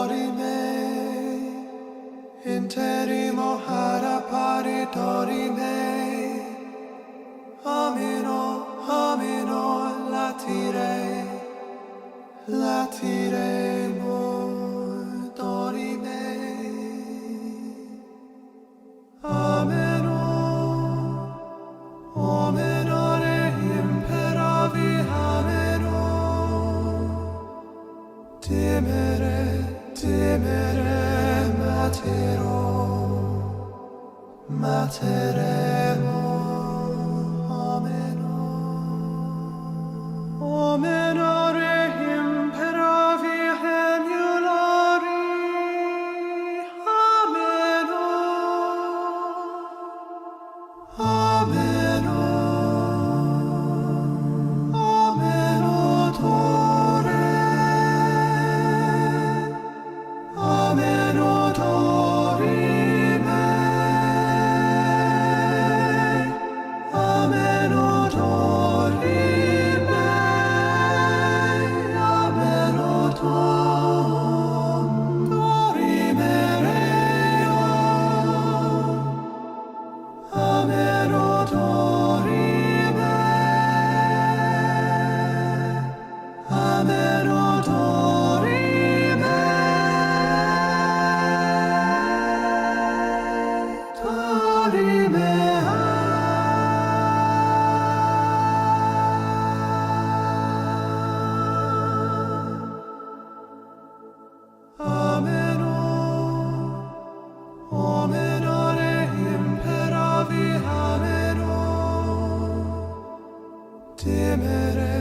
dorime, interimo harapari dorime, amino, latiremo dorime, ameno, omenore imperavi ameno, temere, materemo, ameno, omenore imperavi emulari, ameno, ameno, amenotore, amenodorime, amenodorime, dorimereo, amenodorime, amenodorime, ameno, omenore imperavi ameno, temere,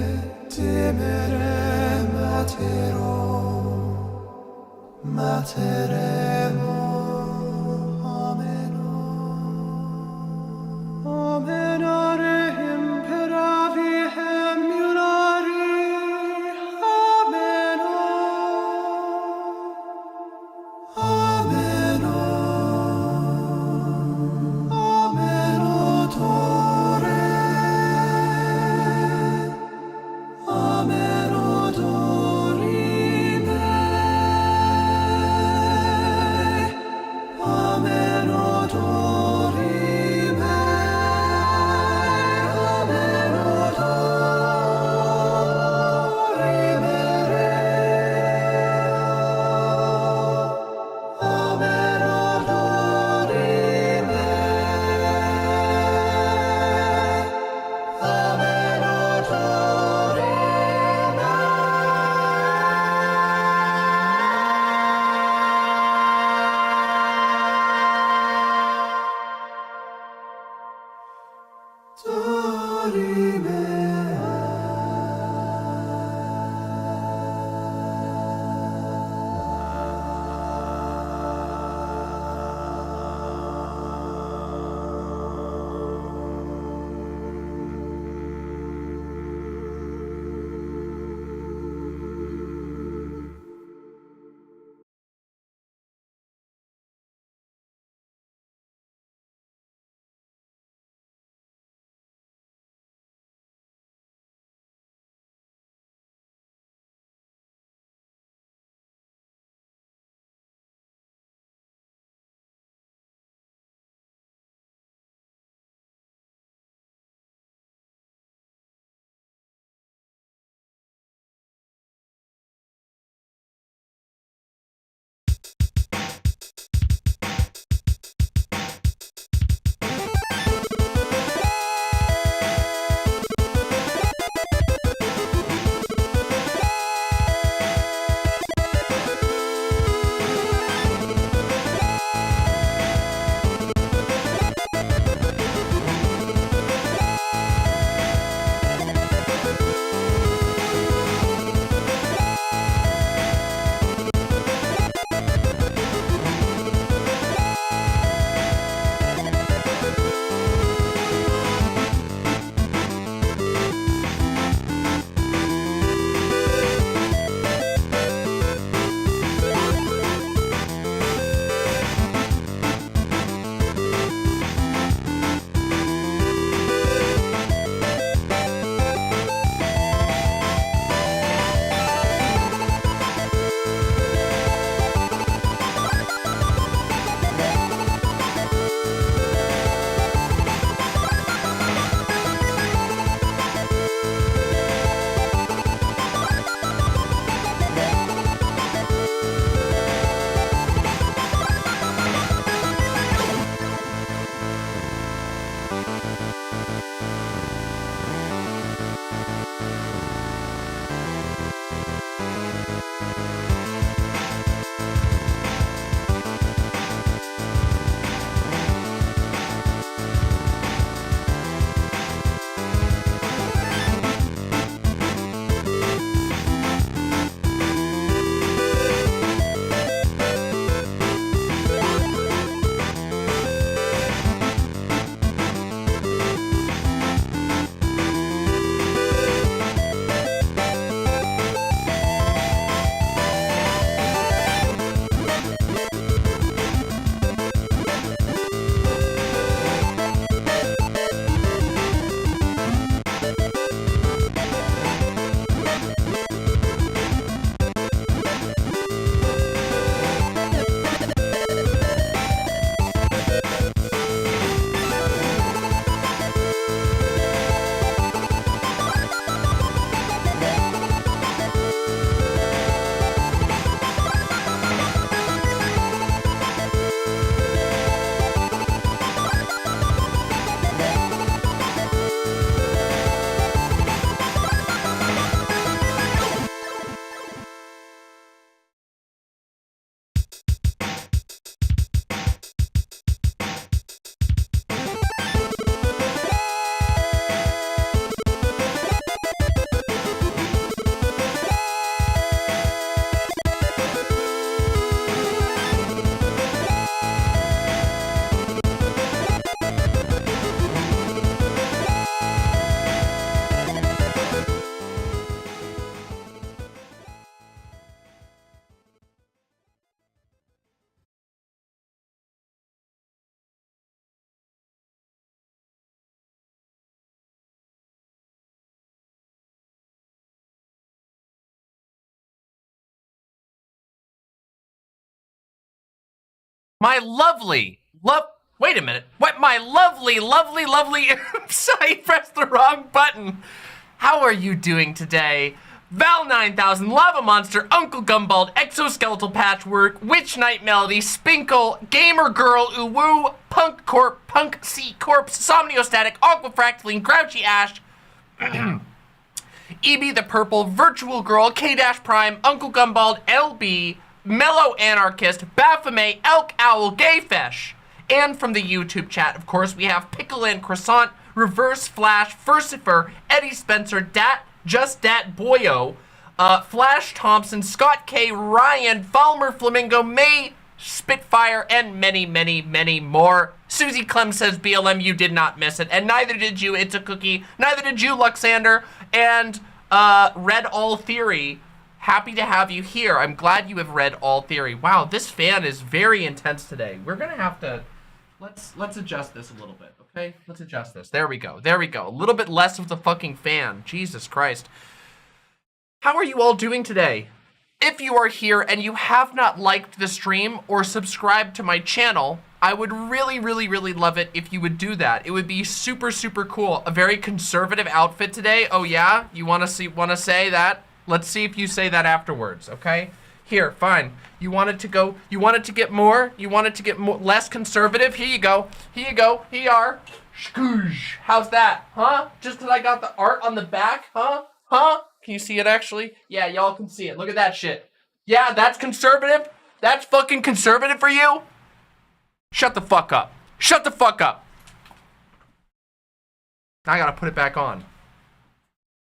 materemo, ameno, omenore imperavi emulari, ameno, ameno, amenotore, amenodorime, amenodorime, my lovely, wait a minute. What, my lovely, I pressed the wrong button. How are you doing today? Val 9000, Lava Monster, Uncle Gumbald, Exoskeletal Patchwork, Witch Night Melody, Spinkle, Gamer Girl, Uwoo, Punk Corp, Punk C Corpse, Somniostatic, Aquafractaline, Grouchy Ash, EB the Purple, Virtual Girl, K-Dash Prime, Uncle Gumbald, LB, Mellow Anarchist, Baphomet, Elk Owl, Gayfesh. And from the YouTube chat, of course, we have Pickle and Croissant, Reverse Flash, Furcifer, Eddie Spencer, Just Dat Boyo, Flash Thompson, Scott K, Ryan, Falmer Flamingo, May, Spitfire, and many more. Susie Clem says, BLM, you did not miss it. And neither did you, It's a Cookie. Neither did you, Luxander. And Read All Theory. Happy to have you here. I'm glad you have read All Theory. Wow, this fan is very intense today. We're gonna have to, let's adjust this a little bit, okay? Let's adjust this. There we go. A little bit less of the fucking fan. Jesus Christ. How are you all doing today? If you are here and you have not liked the stream or subscribed to my channel, I would really love it if you would do that. It would be super cool. A very conservative outfit today. Oh yeah? You wanna say that? Let's see if you say that afterwards, okay? Here, fine. You wanted to get more? You wanted to get more, less conservative? Here you go. Here you are. Skoosh. How's that? Huh? Just because I got the art on the back? Huh? Can you see it actually? Yeah, y'all can see it. Look at that shit. Yeah, that's conservative? That's fucking conservative for you? Shut the fuck up. Shut the fuck up. Now I gotta put it back on.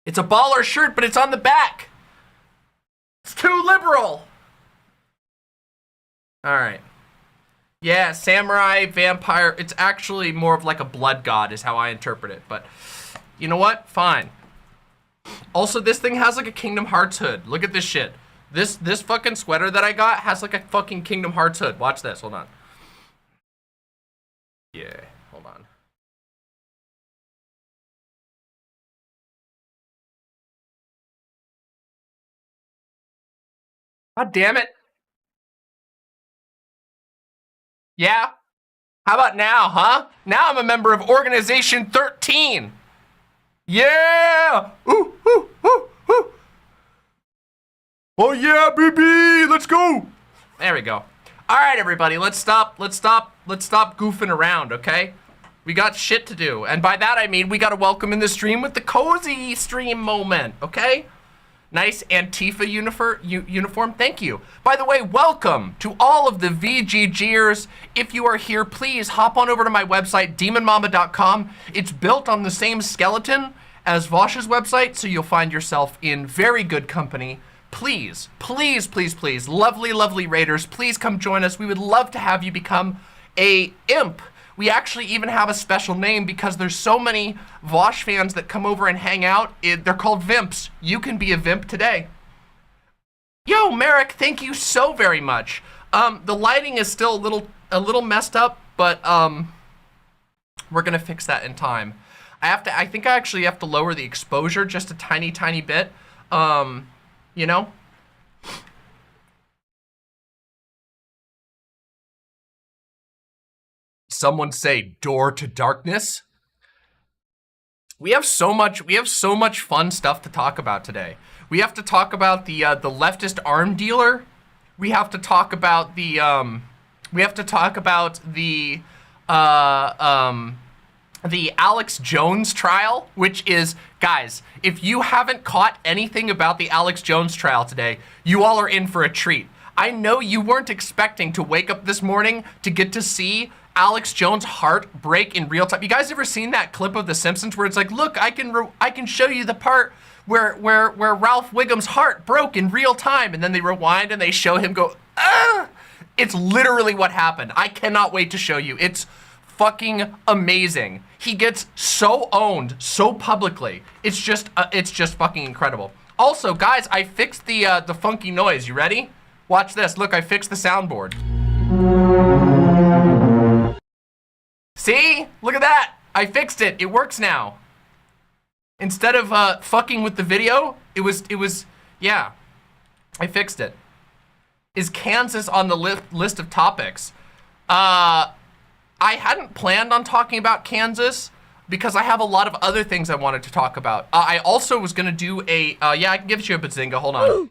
It's a baller shirt, but it's on the back. It's too liberal. All right. Yeah, samurai, vampire. It's actually more of like a blood god is how I interpret it. But you know what? Fine. Also, this thing has like a Kingdom Hearts hood. Look at this shit. This fucking sweater that I got has like a fucking Kingdom Hearts hood. Watch this. Hold on. Yeah, hold on. God damn it. Yeah? How about now, huh? Now I'm a member of Organization 13. Yeah! Ooh, ooh, ooh, ooh. Oh yeah, baby! Let's go! There we go. All right, everybody, let's stop goofing around, okay? We got shit to do. And by that, I mean we gotta welcome in the stream with the cozy stream moment, okay? Nice Antifa uniform, thank you. By the way, welcome to all of the VGGers. If you are here, please hop on over to my website, demonmama.com. It's built on the same skeleton as Vosh's website, so you'll find yourself in very good company. Please, lovely raiders, please come join us. We would love to have you become a imp. We actually even have a special name because there's so many Vosh fans that come over and hang out. They're called Vimps. You can be a Vimp today. Yo, Merrick, thank you so very much. The lighting is still a little messed up, but we're gonna fix that in time. I think I actually have to lower the exposure just a tiny bit. You know? Someone say door to darkness. We have so much fun stuff to talk about today. We have to talk about the leftist arm dealer. We have to talk about the Alex Jones trial, which is, guys, if you haven't caught anything about the Alex Jones trial today, you all are in for a treat. I know you weren't expecting to wake up this morning to get to see Alex Jones' heart break in real time. You guys ever seen that clip of The Simpsons where it's like, look, I can show you the part where Ralph Wiggum's heart broke in real time, and then they rewind and they show him go, ah! It's literally what happened. I cannot wait to show you. It's fucking amazing. He gets so owned so publicly. It's just fucking incredible. Also, guys, I fixed the funky noise. You ready? Watch this. Look, I fixed the soundboard. See? Look at that. I fixed it. It works now. Instead of fucking with the video, it was yeah. I fixed it. Is Kansas on the list of topics? I hadn't planned on talking about Kansas because I have a lot of other things I wanted to talk about. I also was gonna do a, yeah, I can give you a bazinga, hold on.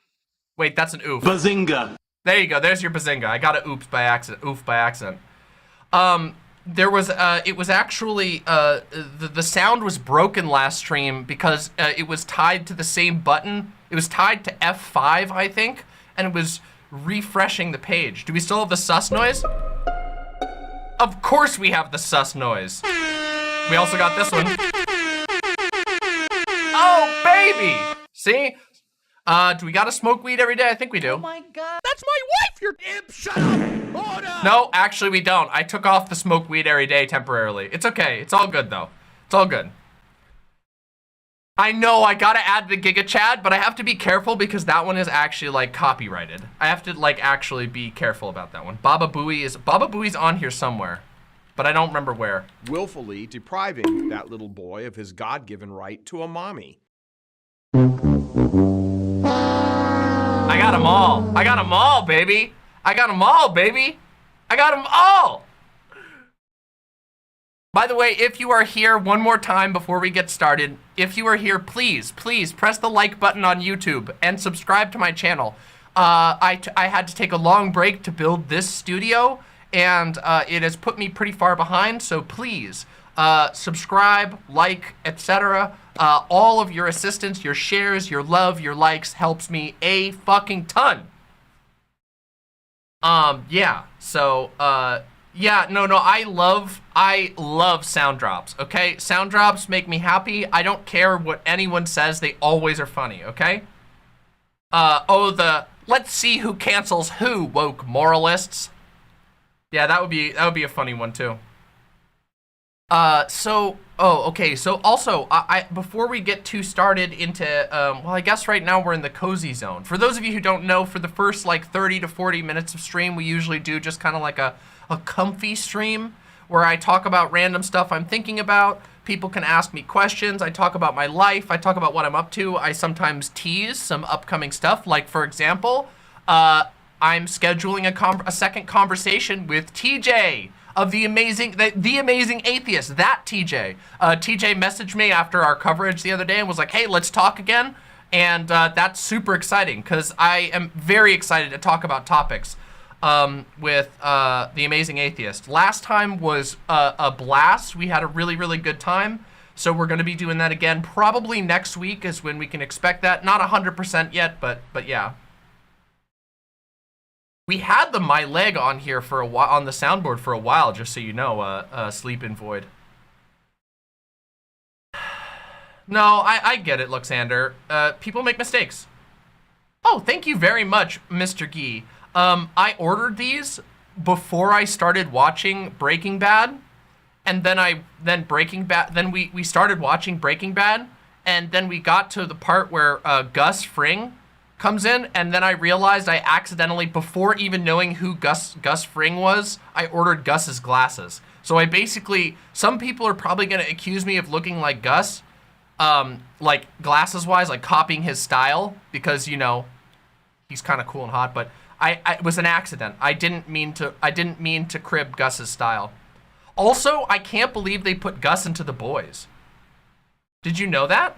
Wait, that's an oof. Bazinga. There you go, there's your bazinga. I got a oof by accident. There was, it was actually, the sound was broken last stream because it was tied to the same button. It was tied to F5, I think, and it was refreshing the page. Do we still have the sus noise? Of course we have the sus noise. We also got this one. Oh, baby! See? Do we gotta smoke weed every day? I think we do. Oh my God. That's my wife, you imp! Shut up! Order! No, actually we don't. I took off the smoke weed every day temporarily. It's okay. It's all good though. It's all good. I know I gotta add the Giga Chad, but I have to be careful because that one is actually like copyrighted. I have to like actually be careful about that one. Baba Booey's on here somewhere, but I don't remember where. Willfully depriving that little boy of his God-given right to a mommy. I got them all. I got them all, baby. I got them all, baby. I got them all. By the way, if you are here, one more time before we get started, if you are here, please press the like button on YouTube and subscribe to my channel. I had to take a long break to build this studio, and it has put me pretty far behind, so please subscribe, like, etc. All of your assistance, your shares, your love, your likes helps me a fucking ton. Yeah, so, yeah, no, I love sound drops, okay? Sound drops make me happy. I don't care what anyone says, they always are funny, okay? Let's see who cancels who, woke moralists. Yeah, that would be a funny one too. Okay, so also, before we get too started into, well, I guess right now we're in the cozy zone. For those of you who don't know, for the first like 30 to 40 minutes of stream, we usually do just kind of like a comfy stream where I talk about random stuff I'm thinking about. People can ask me questions. I talk about my life. I talk about what I'm up to. I sometimes tease some upcoming stuff. Like, for example, I'm scheduling a second conversation with TJ of the amazing atheist, that TJ. TJ messaged me after our coverage the other day and was like, hey, let's talk again. And that's super exciting because I am very excited to talk about topics with the amazing atheist. Last time was a blast. We had a really, really good time. So we're going to be doing that again. Probably next week is when we can expect that. Not 100% yet, but yeah. We had the My Leg on here for a while, on the soundboard for a while, just so you know, Sleep in Void. No, I get it, Luxander. People make mistakes. Oh, thank you very much, Mr. Gee. I ordered these before I started watching Breaking Bad, and then we started watching Breaking Bad, and then we got to the part where Gus Fring comes in, and then I realized I accidentally, before even knowing who Gus Fring was, I ordered Gus's glasses. So I basically, some people are probably gonna accuse me of looking like Gus, like glasses wise, like copying his style, because you know, he's kind of cool and hot, but it was an accident. I didn't mean to crib Gus's style. Also, I can't believe they put Gus into The Boys. Did you know that?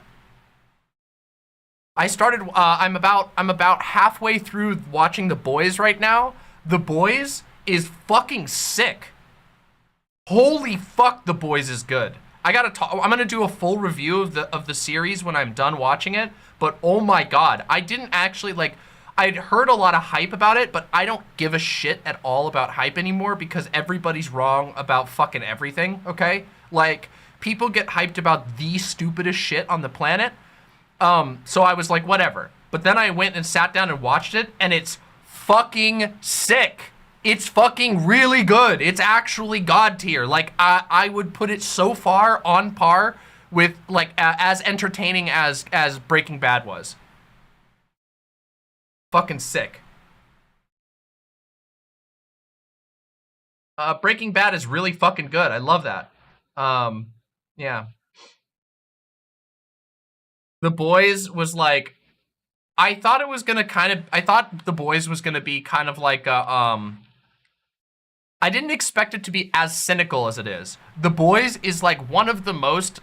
I started, I'm about halfway through watching The Boys right now. The Boys is fucking sick. Holy fuck, The Boys is good. I'm gonna do a full review of the series when I'm done watching it, but oh my god, I didn't actually, like, I'd heard a lot of hype about it, but I don't give a shit at all about hype anymore because everybody's wrong about fucking everything, okay? Like, people get hyped about the stupidest shit on the planet. So I was like, whatever. But then I went and sat down and watched it, and it's fucking sick. It's fucking really good. It's actually God tier. Like, I would put it so far on par with, like, as entertaining as Breaking Bad was. Fucking sick. Breaking Bad is really fucking good. I love that. Yeah. The Boys was like, I thought it was gonna I thought The Boys was gonna be kind of like a, I didn't expect it to be as cynical as it is. The Boys is like one of the most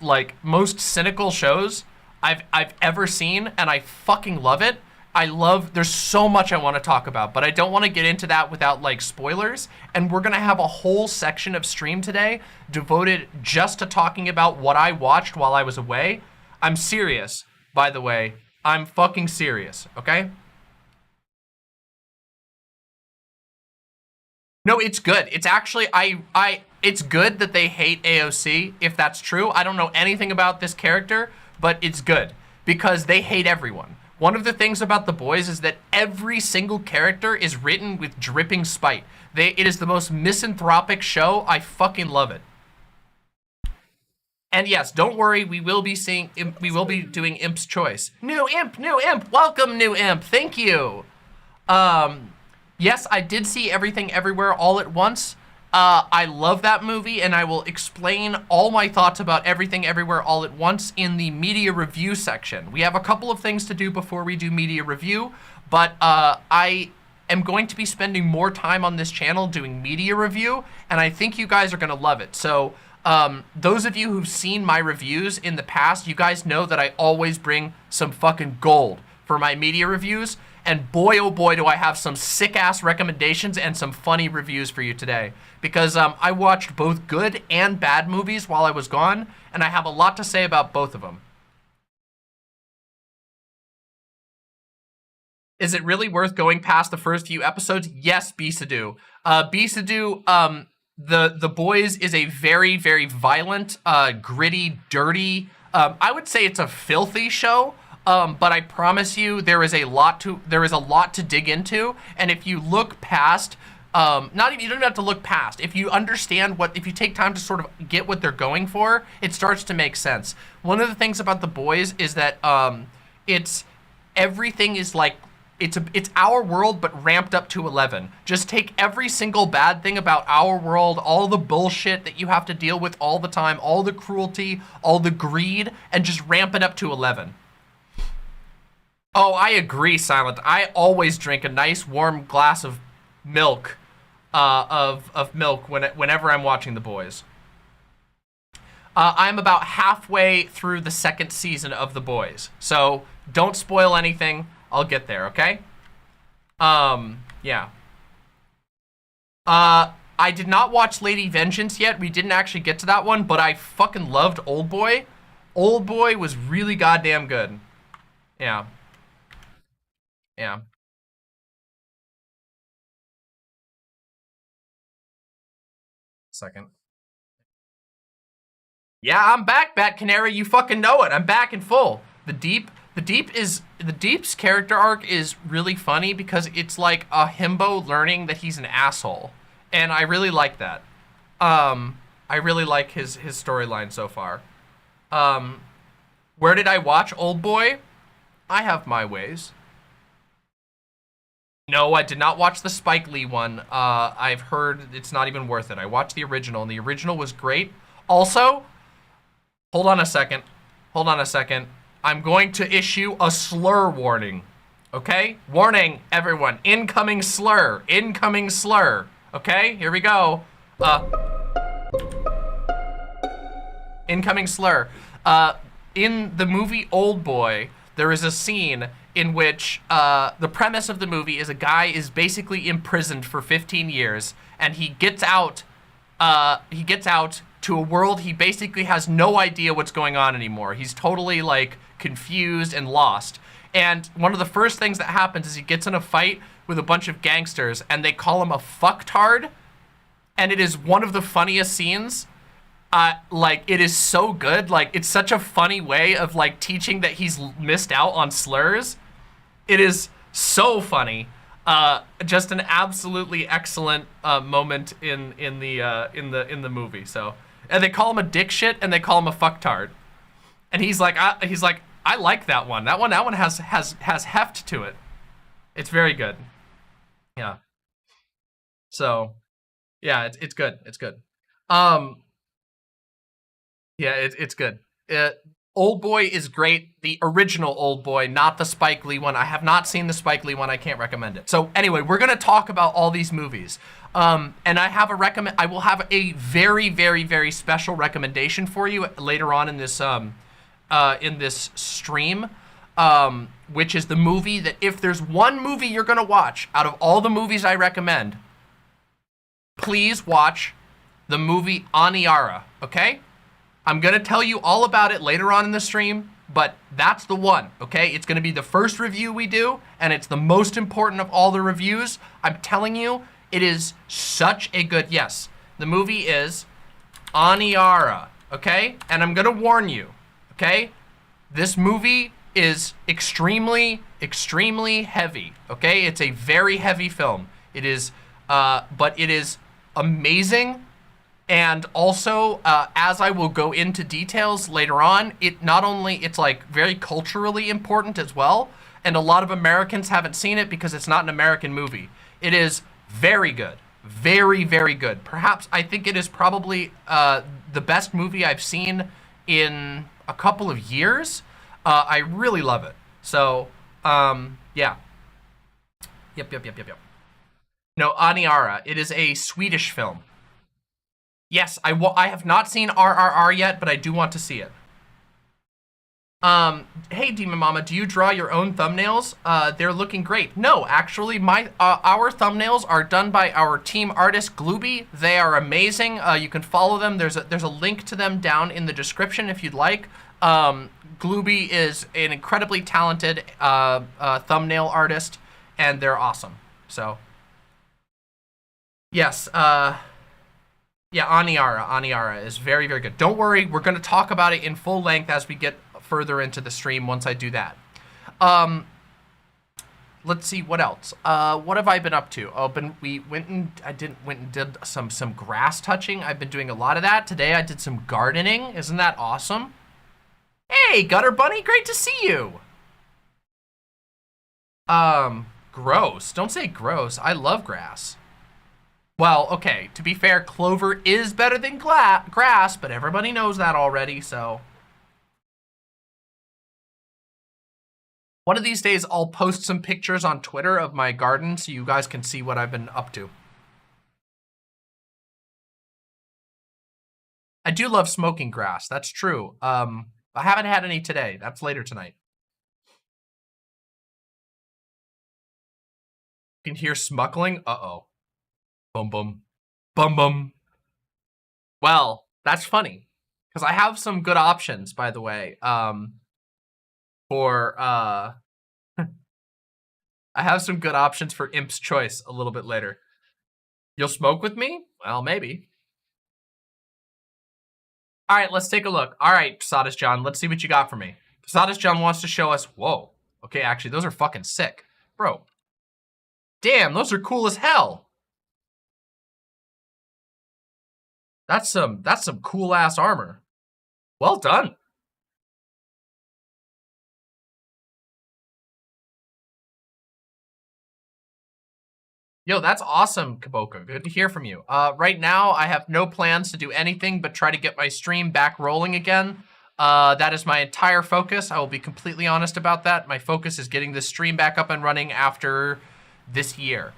cynical shows I've ever seen, and I fucking love it. There's so much I want to talk about, but I don't want to get into that without like spoilers. And we're gonna have a whole section of stream today devoted just to talking about what I watched while I was away. I'm serious, by the way. I'm fucking serious, okay? No, it's good. It's actually, it's good that they hate AOC, if that's true. I don't know anything about this character, but it's good because they hate everyone. One of the things about The Boys is that every single character is written with dripping spite. It is the most misanthropic show. I fucking love it. And yes, don't worry, we will be doing Imp's Choice. New Imp, welcome new Imp, thank you. Yes, I did see Everything Everywhere All at Once. I love that movie, and I will explain all my thoughts about Everything Everywhere All at Once in the media review section. We have a couple of things to do before we do media review, but I am going to be spending more time on this channel doing media review, and I think you guys are gonna love it. So those of you who've seen my reviews in the past, you guys know that I always bring some fucking gold for my media reviews. And boy, oh boy, do I have some sick-ass recommendations and some funny reviews for you today. Because I watched both good and bad movies while I was gone, and I have a lot to say about both of them. Is it really worth going past the first few episodes? Yes, Bisadu. Bisadu, The Boys is a very, very violent, gritty, dirty, I would say it's a filthy show. But I promise you, there is a lot to dig into, and if you look past, you don't even have to look past. If you understand if you take time to sort of get what they're going for, it starts to make sense. One of the things about The Boys is that everything is like it's our world but ramped up to 11. Just take every single bad thing about our world, all the bullshit that you have to deal with all the time, all the cruelty, all the greed, and just ramp it up to 11. Oh, I agree, Silent. I always drink a nice warm glass of milk, whenever I'm watching The Boys. I'm about halfway through the second season of The Boys, so don't spoil anything. I'll get there, okay? Yeah. I did not watch Lady Vengeance yet. We didn't actually get to that one, but I fucking loved Old Boy. Old Boy was really goddamn good. Yeah. Yeah. Second. Yeah, I'm back, Bat Canary. You fucking know it. I'm back in full. The Deep's character arc is really funny because it's like a himbo learning that he's an asshole. And I really like that. I really like his storyline so far. Where did I watch Old Boy? I have my ways. No, I did not watch the Spike Lee one. I've heard it's not even worth it. I watched the original, and the original was great. Also, hold on a second. Hold on a second. I'm going to issue a slur warning. Okay? Warning, everyone. Incoming slur. Incoming slur. Okay? Here we go. Incoming slur. In the movie Old Boy, there is a scene in which the premise of the movie is a guy is basically imprisoned for 15 years, and he gets out to a world he basically has no idea what's going on anymore. He's totally like confused and lost. And one of the first things that happens is he gets in a fight with a bunch of gangsters, and they call him a fucktard, and it is one of the funniest scenes. Like, it is so good. Like, it's such a funny way of like teaching that he's missed out on slurs. It is so funny. Just an absolutely excellent moment in the movie. So, and they call him a dick shit, and they call him a fucktard, and he's like, I like that one. That one has heft to it. It's very good. Yeah. So, yeah, it's good. It's good. Yeah, it's good. Old Boy is great. The original Old Boy, not the Spike Lee one. I have not seen the Spike Lee one. I can't recommend it. So anyway, we're gonna talk about all these movies. And I will have a very, very, very special recommendation for you later on in this stream, which is the movie that if there's one movie you're gonna watch out of all the movies I recommend, please watch the movie Aniara, okay? I'm gonna tell you all about it later on in the stream, but that's the one, okay? It's gonna be the first review we do, and it's the most important of all the reviews. I'm telling you, it is such a good, yes, the movie is Aniara, okay? And I'm gonna warn you, okay? This movie is extremely, extremely heavy, okay? It's a very heavy film. It is, but it is amazing. And also, as I will go into details later on, it's like very culturally important as well. And a lot of Americans haven't seen it because it's not an American movie. It is very good. Very, very good. Perhaps, I think it is probably the best movie I've seen in a couple of years. I really love it. So, yeah. Yep. No, Aniara. It is a Swedish film. Yes, I have not seen RRR yet, but I do want to see it. Hey, Demon Mama, do you draw your own thumbnails? They're looking great. No, actually, our thumbnails are done by our team artist, Glooby. They are amazing. You can follow them. There's a link to them down in the description if you'd like. Glooby is an incredibly talented thumbnail artist, and they're awesome. So, yes, yeah, Aniara is very, very good. Don't worry, we're going to talk about it in full length as we get further into the stream once I do that. Let's see, what else? What have I been up to? Oh, we went and did some grass touching. I've been doing a lot of that. Today I did some gardening. Isn't that awesome? Hey, Gutter Bunny, great to see you. Gross. Don't say gross. I love grass. Well, okay, to be fair, clover is better than grass, but everybody knows that already, so. One of these days, I'll post some pictures on Twitter of my garden so you guys can see what I've been up to. I do love smoking grass, that's true. I haven't had any today, that's later tonight. You can hear smuggling, uh-oh. Bum bum. Bum bum. Well, that's funny. Because I have some good options, by the way. For I have some good options for Imp's Choice a little bit later. You'll smoke with me? Well, maybe. Alright, let's take a look. Alright, Posadas John, let's see what you got for me. Posadas John wants to show us, whoa. Okay, actually, those are fucking sick. Bro. Damn, those are cool as hell. That's some cool ass armor. Well done. Yo, that's awesome, Kaboka. Good to hear from you. Right now, I have no plans to do anything but try to get my stream back rolling again. That is my entire focus. I will be completely honest about that. My focus is getting this stream back up and running after this year.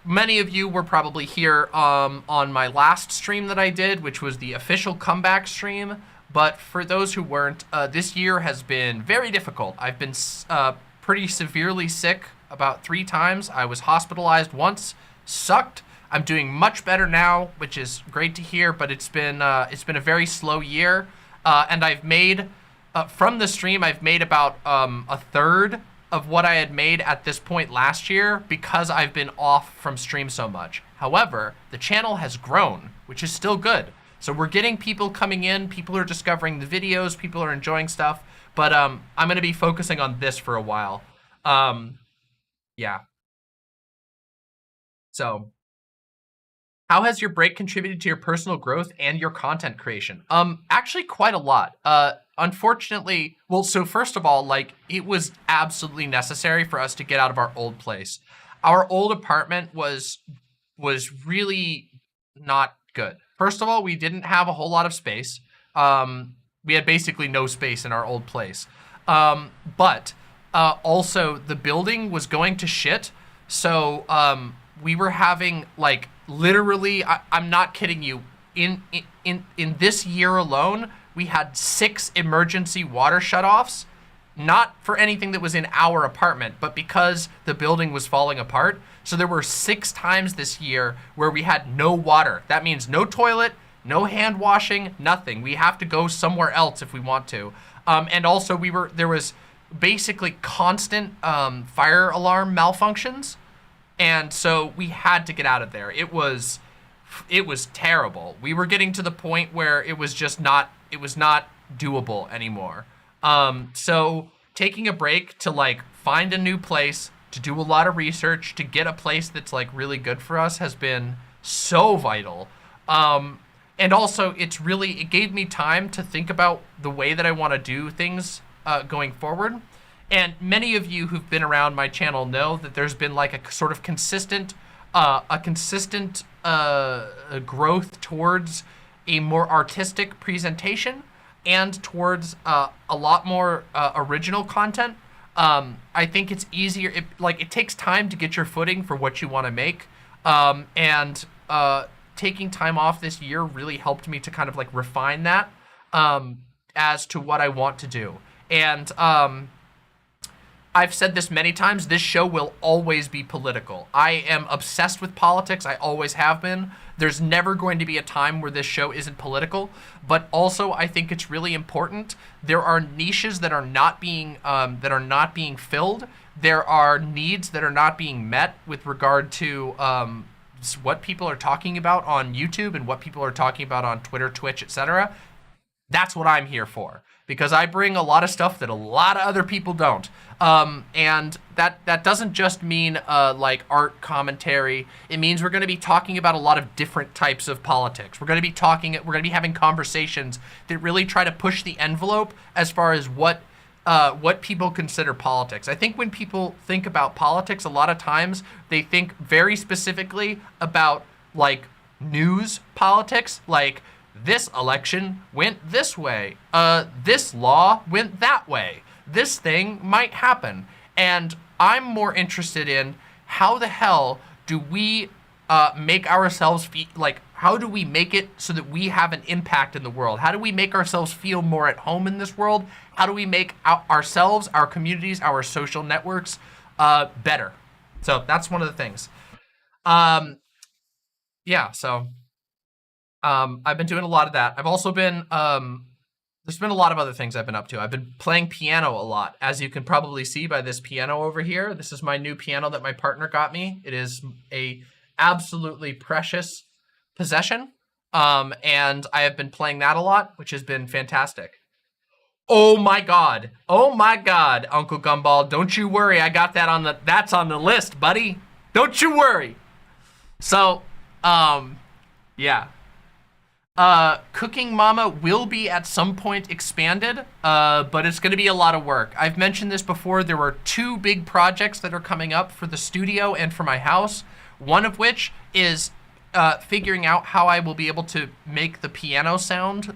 Many of you were probably here on my last stream that I did, which was the official comeback stream. But for those who weren't, this year has been very difficult. I've been pretty severely sick about 3 times. I was hospitalized once, sucked. I'm doing much better now, which is great to hear, but it's been a very slow year. And I've made, from the stream, I've made about a third of what I had made at this point last year because I've been off from stream so much. However, the channel has grown, which is still good. So we're getting people coming in, people are discovering the videos, people are enjoying stuff, but I'm gonna be focusing on this for a while. Yeah. So, how has your break contributed to your personal growth and your content creation? Actually quite a lot. Unfortunately, well, so first of all, like, it was absolutely necessary for us to get out of our old place. Our old apartment was really not good. First of all, we didn't have a whole lot of space. We had basically no space in our old place. But also the building was going to shit. So we were having like literally, I'm not kidding you, in this year alone, we had 6 emergency water shutoffs, not for anything that was in our apartment, but because the building was falling apart. So there were 6 times this year where we had no water. That means no toilet, no hand washing, nothing. We have to go somewhere else if we want to. And also there was basically constant fire alarm malfunctions. And so we had to get out of there. It was terrible. We were getting to the point where it was not doable anymore. So taking a break to like find a new place, to do a lot of research, to get a place that's like really good for us has been so vital. And also it gave me time to think about the way that I want to do things going forward. And many of you who've been around my channel know that there's been like a sort of consistent growth towards a more artistic presentation and towards a lot more original content. I think it's easier. It takes time to get your footing for what you want to make. And taking time off this year really helped me to kind of like refine that as to what I want to do. And I've said this many times, this show will always be political. I am obsessed with politics. I always have been. There's never going to be a time where this show isn't political, but also I think it's really important. There are niches that are not being filled. There are needs that are not being met with regard to what people are talking about on YouTube and what people are talking about on Twitter, Twitch, etc. That's what I'm here for, because I bring a lot of stuff that a lot of other people don't. And that doesn't just mean like art commentary. It means we're going to be talking about a lot of different types of politics. We're going to be having conversations that really try to push the envelope as far as what people consider politics. I think when people think about politics, a lot of times they think very specifically about like news politics, like this election went this way, this law went that way, this thing might happen. And I'm more interested in how the hell do we make ourselves feel like, how do we make it so that we have an impact in the world? How do we make ourselves feel more at home in this world? How do we make ourselves, our communities, our social networks better? So that's one of the things. Yeah, so I've been doing a lot of that. I've also been, there's been a lot of other things I've been up to. I've been playing piano a lot, as you can probably see by this piano over here. This is my new piano that my partner got me. It is a absolutely precious possession. And I have been playing that a lot, which has been fantastic. Oh my God, Uncle Gumball, don't you worry. I got that that's on the list, buddy. Don't you worry. So, yeah. Cooking Mama will be at some point expanded, but it's going to be a lot of work. I've mentioned this before. There are 2 big projects that are coming up for the studio and for my house. One of which is figuring out how I will be able to make the piano sound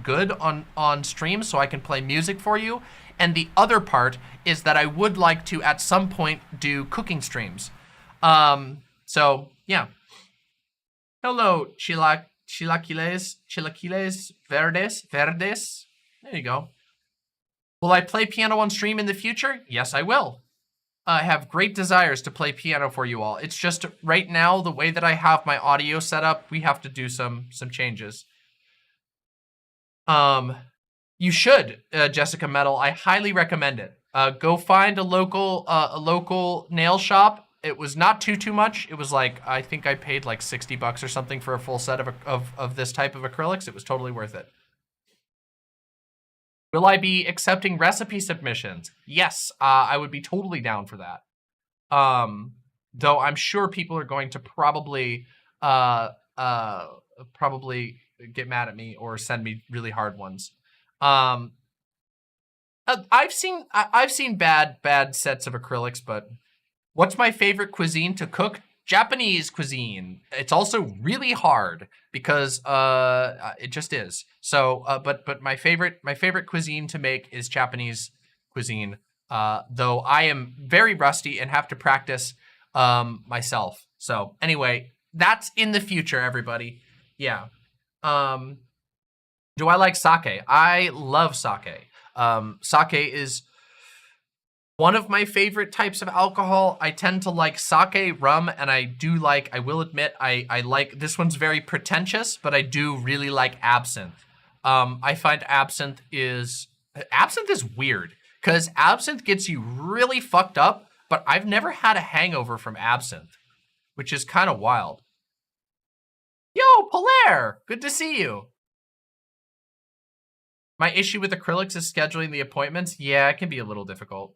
good on stream so I can play music for you. And the other part is that I would like to at some point do cooking streams. So yeah. Hello, Chilaquiles verdes. There you go. Will I play piano on stream in the future? Yes, I will. I have great desires to play piano for you all. It's just right now, the way that I have my audio set up, we have to do some changes. You should, Jessica Metal. I highly recommend it. Go find a local nail shop. It was not too much. It was like, I think I paid like $60 or something for a full set of this type of acrylics. It was totally worth it. Will I be accepting recipe submissions? Yes, I would be totally down for that. Though I'm sure people are going to probably get mad at me or send me really hard ones. I've seen bad sets of acrylics, but what's my favorite cuisine to cook? Japanese cuisine. It's also really hard because it just is. So but my favorite cuisine to make is Japanese cuisine. Though I am very rusty and have to practice myself. So anyway, that's in the future, everybody. Yeah. Do I like sake? I love sake. Sake is one of my favorite types of alcohol. I tend to like sake, rum, and I will admit, I like, this one's very pretentious, but I do really like absinthe. I find absinthe is weird, because absinthe gets you really fucked up, but I've never had a hangover from absinthe, which is kind of wild. Yo, Polaire, good to see you. My issue with acrylics is scheduling the appointments. Yeah, it can be a little difficult.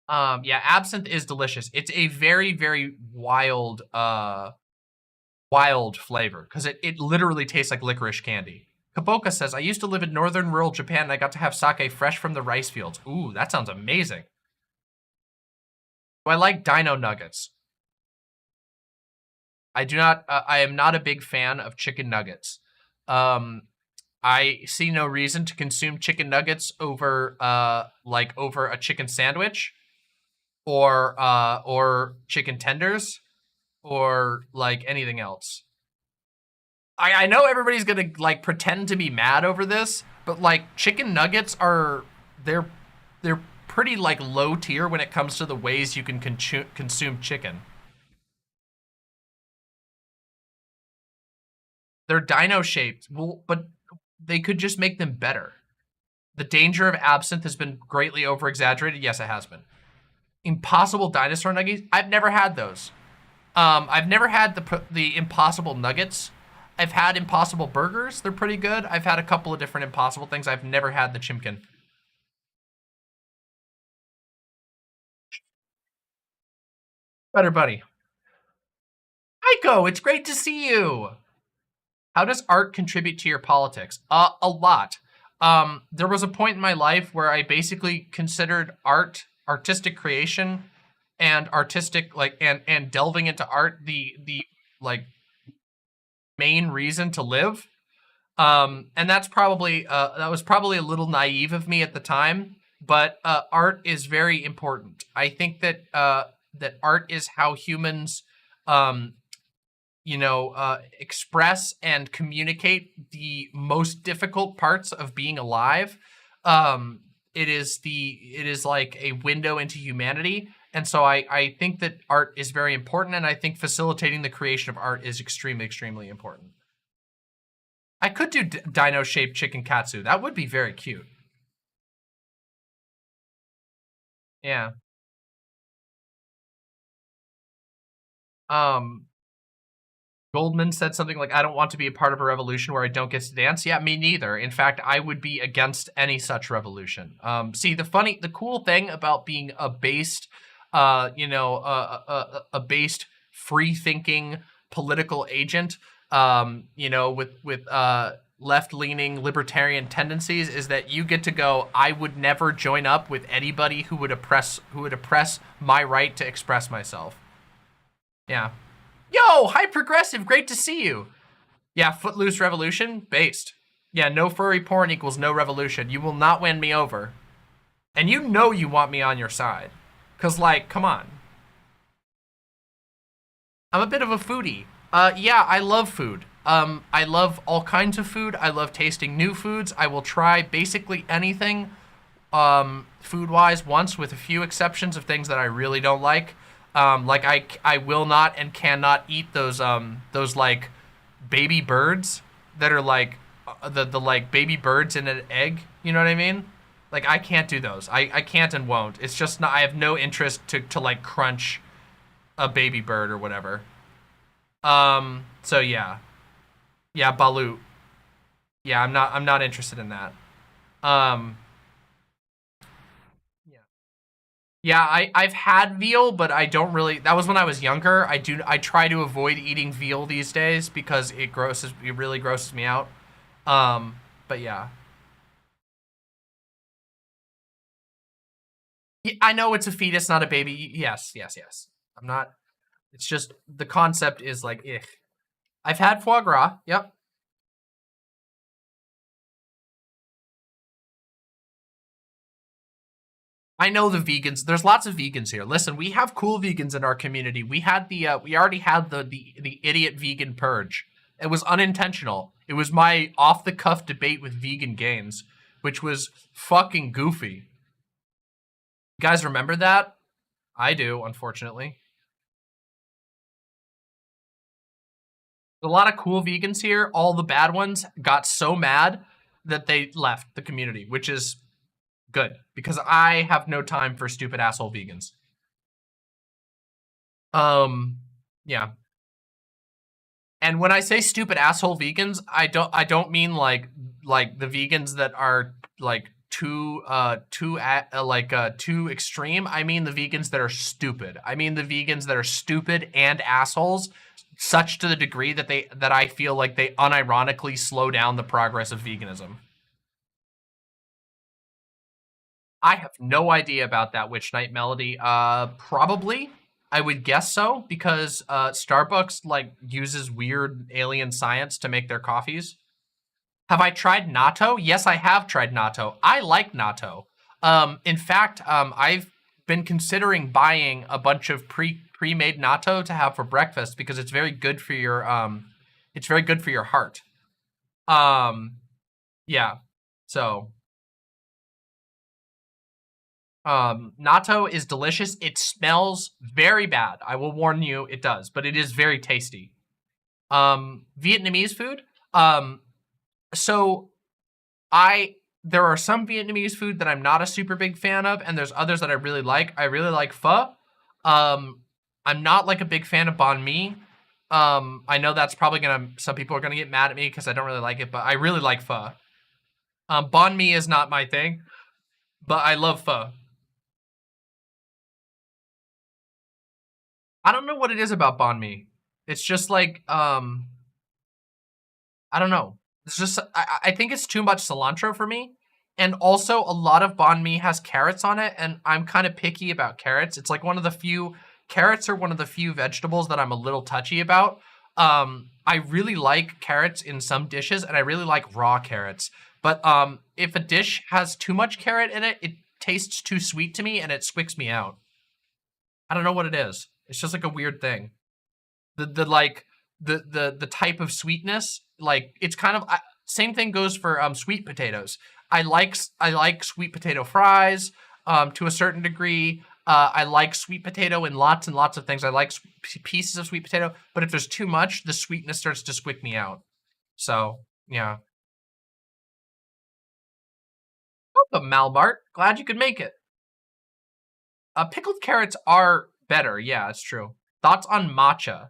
Yeah, absinthe is delicious. It's a very, very wild, wild flavor, because it literally tastes like licorice candy. Kaboka says, I used to live in northern rural Japan and I got to have sake fresh from the rice fields. Ooh, that sounds amazing. Do I like dino nuggets? I do not, I am not a big fan of chicken nuggets. I see no reason to consume chicken nuggets over, over a chicken sandwich, or chicken tenders, or like anything else. I know everybody's gonna like pretend to be mad over this, but like chicken nuggets are, they're pretty like low tier when it comes to the ways you can consume chicken. They're dino shaped, well, but they could just make them better. The danger of absinthe has been greatly over exaggerated. Yes, it has been. Impossible dinosaur nuggets. I've never had those. I've never had the impossible nuggets. I've had impossible burgers. They're pretty good. I've had a couple of different impossible things. I've never had the chimkin. Better buddy. Aiko, it's great to see you. How does art contribute to your politics? A lot. There was a point in my life where I basically considered artistic creation and artistic, and delving into art the main reason to live. And that's probably, that was probably a little naive of me at the time, but art is very important. I think that, that art is how humans, express and communicate the most difficult parts of being alive. It is like a window into humanity. And so I think that art is very important, and I think facilitating the creation of art is extremely, extremely important. I could do dino-shaped chicken katsu. That would be very cute. Yeah. Goldman said something like, I don't want to be a part of a revolution where I don't get to dance. Yeah, me neither. In fact, I would be against any such revolution. See, the cool thing about being a based, a based, free-thinking political agent, with left-leaning libertarian tendencies, is that you get to go, I would never join up with anybody who would oppress my right to express myself. Yeah. Yo, High Progressive, great to see you. Yeah, Footloose Revolution, based. Yeah, no furry porn equals no revolution. You will not win me over. And you know you want me on your side. Cause like, come on. I'm a bit of a foodie. Yeah, I love food. I love all kinds of food. I love tasting new foods. I will try basically anything, food-wise once, with a few exceptions of things that I really don't like. I will not and cannot eat those like baby birds that are like the like baby birds in an egg. You know what I mean? Like I can't do those. I can't and won't. It's just not, I have no interest to like crunch a baby bird or whatever. So yeah. Yeah, balut. Yeah, I'm not interested in that. Yeah, I've had veal, but I don't really, that was when I was younger. I try to avoid eating veal these days because it really grosses me out. But yeah. I know it's a fetus, not a baby. Yes, yes, yes. I'm not. It's just the concept is like, ugh. I've had foie gras. Yep. I know the vegans. There's lots of vegans here. Listen, we have cool vegans in our community. We had we already had the idiot vegan purge. It was unintentional. It was my off the cuff debate with vegan gains, which was fucking goofy. You guys remember that? I do, unfortunately. A lot of cool vegans here. All the bad ones got so mad that they left the community, which is good because I have no time for stupid asshole vegans. Yeah. And when I say stupid asshole vegans, I don't mean like the vegans that are like too extreme. I mean the vegans that are stupid. I mean the vegans that are stupid and assholes, such to the degree that I feel like they unironically slow down the progress of veganism. I have no idea about that Witch Night Melody. Probably. I would guess so, because Starbucks like uses weird alien science to make their coffees. Have I tried natto? Yes, I have tried natto. I like natto. In fact, I've been considering buying a bunch of pre-made natto to have for breakfast because it's very good for your heart. Yeah. So natto is delicious. It smells very bad. I will warn you, it does, but it is very tasty. Vietnamese food. So there are some Vietnamese food that I'm not a super big fan of, and there's others that I really like. I really like pho. I'm not like a big fan of banh mi. I know that's probably some people are gonna get mad at me because I don't really like it, but I really like pho. Banh mi is not my thing, but I love pho. I don't know what it is about banh mi. It's just like, I don't know. It's just, I think it's too much cilantro for me. And also a lot of banh mi has carrots on it, and I'm kind of picky about carrots. It's like carrots are one of the few vegetables that I'm a little touchy about. I really like carrots in some dishes, and I really like raw carrots. But if a dish has too much carrot in it, it tastes too sweet to me, and it squicks me out. I don't know what it is. It's just like a weird thing. The type of sweetness, like it's kind of same thing goes for sweet potatoes. I like sweet potato fries to a certain degree. I like sweet potato in lots and lots of things. I like pieces of sweet potato, but if there's too much, the sweetness starts to squick me out. So yeah. Welcome, Malmart. Glad you could make it. Pickled carrots are better. Yeah, it's true. Thoughts on matcha?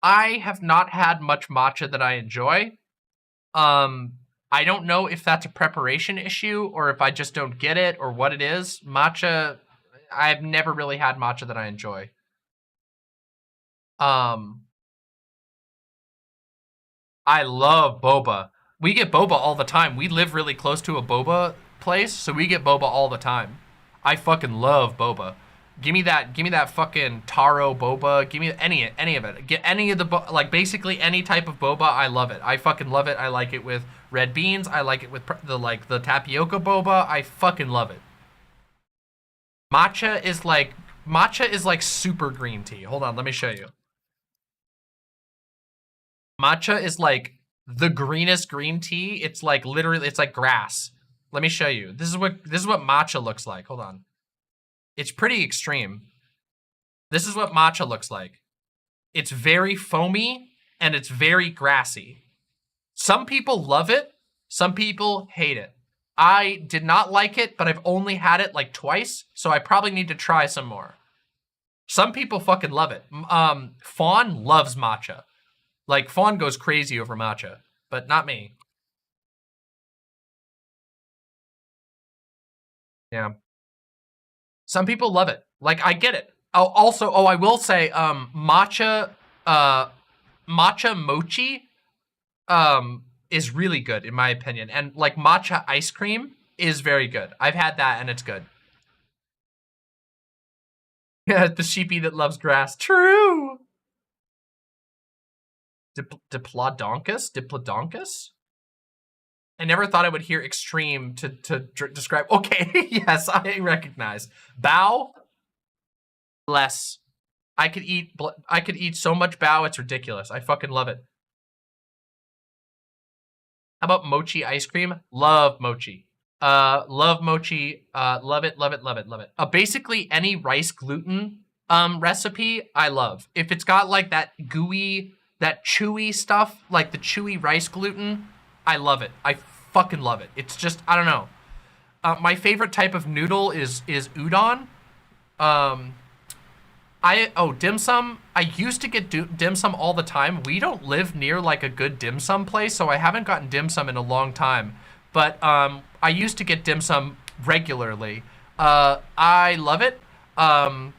I have not had much matcha that I enjoy. I don't know if that's a preparation issue or if I just don't get it or what it is. Matcha, I've never really had matcha that I enjoy. I love boba. We get boba all the time. We live really close to a boba place, so we get boba all the time. I fucking love boba. Give me that fucking taro boba. Give me any of it. Get any of the like basically any type of boba. I love it. I fucking love it. I like it with red beans. I like it with the tapioca boba. I fucking love it. Matcha is like super green tea. Hold on, let me show you. Matcha is like the greenest green tea. It's like literally, it's like grass. Let me show you. This is what matcha looks like. Hold on. It's pretty extreme. This is what matcha looks like. It's very foamy and it's very grassy. Some people love it. Some people hate it. I did not like it, but I've only had it like twice, so I probably need to try some more. Some people fucking love it. Fawn loves matcha. Like, Fawn goes crazy over matcha, but not me. Yeah. Some people love it. Like, I get it. Also, I will say, matcha mochi, is really good in my opinion. And like matcha ice cream is very good. I've had that and it's good. Yeah, the sheepy that loves grass. True. Diplodocus? I never thought I would hear extreme to describe. Okay, yes, I recognize. Bao, less. I could eat so much bao, it's ridiculous. I fucking love it. How about mochi ice cream? Love mochi. Love mochi. Love it, love it, love it, love it. Basically any rice gluten recipe, I love. If it's got like that gooey, that chewy stuff, like the chewy rice gluten, I love it. I fucking love it. It's just, I don't know. My favorite type of noodle is udon. Dim sum. I used to get dim sum all the time. We don't live near like a good dim sum place, so I haven't gotten dim sum in a long time. But I used to get dim sum regularly. I love it. I'm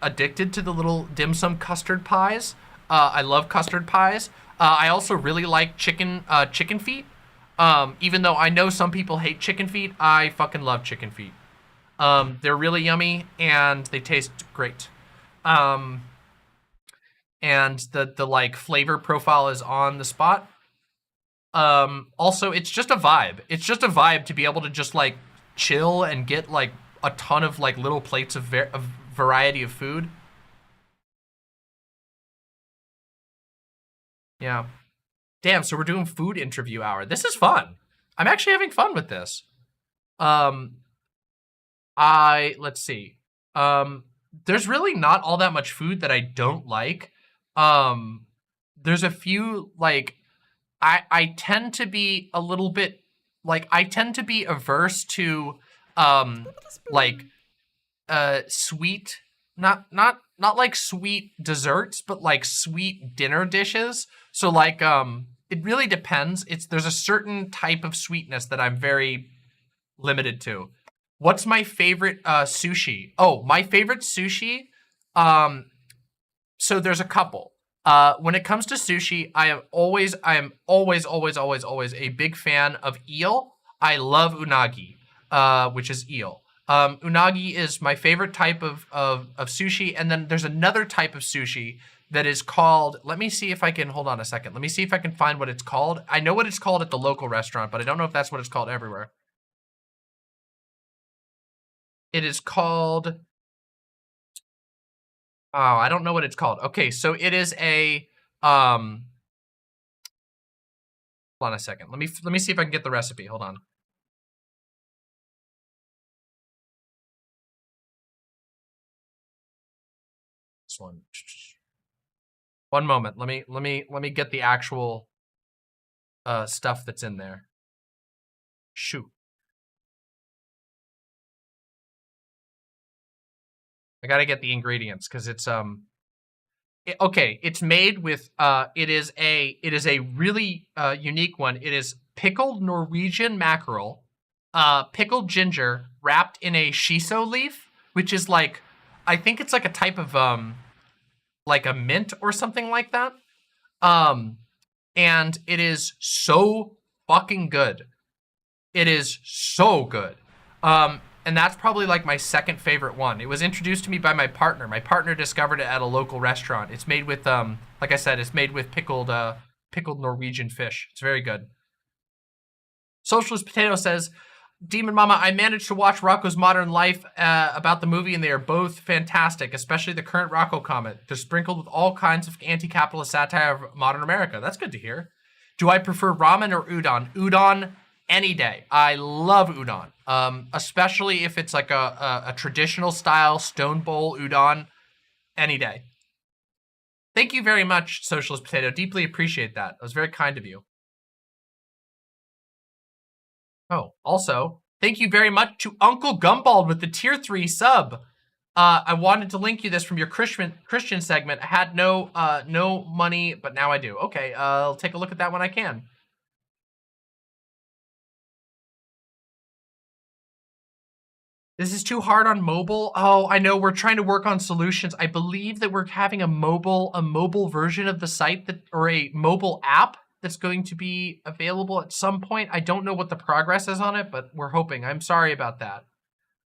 addicted to the little dim sum custard pies. I love custard pies. I also really like chicken feet. Even though I know some people hate chicken feet, I fucking love chicken feet. They're really yummy and they taste great. And the like flavor profile is on the spot. Also, it's just a vibe. It's just a vibe to be able to just like chill and get like a ton of like little plates of variety of food. Yeah. Damn, so we're doing food interview hour. This is fun. I'm actually having fun with this. Let's see. There's really not all that much food that I don't like. There's a few, like, I tend to be a little bit, like, I tend to be averse to, like, sweet, not like sweet desserts, but like sweet dinner dishes. So like, it really depends. There's a certain type of sweetness that I'm very limited to. What's my favorite sushi? Oh, my favorite sushi. So there's a couple. When it comes to sushi, I am always a big fan of eel. I love unagi, which is eel. Unagi is my favorite type of sushi. And then there's another type of sushi that is called, let me see if I can, hold on a second. Let me see if I can find what it's called. I know what it's called at the local restaurant, but I don't know if that's what it's called everywhere. It is called, oh, I don't know what it's called. Okay, so it is a, hold on a second. Let me see if I can get the recipe. Hold on. This one. One moment. Let me get the actual stuff that's in there. Shoot. I gotta get the ingredients because it's okay. It's made with it is a really unique one. It is pickled Norwegian mackerel, pickled ginger wrapped in a shiso leaf, which is like, I think it's like a type of like a mint or something like that. And it is so fucking good. It is so good. And that's probably like my second favorite one. It was introduced to me by my partner. My partner discovered it at a local restaurant. It's made with, like I said, it's made with pickled Norwegian fish. It's very good. Socialist Potato says, Demon Mama, I managed to watch Rocco's Modern Life about the movie, and they are both fantastic, especially the current Rocco comic. They're sprinkled with all kinds of anti-capitalist satire of modern America. That's good to hear. Do I prefer ramen or udon? Udon any day. I love udon, especially if it's like a traditional style stone bowl udon. Any day. Thank you very much, Socialist Potato. Deeply appreciate that. That was very kind of you. Oh, also, thank you very much to Uncle Gumbald with the tier 3 sub. I wanted to link you this from your Christian segment. I had no money, but now I do. Okay, I'll take a look at that when I can. This is too hard on mobile. Oh, I know, we're trying to work on solutions. I believe that we're having a mobile version of the site that, or a mobile app that's going to be available at some point. I don't know what the progress is on it, but we're hoping. I'm sorry about that.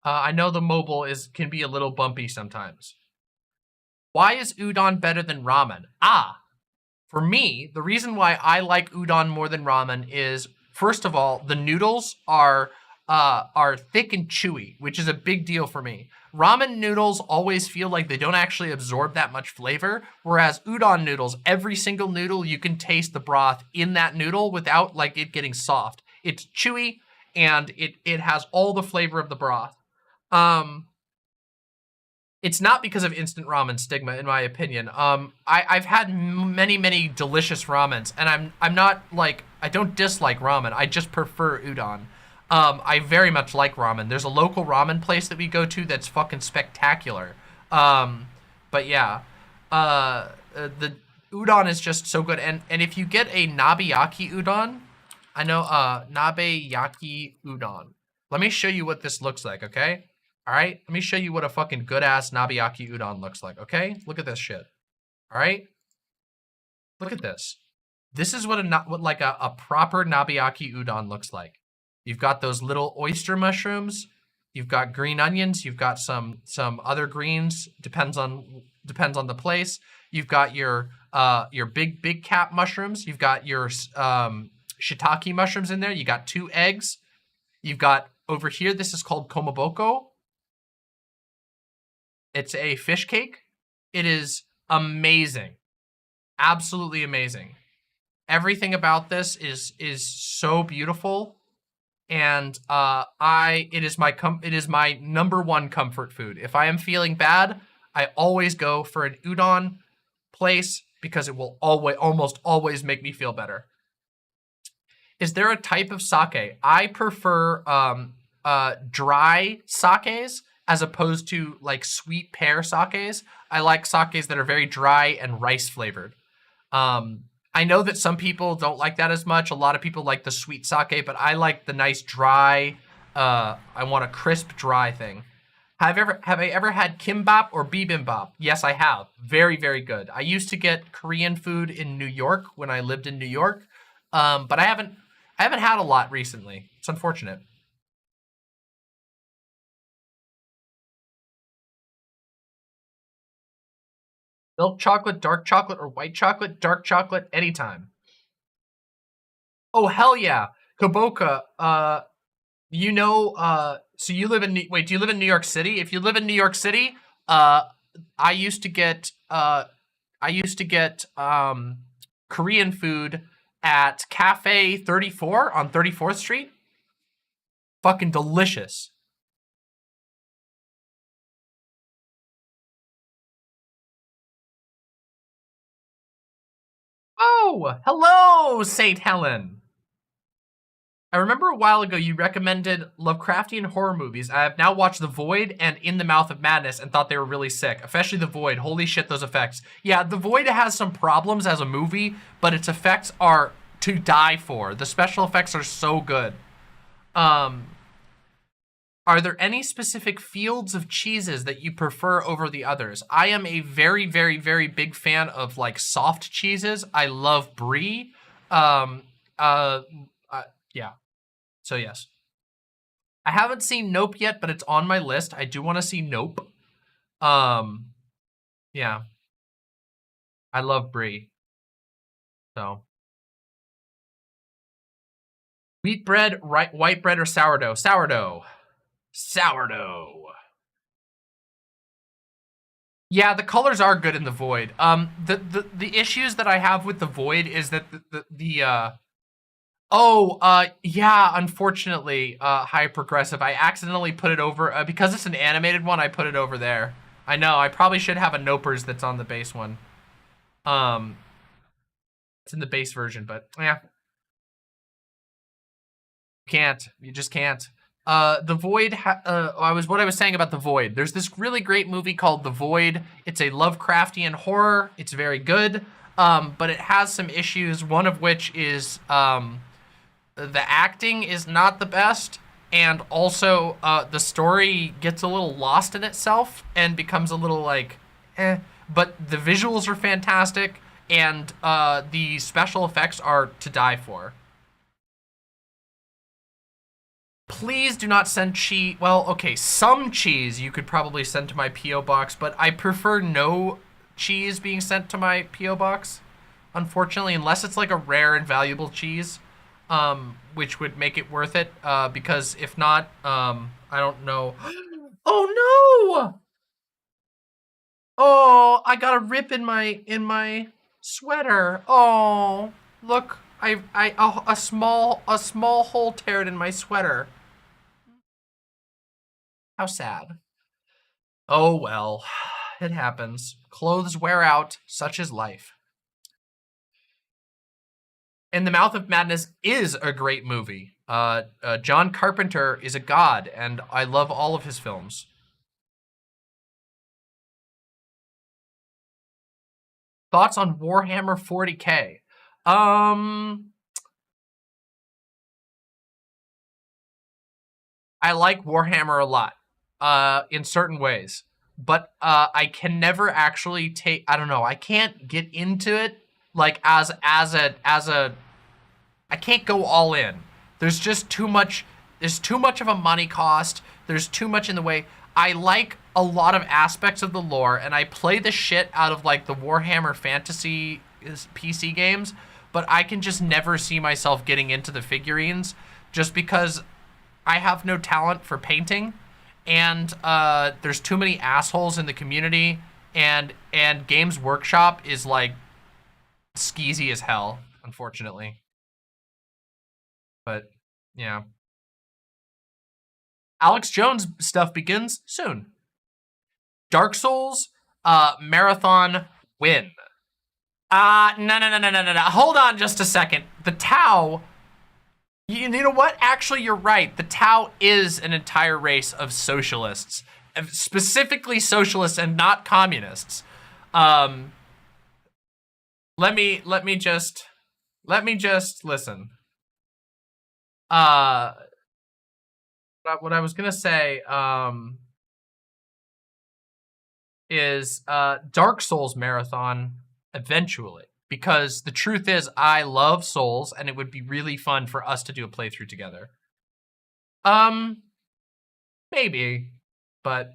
I know the mobile can be a little bumpy sometimes. Why is udon better than ramen? For me, the reason why I like udon more than ramen is, first of all, the noodles are thick and chewy, which is a big deal for me. Ramen noodles always feel like they don't actually absorb that much flavor, whereas udon noodles, every single noodle, you can taste the broth in that noodle without like it getting soft. It's chewy and it has all the flavor of the broth. It's not because of instant ramen stigma, in my opinion. I've had many delicious ramens, and I'm not like, I don't dislike ramen. I just prefer udon. I very much like ramen. There's a local ramen place that we go to that's fucking spectacular. But yeah, the udon is just so good. And if you get a nabeyaki udon, I know nabeyaki udon. Let me show you what this looks like, okay? All right, let me show you what a fucking good-ass nabeyaki udon looks like, okay? Look at this shit, all right? Look at this. This is what a proper nabeyaki udon looks like. You've got those little oyster mushrooms, you've got green onions, you've got some other greens, depends on the place. You've got your big cap mushrooms, you've got your shiitake mushrooms in there, you got 2 eggs. You've got over here, this is called komaboko. It's a fish cake. It is amazing. Absolutely amazing. Everything about this is so beautiful. And it is my #1 comfort food. If I am feeling bad, I always go for an udon place because it will almost always make me feel better. Is there a type of sake? I prefer dry sakes as opposed to like sweet pear sakes. I like sakes that are very dry and rice flavored. I know that some people don't like that as much. A lot of people like the sweet sake, but I like the nice dry, I want a crisp dry thing. Have I ever had kimbap or bibimbap? Yes, I have. Very, very good. I used to get Korean food in New York when I lived in New York. But I haven't had a lot recently. It's unfortunate. Milk chocolate, dark chocolate, or white chocolate? Dark chocolate, anytime. Oh, hell yeah. Koboka, so you live in, wait, do you live in New York City? If you live in New York City, I used to get Korean food at Cafe 34 on 34th Street. Fucking delicious. Oh, hello, St. Helen. I remember a while ago you recommended Lovecraftian horror movies. I have now watched The Void and In the Mouth of Madness and thought they were really sick, especially The Void. Holy shit, those effects. Yeah, The Void has some problems as a movie, but its effects are to die for. The special effects are so good. Are there any specific fields of cheeses that you prefer over the others? I am a very, very, very big fan of like soft cheeses. I love brie. Yeah. So yes. I haven't seen Nope yet, but it's on my list. I do want to see Nope. Yeah. I love brie. So. Wheat bread, white bread, or sourdough? Sourdough. Sourdough. Yeah, the colors are good in The Void. The issues that I have with The Void is that yeah, unfortunately, high progressive. I accidentally put it over, because it's an animated one, I put it over there. I know, I probably should have a Nopers that's on the base one. It's in the base version, but yeah. You just can't. The Void, what I was saying about The Void. There's this really great movie called The Void. It's a Lovecraftian horror. It's very good, but it has some issues, one of which is the acting is not the best, and also the story gets a little lost in itself and becomes a little like, eh. But the visuals are fantastic, and the special effects are to die for. Please do not send cheese. Well, okay, some cheese you could probably send to my P.O. box, but I prefer no cheese being sent to my P.O. box, unfortunately, unless it's like a rare and valuable cheese, which would make it worth it, because if not, I don't know. Oh no! Oh, I got a rip in my sweater. Oh, look, a small hole teared in my sweater. How sad. Oh well, it happens. Clothes wear out, such is life. In the Mouth of Madness is a great movie. John Carpenter is a god, and I love all of his films. Thoughts on Warhammer 40K? I like Warhammer a lot, in certain ways, but I can never actually take. I don't know. I can't get into it like as a. I can't go all in. There's just too much. There's too much of a money cost. There's too much in the way. I like a lot of aspects of the lore, and I play the shit out of like the Warhammer Fantasy PC games, but I can just never see myself getting into the figurines just because I have no talent for painting, and there's too many assholes in the community, and Games Workshop is like skeezy as hell, unfortunately. But yeah. Alex Jones stuff begins soon. Dark Souls marathon win. No. Hold on just a second. The Tau, you know what? Actually, you're right. The Tau is an entire race of socialists, specifically socialists and not communists. Let me just listen. What I was gonna say is Dark Souls marathon eventually, because the truth is I love Souls and it would be really fun for us to do a playthrough together. Maybe, but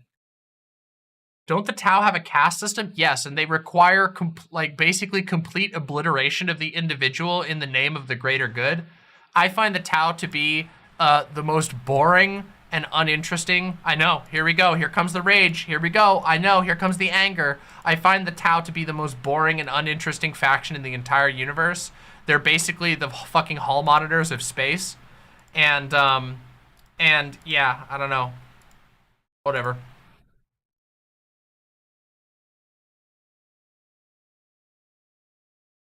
don't the Tau have a caste system? Yes, and they require basically complete obliteration of the individual in the name of the greater good. I find the Tau to be the most boring and uninteresting. I know, here we go. Here comes the rage. Here we go. I know, here comes the anger. I find the Tau to be the most boring and uninteresting faction in the entire universe. They're basically the fucking hall monitors of space. And yeah, I don't know. Whatever.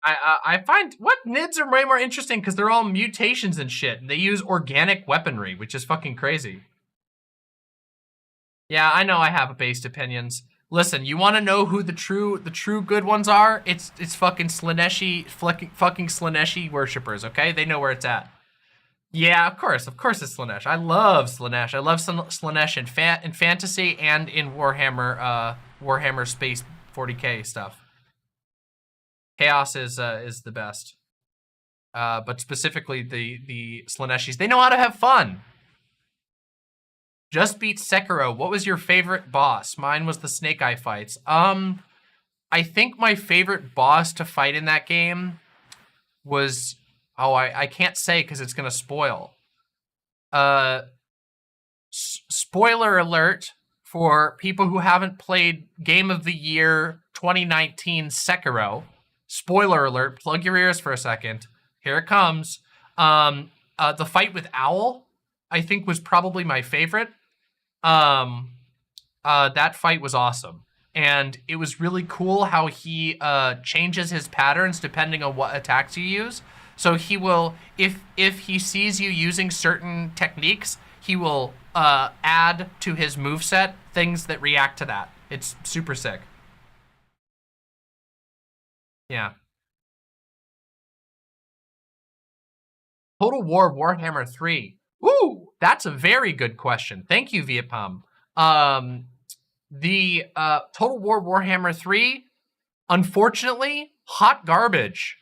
I find what NIDs are way more interesting because they're all mutations and shit. And they use organic weaponry, which is fucking crazy. Yeah, I know I have based opinions. Listen, you want to know who the true good ones are? It's fucking Slaneshi, fucking Slaneshi worshippers. Okay, they know where it's at. Yeah, of course it's Slanesh. I love Slanesh. I love Slanesh in fantasy and in Warhammer Warhammer Space 40K stuff. Chaos is the best. But specifically the Slaneshis, they know how to have fun. Just beat Sekiro. What was your favorite boss? Mine was the Snake Eye fights. I think my favorite boss to fight in that game was, oh, I can't say because it's gonna spoil. Spoiler alert for people who haven't played Game of the Year 2019 Sekiro. Spoiler alert, plug your ears for a second. Here it comes. The fight with Owl, I think, was probably my favorite. That fight was awesome. And it was really cool how he changes his patterns depending on what attacks you use. So he will, if he sees you using certain techniques, he will add to his moveset things that react to that. It's super sick. Yeah. Total War Warhammer 3. Ooh, that's a very good question. Thank you, Vietpam. The Total War Warhammer 3, unfortunately, hot garbage,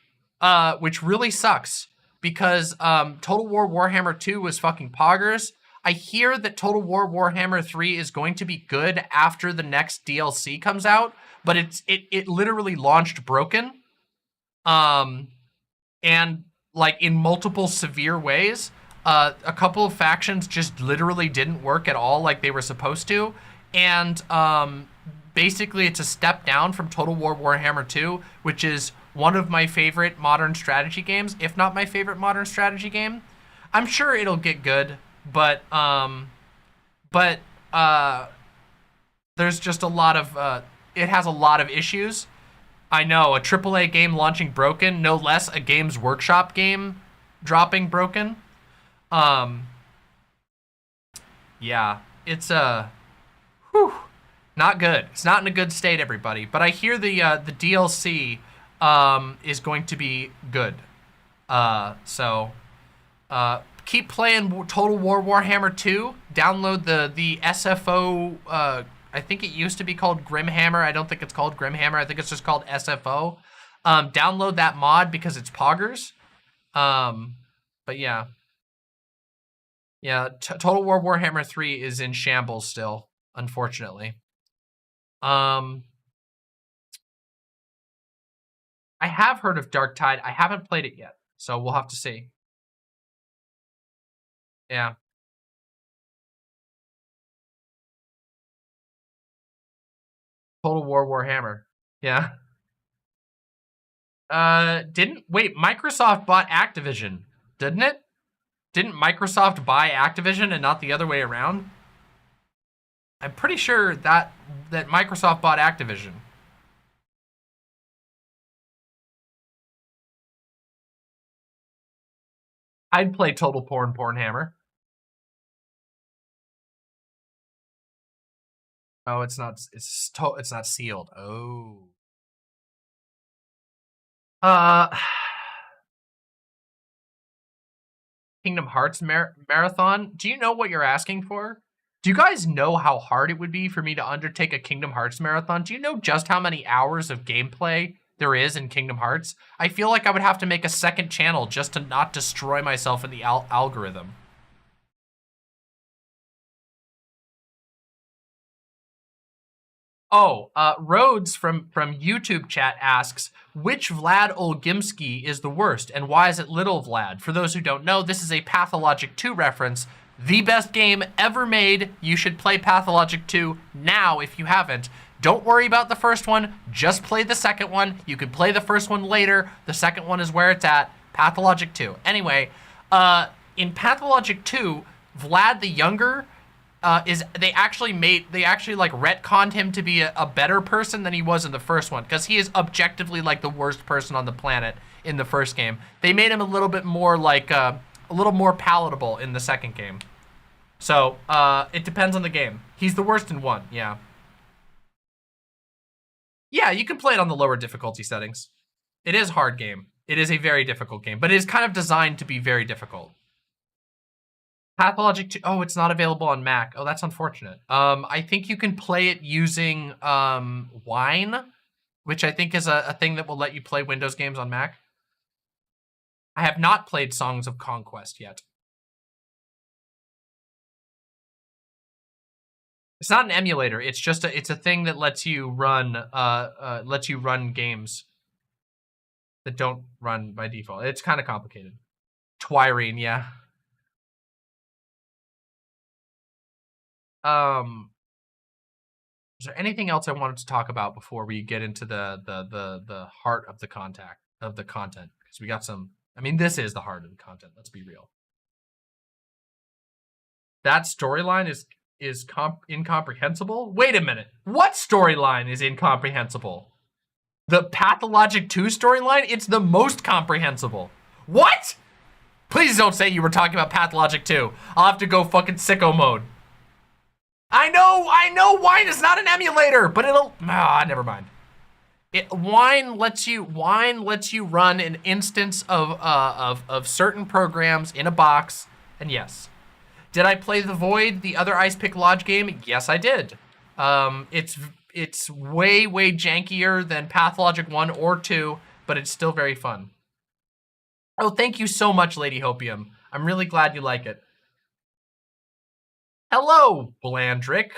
which really sucks because Total War Warhammer 2 was fucking poggers. I hear that Total War Warhammer 3 is going to be good after the next DLC comes out, but it literally launched broken. And like in multiple severe ways. A couple of factions just literally didn't work at all like they were supposed to. And basically it's a step down from Total War Warhammer 2, which is one of my favorite modern strategy games, if not my favorite modern strategy game. I'm sure it'll get good, but there's just a lot of, it has a lot of issues. I know, a AAA game launching broken, no less a Games Workshop game dropping broken. Yeah, it's not good. It's not in a good state, everybody. But I hear the DLC is going to be good. So keep playing Total War Warhammer 2. Download the SFO. I think it used to be called Grimhammer. I don't think it's called Grimhammer. I think it's just called SFO. Download that mod because it's poggers. But yeah. Yeah, Total War Warhammer 3 is in shambles still, unfortunately. I have heard of Dark Tide. I haven't played it yet, so we'll have to see. Yeah. Total War Warhammer. Yeah. Wait, Microsoft bought Activision, didn't it? Didn't Microsoft buy Activision and not the other way around? I'm pretty sure that Microsoft bought Activision. I'd play Total Pornhammer. Oh, it's not sealed. Oh. Kingdom Hearts marathon. Do you know what you're asking for? Do you guys know how hard it would be for me to undertake a Kingdom Hearts marathon? Do you know just how many hours of gameplay there is in Kingdom Hearts? I feel like I would have to make a second channel just to not destroy myself in the algorithm. Oh, Rhodes from YouTube chat asks, which Vlad Olgimsky is the worst, and why is it Little Vlad? For those who don't know, this is a Pathologic 2 reference. The best game ever made. You should play Pathologic 2 now if you haven't. Don't worry about the first one, just play the second one. You can play the first one later. The second one is where it's at. Pathologic 2. Anyway, in Pathologic 2, Vlad the Younger, they actually like retconned him to be a better person than he was in the first one, because he is objectively like the worst person on the planet in the first game. They made him a little bit more like a little more palatable in the second game. So it depends on the game. He's the worst in one, yeah. Yeah, you can play it on the lower difficulty settings. It is a hard game. It is a very difficult game, but it is kind of designed to be very difficult. Pathologic 2, oh, it's not available on Mac. Oh, that's unfortunate. I think you can play it using Wine, which I think is a thing that will let you play Windows games on Mac. I have not played Songs of Conquest yet. It's not an emulator. It's just it's a thing that lets you run games that don't run by default. It's kind of complicated. Twirene, yeah. Is there anything else I wanted to talk about before we get into the heart of the content? Because we got some. I mean, this is the heart of the content. Let's be real. That storyline is incomprehensible. Wait a minute. What storyline is incomprehensible? The Pathologic 2 storyline? It's the most comprehensible. What? Please don't say you were talking about Pathologic 2. I'll have to go fucking sicko mode. I know Wine is not an emulator, but it'll, never mind. Wine lets you run an instance of certain programs in a box, and yes, Did I play The Void, the other Ice Pick Lodge game? Yes, I did. It's way, way jankier than Pathologic 1 or 2, but it's still very fun. Oh, thank you so much, Lady Hopium. I'm really glad you like it. Hello, Blandrick.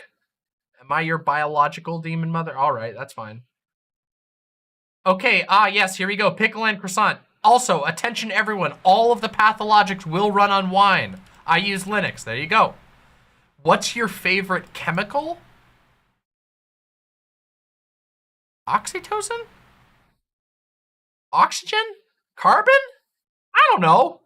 Am I your biological demon mother? All right, that's fine. Okay, yes, here we go. Pickle and croissant. Also, attention everyone, all of the pathologics will run on wine. I use Linux, there you go. What's your favorite chemical? Oxytocin? Oxygen? Carbon? I don't know.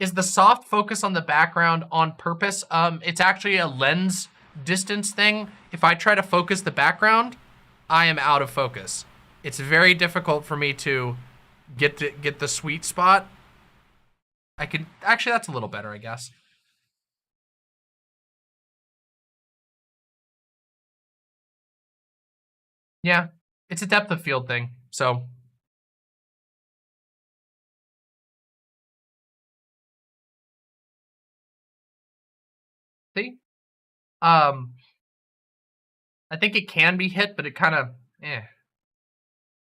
Is the soft focus on the background on purpose? It's actually a lens distance thing. If I try to focus the background, I am out of focus. It's very difficult for me to get the sweet spot. I could, actually that's a little better, I guess. Yeah, it's a depth of field thing, so. See? I think it can be hit, but it kind of,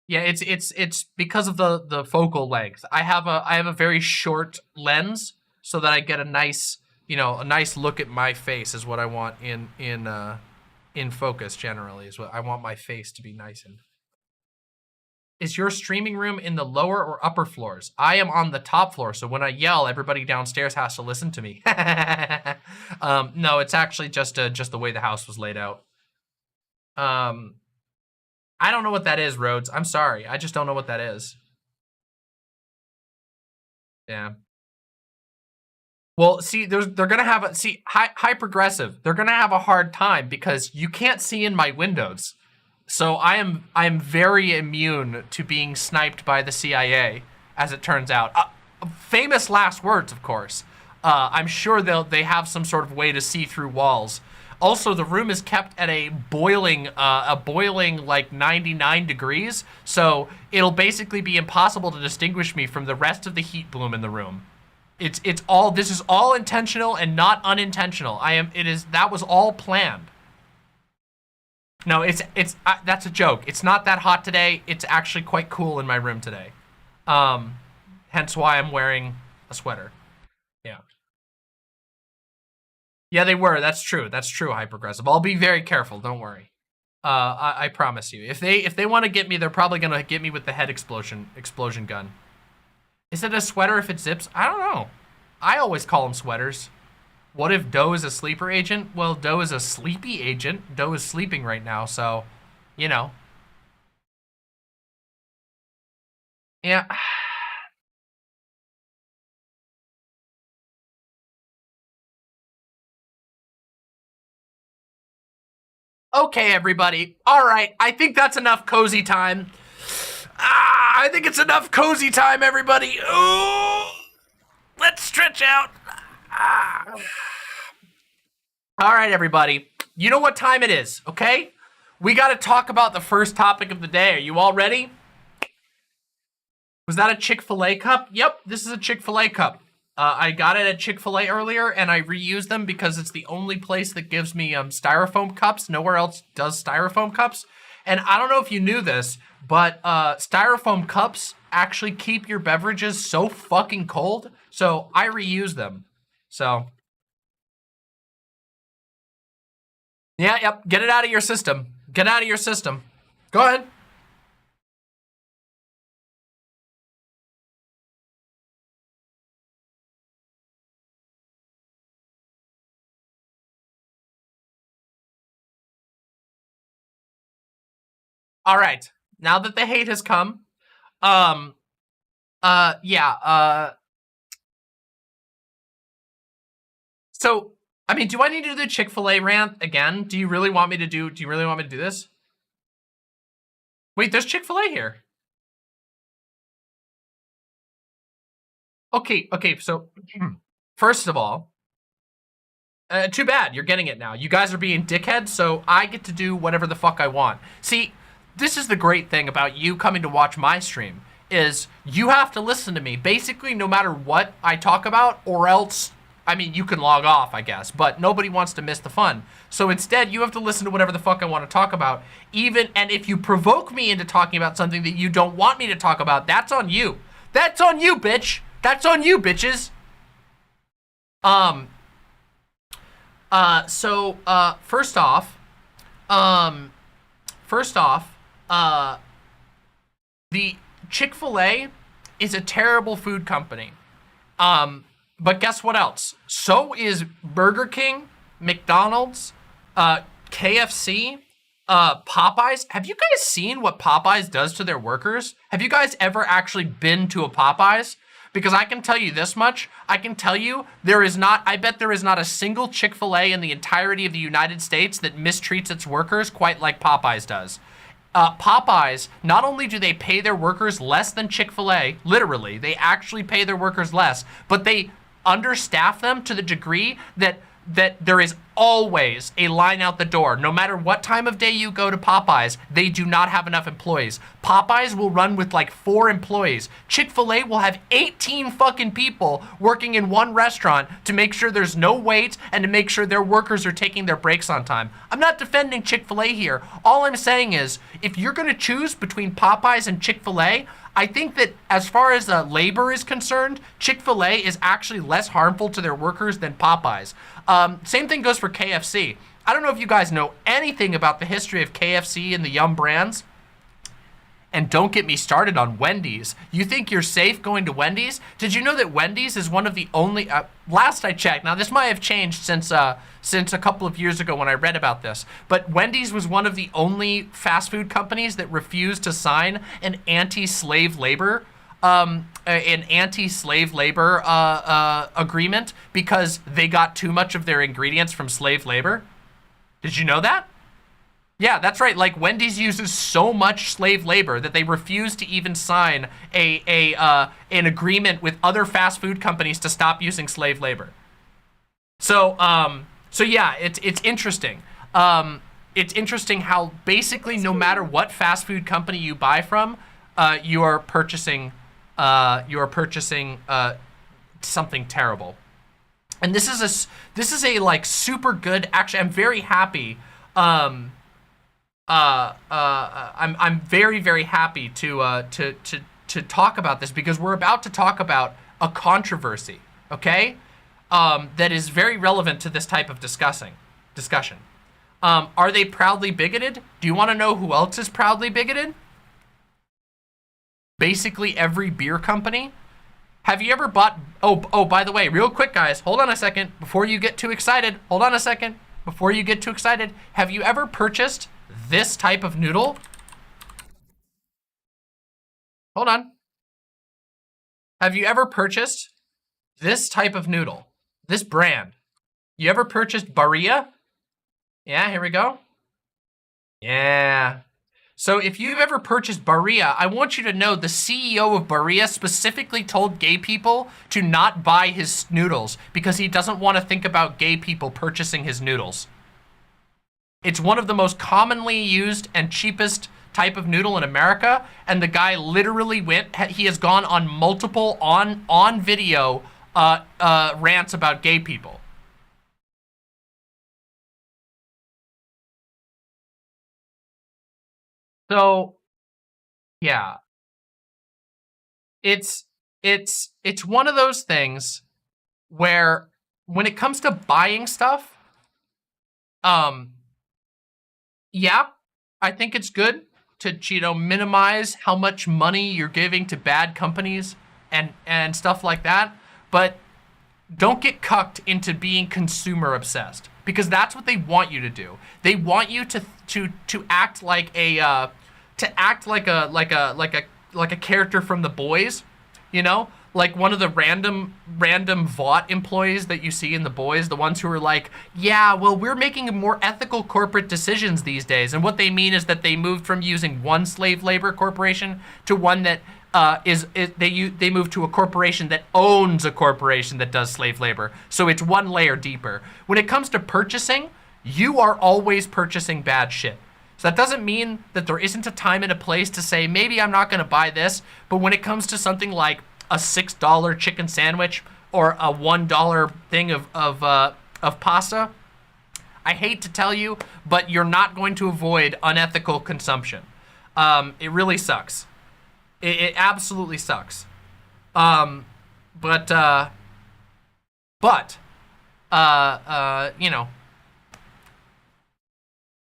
Yeah, it's because of the focal length. I have a very short lens, so that I get a nice, a nice look at my face is what I want in focus generally, is what I want my face to be nice in. Is your streaming room in the lower or upper floors? I am on the top floor, so when I yell, everybody downstairs has to listen to me. No, it's actually just the way the house was laid out. I don't know what that is, Rhodes. I'm sorry. I just don't know what that is. Yeah. Well, see, they're gonna have a high progressive. They're gonna have a hard time because you can't see in my windows. So I'm very immune to being sniped by the CIA, as it turns out. Famous last words, of course. I'm sure they have some sort of way to see through walls. Also, the room is kept at a boiling like 99 degrees, so it'll basically be impossible to distinguish me from the rest of the heat bloom in the room. This is all intentional and not unintentional. That was all planned. No, that's a joke. It's not that hot today. It's actually quite cool in my room today. Hence why I'm wearing a sweater. Yeah. Yeah, they were. That's true. That's true, Hyperaggressive. I'll be very careful. Don't worry. I promise you. If they want to get me, they're probably gonna get me with the head explosion gun. Is it a sweater if it zips? I don't know. I always call them sweaters. What if Doe is a sleeper agent? Well, Doe is a sleepy agent. Doe is sleeping right now, so, Yeah. Okay, everybody. All right, I think that's enough cozy time. I think it's enough cozy time, everybody. Ooh, let's stretch out. All right, everybody. You know what time it is, okay? We got to talk about the first topic of the day. Are you all ready? Was that a Chick-Fil-A cup? Yep, this is a Chick-Fil-A cup. I got it at Chick-Fil-A earlier, and I reused them because it's the only place that gives me styrofoam cups. Nowhere else does styrofoam cups. And I don't know if you knew this, but styrofoam cups actually keep your beverages so fucking cold. So I reuse them. So. Yeah, yep. Get it out of your system. Get out of your system. Go ahead. All right. Now that the hate has come, so, I mean, do I need to do the Chick-Fil-A rant again? Do you really want me to do this? Wait, there's Chick-Fil-A here. Okay, so, first of all, too bad, you're getting it now. You guys are being dickheads, so I get to do whatever the fuck I want. See, this is the great thing about you coming to watch my stream, is you have to listen to me, basically no matter what I talk about, or else I mean, you can log off, I guess, but nobody wants to miss the fun. So instead, you have to listen to whatever the fuck I want to talk about. And if you provoke me into talking about something that you don't want me to talk about, that's on you. That's on you, bitch. That's on you, bitches. First off, the Chick-Fil-A is a terrible food company. But guess what else? So is Burger King, McDonald's, KFC, Popeyes. Have you guys seen what Popeyes does to their workers? Have you guys ever actually been to a Popeyes? Because I can tell you this much. I can tell you I bet there is not a single Chick-fil-A in the entirety of the United States that mistreats its workers quite like Popeyes does. Popeyes, not only do they pay their workers less than Chick-fil-A, literally, they actually pay their workers less, but they understaff them to the degree that there is always a line out the door. No matter what time of day you go to Popeyes, they do not have enough employees. Popeyes will run with like 4 employees. Chick-fil-A will have 18 fucking people working in one restaurant to make sure there's no wait and to make sure their workers are taking their breaks on time. I'm not defending Chick-fil-A here. All I'm saying is, if you're gonna choose between Popeyes and Chick-fil-A, I think that as far as labor is concerned, Chick-fil-A is actually less harmful to their workers than Popeyes. Same thing goes for KFC. I don't know if you guys know anything about the history of KFC and the Yum brands. And don't get me started on Wendy's. You think you're safe going to Wendy's? Did you know that Wendy's is one of the only, last I checked, now this might have changed since a couple of years ago when I read about this, but Wendy's was one of the only fast food companies that refused to sign an anti-slave labor agreement because they got too much of their ingredients from slave labor. Did you know that? Yeah, that's right. Like, Wendy's uses so much slave labor that they refuse to even sign an agreement with other fast food companies to stop using slave labor. So yeah, it's interesting. It's interesting how basically no matter what fast food company you buy from, you are purchasing something terrible. And this is a like super good. Actually, I'm very happy. I'm very, very happy to talk about this because we're about to talk about a controversy, okay? That is very relevant to this type of discussion. Are they proudly bigoted? Do you want to know who else is proudly bigoted? Basically every beer company. Have you ever bought, oh, by the way, real quick, guys, hold on a second before you get too excited. Have you ever purchased this type of noodle? Hold on. Have you ever purchased this type of noodle? This brand? You ever purchased Barilla? Yeah, here we go. Yeah. So if you've ever purchased Barilla, I want you to know the CEO of Barilla specifically told gay people to not buy his noodles because he doesn't want to think about gay people purchasing his noodles. It's one of the most commonly used and cheapest type of noodle in America, and the guy literally he has gone on multiple on video rants about gay people. So, yeah, it's one of those things where when it comes to buying stuff, yeah, I think it's good to, minimize how much money you're giving to bad companies and stuff like that, but don't get cucked into being consumer obsessed because that's what they want you to do. They want you to act like a character from The Boys, you know? Like one of the random Vought employees that you see in The Boys, the ones who are like, yeah, well, we're making more ethical corporate decisions these days. And what they mean is that they moved from using one slave labor corporation to one that they moved to a corporation that owns a corporation that does slave labor. So it's one layer deeper. When it comes to purchasing, you are always purchasing bad shit. So that doesn't mean that there isn't a time and a place to say, maybe I'm not going to buy this. But when it comes to something like a $6 chicken sandwich or a $1 thing of pasta, I hate to tell you, but you're not going to avoid unethical consumption. It really sucks. It absolutely sucks. But you know,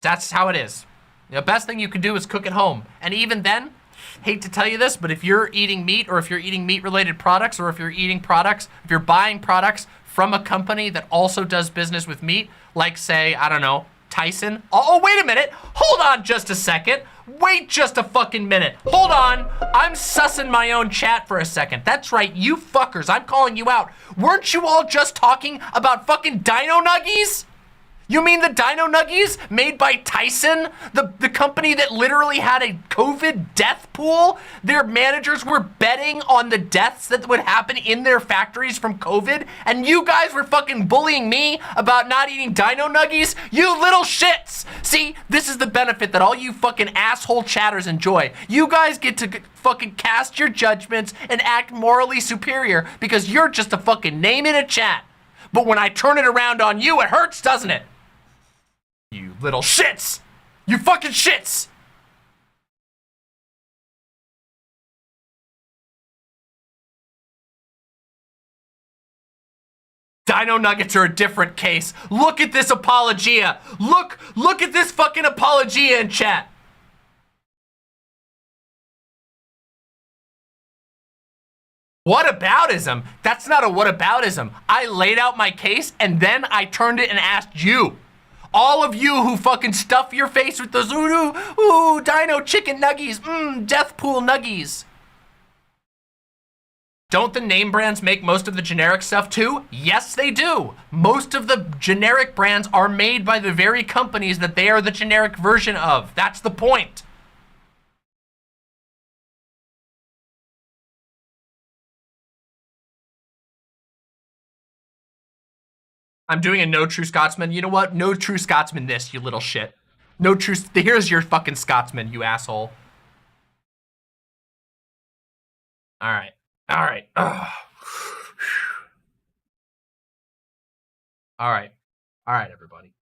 that's how it is. The best thing you can do is cook at home. And even then, hate to tell you this, but if you're eating meat, or if you're eating meat-related products, or if you're eating products, if you're buying products from a company that also does business with meat, like say, I don't know, Tyson. Oh, wait a minute. Hold on just a second. Wait just a fucking minute. Hold on. I'm sussing my own chat for a second. That's right, you fuckers. I'm calling you out. Weren't you all just talking about fucking Dino Nuggies? You mean the Dino Nuggies made by Tyson? The company that literally had a COVID death pool? Their managers were betting on the deaths that would happen in their factories from COVID? And you guys were fucking bullying me about not eating Dino Nuggies? You little shits! See, this is the benefit that all you fucking asshole chatters enjoy. You guys get to fucking cast your judgments and act morally superior because you're just a fucking name in a chat. But when I turn it around on you, it hurts, doesn't it? You little shits! You fucking shits! Dino Nuggets are a different case. Look at this apologia. Look at this fucking apologia in chat. Whataboutism? That's not a whataboutism. I laid out my case and then I turned it and asked you. All of you who fucking stuff your face with those ooh, dino chicken nuggies, death pool nuggies. Don't the name brands make most of the generic stuff too? Yes, they do. Most of the generic brands are made by the very companies that they are the generic version of. That's the point. I'm doing a no true Scotsman. You know what? No true Scotsman this, you little shit. No true, here's your fucking Scotsman, you asshole. All right. All right. Ugh. All right. All right, everybody.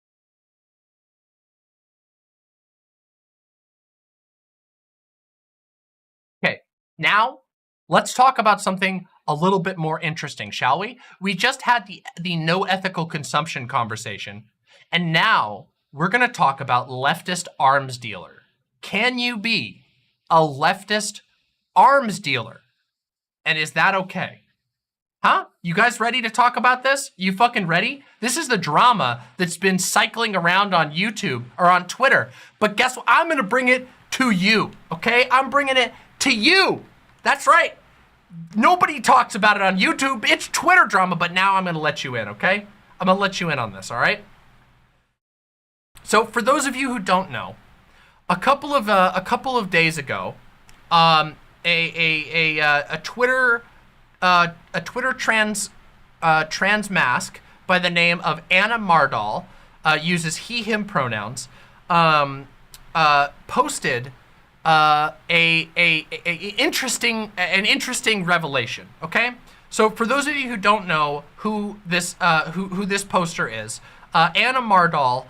Okay, now let's talk about something a little bit more interesting, shall we? We just had the no ethical consumption conversation, and now we're gonna talk about leftist arms dealer. Can you be a leftist arms dealer? And is that okay? Huh? You guys ready to talk about this? You fucking ready? This is the drama that's been cycling around on YouTube or on Twitter. But guess what? I'm gonna bring it to you, okay? I'm bringing it to you. That's right. Nobody talks about it on YouTube. It's Twitter drama, but now I'm gonna let you in, okay? I'm gonna let you in on this, all right? So for those of you who don't know, a couple of days ago, a Twitter trans mask by the name of Ana Mardoll, uses he/him pronouns, posted an interesting revelation. Okay, so for those of you who don't know who this poster is, Ana Mardoll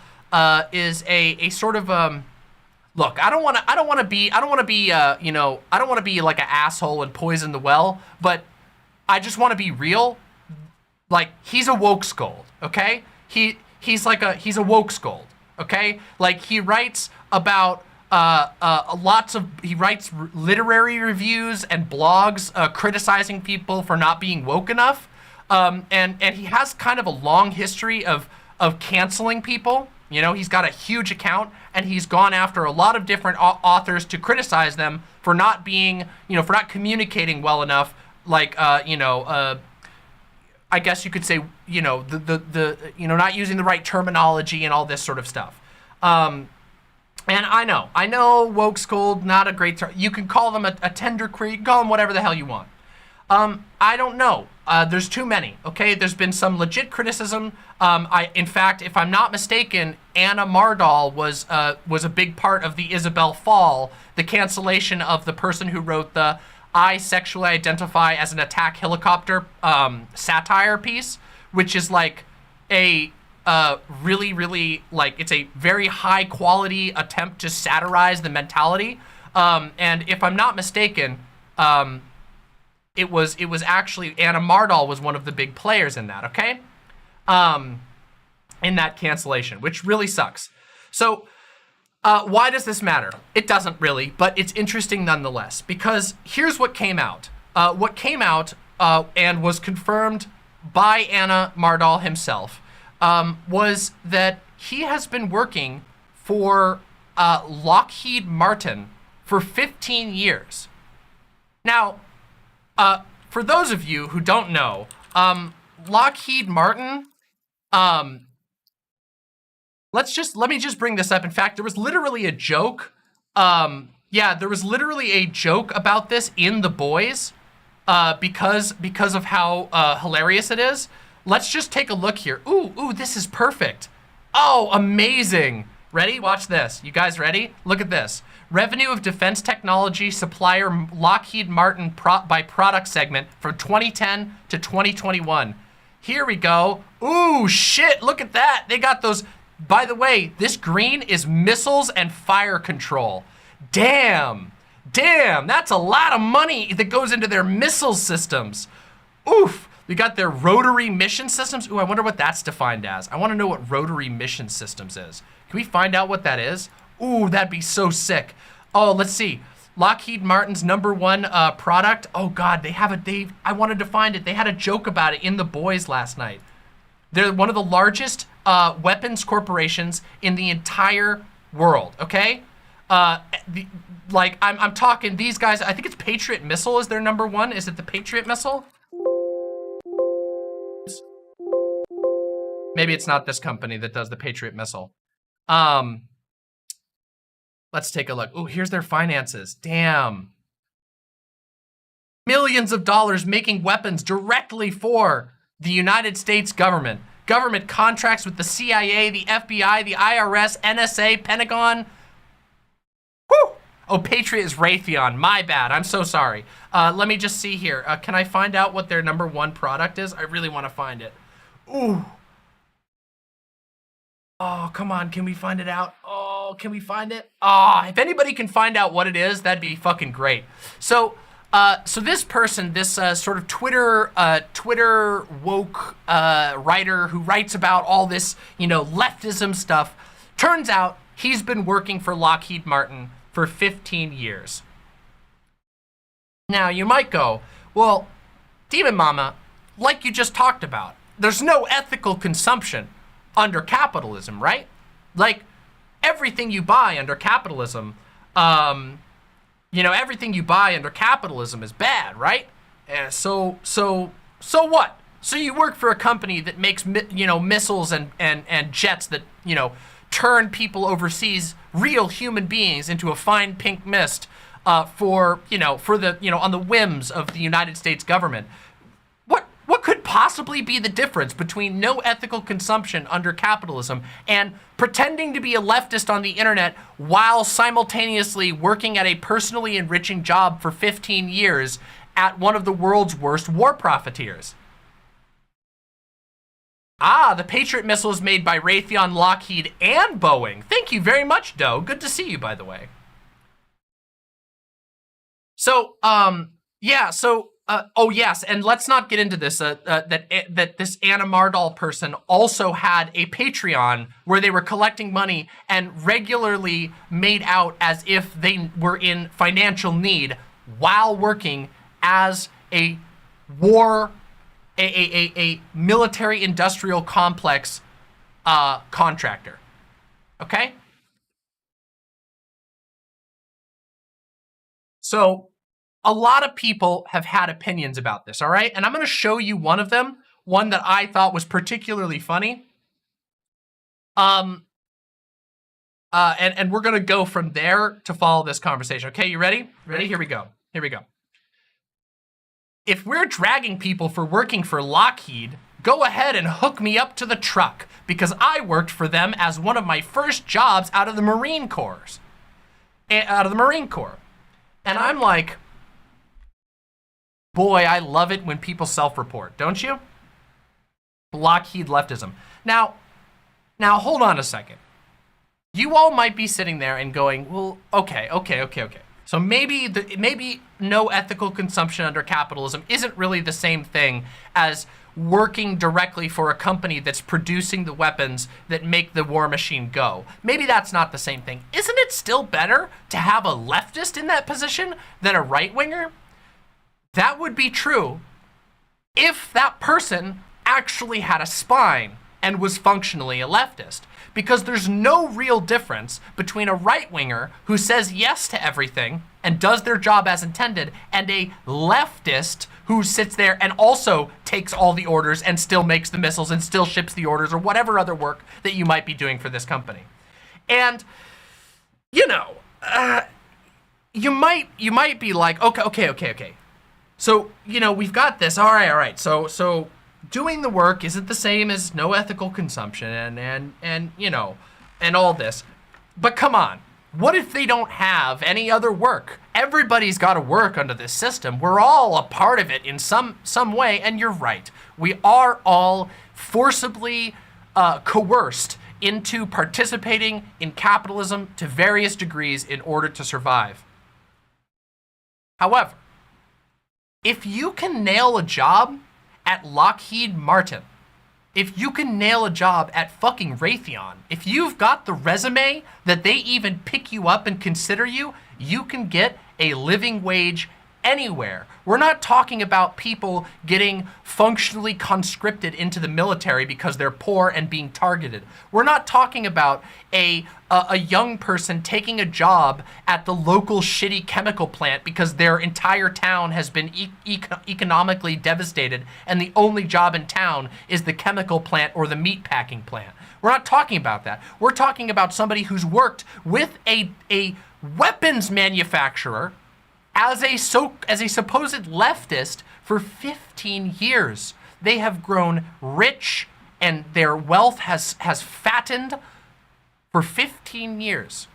is a sort of look. I don't want to be like an asshole and poison the well, but I just want to be real. Like, he's a woke scold, okay? He's a woke scold, okay? Like, he writes about he writes literary reviews and blogs criticizing people for not being woke enough, and he has kind of a long history of canceling people. You know, he's got a huge account, and he's gone after a lot of different authors to criticize them for not being, for not communicating well enough. Like, I guess you could say, not using the right terminology and all this sort of stuff. And I know woke scold, not a great term. You can call them a tender queer, you can call them whatever the hell you want. I don't know. There's too many, okay? There's been some legit criticism. In fact, if I'm not mistaken, Ana Mardoll was a big part of the Isabel Fall, the cancellation of the person who wrote the I sexually identify as an attack helicopter satire piece, which is like a really, really, like, it's a very high quality attempt to satirize the mentality. And if I'm not mistaken, it was actually Ana Mardoll was one of the big players in that, okay? In that cancellation, which really sucks. So why does this matter? It doesn't really, but it's interesting nonetheless, because here's what came out. What came out and was confirmed by Ana Mardoll himself was that he has been working for Lockheed Martin for 15 years. Now, for those of you who don't know, Lockheed Martin, let me just bring this up. In fact, there was literally a joke. There was literally a joke about this in The Boys because of how hilarious it is. Let's just take a look here. Ooh, this is perfect. Oh, amazing. Ready? Watch this. You guys ready? Look at this. Revenue of defense technology supplier Lockheed Martin by product segment from 2010 to 2021. Here we go. Ooh, shit, look at that. They got those. By the way, this green is missiles and fire control. Damn, that's a lot of money that goes into their missile systems. Oof, we got their rotary mission systems. Ooh, I wonder what that's defined as. I wanna know what rotary mission systems is. Can we find out what that is? Ooh, that'd be so sick. Oh, let's see. Lockheed Martin's #1 product. Oh God, I wanted to find it. They had a joke about it in The Boys last night. They're one of the largest weapons corporations in the entire world, okay? I'm talking these guys, I think it's Patriot Missile is their #1. Is it the Patriot Missile? Maybe it's not this company that does the Patriot Missile. Let's take a look. Oh, here's their finances. Damn. Millions of dollars making weapons directly for the United States government. Government contracts with the CIA, the FBI, the IRS, NSA, Pentagon. Whew. Oh, Patriot is Raytheon. My bad. I'm so sorry. Let me just see here. Can I find out what their #1 product is? I really want to find it. Ooh. Oh, come on. Can we find it out? Oh, can we find it? If anybody can find out what it is, that'd be fucking great. So this person, this sort of Twitter woke writer who writes about all this, leftism stuff, turns out he's been working for Lockheed Martin for 15 years. Now, you might go, well, Demon Mama, like you just talked about, there's no ethical consumption under capitalism, right? Like, everything you buy under capitalism, everything you buy under capitalism is bad, right? So what? So you work for a company that makes, missiles and jets that, turn people overseas, real human beings, into a fine pink mist on the whims of the United States government. What could possibly be the difference between no ethical consumption under capitalism and pretending to be a leftist on the internet while simultaneously working at a personally enriching job for 15 years at one of the world's worst war profiteers? The Patriot missile is made by Raytheon, Lockheed, and Boeing. Thank you very much, Doe. Good to see you, by the way. So, oh yes, and let's not get into this, that this Ana Mardoll person also had a Patreon where they were collecting money and regularly made out as if they were in financial need while working as a military industrial complex contractor, okay? So, a lot of people have had opinions about this, all right? And I'm gonna show you one of them, one that I thought was particularly funny. And we're gonna go from there to follow this conversation. Okay, you ready? Ready? Here we go. Here we go. If we're dragging people for working for Lockheed, go ahead and hook me up to the truck because I worked for them as one of my first jobs out of the Marine Corps. And I'm like, boy, I love it when people self-report, don't you? Lockheed leftism. Now hold on a second. You all might be sitting there and going, well, okay. So maybe no ethical consumption under capitalism isn't really the same thing as working directly for a company that's producing the weapons that make the war machine go. Maybe that's not the same thing. Isn't it still better to have a leftist in that position than a right-winger? That would be true if that person actually had a spine and was functionally a leftist. Because there's no real difference between a right-winger who says yes to everything and does their job as intended and a leftist who sits there and also takes all the orders and still makes the missiles and still ships the orders or whatever other work that you might be doing for this company. And, you know, you might be like, okay. So, you know, we've got this. All right. So doing the work isn't the same as no ethical consumption and you know, and all this. But come on, what if they don't have any other work? Everybody's got to work under this system. We're all a part of it in some way, and you're right. We are all forcibly coerced into participating in capitalism to various degrees in order to survive. However, if you can nail a job at Lockheed Martin, if you can nail a job at fucking Raytheon, if you've got the resume that they even pick you up and consider you, you can get a living wage anywhere. We're not talking about people getting functionally conscripted into the military because they're poor and being targeted. We're not talking about a young person taking a job at the local shitty chemical plant because their entire town has been economically devastated and the only job in town is the chemical plant or the meat packing plant. We're not talking about that. We're talking about somebody who's worked with a weapons manufacturer as a supposed leftist for 15 years. They have grown rich and their wealth has fattened for 15 years.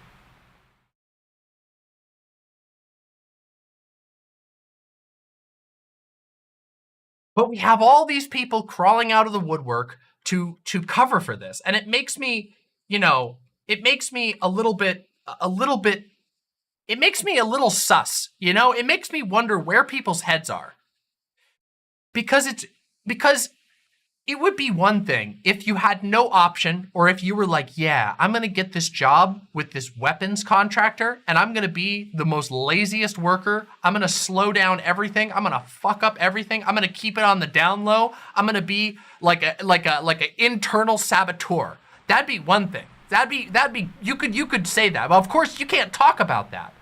But we have all these people crawling out of the woodwork to cover for this. And it makes me, you know, it makes me a little bit it makes me a little sus, you know? It makes me wonder where people's heads are. Because it would be one thing if you had no option, or if you were like, yeah, I'm gonna get this job with this weapons contractor and I'm gonna be the most laziest worker. I'm gonna slow down everything. I'm gonna fuck up everything. I'm gonna keep it on the down low. I'm gonna be like an internal saboteur. That'd be one thing. That'd be you could say that. Well, of course you can't talk about that.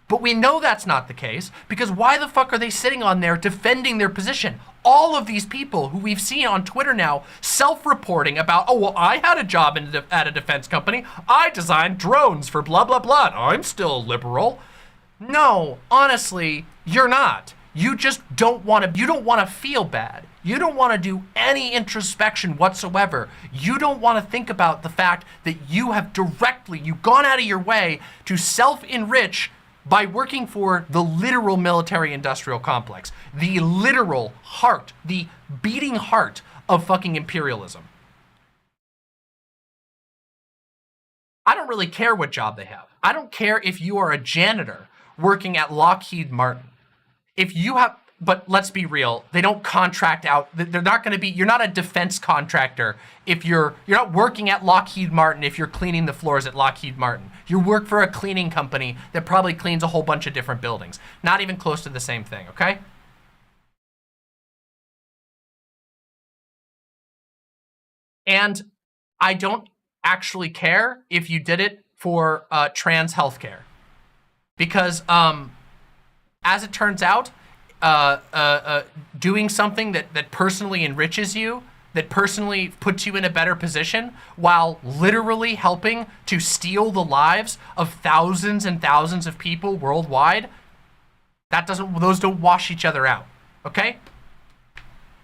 But we know that's not the case, because why the fuck are they sitting on there defending their position? All of these people who we've seen on Twitter now self-reporting about, oh, well, I had a job at a defense company. I designed drones for blah, blah, blah. I'm still liberal. No, honestly, you're not. You just don't want to feel bad. You don't want to do any introspection whatsoever. You don't want to think about the fact that you've gone out of your way to self-enrich by working for the literal military-industrial complex, the literal heart, the beating heart of fucking imperialism. I don't really care what job they have. I don't care if you are a janitor working at Lockheed Martin. But let's be real, they don't contract out. They're not going to be, you're not a defense contractor if you're not working at Lockheed Martin if you're cleaning the floors at Lockheed Martin. You work for a cleaning company that probably cleans a whole bunch of different buildings. Not even close to the same thing, okay? And I don't actually care if you did it for trans healthcare. Because as it turns out, doing something that personally enriches you, that personally puts you in a better position, while literally helping to steal the lives of thousands and thousands of people worldwide, those don't wash each other out, okay?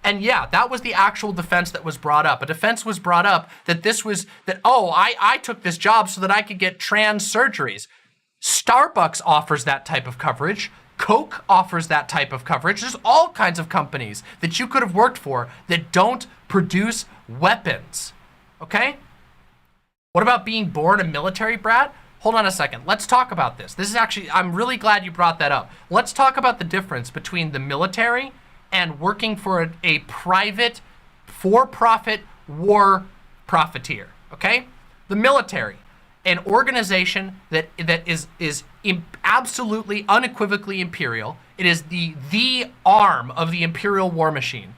And yeah, that was the actual defense that was brought up. A defense was brought up that I took this job so that I could get trans surgeries. Starbucks offers that type of coverage. Coke offers that type of coverage. There's all kinds of companies that you could have worked for that don't produce weapons, okay? What about being born a military brat? Hold on a second. Let's talk about this. This is actually, I'm really glad you brought that up. Let's talk about the difference between the military and working for a private, for-profit war profiteer, okay? The military, an organization that is absolutely, unequivocally imperial. It is the arm of the imperial war machine.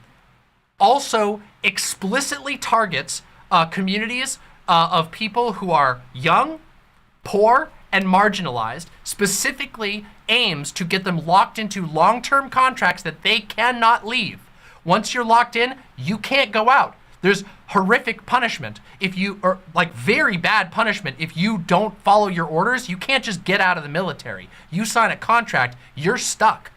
Also explicitly targets communities of people who are young, poor, and marginalized, specifically aims to get them locked into long-term contracts that they cannot leave. Once you're locked in, you can't go out. There's horrific punishment if you, or like very bad punishment if you don't follow your orders. You can't just get out of the military. You sign a contract, you're stuck.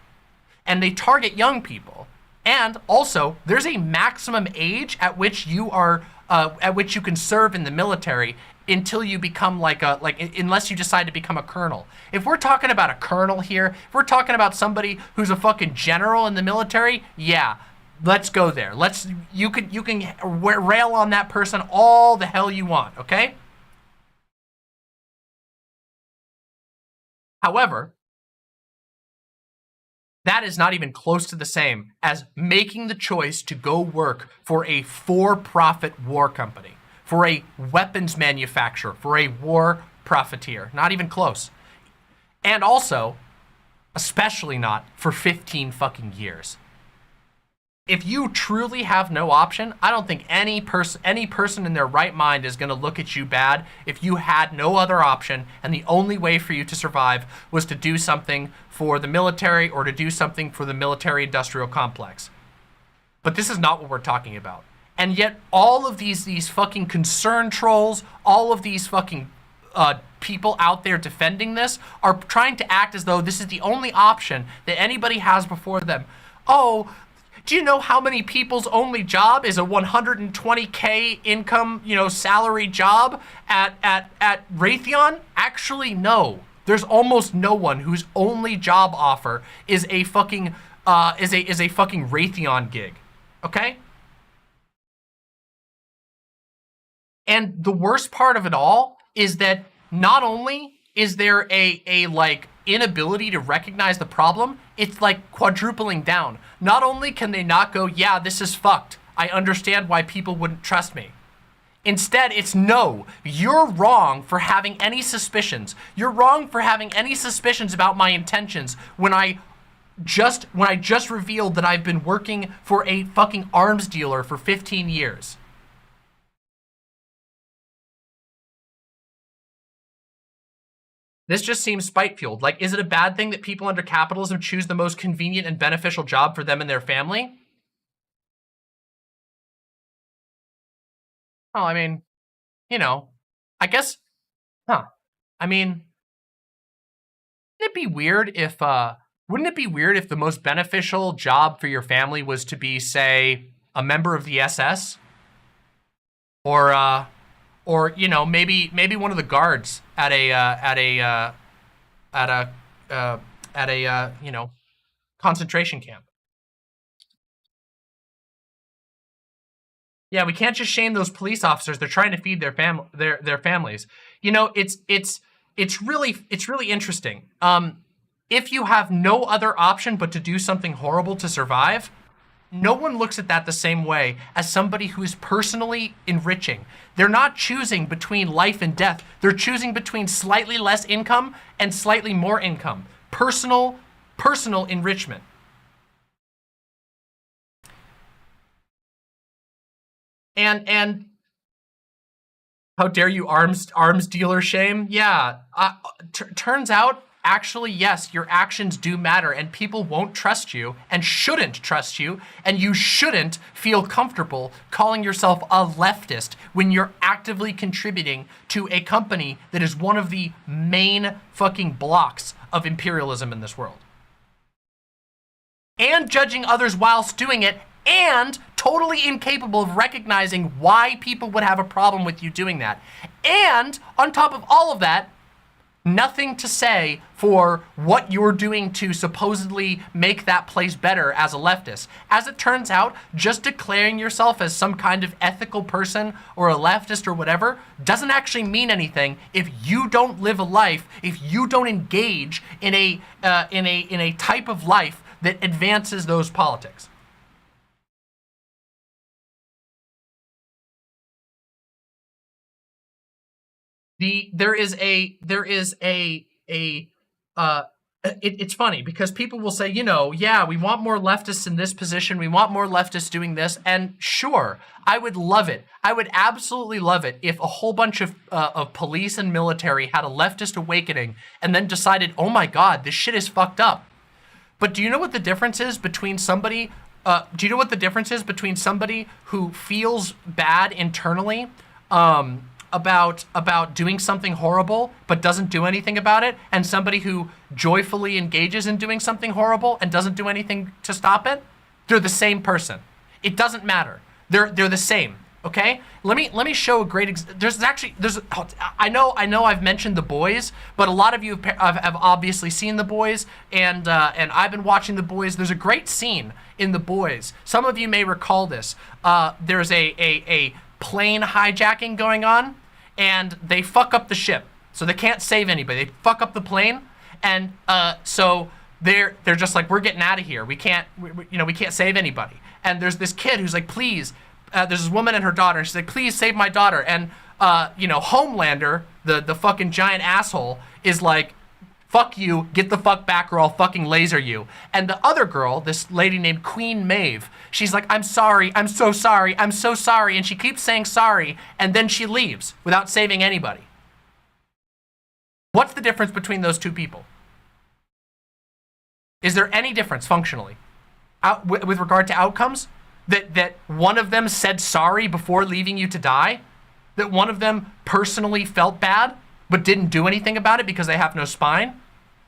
And they target young people. And also, there's a maximum age at which you are, at which you can serve in the military until you become unless you decide to become a colonel. If we're talking about a colonel here, if we're talking about somebody who's a fucking general in the military, yeah, let's go there. You can rail on that person all the hell you want, okay? However, that is not even close to the same as making the choice to go work for a for-profit war company, for a weapons manufacturer, for a war profiteer. Not even close. And also, especially not for 15 fucking years. If you truly have no option, I don't think any person in their right mind is going to look at you bad if you had no other option and the only way for you to survive was to do something for the military or to do something for the military-industrial complex. But this is not what we're talking about. And yet all of these fucking concern trolls, all of these fucking people out there defending this are trying to act as though this is the only option that anybody has before them. Oh, do you know how many people's only job is a 120K income, salary job at Raytheon? Actually, no. There's almost no one whose only job offer is a fucking Raytheon gig. Okay? And the worst part of it all is that not only is there a inability to recognize the problem, it's like quadrupling down. Not only can they not go, yeah, this is fucked. I understand why people wouldn't trust me. Instead, it's no, you're wrong for having any suspicions. You're wrong for having any suspicions about my intentions when I just revealed that I've been working for a fucking arms dealer for 15 years. This just seems spite-fueled. Like, is it a bad thing that people under capitalism choose the most convenient and beneficial job for them and their family? Oh, I mean, I guess, I mean, wouldn't it be weird if the most beneficial job for your family was to be, say, a member of the SS? Or maybe one of the guards at a concentration camp. Yeah, we can't just shame those police officers. They're trying to feed their families. It's really interesting. If you have no other option but to do something horrible to survive, no one looks at that the same way as somebody who is personally enriching. They're not choosing between life and death. They're choosing between slightly less income and slightly more income. Personal enrichment. And how dare you arms dealer shame? Yeah, turns out, actually, yes, your actions do matter and people won't trust you and shouldn't trust you, and you shouldn't feel comfortable calling yourself a leftist when you're actively contributing to a company that is one of the main fucking blocks of imperialism in this world. And judging others whilst doing it, and totally incapable of recognizing why people would have a problem with you doing that. And on top of all of that, nothing to say for what you're doing to supposedly make that place better as a leftist. As it turns out, just declaring yourself as some kind of ethical person or a leftist or whatever doesn't actually mean anything if you don't live a life, if you don't engage in a type of life that advances those politics. It's funny because people will say, you know, yeah, we want more leftists in this position. We want more leftists doing this. And sure, I would love it. I would absolutely love it if a whole bunch of police and military had a leftist awakening and then decided, oh my God, this shit is fucked up. But do you know what the difference is between somebody, who feels bad internally, about doing something horrible but doesn't do anything about it, and somebody who joyfully engages in doing something horrible and doesn't do anything to stop it? They're the same person. It doesn't matter. They're the same. Okay? Let me show a great I know I've mentioned The Boys, but a lot of you have obviously seen The Boys, and I've been watching The Boys. There's a great scene in The Boys. Some of you may recall this. There's a plane hijacking going on, and they fuck up the ship, so they can't save anybody. They fuck up the plane, and so they're just like, we're getting out of here. We can't save anybody. And there's this kid who's like, please. There's this woman and her daughter, and she's like, please save my daughter. And Homelander, the fucking giant asshole, is like, fuck you, get the fuck back or I'll fucking laser you. And the other girl, this lady named Queen Maeve, she's like, I'm sorry, I'm so sorry, I'm so sorry. And she keeps saying sorry, and then she leaves without saving anybody. What's the difference between those two people? Is there any difference functionally with regard to outcomes? That one of them said sorry before leaving you to die? That one of them personally felt bad but didn't do anything about it because they have no spine?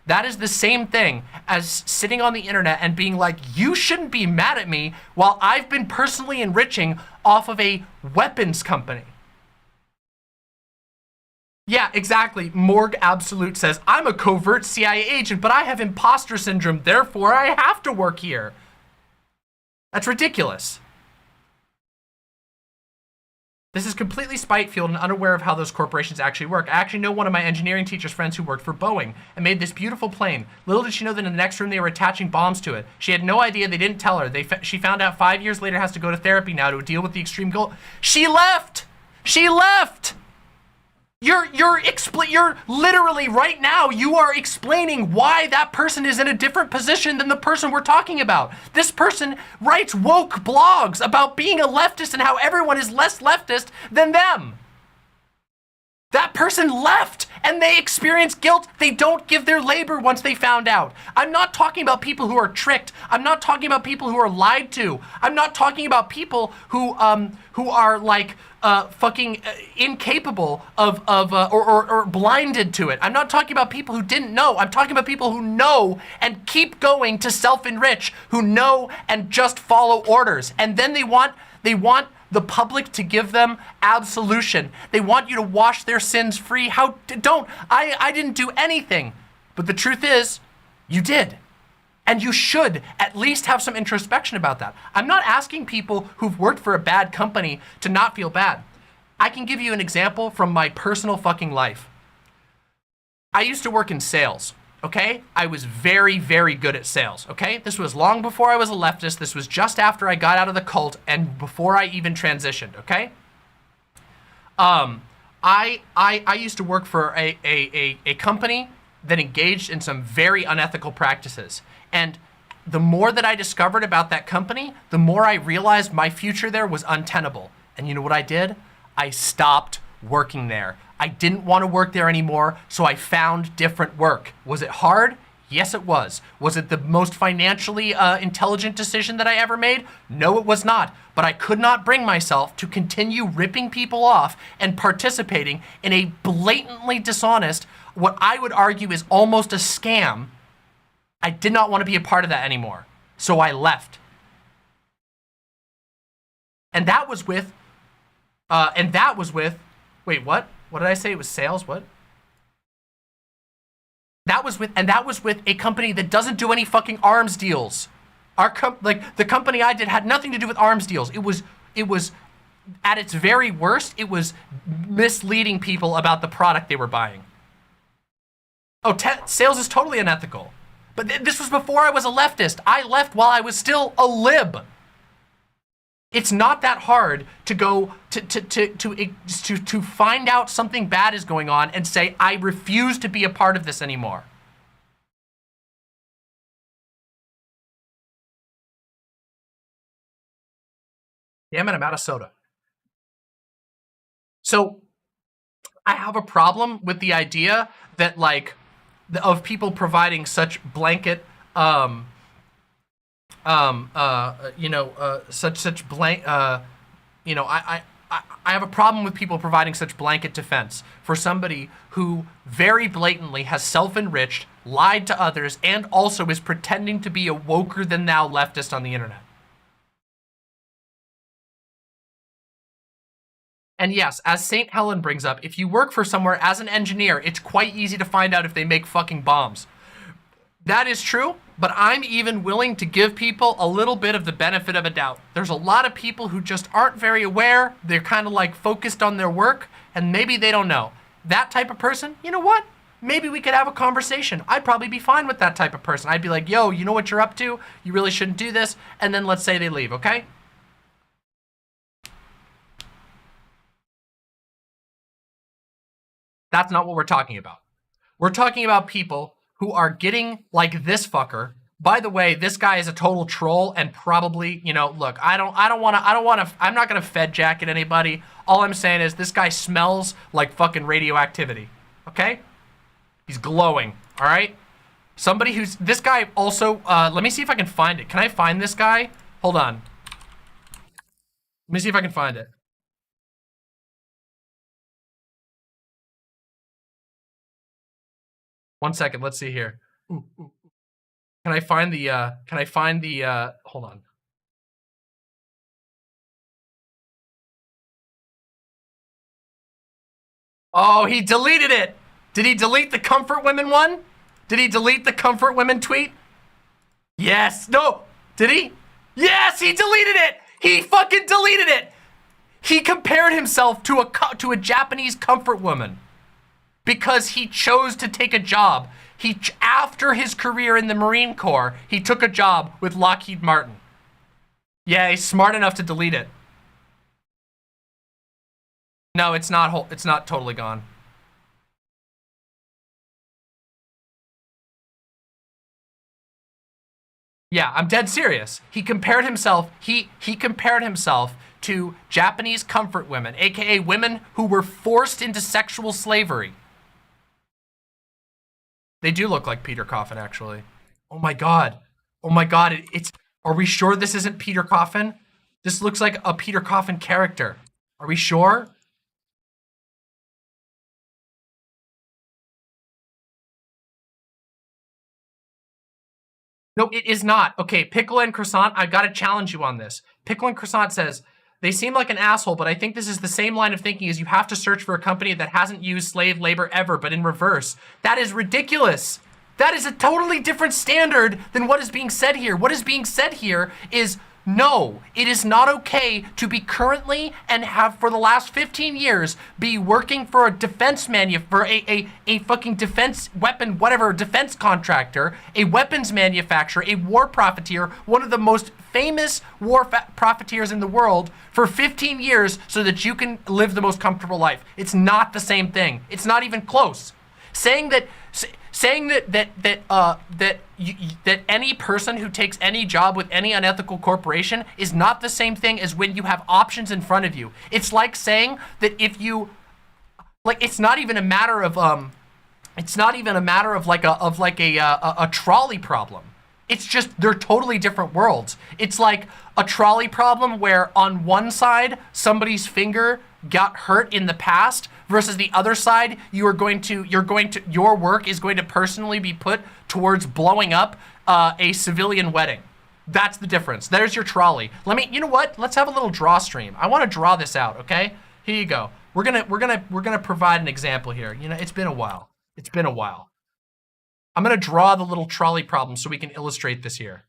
That is the same thing as sitting on the internet and being like, you shouldn't be mad at me while I've been personally enriching off of a weapons company. Yeah, exactly. Morg Absolute says, I'm a covert CIA agent, but I have imposter syndrome, therefore I have to work here. That's ridiculous. This is completely spite-fueled and unaware of how those corporations actually work. I actually know one of my engineering teacher's friends who worked for Boeing and made this beautiful plane. Little did she know that in the next room they were attaching bombs to it. She had no idea, they didn't tell her. She found out 5 years later, has to go to therapy now to deal with the extreme goal. She left! She left! You're literally right now, you are explaining why that person is in a different position than the person we're talking about. This person writes woke blogs about being a leftist and how everyone is less leftist than them. That person left and they experience guilt. They don't give their labor once they found out. I'm not talking about people who are tricked. I'm not talking about people who are lied to. I'm not talking about people who are like fucking incapable of or blinded to it. I'm not talking about people who didn't know. I'm talking about people who know and keep going to self-enrich, who know and just follow orders. And then they want the public to give them absolution. They want you to wash their sins free. I didn't do anything. But the truth is, you did. And you should at least have some introspection about that. I'm not asking people who've worked for a bad company to not feel bad. I can give you an example from my personal fucking life. I used to work in sales. Okay? I was very, very good at sales. Okay? This was long before I was a leftist. This was just after I got out of the cult and before I even transitioned. Okay? I used to work for a company that engaged in some very unethical practices. And the more that I discovered about that company, the more I realized my future there was untenable. And you know what I did? I stopped working there. I didn't want to work there anymore, so I found different work. Was it hard? Yes, it was. Was it the most financially intelligent decision that I ever made? No, it was not. But I could not bring myself to continue ripping people off and participating in a blatantly dishonest, what I would argue is almost a scam. I did not want to be a part of that anymore. So I left. And that was with, wait, what? What did I say? It was sales? What? That was with a company that doesn't do any fucking arms deals. The company I did had nothing to do with arms deals. It was at its very worst, it was misleading people about the product they were buying. Oh, sales is totally unethical. But this was before I was a leftist. I left while I was still a lib. It's not that hard to go to find out something bad is going on and say, I refuse to be a part of this anymore. Damn it, I'm out of soda. So I have a problem with the idea that of people providing such blanket such blank I have a problem with people providing such blanket defense for somebody who very blatantly has self-enriched, lied to others, and also is pretending to be a woker than thou leftist on the internet. And yes, as St. Helen brings up, if you work for somewhere as an engineer, it's quite easy to find out if they make fucking bombs. That is true, but I'm even willing to give people a little bit of the benefit of a doubt. There's a lot of people who just aren't very aware. They're kind of like focused on their work, and maybe they don't know. That type of person, you know what? Maybe we could have a conversation. I'd probably be fine with that type of person. I'd be like, yo, you know what you're up to? You really shouldn't do this. And then let's say they leave, okay? That's not what we're talking about. We're talking about people who are getting like this fucker. By the way, this guy is a total troll and probably, you know, look, I'm not gonna fed jacket anybody. All I'm saying is this guy smells like fucking radioactivity, okay? He's glowing, all right? Somebody who's, this guy also, let me see if I can find it. Can I find this guy? Hold on. Let me see if I can find it. One second, let's see here. Ooh. Can I find the, hold on. Oh, he deleted it. Did he delete the Comfort Women one? Did he delete the Comfort Women tweet? Yes, no, did he? Yes, he deleted it. He fucking deleted it. He compared himself to a Japanese comfort woman. Because he chose to take a job. After his career in the Marine Corps, he took a job with Lockheed Martin. Yeah, he's smart enough to delete it. No, it's not totally gone. Yeah, I'm dead serious. He compared himself, he compared himself to Japanese comfort women, aka women who were forced into sexual slavery. They do look like Peter Coffin, actually. Oh my god. Oh my god, are we sure this isn't Peter Coffin? This looks like a Peter Coffin character. Are we sure? No, it is not. Okay, Pickle and Croissant, I gotta challenge you on this. Pickle and Croissant says, they seem like an asshole, but I think this is the same line of thinking as you have to search for a company that hasn't used slave labor ever, but in reverse. That is ridiculous. That is a totally different standard than what is being said here. What is being said here is, no, it is not okay to be currently and have for the last 15 years be working for a defense for a fucking defense weapon, whatever, defense contractor, a weapons manufacturer, a war profiteer, one of the most famous war profiteers in the world for 15 years so that you can live the most comfortable life. It's not the same thing. It's not even close. Saying that any person who takes any job with any unethical corporation is not the same thing as when you have options in front of you. It's like saying that if you, like, it's not even a matter of a trolley problem. It's just, they're totally different worlds. It's like a trolley problem where on one side, somebody's finger got hurt in the past versus the other side, your work is going to personally be put towards blowing up a civilian wedding. That's the difference. There's your trolley. You know what? Let's have a little draw stream. I want to draw this out, okay? Here you go. We're gonna provide an example here. You know, it's been a while. It's been a while. I'm gonna draw the little trolley problem so we can illustrate this here.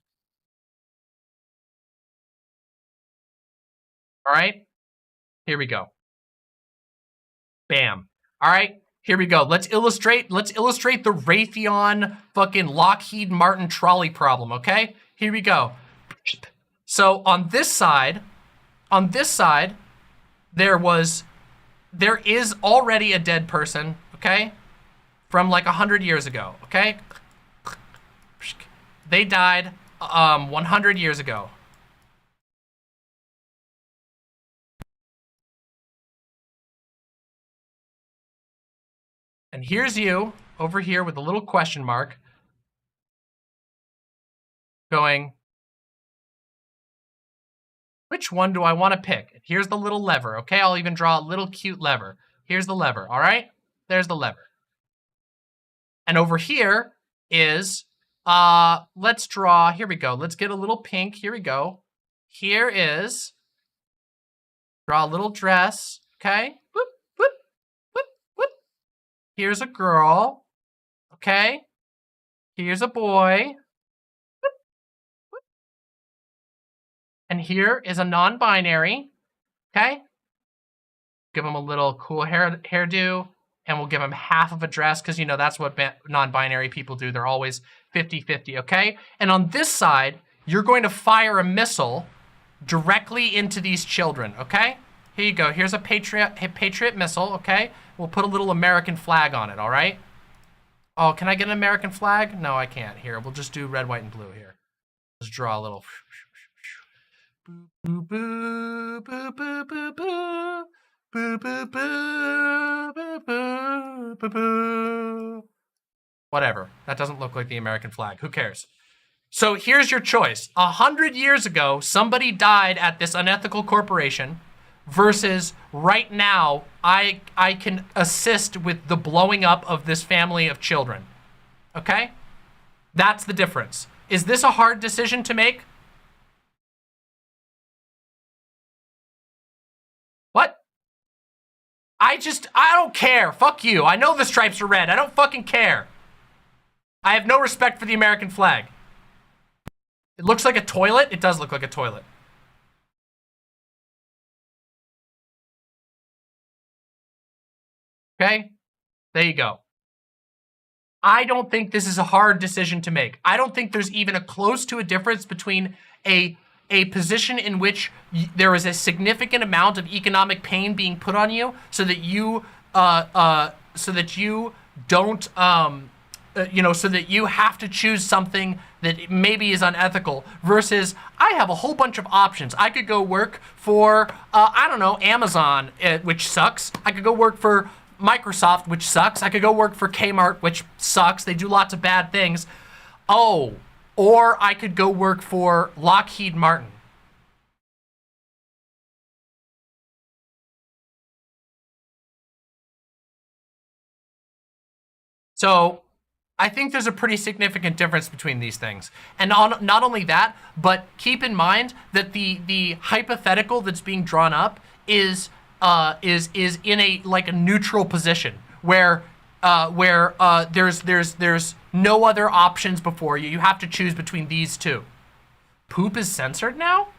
All right, here we go. Bam. All right, here we go. Let's illustrate the Raytheon fucking Lockheed Martin trolley problem, okay? Here we go. So on this side, there is already a dead person, okay? From like 100 years ago, okay? They died 100 years ago. And here's you over here with a little question mark going, which one do I want to pick? Here's the little lever, okay? I'll even draw a little cute lever. Here's the lever, all right? There's the lever. And over here is, let's draw, here we go. Let's get a little pink, here we go. Here is, draw a little dress, okay? Whoop, whoop, whoop, whoop. Here's a girl, okay? Here's a boy. Whoop, whoop. And here is a non-binary, okay? Give him a little cool hairdo, and we'll give him half of a dress because, you know, that's what non-binary people do. They're always 50-50, okay? And on this side, you're going to fire a missile directly into these children, okay? Here you go. Here's a Patriot missile, okay? We'll put a little American flag on it, all right? Oh, can I get an American flag? No, I can't. Here, we'll just do red, white, and blue here. Let's draw a little... Boo, boo, boo, boo, boo, boo, boo. Boo, boo, boo, boo, boo, boo, boo. Whatever. That doesn't look like the American flag. Who cares? So here's your choice. 100 years ago, somebody died at this unethical corporation versus right now, I can assist with the blowing up of this family of children. Okay? That's the difference. Is this a hard decision to make? What? I don't care. Fuck you. I know the stripes are red. I don't fucking care. I have no respect for the American flag. It looks like a toilet. It does look like a toilet. Okay? There you go. I don't think this is a hard decision to make. I don't think there's even a close to a difference between a position in which there is a significant amount of economic pain being put on you so that you don't so that you have to choose something that maybe is unethical versus I have a whole bunch of options. I could go work for I don't know, Amazon, which sucks. I could go work for Microsoft, which sucks. I could go work for Kmart, which sucks. They do lots of bad things. Oh, or I could go work for Lockheed Martin. So I think there's a pretty significant difference between these things. And not only that, but keep in mind that the hypothetical that's being drawn up is in a like a neutral position where there's no other options before you. You have to choose between these two. Poop is censored now?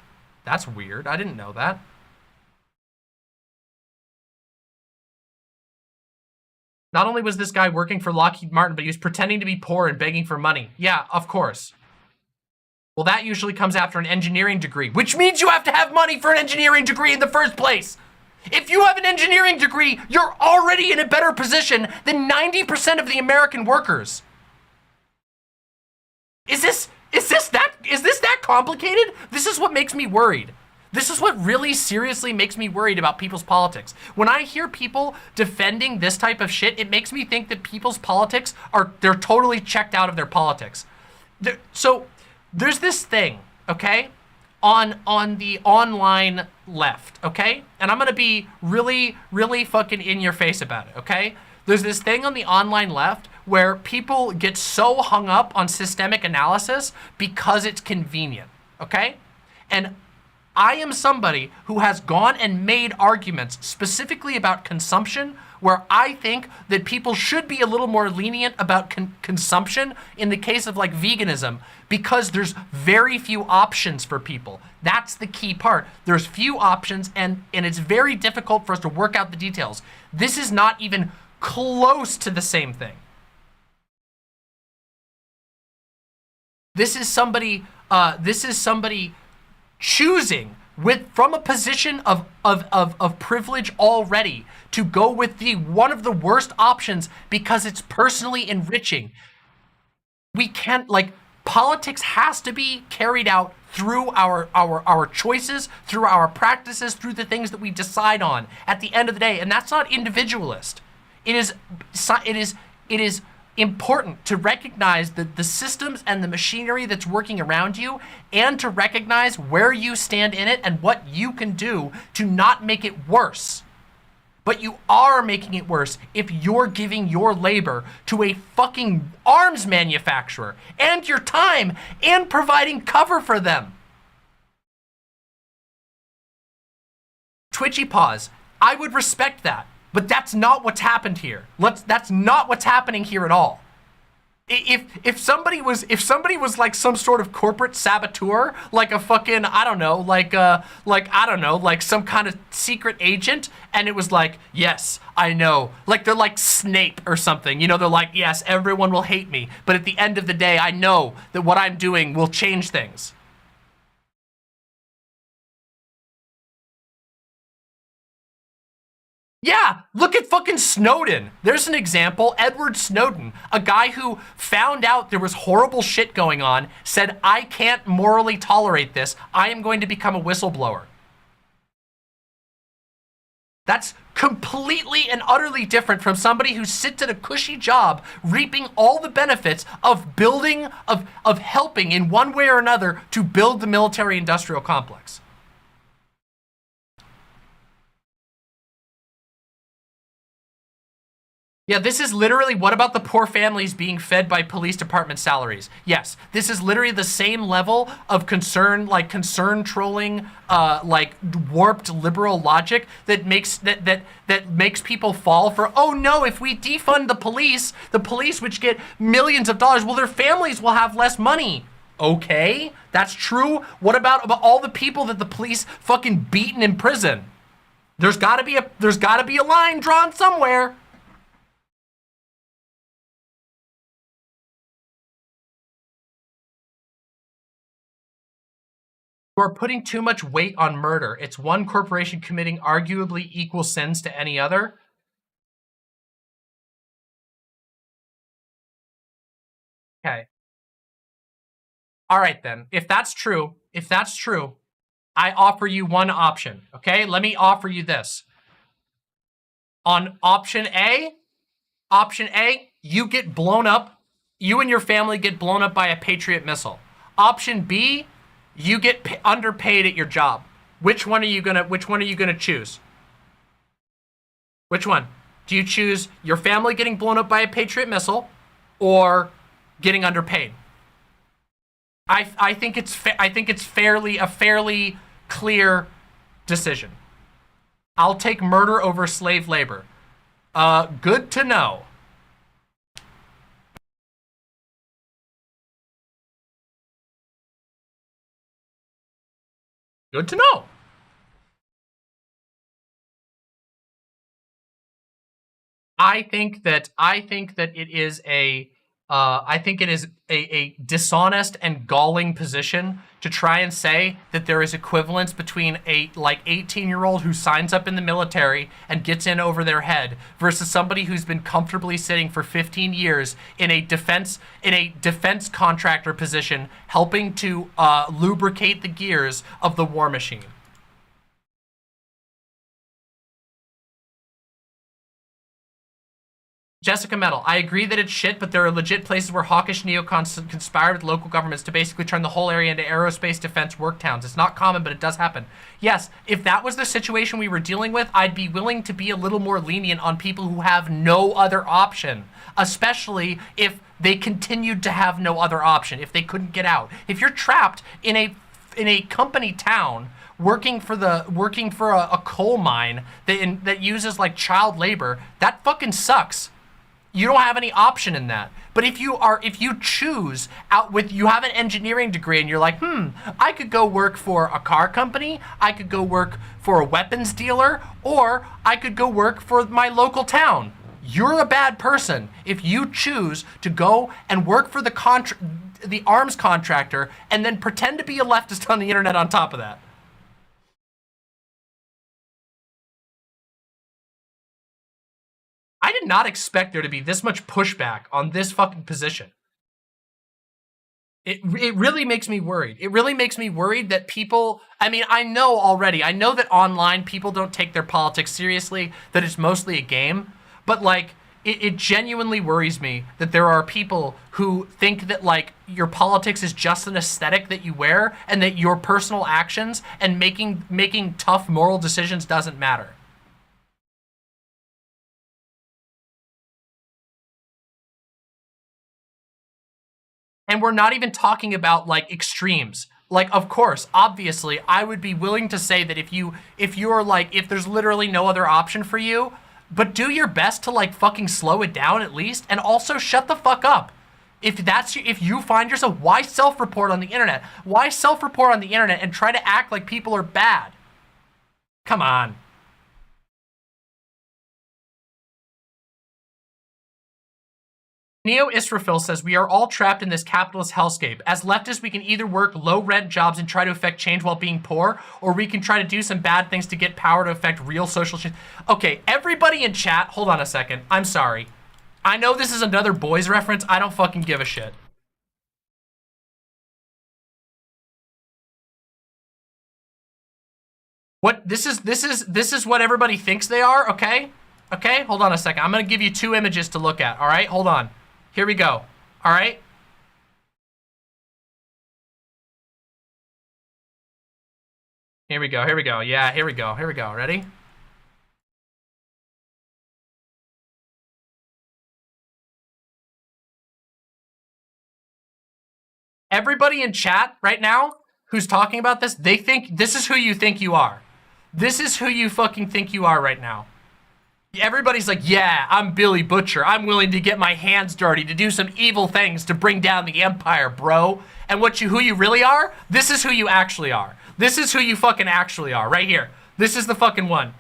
That's weird. I didn't know that. Not only was this guy working for Lockheed Martin, but he was pretending to be poor and begging for money. Yeah, of course. Well, that usually comes after an engineering degree, which means you have to have money for an engineering degree in the first place. If you have an engineering degree, you're already in a better position than 90% of the American workers. Is this that complicated? This is what makes me worried. This is what really seriously makes me worried about people's politics. When I hear people defending this type of shit, it makes me think that people's politics they're totally checked out of their politics. So there's this thing, okay, on the online left, okay? And I'm gonna be really, really fucking in your face about it, okay? There's this thing on the online left where people get so hung up on systemic analysis because it's convenient, okay? And I am somebody who has gone and made arguments specifically about consumption, where I think that people should be a little more lenient about consumption in the case of like veganism, because there's very few options for people. That's the key part. There's few options, and it's very difficult for us to work out the details. This is not even close to the same thing. This is somebody choosing from a position of privilege already to go with one of the worst options because it's personally enriching. We can't, like, politics has to be carried out through our choices, through our practices, through the things that we decide on at the end of the day. And that's not individualist. It is important to recognize the systems and the machinery that's working around you, and to recognize where you stand in it and what you can do to not make it worse. But you are making it worse if you're giving your labor to a fucking arms manufacturer, and your time, and providing cover for them. Twitchy pause. I would respect that. But that's not what's happened here. That's not what's happening here at all. If somebody was like some sort of corporate saboteur, like a fucking, I don't know, like some kind of secret agent, and it was like, yes, I know, like they're like Snape or something, you know, they're like, yes, everyone will hate me, but at the end of the day, I know that what I'm doing will change things. Yeah, look at fucking Snowden. There's an example. Edward Snowden, a guy who found out there was horrible shit going on, said, I can't morally tolerate this. I am going to become a whistleblower. That's completely and utterly different from somebody who sits at a cushy job reaping all the benefits of building, of helping in one way or another to build the military-industrial complex. Yeah, this is literally, what about the poor families being fed by police department salaries? Yes, this is literally the same level of concern, like concern trolling, like warped liberal logic that makes people fall for, oh no, if we defund the police which get millions of dollars, well, their families will have less money. Okay, that's true. What about all the people that the police fucking beat in prison? There's gotta be a line drawn somewhere. You are putting too much weight on murder. It's one corporation committing arguably equal sins to any other. Okay. All right then. If that's true, I offer you one option. Okay? Let me offer you this. On option A, you get blown up. You and your family get blown up by a Patriot missile. Option B, you get underpaid at your job. Which one are you gonna choose? Which one? Do you choose your family getting blown up by a Patriot missile, or getting underpaid? I think it's a fairly clear decision. I'll take murder over slave labor. Good to know. Good to know. I think that it is a dishonest and galling position to try and say that there is equivalence between a 18-year-old who signs up in the military and gets in over their head versus somebody who's been comfortably sitting for 15 years in a defense contractor position, helping to lubricate the gears of the war machine. Jessica Metal, I agree that it's shit, but there are legit places where hawkish neocons conspire with local governments to basically turn the whole area into aerospace defense work towns. It's not common, but it does happen. Yes, if that was the situation we were dealing with, I'd be willing to be a little more lenient on people who have no other option, especially if they continued to have no other option, if they couldn't get out. If you're trapped in a company town working for a coal mine that uses like child labor, that fucking sucks. You don't have any option in that. But if you choose you have an engineering degree and you're like, I could go work for a car company, I could go work for a weapons dealer, or I could go work for my local town. You're a bad person if you choose to go and work for the arms contractor and then pretend to be a leftist on the internet on top of that. I did not expect there to be this much pushback on this fucking position. It really makes me worried. It really makes me worried that people, I mean, I know that online people don't take their politics seriously, that it's mostly a game, but like, it genuinely worries me that there are people who think that like your politics is just an aesthetic that you wear and that your personal actions and making tough moral decisions doesn't matter. And we're not even talking about like extremes. Like, of course, obviously, I would be willing to say that if there's literally no other option for you, but do your best to like fucking slow it down at least, and also shut the fuck up. If you find yourself, why self-report on the internet? Why self-report on the internet and try to act like people are bad? Come on. Neo Israfil says, we are all trapped in this capitalist hellscape. As leftists, we can either work low-rent jobs and try to affect change while being poor, or we can try to do some bad things to get power to affect real social change. Okay, everybody in chat, hold on a second. I'm sorry. I know this is another boys reference. I don't fucking give a shit. What, this is what everybody thinks they are, okay? Okay, hold on a second. I'm gonna give you 2 images to look at, all right? Hold on. Here we go. All right. Here we go. Here we go. Yeah, here we go. Here we go. Ready? Everybody in chat right now who's talking about this, they think this is who you think you are. This is who you fucking think you are right now. Everybody's like, yeah, I'm Billy Butcher. I'm willing to get my hands dirty to do some evil things to bring down the empire, bro. And who you really are? This is who you actually are. This is who you fucking actually are, right here. This is the fucking one.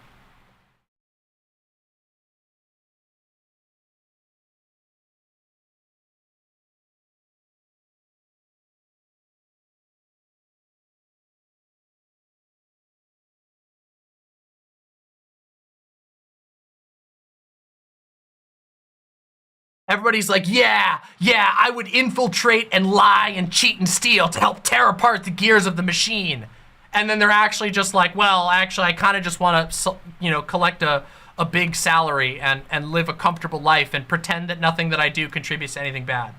Everybody's like, yeah, I would infiltrate and lie and cheat and steal to help tear apart the gears of the machine. And then they're actually just like, well, actually, I kind of just want to, you know, collect a big salary and live a comfortable life and pretend that nothing that I do contributes to anything bad.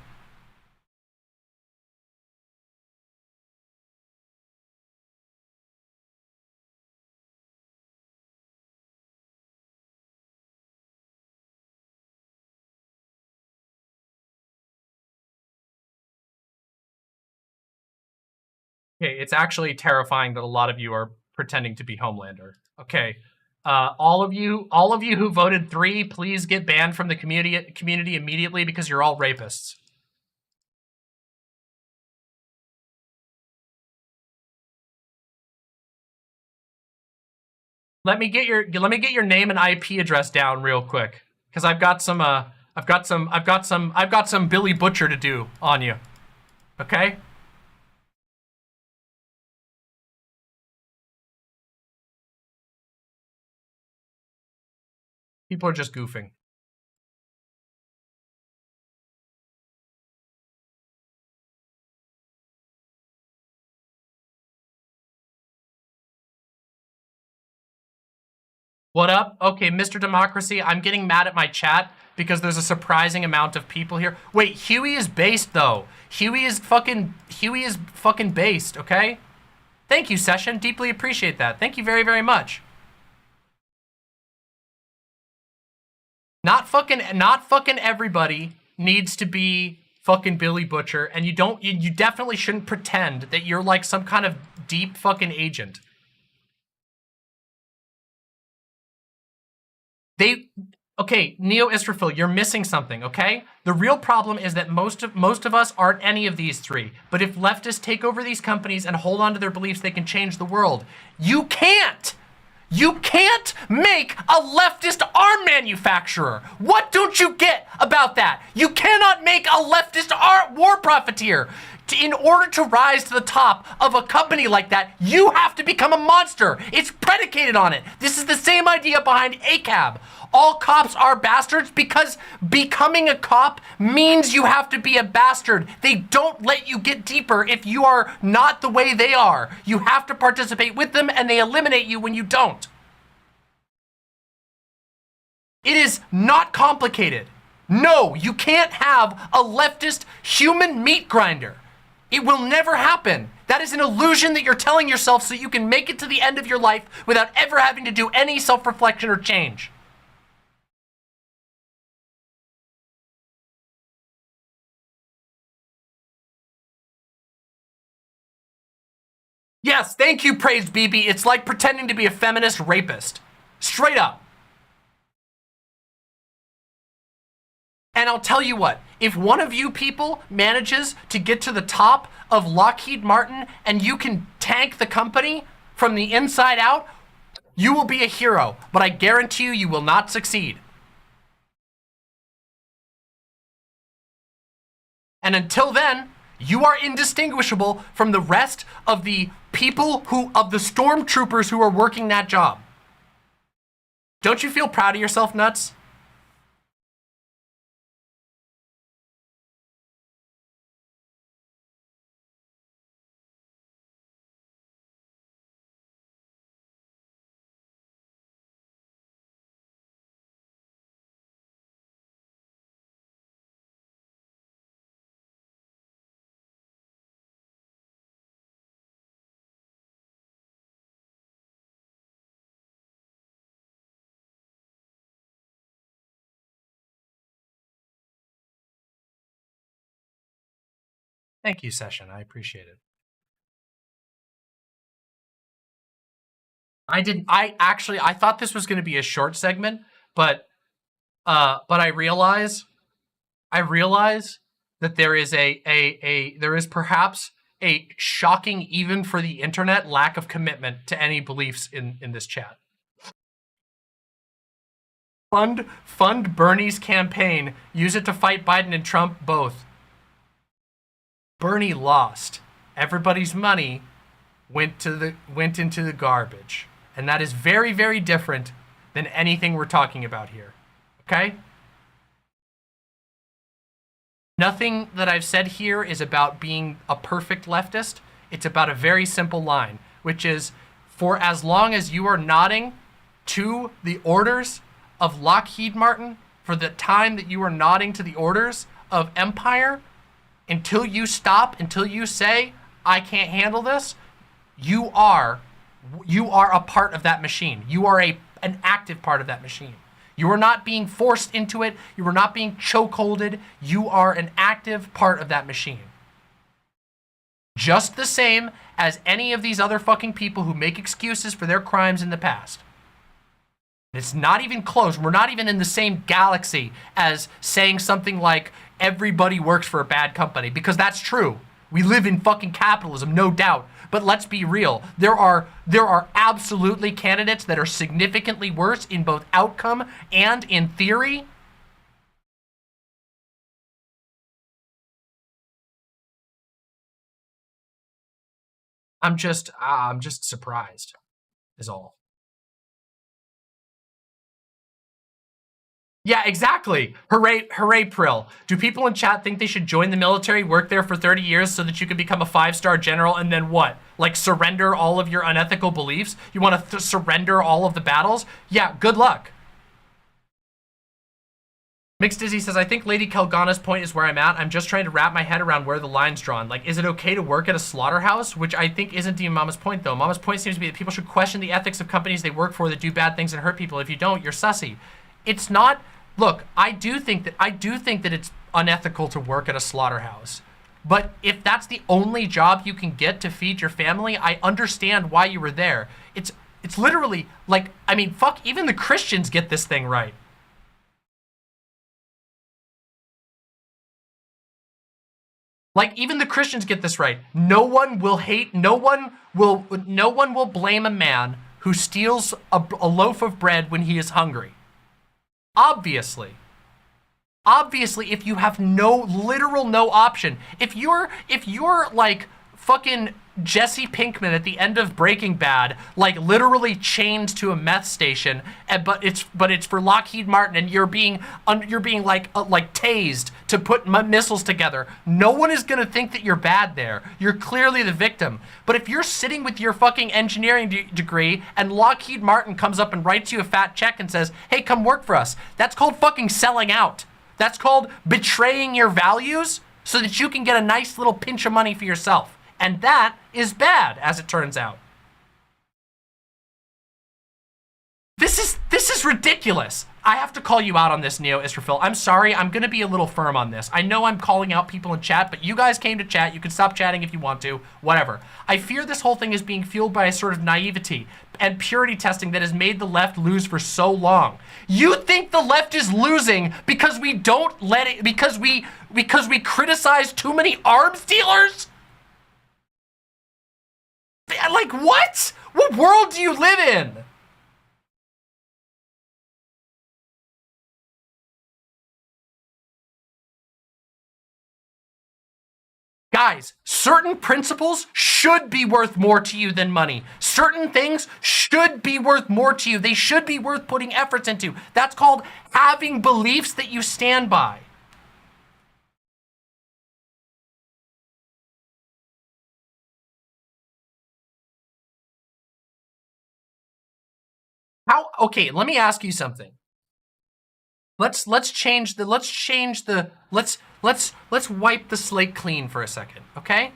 Okay, it's actually terrifying that a lot of you are pretending to be Homelander. Okay, all of you who voted 3, please get banned from the community immediately because you're all rapists. Let me get your name and IP address down real quick, because I've got some Billy Butcher to do on you. Okay. People are just goofing. What up? Okay, Mr. Democracy, I'm getting mad at my chat because there's a surprising amount of people here. Wait, Huey is based though. Huey is fucking based, okay? Thank you, Session. Deeply appreciate that. Thank you very, very much. Not fucking everybody needs to be fucking Billy Butcher, and you definitely shouldn't pretend that you're like some kind of deep fucking agent. Okay, Neo Israfil, you're missing something, okay? The real problem is that most of us aren't any of these three. But if leftists take over these companies and hold on to their beliefs, they can change the world. You can't! You can't make a leftist arm manufacturer. What don't you get about that? You cannot make a leftist war profiteer. In order to rise to the top of a company like that, you have to become a monster. It's predicated on it. This is the same idea behind ACAB. All cops are bastards because becoming a cop means you have to be a bastard. They don't let you get deeper if you are not the way they are. You have to participate with them and they eliminate you when you don't. It is not complicated. No, you can't have a leftist human meat grinder. It will never happen. That is an illusion that you're telling yourself so you can make it to the end of your life without ever having to do any self-reflection or change. Yes, thank you, Praised BB. It's like pretending to be a feminist rapist. Straight up. And I'll tell you what, if one of you people manages to get to the top of Lockheed Martin and you can tank the company from the inside out, you will be a hero, but I guarantee you, you will not succeed. And until then, you are indistinguishable from the rest of the people of the stormtroopers who are working that job. Don't you feel proud of yourself, Nuts? Thank you, Session. I appreciate it. I thought this was going to be a short segment, but I realize that there is there is perhaps a shocking, even for the internet, lack of commitment to any beliefs in this chat. Fund Bernie's campaign. Use it to fight Biden and Trump both. Bernie lost. Everybody's money went into the garbage. And that is very, very different than anything we're talking about here. Okay? Nothing that I've said here is about being a perfect leftist. It's about a very simple line, which is, for as long as you are nodding to the orders of Lockheed Martin, for the time that you are nodding to the orders of Empire, until you stop, until you say, I can't handle this, you are a part of that machine. You are an active part of that machine. You are not being forced into it. You are not being chokeholded. You are an active part of that machine. Just the same as any of these other fucking people who make excuses for their crimes in the past. It's not even close. We're not even in the same galaxy as saying something like everybody works for a bad company, because that's true. We live in fucking capitalism, no doubt. But let's be real. There are absolutely candidates that are significantly worse in both outcome and in theory. I'm just surprised, is all. Yeah, exactly. Hooray, hooray, Prill. Do people in chat think they should join the military, work there for 30 years so that you can become a 5-star general and then what? Like surrender all of your unethical beliefs? You want to surrender all of the battles? Yeah, good luck. Mixed Dizzy says, I think Lady Kelgana's point is where I'm at. I'm just trying to wrap my head around where the line's drawn. Like, is it okay to work at a slaughterhouse? Which I think isn't even Mama's point, though. Mama's point seems to be that people should question the ethics of companies they work for that do bad things and hurt people. If you don't, you're sussy. It's not... Look, I do think that it's unethical to work at a slaughterhouse. But if that's the only job you can get to feed your family, I understand why you were there. It's literally like, I mean, fuck, even the Christians get this thing right. Like, even the Christians get this right. No one will blame a man who steals a loaf of bread when he is hungry. Obviously. Obviously, if you have no option. If you're like fucking Jesse Pinkman at the end of Breaking Bad, like literally chained to a meth station, but it's for Lockheed Martin, and you're being like tased to put missiles together. No one is gonna think that you're bad there. You're clearly the victim. But if you're sitting with your fucking engineering degree and Lockheed Martin comes up and writes you a fat check and says, "Hey, come work for us," that's called fucking selling out. That's called betraying your values so that you can get a nice little pinch of money for yourself. And that is bad, as it turns out. This is ridiculous. I have to call you out on this, Neo Israfil. I'm sorry, I'm gonna be a little firm on this. I know I'm calling out people in chat, but you guys came to chat. You can stop chatting if you want to, whatever. I fear this whole thing is being fueled by a sort of naivety and purity testing that has made the left lose for so long. You think the left is losing because we don't let it, because we criticize too many arms dealers? Like, what? What world do you live in? Guys, certain principles should be worth more to you than money. Certain things should be worth more to you. They should be worth putting efforts into. That's called having beliefs that you stand by. Okay, let me ask you something. Let's wipe the slate clean for a second, okay?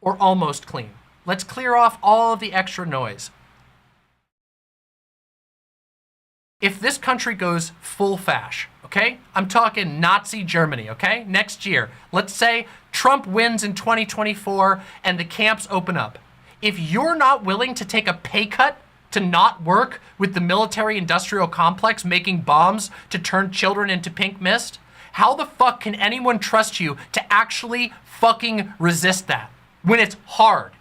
Or almost clean. Let's clear off all of the extra noise. If this country goes full fash, okay? I'm talking Nazi Germany, okay? Next year, let's say Trump wins in 2024 and the camps open up. If you're not willing to take a pay cut to not work with the military-industrial complex making bombs to turn children into pink mist, how the fuck can anyone trust you to actually fucking resist that when it's hard?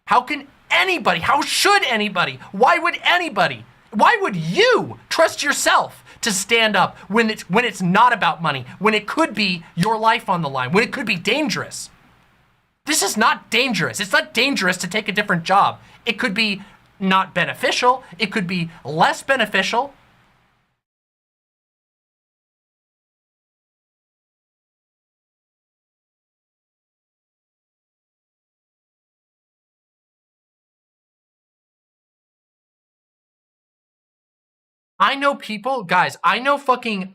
How can anybody, how should anybody, why would you trust yourself to stand up when it's not about money, when it could be your life on the line, when it could be dangerous? This is not dangerous. It's not dangerous to take a different job. It could be not beneficial. It could be less beneficial. I know people, guys, I know fucking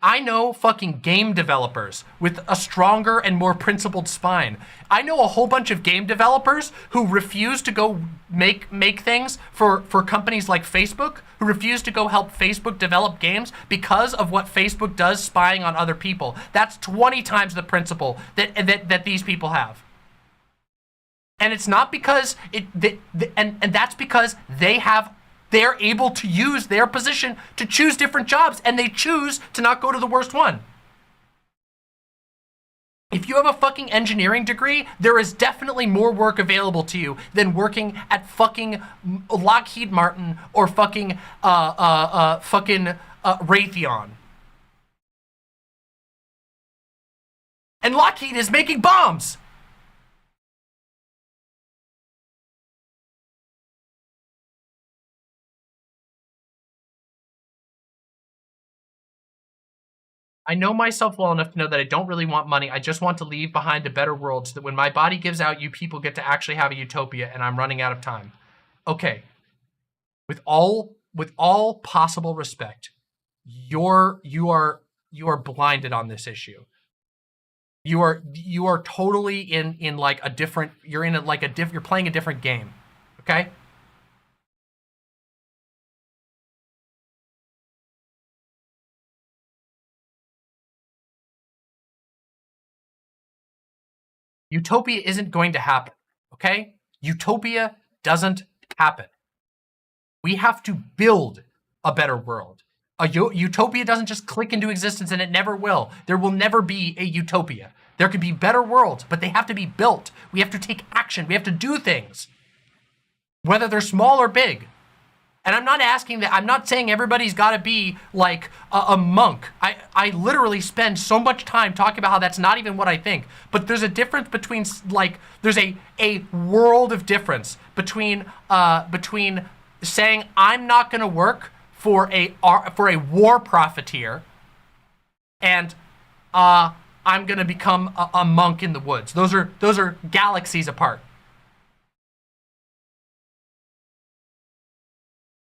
game developers with a stronger and more principled spine. I know a whole bunch of game developers who refuse to go make things for companies like Facebook, who refuse to go help Facebook develop games because of what Facebook does spying on other people. That's 20 times the principle that these people have. And it's not because and that's because they're able to use their position to choose different jobs, and they choose to not go to the worst one. If you have a fucking engineering degree, there is definitely more work available to you than working at fucking Lockheed Martin or fucking Raytheon. And Lockheed is making bombs. I know myself well enough to know that I don't really want money. I just want to leave behind a better world so that when my body gives out, you people get to actually have a utopia, and I'm running out of time. Okay. With all possible respect, you are blinded on this issue. You are totally in like a different, you're playing a different game. Okay? Utopia isn't going to happen, okay? Utopia doesn't happen. We have to build a better world. A utopia doesn't just click into existence, and it never will. There will never be a utopia. There could be better worlds, but they have to be built. We have to take action. We have to do things, whether they're small or big. And I'm not asking that. I'm not saying everybody's got to be like a monk. I literally spend so much time talking about how that's not even what I think. But there's a difference between, like, there's a world of difference between saying I'm not going to work for a war profiteer and I'm going to become a monk in the woods. Those are galaxies apart.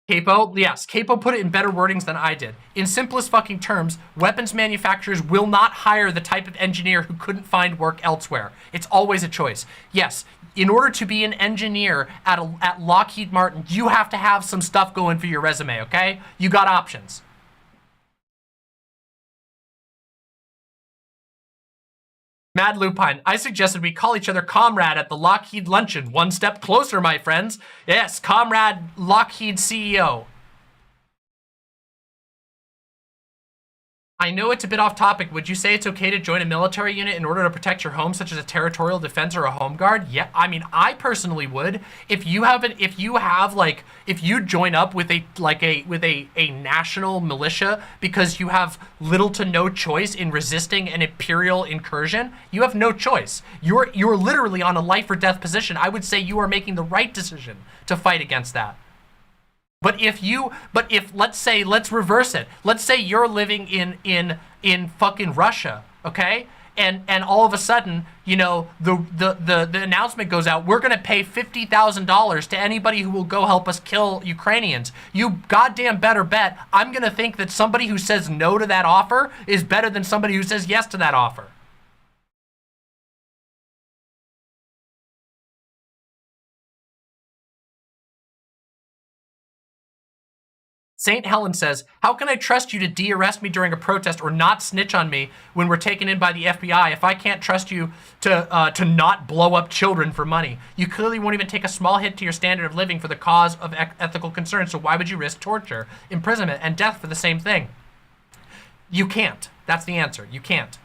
Capo, yes, Capo put it in better wordings than I did. In simplest fucking terms, weapons manufacturers will not hire the type of engineer who couldn't find work elsewhere. It's always a choice. Yes, in order to be an engineer at Lockheed Martin, you have to have some stuff going for your resume, okay? You got options. Mad Lupine, I suggested we call each other comrade at the Lockheed luncheon. One step closer, my friends. Yes, comrade Lockheed CEO. I know it's a bit off topic. Would you say it's okay to join a military unit in order to protect your home, such as a territorial defense or a home guard? Yeah, I mean, I personally would. If you join up with a national militia because you have little to no choice in resisting an imperial incursion, you have no choice. You're literally on a life or death position. I would say you are making the right decision to fight against that. But let's reverse it. Let's say you're living in fucking Russia, okay? And all of a sudden, you know, the announcement goes out, we're gonna pay $50,000 to anybody who will go help us kill Ukrainians. You goddamn better bet I'm gonna think that somebody who says no to that offer is better than somebody who says yes to that offer. St. Helen says, how can I trust you to de-arrest me during a protest or not snitch on me when we're taken in by the FBI if I can't trust you to not blow up children for money? You clearly won't even take a small hit to your standard of living for the cause of ethical concern, so why would you risk torture, imprisonment, and death for the same thing? You can't. That's the answer. You can't.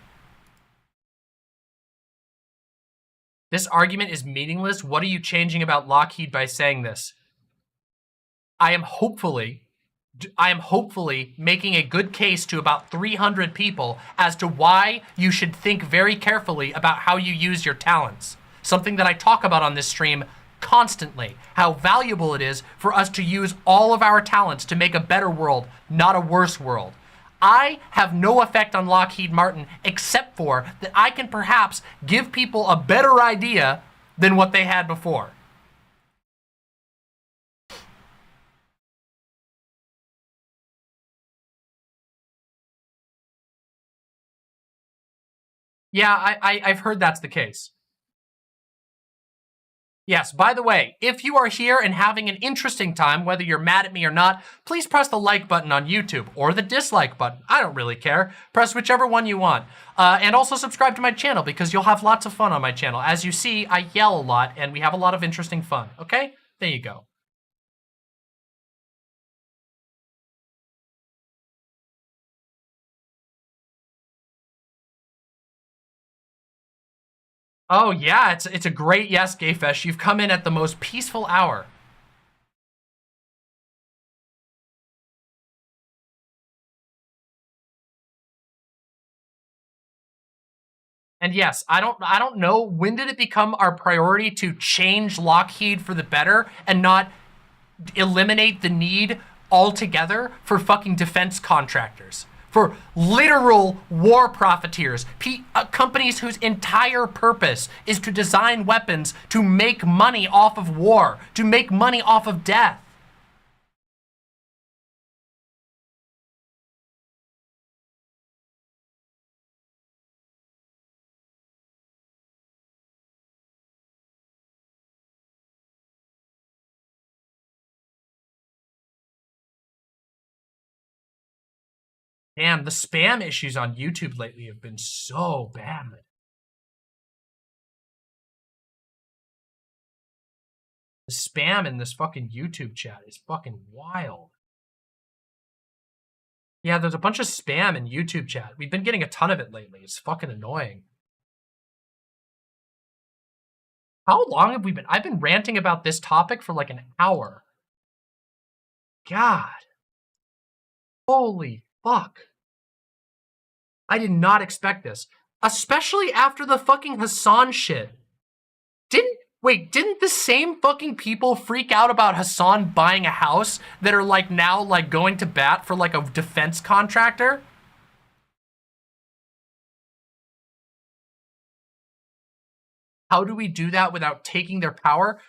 This argument is meaningless. What are you changing about Lockheed by saying this? I am hopefully making a good case to about 300 people as to why you should think very carefully about how you use your talents. Something that I talk about on this stream constantly, how valuable it is for us to use all of our talents to make a better world, not a worse world. I have no effect on Lockheed Martin except for that I can perhaps give people a better idea than what they had before. Yeah, I've heard that's the case. Yes, by the way, if you are here and having an interesting time, whether you're mad at me or not, please press the like button on YouTube or the dislike button. I don't really care. Press whichever one you want. And also subscribe to my channel because you'll have lots of fun on my channel. As you see, I yell a lot and we have a lot of interesting fun, okay? There you go. Oh yeah, it's a great yes, Gayfesh. You've come in at the most peaceful hour. And yes, I don't know, when did it become our priority to change Lockheed for the better and not eliminate the need altogether for fucking defense contractors? For literal war profiteers, companies whose entire purpose is to design weapons to make money off of war, to make money off of death. Damn, the spam issues on YouTube lately have been so bad. The spam in this fucking YouTube chat is fucking wild. Yeah, there's a bunch of spam in YouTube chat. We've been getting a ton of it lately. It's fucking annoying. How long have we been? I've been ranting about this topic for like an hour. God. Holy fuck. I did not expect this. Especially after the fucking Hasan shit. Didn't the same fucking people freak out about Hasan buying a house that are like now like going to bat for like a defense contractor? How do we do that without taking their power?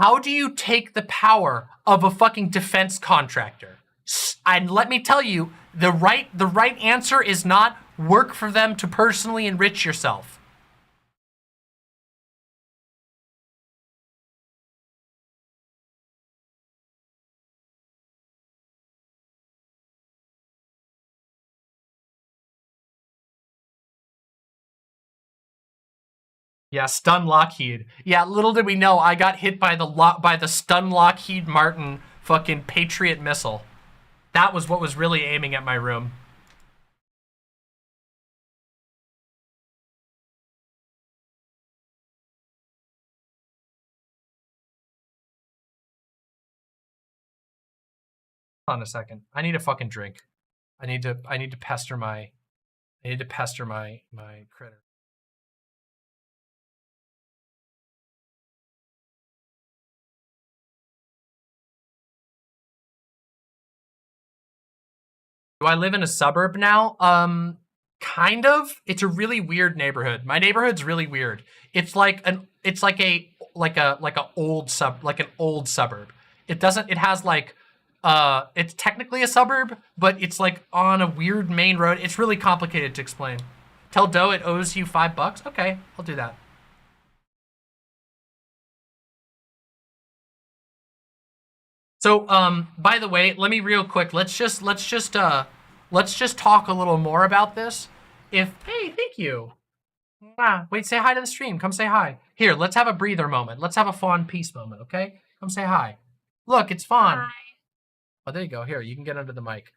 How do you take the power of a fucking defense contractor? And let me tell you, the right answer is not work for them to personally enrich yourself. Yeah, stun Lockheed. Yeah, little did we know I got hit by the stun Lockheed Martin fucking Patriot missile. That was what was really aiming at my room. Hold on a second. I need a fucking drink. I need to pester my critter. Do I live in a suburb now? Kind of. It's a really weird neighborhood. My neighborhood's really weird. It's like an old suburb. It has like it's technically a suburb, but it's like on a weird main road. It's really complicated to explain. Tell Doe it owes you $5. Okay, I'll do that. So, by the way, let me real quick. Let's just talk a little more about this. Hey, thank you. Wait, say hi to the stream. Come say hi. Here, let's have a breather moment. Let's have a fawn peace moment, okay? Come say hi. Look, it's fawn. Hi. Oh, there you go. Here, you can get under the mic.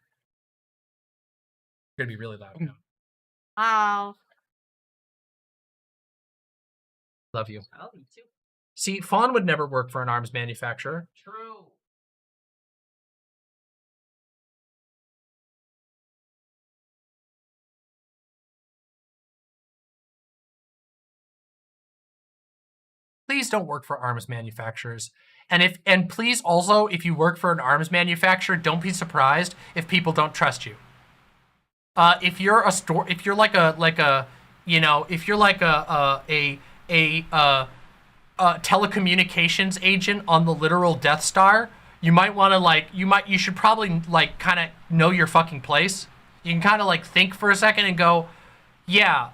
You're gonna be really loud now. Oh. Love you. Oh, you too. See, fawn would never work for an arms manufacturer. True. Please don't work for arms manufacturers. And please also, if you work for an arms manufacturer, don't be surprised if people don't trust you. If you're a store, if you're like a telecommunications agent on the literal Death Star, you might want to you should probably like kind of know your fucking place. You can kind of like think for a second and go, yeah,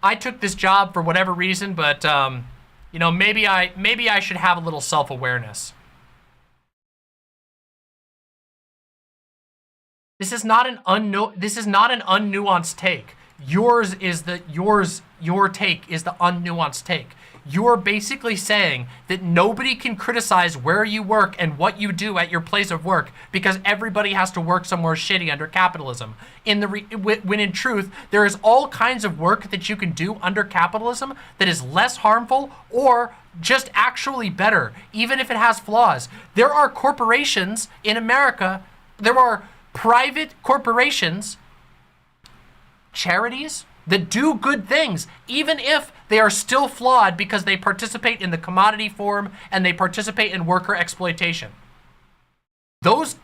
I took this job for whatever reason, but you know, maybe I should have a little self-awareness. This is not an unnuanced take. Your take is the unnuanced take. You're basically saying that nobody can criticize where you work and what you do at your place of work because everybody has to work somewhere shitty under capitalism. When in truth, there is all kinds of work that you can do under capitalism that is less harmful or just actually better, even if it has flaws. There are corporations in America, there are private corporations, charities, that do good things, even if they are still flawed because they participate in the commodity form and they participate in worker exploitation. Those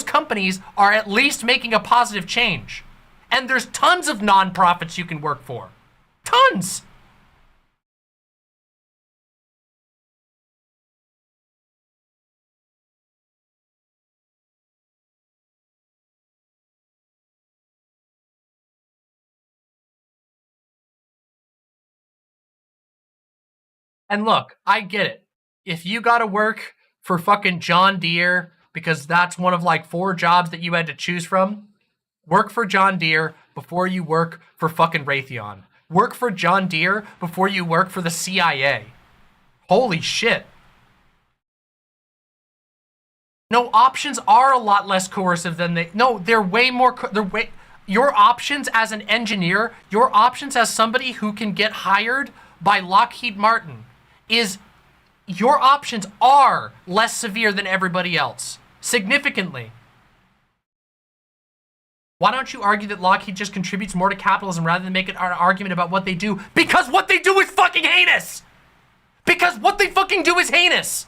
companies are at least making a positive change. And there's tons of nonprofits you can work for. Tons! And look, I get it. If you gotta work for fucking John Deere, because that's one of like 4 jobs that you had to choose from, work for John Deere before you work for fucking Raytheon. Work for John Deere before you work for the CIA. Holy shit. No, options are a lot less coercive than they're way more, your options as an engineer, your options as somebody who can get hired by Lockheed Martin your options are less severe than everybody else. Significantly. Why don't you argue that Lockheed just contributes more to capitalism rather than make an argument about what they do? Because what they do is fucking heinous! Because what they fucking do is heinous!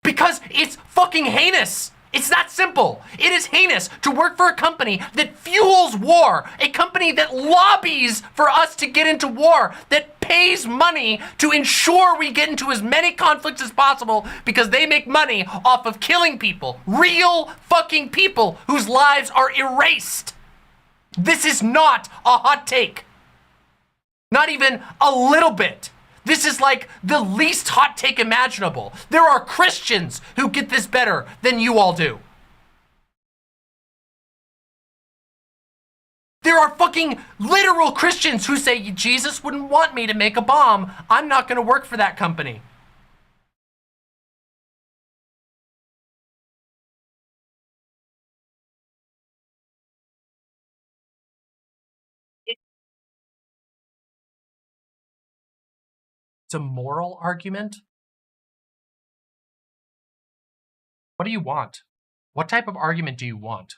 Because it's fucking heinous! It's that simple. It is heinous to work for a company that fuels war, a company that lobbies for us to get into war, that pays money to ensure we get into as many conflicts as possible because they make money off of killing people, real fucking people whose lives are erased. This is not a hot take. Not even a little bit. This is like the least hot take imaginable. There are Christians who get this better than you all do. There are fucking literal Christians who say, Jesus wouldn't want me to make a bomb. I'm not going to work for that company. It's a moral argument. What do you want? What type of argument do you want?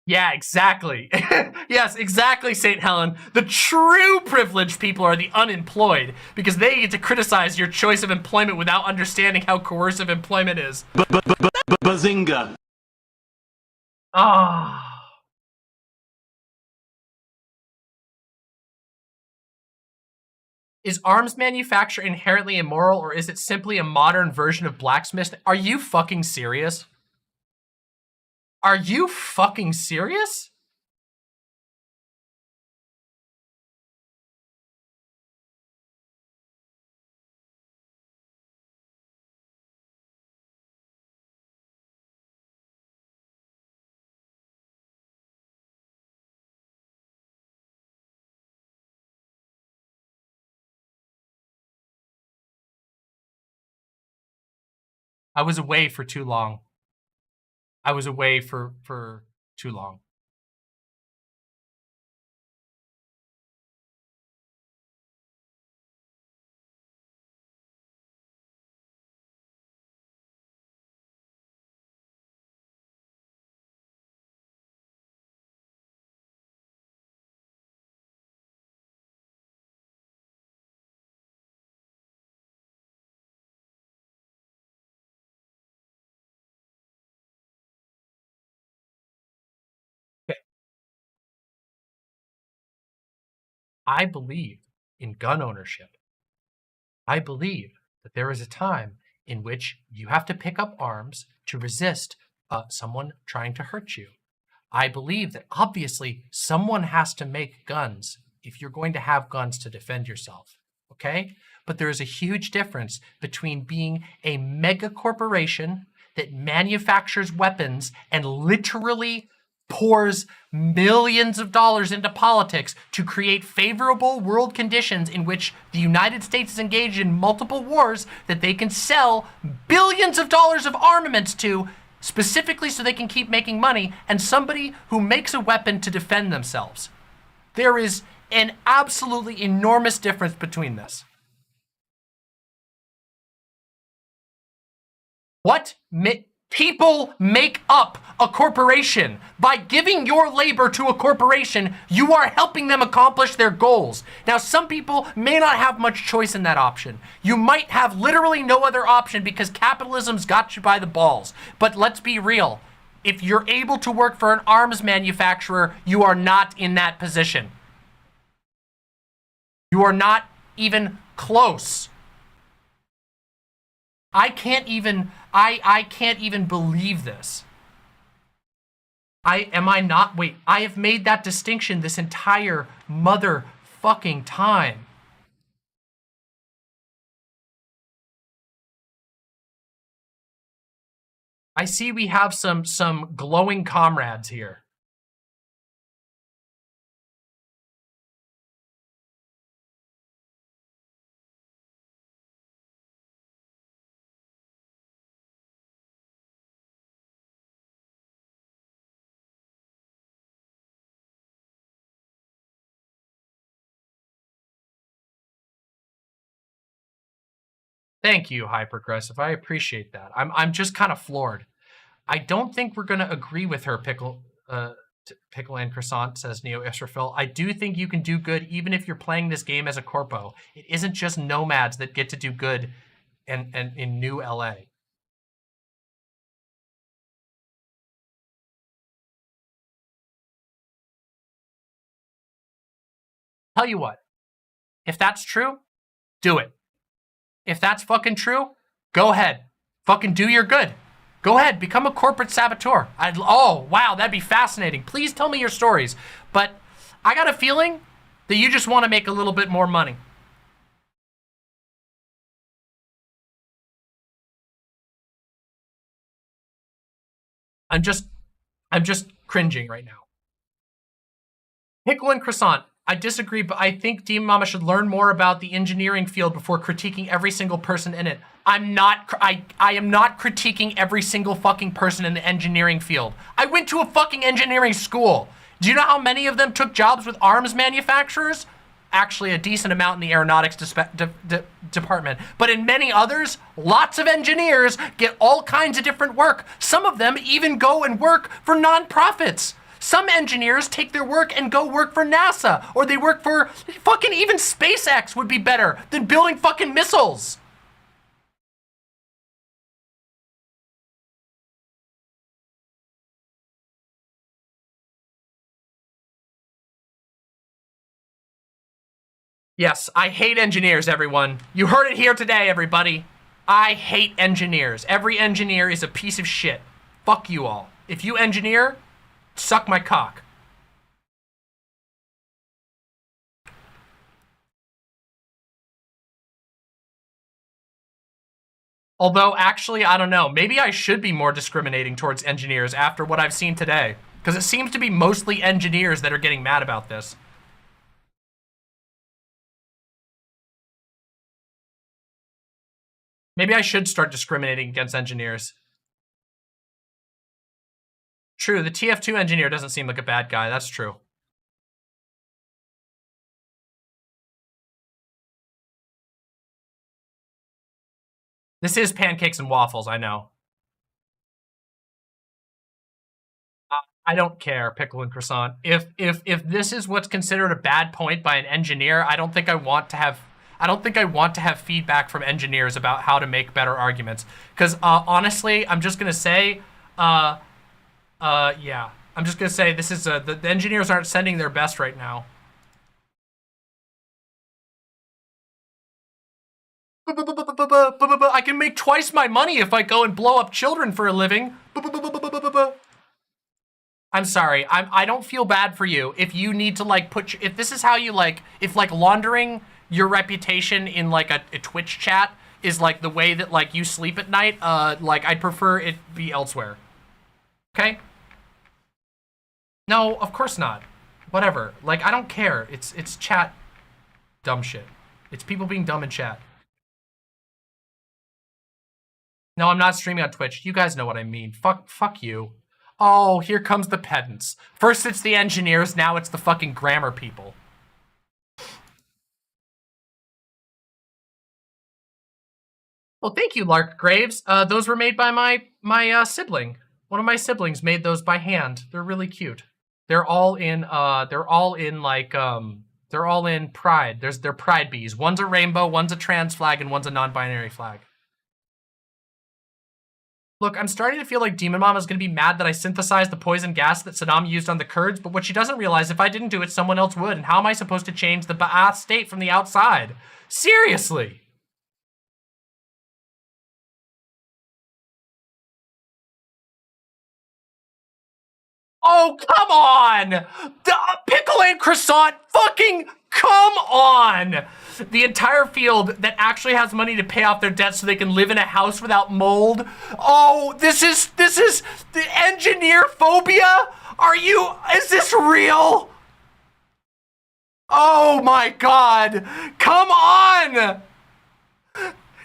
Yeah, exactly. Yes, exactly, St. Helen. The true privileged people are the unemployed because they get to criticize your choice of employment without understanding how coercive employment is. Bazinga. Ah. Is arms manufacture inherently immoral, or is it simply a modern version of blacksmith? Are you fucking serious? Are you fucking serious? I was away for too long. I was away for too long. I believe in gun ownership. I believe that there is a time in which you have to pick up arms to resist someone trying to hurt you. I believe that obviously someone has to make guns if you're going to have guns to defend yourself, okay? But there is a huge difference between being a mega corporation that manufactures weapons and literally pours millions of dollars into politics to create favorable world conditions in which the United States is engaged in multiple wars that they can sell billions of dollars of armaments to, specifically so they can keep making money, and somebody who makes a weapon to defend themselves. There is an absolutely enormous difference between this. What? People make up a corporation. By giving your labor to a corporation, you are helping them accomplish their goals. Now, some people may not have much choice in that option. You might have literally no other option because capitalism's got you by the balls. But let's be real. If you're able to work for an arms manufacturer, you are not in that position. You are not even close. I can't even believe this. I have made that distinction this entire motherfucking time. I see we have some glowing comrades here. Thank you, Hyperaggressive. I appreciate that. I'm just kind of floored. I don't think we're gonna agree with her, Pickle and Croissant, says Neo Israfil. I do think you can do good even if you're playing this game as a corpo. It isn't just nomads that get to do good and in New LA. Tell you what, if that's true, do it. If that's fucking true, go ahead. Fucking do your good. Go ahead, become a corporate saboteur. Oh, wow, that'd be fascinating. Please tell me your stories. But I got a feeling that you just want to make a little bit more money. I'm just cringing right now. Pickle and Croissant, I disagree, but I think Demon Mama should learn more about the engineering field before critiquing every single person in it. I am not critiquing every single fucking person in the engineering field. I went to a fucking engineering school. Do you know how many of them took jobs with arms manufacturers? Actually, a decent amount in the aeronautics department. But in many others, lots of engineers get all kinds of different work. Some of them even go and work for nonprofits. Some engineers take their work and go work for NASA, or they work for fucking even SpaceX would be better than building fucking missiles. Yes, I hate engineers, everyone. You heard it here today, everybody. I hate engineers. Every engineer is a piece of shit. Fuck you all. If you engineer, suck my cock. Although, actually, I don't know. Maybe I should be more discriminating towards engineers after what I've seen today. Because it seems to be mostly engineers that are getting mad about this. Maybe I should start discriminating against engineers. True, the TF2 engineer doesn't seem like a bad guy. That's true. This is pancakes and waffles, I know. I don't care, Pickle and Croissant. If this is what's considered a bad point by an engineer, I don't think I want to have feedback from engineers about how to make better arguments. Because honestly, I'm just gonna say, yeah, I'm just gonna say this is the engineers aren't sending their best right now. I can make twice my money if I go and blow up children for a living. I'm sorry. I don't feel bad for you if you need to like if this is how you like, if like laundering your reputation in like a Twitch chat is like the way that like you sleep at night, like I'd prefer it be elsewhere. Okay? No, of course not. Whatever. Like I don't care. It's chat dumb shit. It's people being dumb in chat. No, I'm not streaming on Twitch. You guys know what I mean. Fuck you. Oh, here comes the pedants. First it's the engineers, now it's the fucking grammar people. Well, thank you, Lark Graves. Those were made by my sibling. One of my siblings made those by hand. They're really cute. They're all in pride. They're pride bees. One's a rainbow, one's a trans flag, and one's a non-binary flag. Look, I'm starting to feel like Demon Mama is going to be mad that I synthesized the poison gas that Saddam used on the Kurds, but what she doesn't realize, if I didn't do it, someone else would, and how am I supposed to change the Ba'ath state from the outside? Seriously! Oh, come on! The Pickle and Croissant, fucking come on! The entire field that actually has money to pay off their debts so they can live in a house without mold. Oh, this is the engineer phobia? Is this real? Oh my God, come on!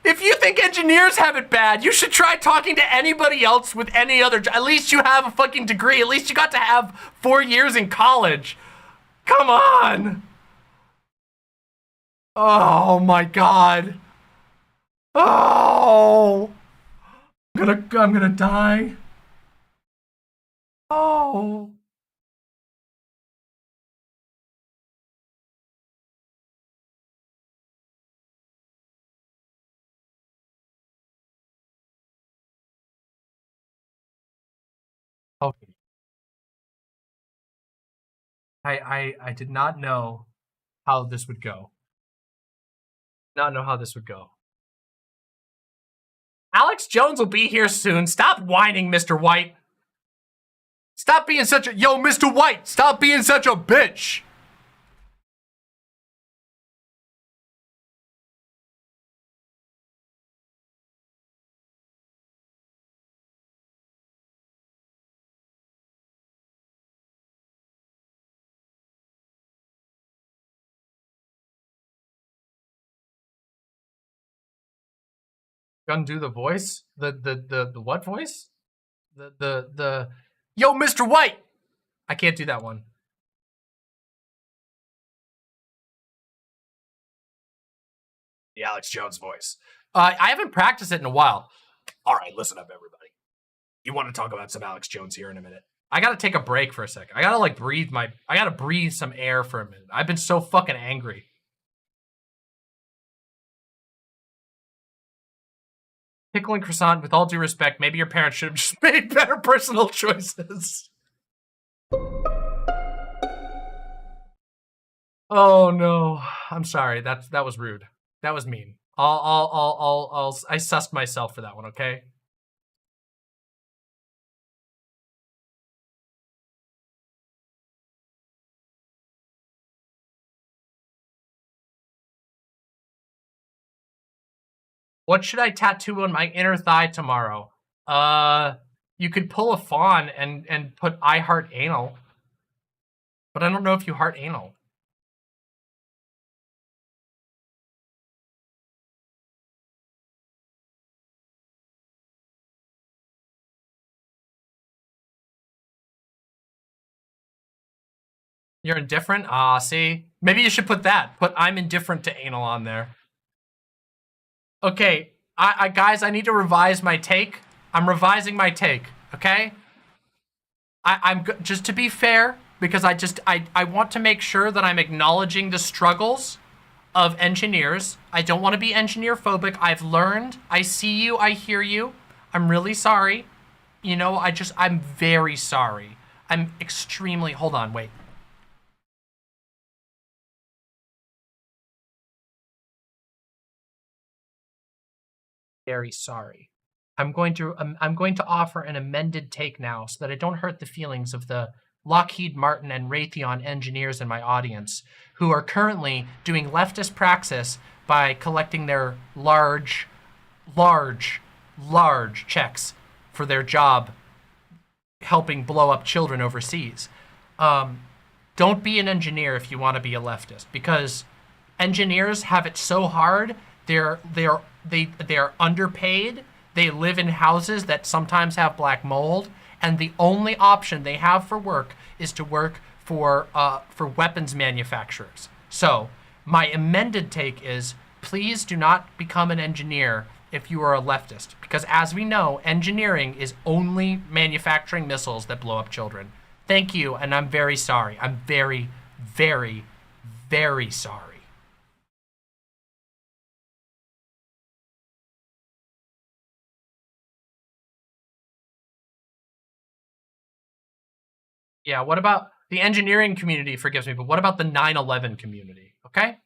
If you think engineers have it bad, you should try talking to anybody else with any other job. At least you have a fucking degree. At least you got to have 4 years in college. Come on. Oh my God. Oh. gonna die. Oh. Okay. I did not know how this would go. Not know how this would go. Alex Jones will be here soon. Stop whining, Mr. White. Stop being such a... Yo, Mr. White, stop being such a bitch. Gonna do the voice? The what voice? The Yo, Mr. White! I can't do that one. The Alex Jones voice. I haven't practiced it in a while. All right, listen up, everybody. You want to talk about some Alex Jones here in a minute. I gotta take a break for a second. I gotta like I gotta breathe some air for a minute. I've been so fucking angry. Pickle and croissant, with all due respect, maybe your parents should have just made better personal choices. Oh no, I'm sorry. That was rude. That was mean. I sussed myself for that one. Okay. What should I tattoo on my inner thigh tomorrow? You could pull a fawn and put I heart anal. But I don't know if you heart anal. You're indifferent? Ah, see? Maybe you should put that. Put I'm indifferent to anal on there. Okay, guys, I need to revise my take. I'm revising my take, okay? I'm just to be fair, because I want to make sure that I'm acknowledging the struggles of engineers. I don't want to be engineer phobic. I've learned. I see you. I hear you. I'm really sorry. You know, I'm very sorry. I'm extremely, hold on, wait. Very sorry. I'm going to offer an amended take now so that I don't hurt the feelings of the Lockheed Martin and Raytheon engineers in my audience who are currently doing leftist praxis by collecting their large checks for their job helping blow up children overseas. Don't be an engineer if you want to be a leftist, because engineers have it so hard. They're underpaid. They live in houses that sometimes have black mold, and the only option they have for work is to work for weapons manufacturers. So my amended take is, please do not become an engineer if you are a leftist, because as we know, engineering is only manufacturing missiles that blow up children. Thank you, and I'm very sorry. I'm very, very, very sorry. Yeah, what about the engineering community forgives me, but what about the 9/11 community, okay?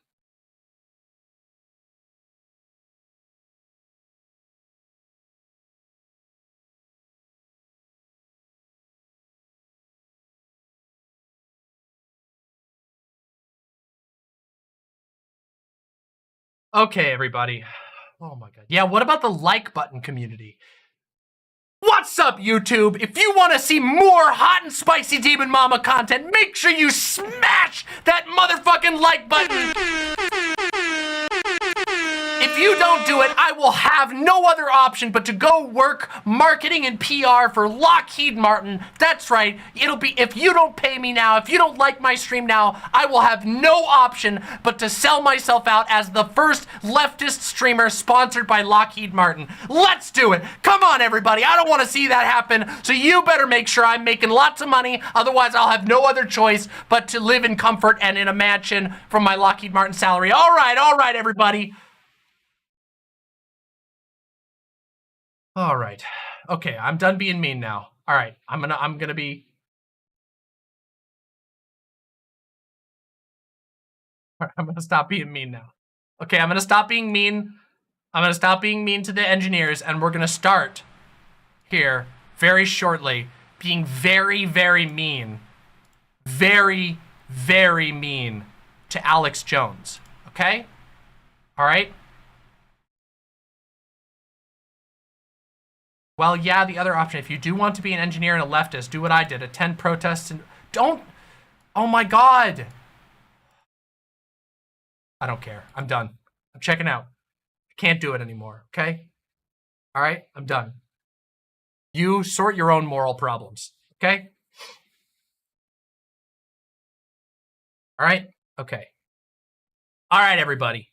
Okay, everybody. Oh my God. Yeah, what about the like button community? What's up, YouTube? If you want to see more hot and spicy Demon Mama content, make sure you smash that motherfucking like button. If you don't do it, I will have no other option but to go work marketing and PR for Lockheed Martin. That's right. It'll be, if you don't pay me now, if you don't like my stream now, I will have no option but to sell myself out as the first leftist streamer sponsored by Lockheed Martin. Let's do it. Come on, everybody. I don't want to see that happen. So you better make sure I'm making lots of money. Otherwise, I'll have no other choice but to live in comfort and in a mansion from my Lockheed Martin salary. All right, everybody. All right. Okay, I'm done being mean now. All right, I'm gonna be. All right, I'm gonna stop being mean now. Okay, I'm gonna stop being mean. I'm gonna stop being mean to the engineers, and we're gonna start here very shortly, being very, very mean, very, very mean to Alex Jones. Okay. All right. Well, yeah, the other option, if you do want to be an engineer and a leftist, do what I did, attend protests and don't, oh my God. I don't care, I'm done. I'm checking out. I can't do it anymore, okay? All right, I'm done. You sort your own moral problems, okay? All right, okay. All right, everybody.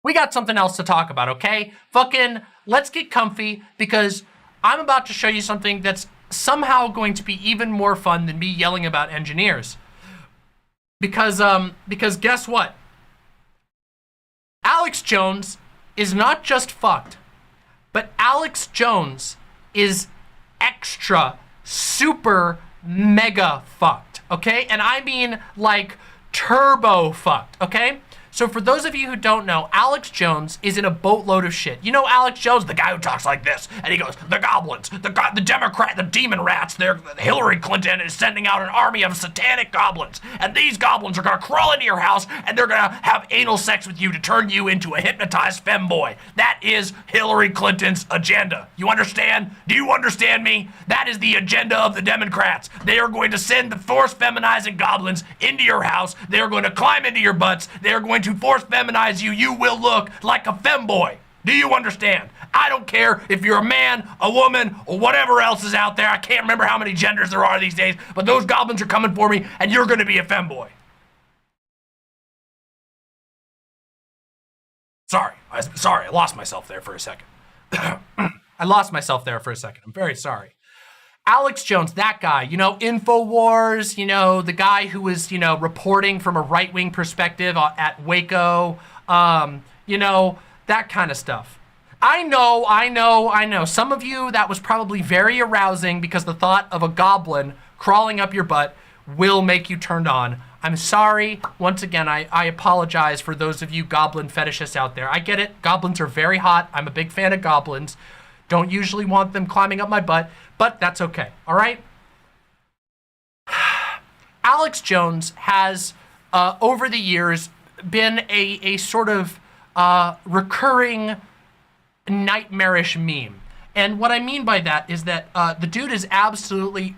We got something else to talk about, okay? Fucking, let's get comfy because I'm about to show you something that's somehow going to be even more fun than me yelling about engineers. Because guess what? Alex Jones is not just fucked, but Alex Jones is extra, super, mega fucked, okay? And I mean like turbo fucked, okay? So for those of you who don't know, Alex Jones is in a boatload of shit. You know Alex Jones, the guy who talks like this, and he goes, the goblins, the Democrat, the demon rats, Hillary Clinton is sending out an army of satanic goblins, and these goblins are gonna crawl into your house, and they're gonna have anal sex with you to turn you into a hypnotized femboy. That is Hillary Clinton's agenda. You understand? Do you understand me? That is the agenda of the Democrats. They are going to send the force feminizing goblins into your house. They are going to climb into your butts. They are going to force feminize you. You will look like a femboy. Do you understand? I don't care if you're a man, a woman, or whatever else is out there. I can't remember how many genders there are these days, but those goblins are coming for me, and you're going to be a femboy. Sorry, I lost myself there for a second. I lost myself there for a second. I'm very sorry. Alex Jones, that guy, you know, InfoWars, you know, the guy who was, you know, reporting from a right-wing perspective at Waco, you know, that kind of stuff. I know. Some of you, that was probably very arousing because the thought of a goblin crawling up your butt will make you turned on. I'm sorry. Once again, I apologize for those of you goblin fetishists out there. I get it. Goblins are very hot. I'm a big fan of goblins. Don't usually want them climbing up my butt, but that's okay, all right? Alex Jones has, over the years, been a sort of recurring nightmarish meme. And what I mean by that is that the dude is absolutely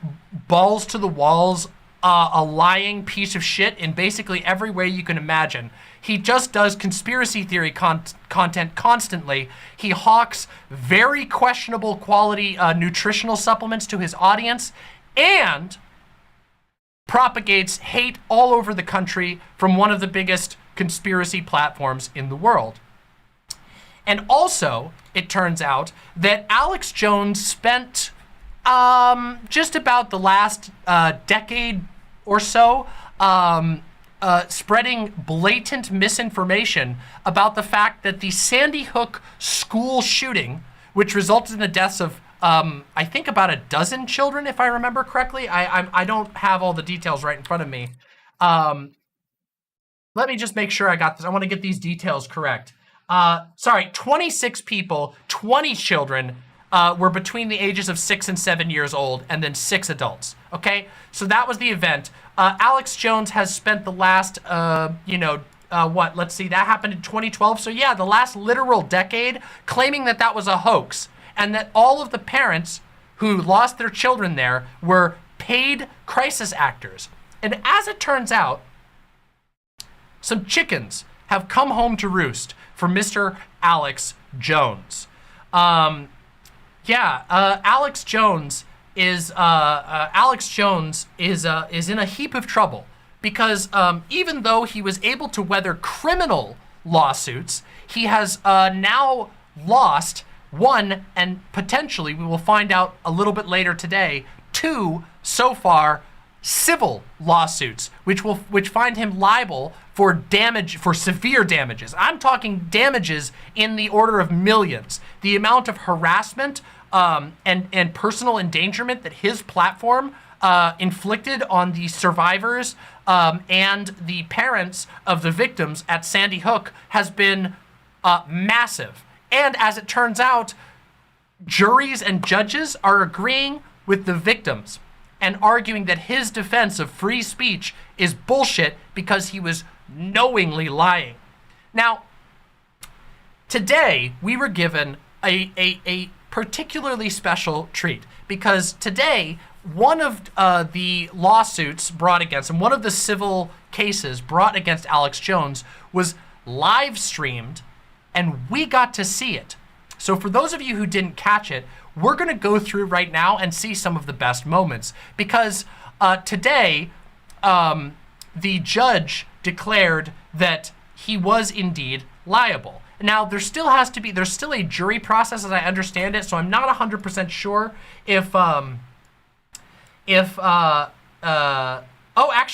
balls to the walls, a lying piece of shit in basically every way you can imagine. He just does conspiracy theory content constantly. He hawks very questionable quality nutritional supplements to his audience and propagates hate all over the country from one of the biggest conspiracy platforms in the world. And also, it turns out that Alex Jones spent just about the last decade or so spreading blatant misinformation about the fact that the Sandy Hook school shooting, which resulted in the deaths of, I think about a dozen children, if I remember correctly. I don't have all the details right in front of me. Let me just make sure I got this. I want to get these details correct. Sorry, 26 people, 20 children were between the ages of 6 and 7 years old, and then 6 adults, okay? So that was the event. Alex Jones has spent the last, let's see, that happened in 2012. So yeah, the last literal decade claiming that that was a hoax and that all of the parents who lost their children there were paid crisis actors. And as it turns out, some chickens have come home to roost for Mr. Alex Jones. Alex Jones is in a heap of trouble because even though he was able to weather criminal lawsuits, he has now lost one, and potentially, we will find out a little bit later today, two so far civil lawsuits, which find him liable for severe damages. I'm talking damages in the order of millions. The amount of harassment and personal endangerment that his platform inflicted on the survivors and the parents of the victims at Sandy Hook has been massive. And as it turns out, juries and judges are agreeing with the victims and arguing that his defense of free speech is bullshit because he was knowingly lying. Now, today we were given a particularly special treat because today one of the lawsuits brought against him, one of the civil cases brought against Alex Jones was live streamed and we got to see it. So for those of you who didn't catch it, we're gonna go through right now and see some of the best moments because today the judge declared that he was indeed liable. Now there's still a jury process as I understand it, so I'm not 100% sure if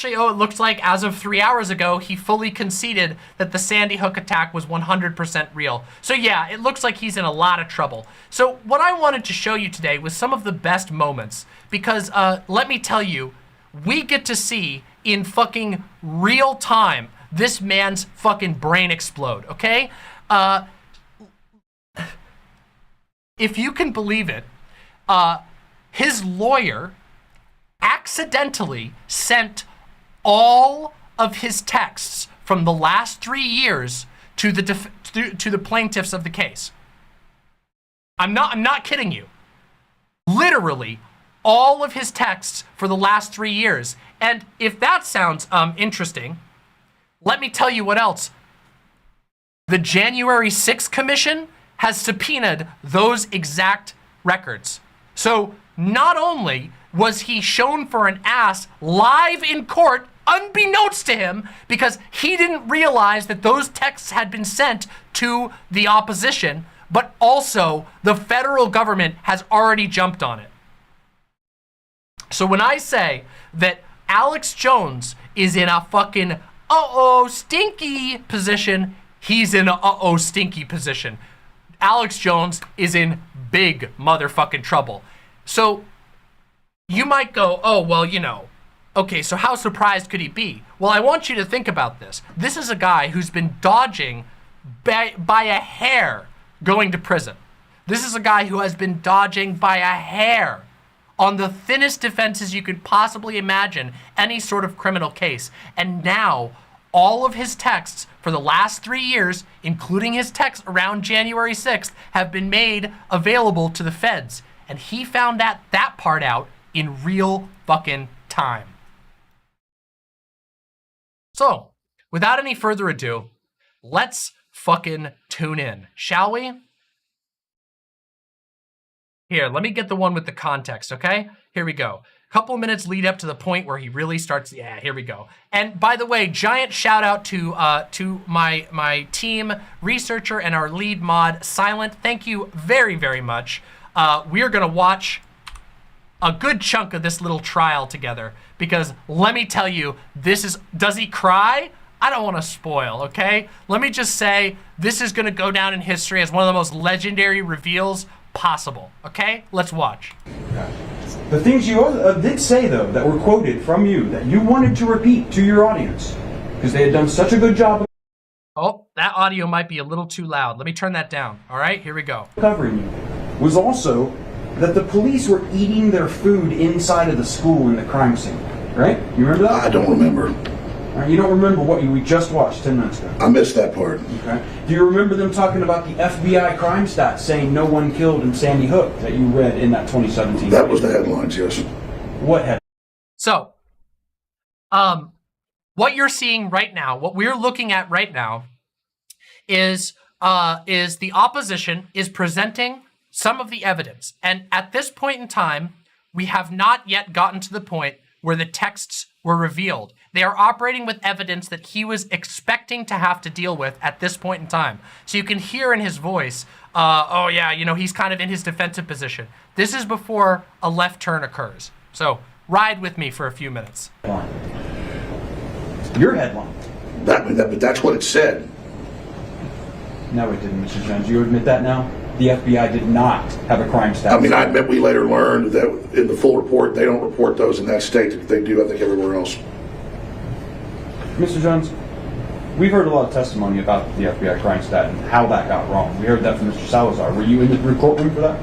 it looks like as of 3 hours ago, he fully conceded that the Sandy Hook attack was 100% real. So yeah, it looks like he's in a lot of trouble. So what I wanted to show you today was some of the best moments because let me tell you, we get to see in fucking real time this man's fucking brain explode, okay? If you can believe it, his lawyer accidentally sent all of his texts from the last 3 years to the plaintiffs of the case. I'm not kidding you. Literally all of his texts for the last 3 years. And if that sounds interesting, let me tell you what else. The January 6th Commission has subpoenaed those exact records. So not only was he shown for an ass live in court, unbeknownst to him, because he didn't realize that those texts had been sent to the opposition, but also the federal government has already jumped on it. So when I say that Alex Jones is in a fucking stinky position, he's in a stinky position. Alex Jones is in big motherfucking trouble. So you might go, oh, well, you know, okay, so how surprised could he be? Well, I want you to think about this. This is a guy who's been dodging by a hair going to prison. This is a guy who has been dodging by a hair on the thinnest defenses you could possibly imagine any sort of criminal case. And now all of his texts for the last 3 years, including his texts around January 6th, have been made available to the feds. And he found that part out in real fucking time. So, without any further ado, let's fucking tune in, shall we? Here, let me get the one with the context, okay? Here we go. Couple of minutes lead up to the point where he really starts. Yeah, here we go. And by the way, giant shout out to my team researcher and our lead mod, Silent. Thank you very, very much. We are gonna watch a good chunk of this little trial together because let me tell you, does he cry? I don't want to spoil, okay? Let me just say, this is gonna go down in history as one of the most legendary reveals possible, okay? Let's watch. The things you did say, though, that were quoted from you, that you wanted to repeat to your audience, because they had done such a good job of Oh, that audio might be a little too loud. Let me turn that down. All right, here we go. covering you, was also that the police were eating their food inside of the school in the crime scene, right? You remember that? I don't remember. You don't remember what we just watched 10 minutes ago? I missed that part. Okay. Do you remember them talking about the FBI crime stats saying no one killed in Sandy Hook that you read in that 2017? That was the headlines, yes. What headlines? So, what you're seeing right now, what we're looking at right now, is the opposition is presenting some of the evidence. And at this point in time, we have not yet gotten to the point where the texts were revealed. They are operating with evidence that he was expecting to have to deal with at this point in time. So you can hear in his voice, oh yeah, you know, he's kind of in his defensive position. This is before a left turn occurs. So ride with me for a few minutes. Your headline. But that's what it said. No, it didn't, Mr. Jones. You admit that now? The FBI did not have a crime status. I mean, I bet we later learned that in the full report, they don't report those in that state. They do, I think, everywhere else. Mr. Jones, we've heard a lot of testimony about the FBI crime stat and how that got wrong. We heard that from Mr. Salazar. Were you in the courtroom for that?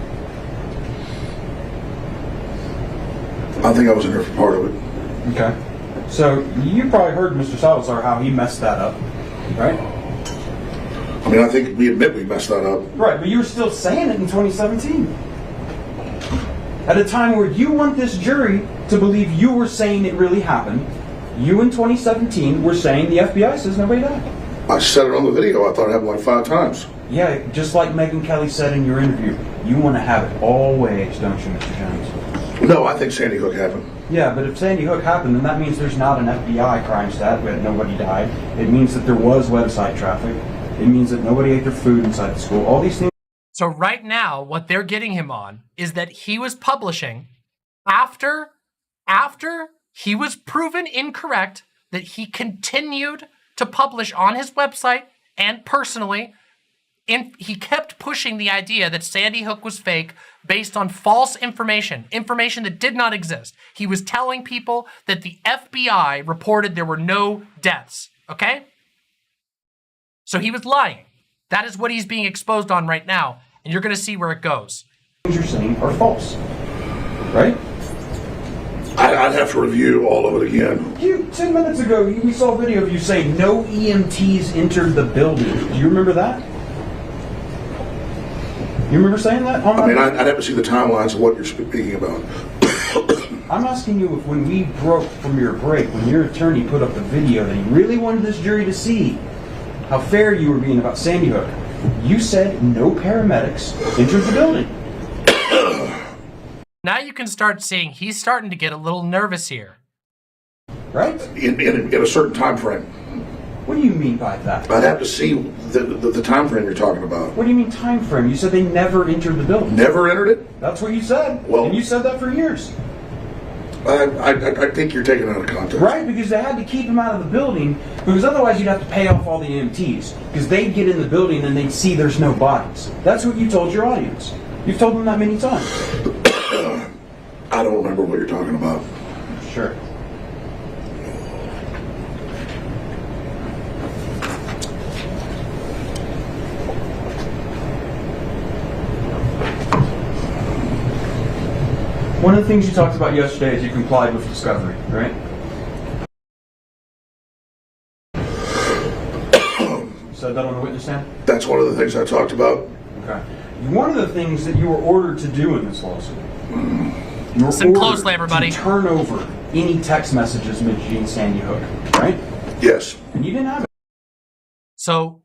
I think I was in there for part of it. Okay. So you probably heard Mr. Salazar how he messed that up, right? I mean, I think we admit we messed that up. Right, but you were still saying it in 2017. At a time where you want this jury to believe you were saying it really happened, you in 2017 were saying the FBI says nobody died. I said it on the video. I thought it happened like 5 times. Yeah, just like Megyn Kelly said in your interview, you want to have it all ways, don't you, Mr. Jones? No, I think Sandy Hook happened. Yeah, but if Sandy Hook happened, then that means there's not an FBI crime stat where nobody died. It means that there was website traffic. It means that nobody ate their food inside the school. All these things. So right now, what they're getting him on is that he was publishing after he was proven incorrect, that he continued to publish on his website and personally. He kept pushing the idea that Sandy Hook was fake based on false information that did not exist. He was telling people that the FBI reported there were no deaths, okay? So he was lying. That is what he's being exposed on right now, and you're going to see where it goes. You're saying are false, right? I'd have to review all of it again. 10 minutes ago, we saw a video of you saying no EMTs entered the building. Do you remember that? You remember saying that? I mean, I'd have to see the timelines of what you're speaking about. I'm asking you if when we broke from your break, when your attorney put up the video that he really wanted this jury to see how fair you were being about Sandy Hook, you said no paramedics entered the building. Now you can start seeing he's starting to get a little nervous here. Right? In a certain time frame. What do you mean by that? I'd have to see the time frame you're talking about. What do you mean time frame? You said they never entered the building. Never entered it? That's what you said. Well, and you said that for years. I think you're taking it out of context. Right, because they had to keep him out of the building, because otherwise you'd have to pay off all the EMTs, because they'd get in the building and they'd see there's no bodies. That's what you told your audience. You've told them that many times. I don't remember what you're talking about. Sure. One of the things you talked about yesterday is you complied with discovery, right? You said that on the witness stand? That's one of the things I talked about. Okay. One of the things that you were ordered to do in this lawsuit, you were Listen closely, everybody. to turn over any text messages mentioning Sandy Hook, right? Yes. And you didn't have it. So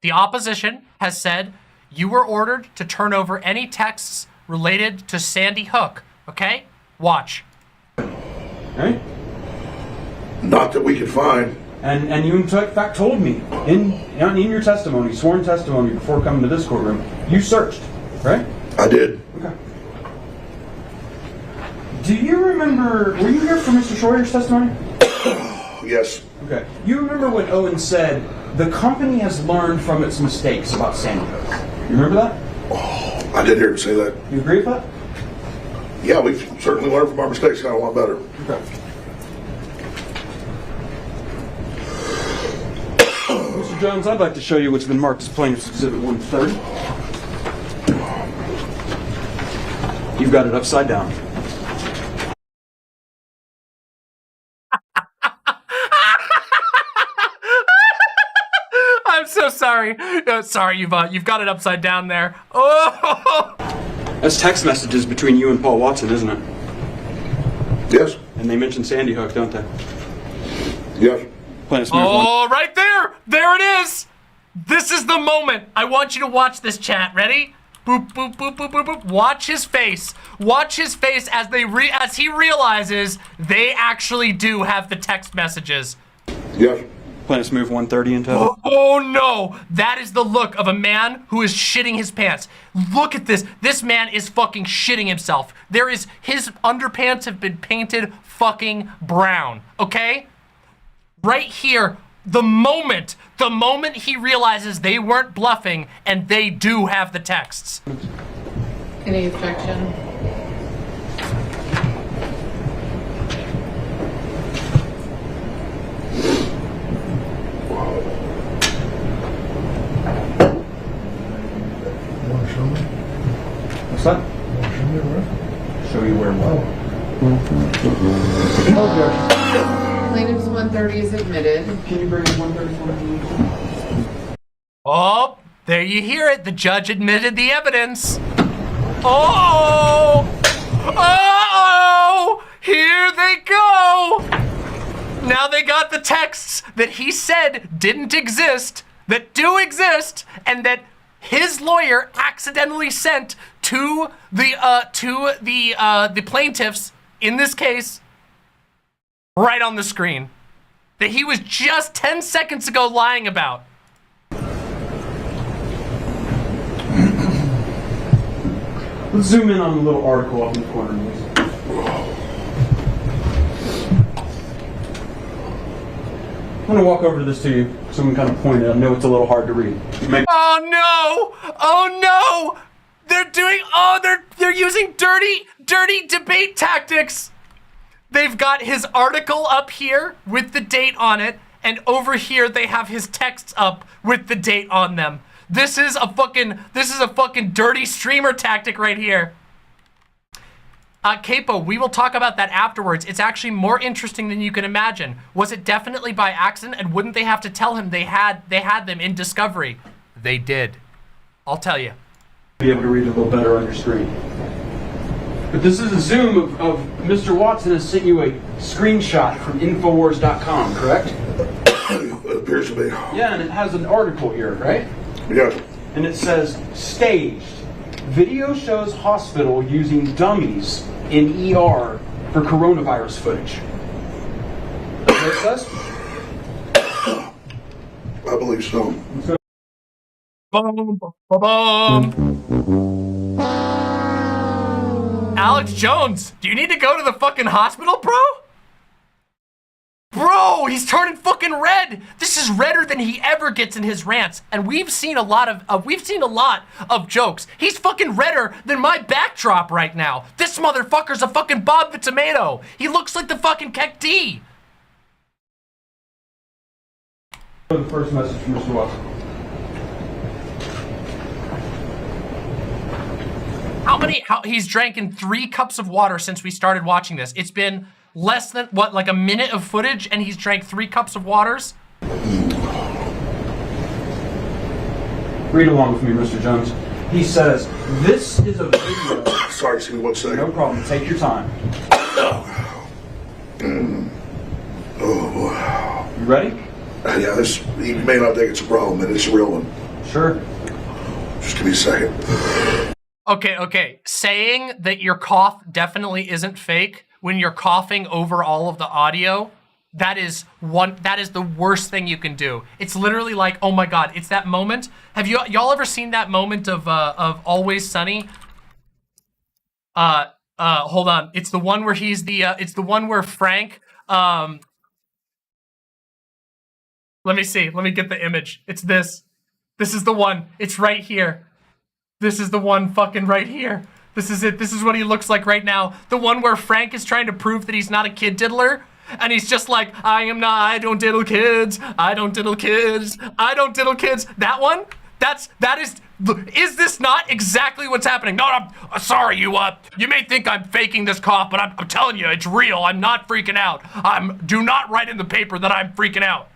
the opposition has said you were ordered to turn over any texts related to Sandy Hook, okay? Watch. Right? Not that we could find. And you in fact told me in your testimony, sworn testimony before coming to this courtroom, you searched, right? I did. Okay. Do you remember, were you here for Mr. Schroeder's testimony? Yes. Okay. You remember when Owen said, the company has learned from its mistakes about Sandy Hook? You remember that? Oh, I did hear him say that. You agree with that? Yeah, we've certainly learned from our mistakes, got a lot better. Okay. Mr. Jones, I'd like to show you what's been marked as Plaintiff's Exhibit 130. You've got it upside down. I'm so sorry. No, sorry, you've got it upside down there. Oh! That's text messages between you and Paul Watson, isn't it? Yes. And they mention Sandy Hook, don't they? Yes. Planet Smooth one. Oh, right there. There it is. This is the moment. I want you to watch this, chat. Ready? Boop, boop, boop, boop, boop, boop. Watch his face. Watch his face as as he realizes they actually do have the text messages. Yes. Planet Smooth 130 in total. Oh no! That is the look of a man who is shitting his pants. Look at this. This man is fucking shitting himself. His underpants have been painted fucking brown. Okay? Right here, the moment he realizes they weren't bluffing and they do have the texts. Any objection? What's that? Show you where what? Plaintiff's 130 is admitted. Can you bring 134? Oh, there you hear it. The judge admitted the evidence. Oh! Uh-oh! Here they go! Now they got the texts that he said didn't exist, that do exist, and that his lawyer accidentally sent to the plaintiffs in this case right on the screen that he was just 10 seconds ago lying about. Let's zoom in on the little article up in the corner, please. I'm gonna walk over to this to you so we can kind of point it. I know it's a little hard to read. Oh no! Oh no! They're using dirty debate tactics. They've got his article up here with the date on it, and over here they have his texts up with the date on them. This is a fucking dirty streamer tactic right here. Capo, we will talk about that afterwards. It's actually more interesting than you can imagine. Was it definitely by accident, and wouldn't they have to tell him they had them in discovery? They did. I'll tell you. Be able to read a little better on your screen. But this is a zoom of Mr. Watson has sent you a screenshot from Infowars.com, correct? It appears to be. Yeah, and it has an article here, right? Yes. And it says, staged. Video shows hospital using dummies in ER for coronavirus footage. Is that what it says? I believe so. Boom, boom. Alex Jones, do you need to go to the fucking hospital, bro? Bro, he's turning fucking red. This is redder than he ever gets in his rants, and we've seen a lot of jokes. He's fucking redder than my backdrop right now. This motherfucker's a fucking Bob the Tomato. He looks like the fucking Keck D. The first message from Mr. Watson. He's drinking 3 cups of water since we started watching this. It's been less than, what, like a minute of footage, and he's drank 3 cups of waters? Read along with me, Mr. Jones. He says, this is a video. Sorry, excuse me 1 second. No problem, take your time. Oh, You ready? yeah, this, you may not think it's a problem, but it's a real one. Sure. Just give me a second. Okay. Saying that your cough definitely isn't fake when you're coughing over all of the audio, that is the worst thing you can do. It's literally like, oh my God, it's that moment. Have y'all ever seen that moment of Always Sunny? Hold on. It's the one where it's the one where Frank, let me see. Let me get the image. It's this. This is the one. It's right here. This is the one fucking right here. This is it. This is what he looks like right now. The one where Frank is trying to prove that he's not a kid diddler. And he's just like, I don't diddle kids. I don't diddle kids. I don't diddle kids. That one? Is this not exactly what's happening? No, I'm sorry, you may think I'm faking this cough, but I'm telling you, it's real. I'm not freaking out. Do not write in the paper that I'm freaking out.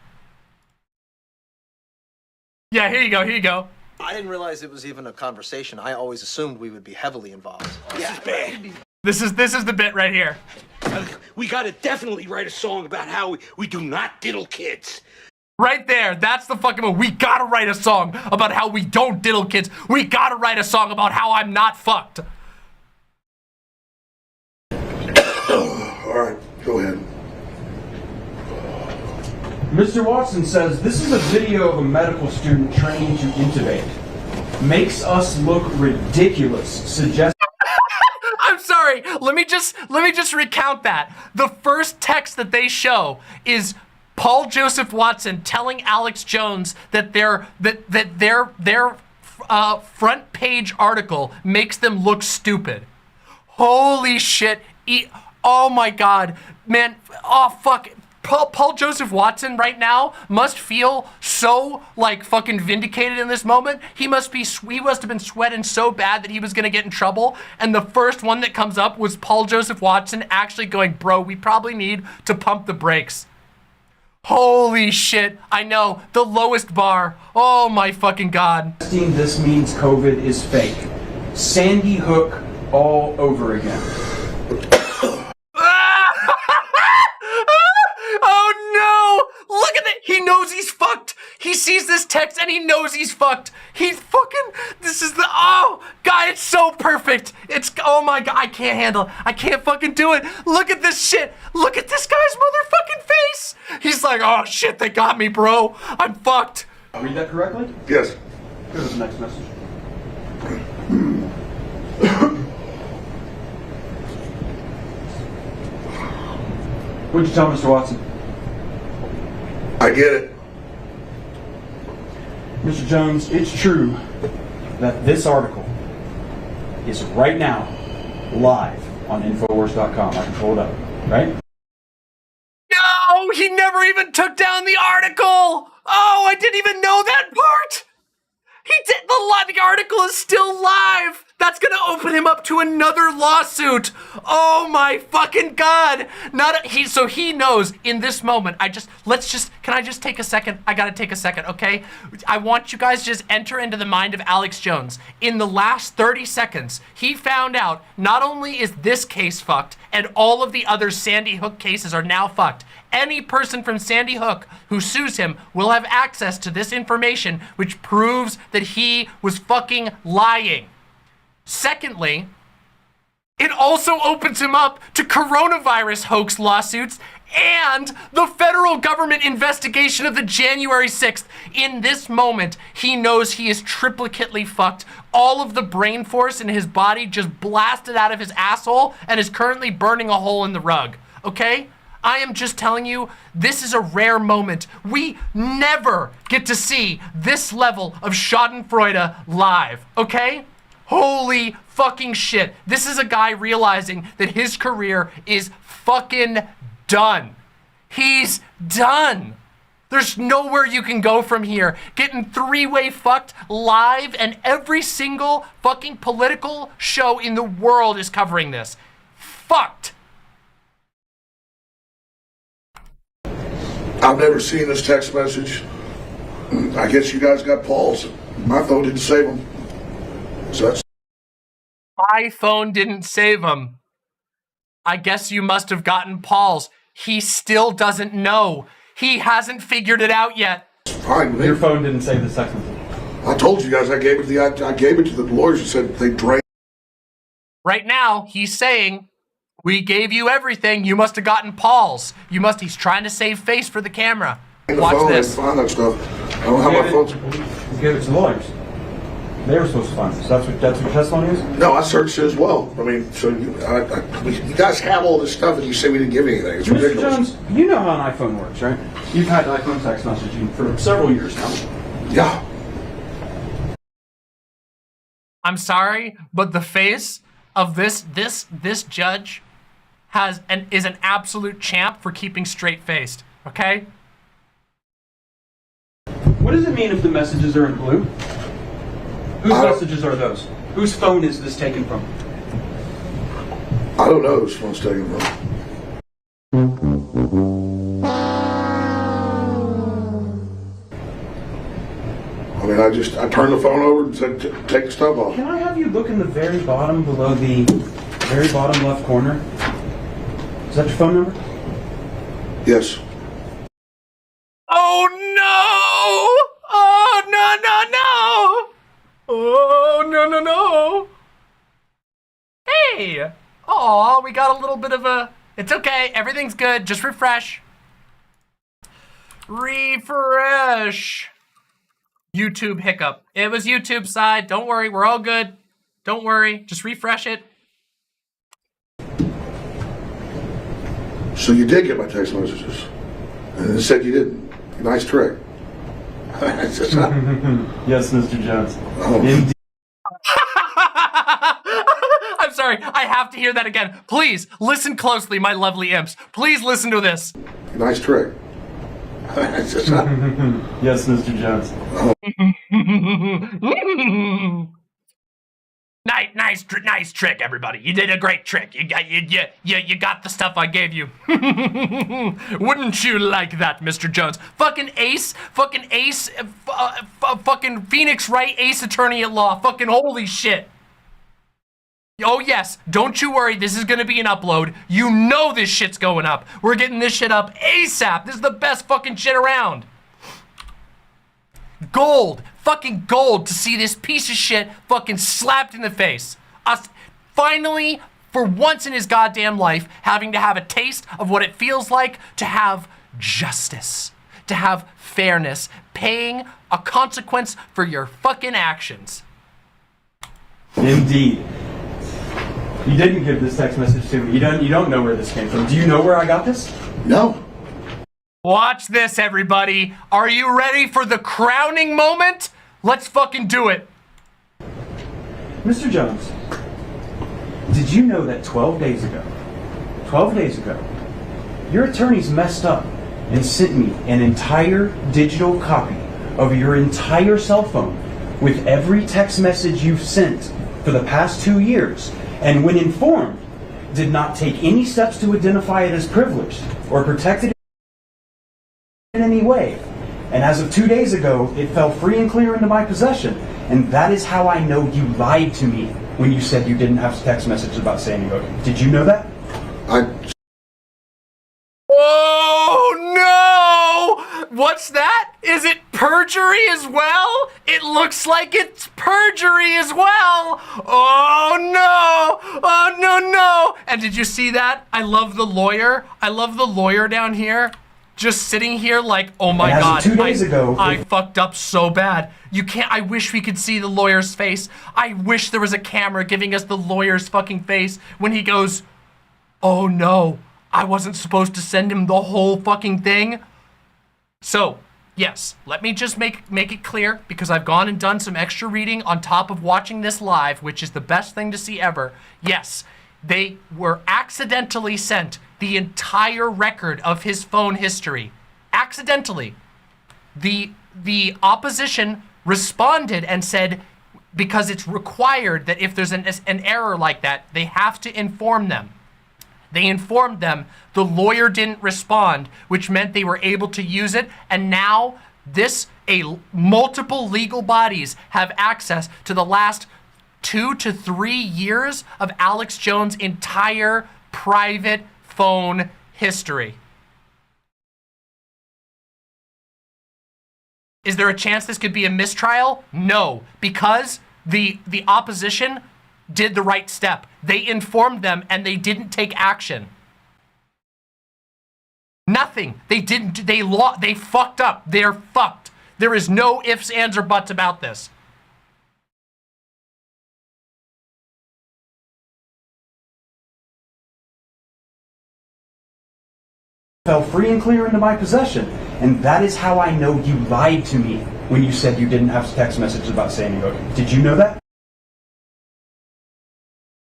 Yeah, here you go. I didn't realize it was even a conversation. I always assumed we would be heavily involved. This is bad. This is the bit right here. We gotta definitely write a song about how we do not diddle kids. Right there, that's the fucking one. We gotta write a song about how we don't diddle kids. We gotta write a song about how I'm not fucked. All right, go ahead. Mr. Watson says this is a video of a medical student training to intubate. Makes us look ridiculous. Suggests. I'm sorry. Let me just recount that. The first text that they show is Paul Joseph Watson telling Alex Jones that their front page article makes them look stupid. Holy shit. Oh my God, man. Oh fuck. Paul Joseph Watson right now must feel so like fucking vindicated in this moment. He must have been sweating so bad that he was gonna get in trouble. And the first one that comes up was Paul Joseph Watson actually going, bro, we probably need to pump the brakes. Holy shit, I know, the lowest bar. Oh my fucking God. This means COVID is fake. Sandy Hook all over again. Oh no! Look at it! He knows he's fucked! He sees this text and he knows he's fucked! He's fucking... This is the... Oh! God, it's so perfect! It's... Oh my God, I can't handle it. I can't fucking do it! Look at this shit! Look at this guy's motherfucking face! He's like, oh shit, they got me, bro! I'm fucked! Read that correctly? Yes. Go to the next message. What'd you tell Mr. Watson? I get it. Mr. Jones, it's true that this article is right now live on Infowars.com. I can pull it up, right? No! He never even took down the article! Oh, I didn't even know that part! He did... The article is still live! That's gonna open him up to another lawsuit. Oh my fucking God. So he knows in this moment, can I just take a second? I gotta take a second, okay? I want you guys to just enter into the mind of Alex Jones. In the last 30 seconds, he found out not only is this case fucked, and all of the other Sandy Hook cases are now fucked. Any person from Sandy Hook who sues him will have access to this information, which proves that he was fucking lying. Secondly, it also opens him up to coronavirus hoax lawsuits and the federal government investigation of the January 6th. In this moment, he knows he is triplicately fucked. All of the brain force in his body just blasted out of his asshole and is currently burning a hole in the rug, okay? I am just telling you, this is a rare moment. We never get to see this level of schadenfreude live, okay? Holy fucking shit. This is a guy realizing that his career is fucking done. He's done. There's nowhere you can go from here. Getting three-way fucked live, and every single fucking political show in the world is covering this. Fucked. I've never seen this text message. I guess you guys got Paul's. My phone didn't save him. So that's... My phone didn't save him. I guess you must have gotten Paul's. He still doesn't know. He hasn't figured it out yet. Fine. Your phone didn't save the text message. I told you guys I gave it to the lawyers who said they drained. Right now, he's saying, we gave you everything. You must have gotten Paul's. He's trying to save face for the camera. Watch this. Find that stuff. I don't have my phone. You gave it to the lawyers. They were supposed to find this. That's what your testimony is? No, I searched it as well. I mean, so you guys have all this stuff and you say we didn't give you anything. It's Mr. ridiculous. Jones, you know how an iPhone works, right? You've had iPhone text messaging for several years now. Yeah. I'm sorry, but the face of this judge is an absolute champ for keeping straight-faced, okay? What does it mean if the messages are in blue? Whose messages are those? Whose phone is this taken from? I don't know whose phone's taken from. I mean, I turned the phone over and said, take the stuff off. Can I have you look in the very bottom below the very bottom left corner. Is that your phone number? Yes. Oh no! Oh no! Oh no! Hey! Oh, we got a little bit of a. It's okay. Everything's good. Just refresh. Refresh. YouTube hiccup. It was YouTube side. Don't worry. We're all good. Don't worry. Just refresh it. So you did get my text messages. And it said you didn't. Nice trick. It's just not- Yes, Mr. Jones. Oh. Indeed. I'm sorry. I have to hear that again. Please listen closely, my lovely imps. Please listen to this. Nice trick. It's just not- Yes, Mr. Jones. Nice trick, everybody. You did a great trick. You got the stuff I gave you. Wouldn't you like that, Mr. Jones? Fucking Ace, fucking Phoenix Wright, Ace Attorney at Law. Fucking holy shit. Oh yes, don't you worry. This is gonna be an upload. You know this shit's going up. We're getting this shit up ASAP. This is the best fucking shit around. Gold, fucking gold to see this piece of shit fucking slapped in the face. Us finally, for once in his goddamn life, having to have a taste of what it feels like to have justice, to have fairness, paying a consequence for your fucking actions. Indeed. You didn't give this text message to me. You don't know where this came from. Do you know where I got this? No. Watch this, everybody. Are you ready for the crowning moment? Let's fucking do it. Mr. Jones, did you know that 12 days ago, your attorneys messed up and sent me an entire digital copy of your entire cell phone with every text message you've sent for the past 2 years, and when informed, did not take any steps to identify it as privileged or protect it in any way. And as of 2 days ago, it fell free and clear into my possession. And that is how I know you lied to me when you said you didn't have text messages about Sandy Hook. Did you know that? Oh no! What's that? Is it perjury as well? It looks like it's perjury as well. Oh no! Oh no! And did you see that? I love the lawyer. I love the lawyer down here. Just sitting here like, oh my God, 2 days ago, I fucked up so bad. You can't, I wish we could see the lawyer's face. I wish there was a camera giving us the lawyer's fucking face when he goes, oh no, I wasn't supposed to send him the whole fucking thing. So, yes, let me just make it clear, because I've gone and done some extra reading on top of watching this live, which is the best thing to see ever. Yes, they were accidentally sent the entire record of his phone history. Accidentally. The opposition responded and said, because it's required that if there's an error like that, they have to inform them. They informed them. The lawyer didn't respond, which meant they were able to use it. And now multiple legal bodies have access to the last 2 to 3 years of Alex Jones' entire private phone history. Is there a chance this could be a mistrial? No, because the opposition did the right step. They informed them and they didn't take action. Nothing. They didn't. They fucked up. They're fucked. There is no ifs, ands, or buts about this. Fell free and clear into my possession. And that is how I know you lied to me when you said you didn't have text messages about Sandy Hook. Did you know that?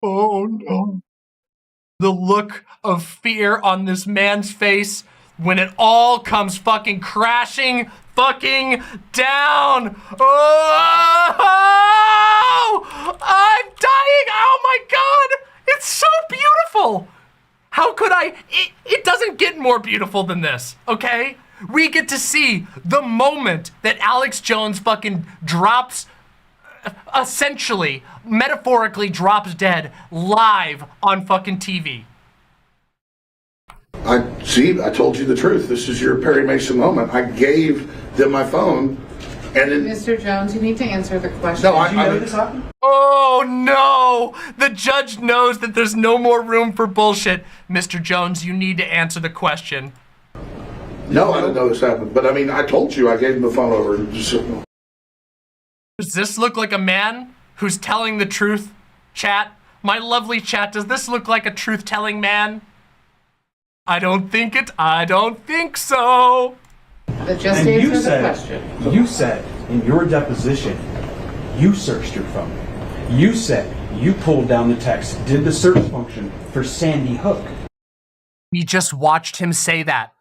Oh no. The look of fear on this man's face when it all comes fucking crashing fucking down. Oh! I'm dying! Oh my God! It's so beautiful! How could I? It doesn't get more beautiful than this, okay? We get to see the moment that Alex Jones fucking drops essentially, metaphorically drops dead live on fucking TV. I told you the truth. This is your Perry Mason moment. I gave them my phone, and then Mr. Jones, you need to answer the question. No, Did you know this happened? Oh no! The judge knows that there's no more room for bullshit. Mr. Jones, you need to answer the question. no, I didn't know this happened. But I mean, I told you I gave them the phone over. Does this look like a man who's telling the truth, chat? My lovely chat, does this look like a truth-telling man? I don't think so. But just And answer you the said, question. you said in your deposition, you searched your phone. You said you pulled down the text, did the search function for Sandy Hook. We just watched him say that.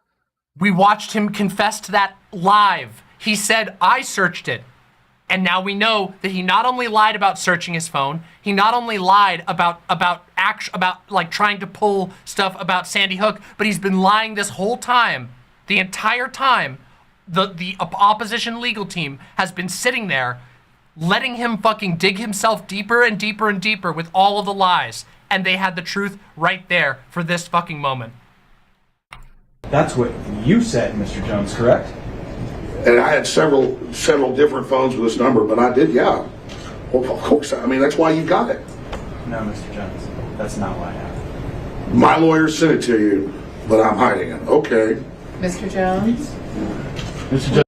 We watched him confess to that live. He said, I searched it. And now we know that he not only lied about searching his phone, he not only lied about like trying to pull stuff about Sandy Hook, but he's been lying this whole time. The entire time, the opposition legal team has been sitting there letting him fucking dig himself deeper and deeper and deeper with all of the lies. And they had the truth right there for this fucking moment. That's what you said, Mr. Jones, correct? And I had several different phones with this number, but I did, yeah. Well, of course. I mean, that's why you got it. No, Mr. Jones, that's not what happened. My lawyer sent it to you, but I'm hiding it. Okay. Mr. Jones? Mr. Jones.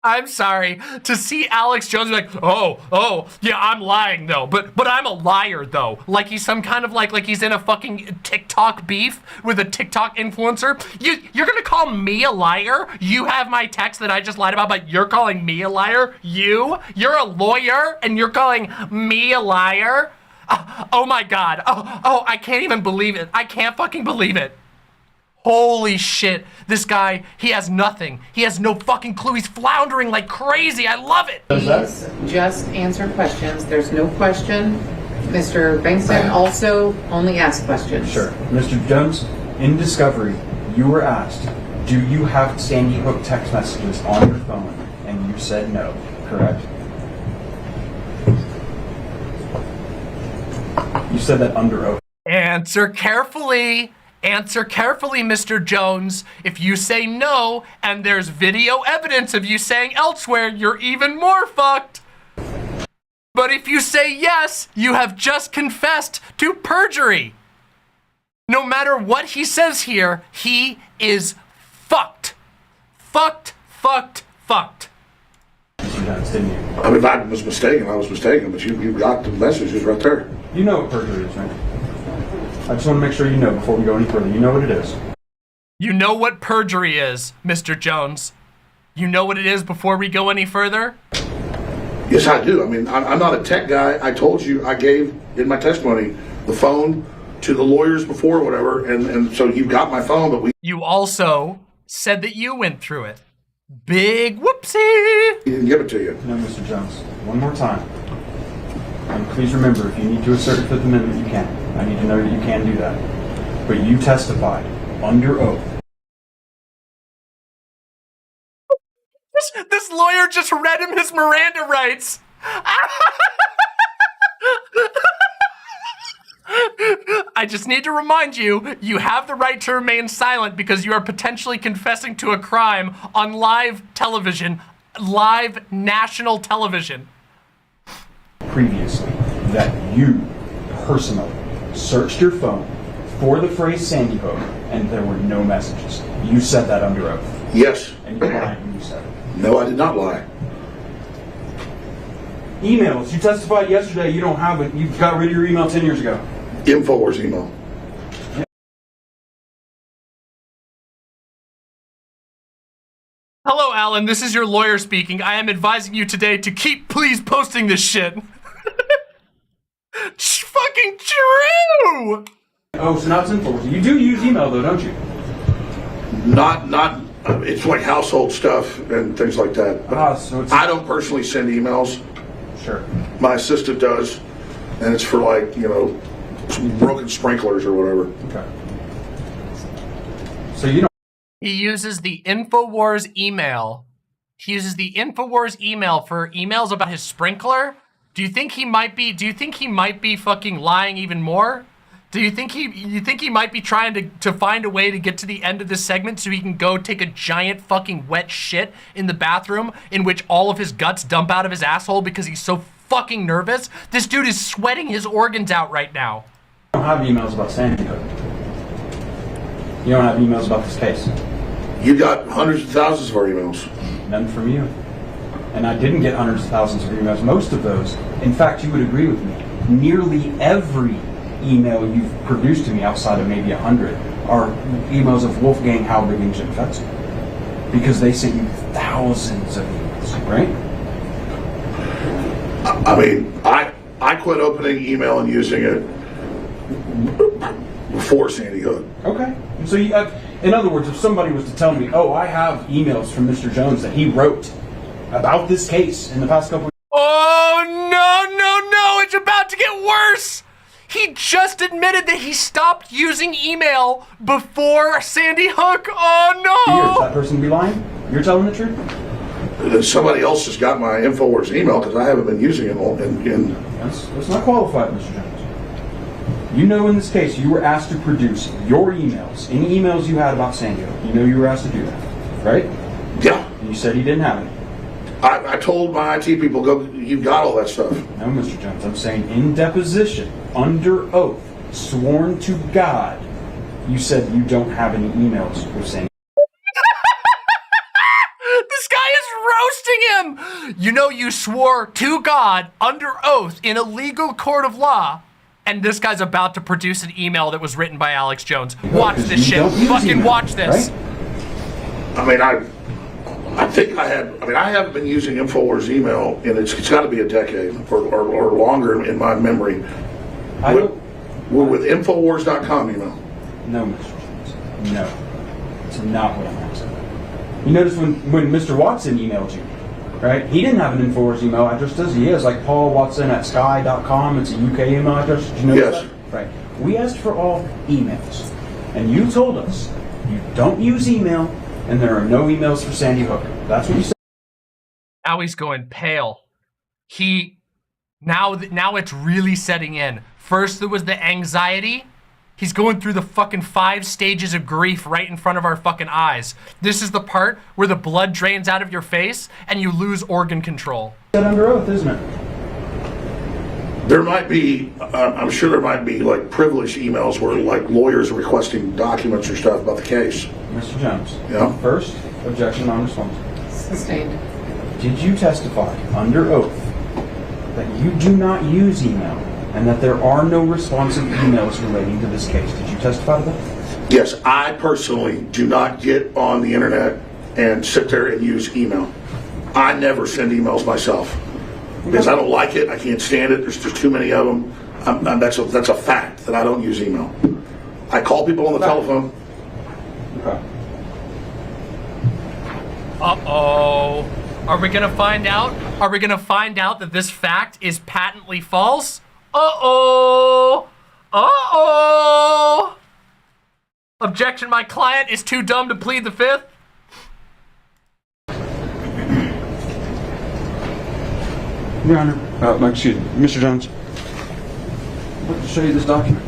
I'm sorry to see Alex Jones be like, oh, yeah, I'm lying though, but I'm a liar though. Like he's some kind of like he's in a fucking TikTok beef with a TikTok influencer. You're gonna call me a liar? You have my text that I just lied about, but you're calling me a liar? You're a lawyer and you're calling me a liar? Oh my God. Oh, I can't even believe it. I can't fucking believe it. Holy shit, this guy, he has nothing. He has no fucking clue. He's floundering like crazy. I love it. Please just answer questions. There's no question. Mr. Bankston also only asks questions. Sure. Mr. Jones, in discovery, you were asked, do you have Sandy Hook text messages on your phone? And you said no, correct? You said that under oath. Answer carefully. Answer carefully, Mr. Jones. If you say no, and there's video evidence of you saying elsewhere, you're even more fucked. But if you say yes, you have just confessed to perjury. No matter what he says here, he is fucked. Fucked. Mr. Jones, didn't you? I mean, if I was mistaken, I was mistaken, but you got the messages right there. You know what perjury is, right? I just want to make sure you know before we go any further. You know what it is. You know what perjury is, Mr. Jones. You know what it is before we go any further? Yes, I do. I mean, I'm not a tech guy. I told you I gave in my testimony the phone to the lawyers before or whatever, and so you got my phone, but You also said that you went through it. Big whoopsie. we didn't give it to you. No, Mr. Jones. One more time. And please remember, if you need to assert the Fifth Amendment, you can. I need to know that you can do that. But you testified under oath. This lawyer just read him his Miranda rights. I just need to remind you, you have the right to remain silent because you are potentially confessing to a crime on live television, live national television. Previously, that you personally searched your phone for the phrase Sandy Hook, and there were no messages. You said that under oath. Yes. And you lied when you said it. No, I did not lie. Emails. You testified yesterday you don't have it. You got rid of your email 10 years ago. InfoWars email. Hello, Alan. This is your lawyer speaking. I am advising you today to keep please posting this shit. It's fucking true! Oh, so now it's InfoWars. You do use email though, don't you? Not. It's like household stuff and things like that. But So it's... I don't personally send emails. Sure. My assistant does, and it's for like, broken sprinklers or whatever. Okay. So you don't He uses the InfoWars email. He uses the InfoWars email for emails about his sprinkler. Do you think he might be fucking lying even more? Do you think he might be trying to find a way to get to the end of this segment so he can go take a giant fucking wet shit in the bathroom in which all of his guts dump out of his asshole because he's so fucking nervous? This dude is sweating his organs out right now. have emails about Sandy Hook. You don't have emails about this case. You got hundreds of thousands of our emails. None from you. And I didn't get hundreds of thousands of emails. Most of those, in fact, you would agree with me, nearly every email you've produced to me outside of maybe 100 are emails of Wolfgang Halbig and Jim Fetzer. Because they sent you thousands of emails, right? I mean, I quit opening email and using it before Sandy Hook. Okay. So you in other words, if somebody was to tell me, oh, I have emails from Mr. Jones that he wrote about this case in the past couple of years. Oh, no, it's about to get worse. He just admitted that he stopped using email before Sandy Hook. Oh, no. That person be lying? You're telling the truth? Somebody else has got my InfoWars email because I haven't been using it all That's not qualified, Mr. Jones. You know in this case you were asked to produce your emails, any emails you had about Sandy Hook. You know you were asked to do that, right? Yeah. And you said he didn't have any. I told my IT people, go, you've got all that stuff. No, Mr. Jones, I'm saying in deposition, under oath, sworn to God, you said you don't have any emails with Sandy. This guy is roasting him. You know you swore to God under oath in a legal court of law, and this guy's about to produce an email that was written by Alex Jones. Watch this shit. Fucking watch this. Right? I mean, I haven't been using InfoWars email, and it's got to be a decade or longer in my memory. We're with Infowars.com email. No, Mr. Jones. No. It's not what I'm asking. You notice when Mr. Watson emailed you, right? He didn't have an InfoWars email address, does he? He has like Paul Watson at sky.com. It's a UK email address. Did you know Yes. that? Right. We asked for all emails, and you told us you don't use email, and there are no emails for Sandy Hook. That's what you said. Now he's going pale. Now it's really setting in. First there was the anxiety. He's going through the fucking 5 stages of grief right in front of our fucking eyes. This is the part where the blood drains out of your face and you lose organ control. That under oath, isn't it? There might be, I'm sure there might be like privileged emails where like lawyers are requesting documents or stuff about the case. Mr. Jones. Yeah. First, objection non-responsive. Sustained. Did you testify under oath that you do not use email and that there are no responsive emails relating to this case? Did you testify to that? Yes, I personally do not get on the internet and sit there and use email. I never send emails myself because I don't like it. I can't stand it. There's just too many of them. That's a fact that I don't use email. I call people on the telephone. Okay. Uh-oh. Are we gonna find out? Are we gonna find out that this fact is patently false? Uh-oh. Uh-oh. Objection, my client is too dumb to plead the fifth. Your Honor. Excuse me. Mr. Jones. I'd like to show you this document.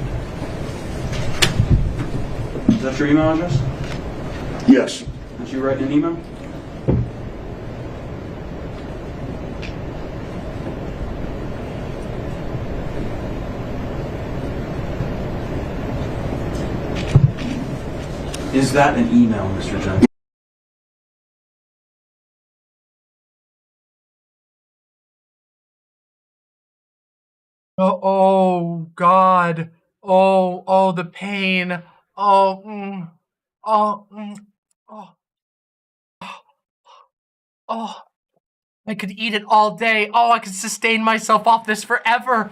Is that your email address? Yes. Did you write an email? Is that an email, Mr. Jones? Oh, God. Oh, the pain. Oh, I could eat it all day. Oh, I could sustain myself off this forever.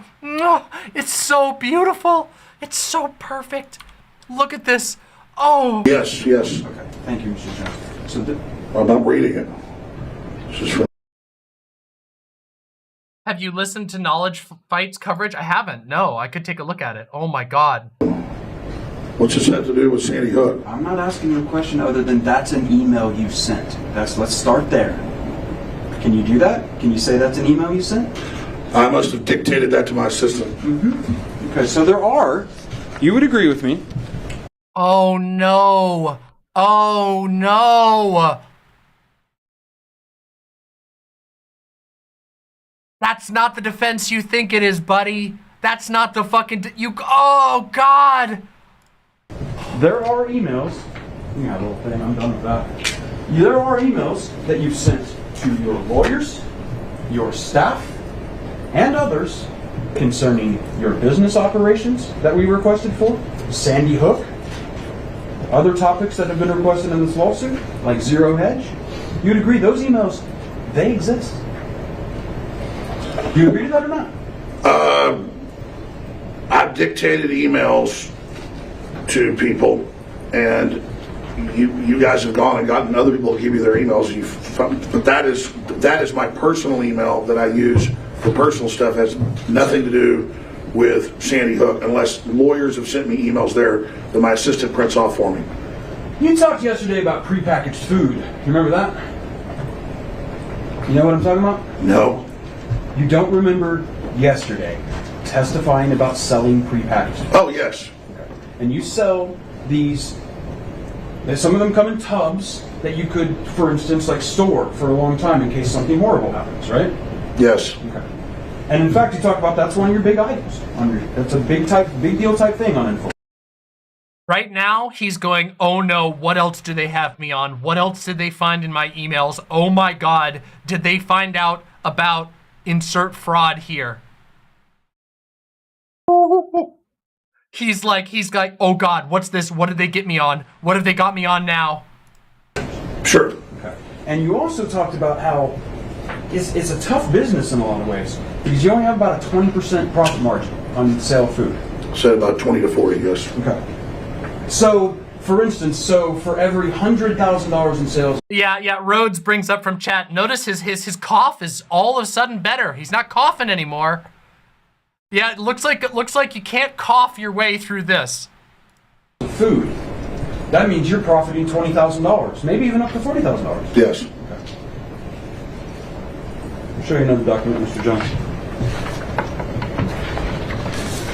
It's so beautiful. It's so perfect. Look at this. Oh. Yes. Okay. Thank you, Mr. Jones. So I'm not reading it. This is from Have you listened to Knowledge Fights coverage? I haven't. No, I could take a look at it. Oh my God. What's this have to do with Sandy Hook? I'm not asking you a question other than that's an email you sent. Let's start there. Can you do that? Can you say that's an email you sent? I must have dictated that to my assistant. Okay, so there are, you would agree with me. Oh no. Oh no. That's not the defense you think it is, buddy. That's not the fucking, oh God. There are emails, you got a little thing, I'm done with that. There are emails that you've sent to your lawyers, your staff, and others concerning your business operations that we requested for, Sandy Hook, other topics that have been requested in this lawsuit, like Zero Hedge. You'd agree those emails, they exist. Do you agree to that or not? I've dictated emails to people, and you guys have gone and gotten other people to give you their emails. But that is my personal email that I use for personal stuff. Has nothing to do with Sandy Hook, unless lawyers have sent me emails there that my assistant prints off for me. You talked yesterday about prepackaged food. You remember that? You know what I'm talking about? No. You don't remember yesterday testifying about selling prepackaged food? Oh, yes. And you sell these, some of them come in tubs that you could, for instance, like store for a long time in case something horrible happens, right? Yes. Okay. And in fact, you talk about that's one of your big items. That's a big deal type thing on info. Right now, he's going, oh no, what else do they have me on? What else did they find in my emails? Oh my God, did they find out about insert fraud here? He's like, oh God, what's this? What did they get me on? What have they got me on now? Sure. Okay. And you also talked about how it's a tough business in a lot of ways because you only have about a 20% profit margin on the sale of food. Said about 20 to 40, yes. Okay. So, for instance, for every $100,000 in sales. Yeah, Rhodes brings up from chat, notice his cough is all of a sudden better. He's not coughing anymore. Yeah, it looks like you can't cough your way through this. Food. That means you're profiting $20,000, maybe even up to $40,000. Yes. Okay. I'll show you another document, Mr. Jones.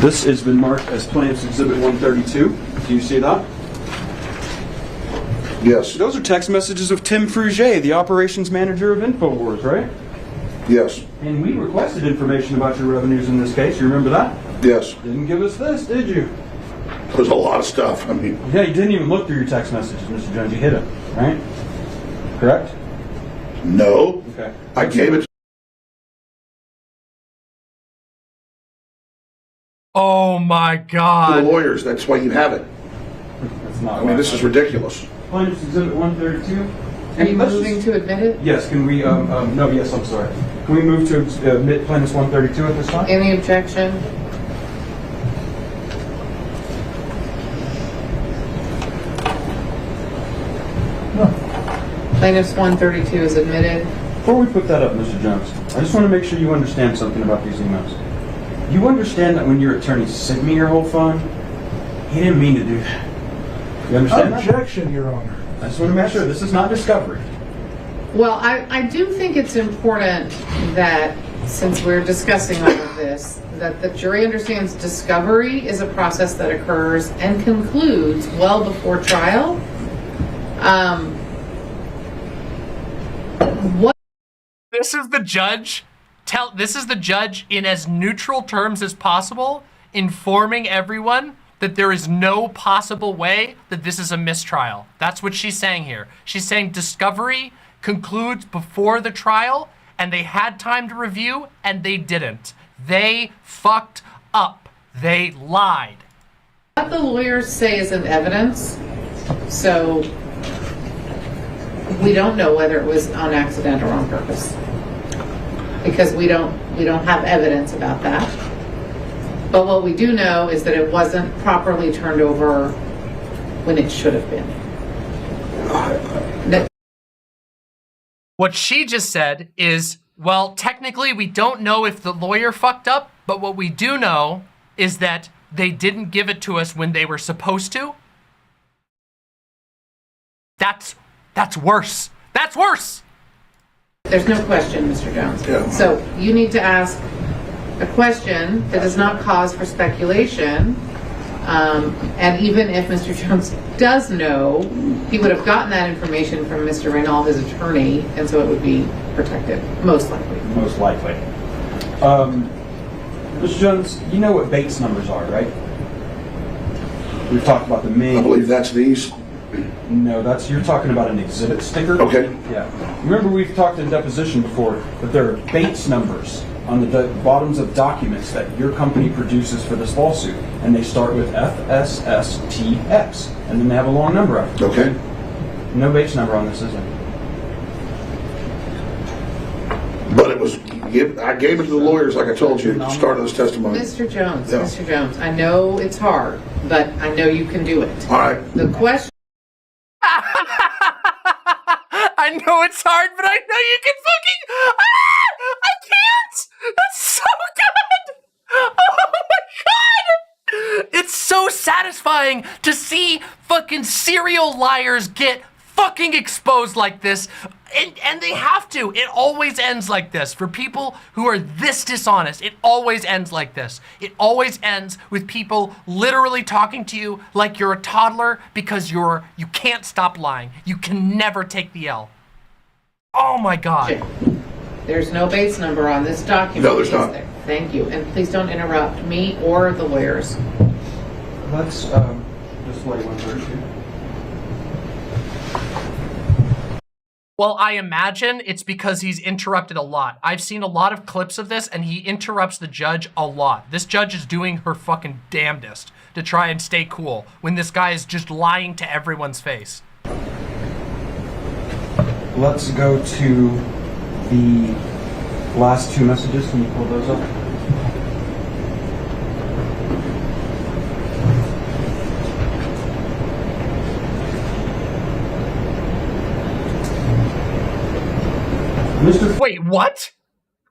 This has been marked as Plaintiff's Exhibit 132. Do you see that? Yes. Those are text messages of Tim Fruget, the operations manager of InfoWars, right? Yes. And we requested information about your revenues in this case. You remember that? Yes. Didn't give us this, did you? There's a lot of stuff. I mean. Yeah, you didn't even look through your text messages, Mr. Jones. You hid it, right? Correct? No. Okay. I gave it. Oh my To God. the lawyers. That's why you have it. That's not. I mean, this is ridiculous. Plaintiff's Exhibit 132. Are you moving to admit it? Yes. Can we? No. Yes. I'm sorry. Can we move to admit Plaintiff's 132 at this time? Any objection? Plaintiff's 132 is admitted. Before we put that up, Mr. Jones, I just want to make sure you understand something about these emails. You understand that when your attorney sent me your whole phone, he didn't mean to do that. You understand that? Objection, Your Honor. I just want to make sure this is not discovery. Well, I do think it's important that, since we're discussing all of this, that the jury understands discovery is a process that occurs and concludes well before trial. This is the judge. This is the judge in as neutral terms as possible, informing everyone that there is no possible way that this is a mistrial. That's what she's saying here. She's saying discovery concludes before the trial, and they had time to review, and they didn't. They fucked up. They lied. What the lawyers say isn't evidence, so we don't know whether it was on accident or on purpose, because we don't have evidence about that. But what we do know is that it wasn't properly turned over when it should have been. What she just said is, well, technically we don't know if the lawyer fucked up, but what we do know is that they didn't give it to us when they were supposed to, that's worse. That's worse. There's no question, Mr. Jones. Yeah. So you need to ask a question that does not cause for speculation. And even if Mr. Jones does know, he would have gotten that information from Mr. Reynal, his attorney, and so it would be protected, most likely. Most likely. Mr. Jones, you know what Bates numbers are, right? We've talked about the main. I believe that's these. No, you're talking about an exhibit sticker. Okay. Yeah. Remember, we've talked in deposition before that there are Bates numbers on the bottoms of documents that your company produces for this lawsuit, and they start with FSSTX, and then they have a long number after it. Okay. No Bates number on this, is there? But it was, I gave it to the lawyers, like I told you, at the start of this testimony. Mr. Jones, Yeah. Mr. Jones, I know it's hard, but I know you can do it. All right. The question I know it's hard, but I know you can fucking. I can't. That's so good. Oh my god. It's so satisfying to see fucking serial liars get fucking exposed like this. And they have to. It always ends like this. For people who are this dishonest, it always ends like this. It always ends with people literally talking to you like you're a toddler because you can't stop lying. You can never take the L. Oh my god. There's no Bates number on this document. No, there's is not. there? Thank you. And please don't interrupt me or the lawyers. Let's display 132. Well, I imagine it's because he's interrupted a lot. I've seen a lot of clips of this, and he interrupts the judge a lot. This judge is doing her fucking damnedest to try and stay cool when this guy is just lying to everyone's face. Let's go to the last two messages. Can you pull those up? Wait, what?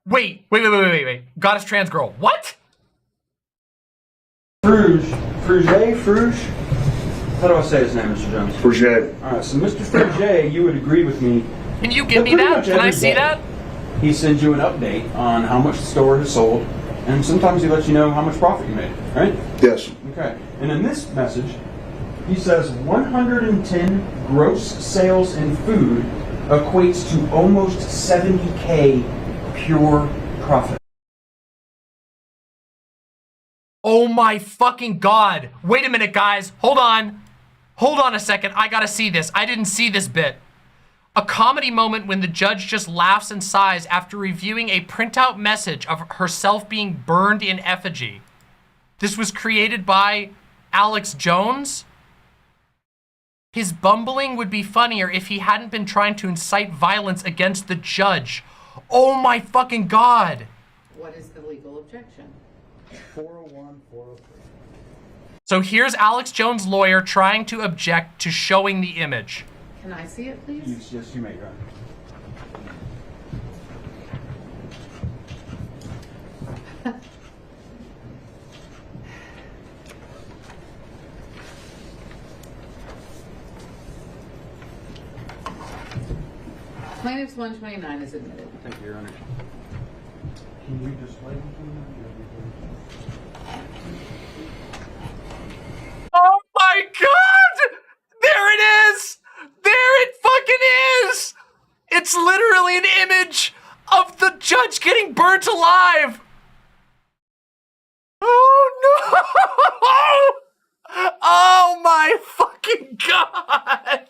Wait. Goddess trans girl. What? Fruge. How do I say his name, Mr. Jones? Fruge. Alright, so Mr. Fruge, you would agree with me. Can you give me pretty that? much Can I every see day, that? He sends you an update on how much the store has sold, and sometimes he lets you know how much profit you made, right? Yes. Okay. And in this message, he says 110 gross sales in food equates to almost 70K pure profit. Oh my fucking god. Wait a minute, guys. Hold on. Hold on a second. I gotta see this. I didn't see this bit. A comedy moment when the judge just laughs and sighs after reviewing a printout message of herself being burned in effigy. This was created by Alex Jones. His bumbling would be funnier if he hadn't been trying to incite violence against the judge. Oh my fucking god. What is the legal objection? 401, 403. So here's Alex Jones' lawyer trying to object to showing the image. Can I see it, please? Yes, you may, Your Honor. Plaintiff's 129 is admitted. Thank you, Your Honor. Can you display them? Oh my god! There it is! There it fucking is! It's literally an image of the judge getting burnt alive! Oh no! Oh my fucking god!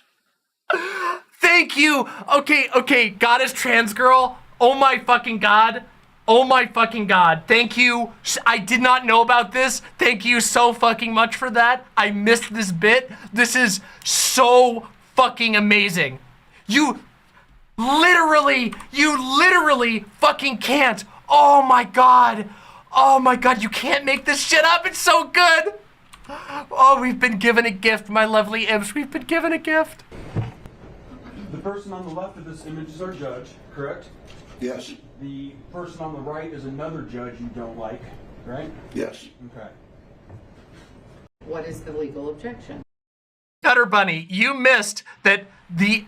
Thank you! Okay, goddess trans girl. Oh my fucking god. Oh my fucking god. Thank you. I did not know about this. Thank you so fucking much for that. I missed this bit. This is so fucking amazing. You literally fucking can't. Oh my god. Oh my god, you can't make this shit up. It's so good. Oh, we've been given a gift, my lovely imps. We've been given a gift. The person on the left of this image is our judge, correct? Yes. The person on the right is another judge you don't like, right? Yes. Okay. What is the legal objection? Cutter Bunny, you missed that the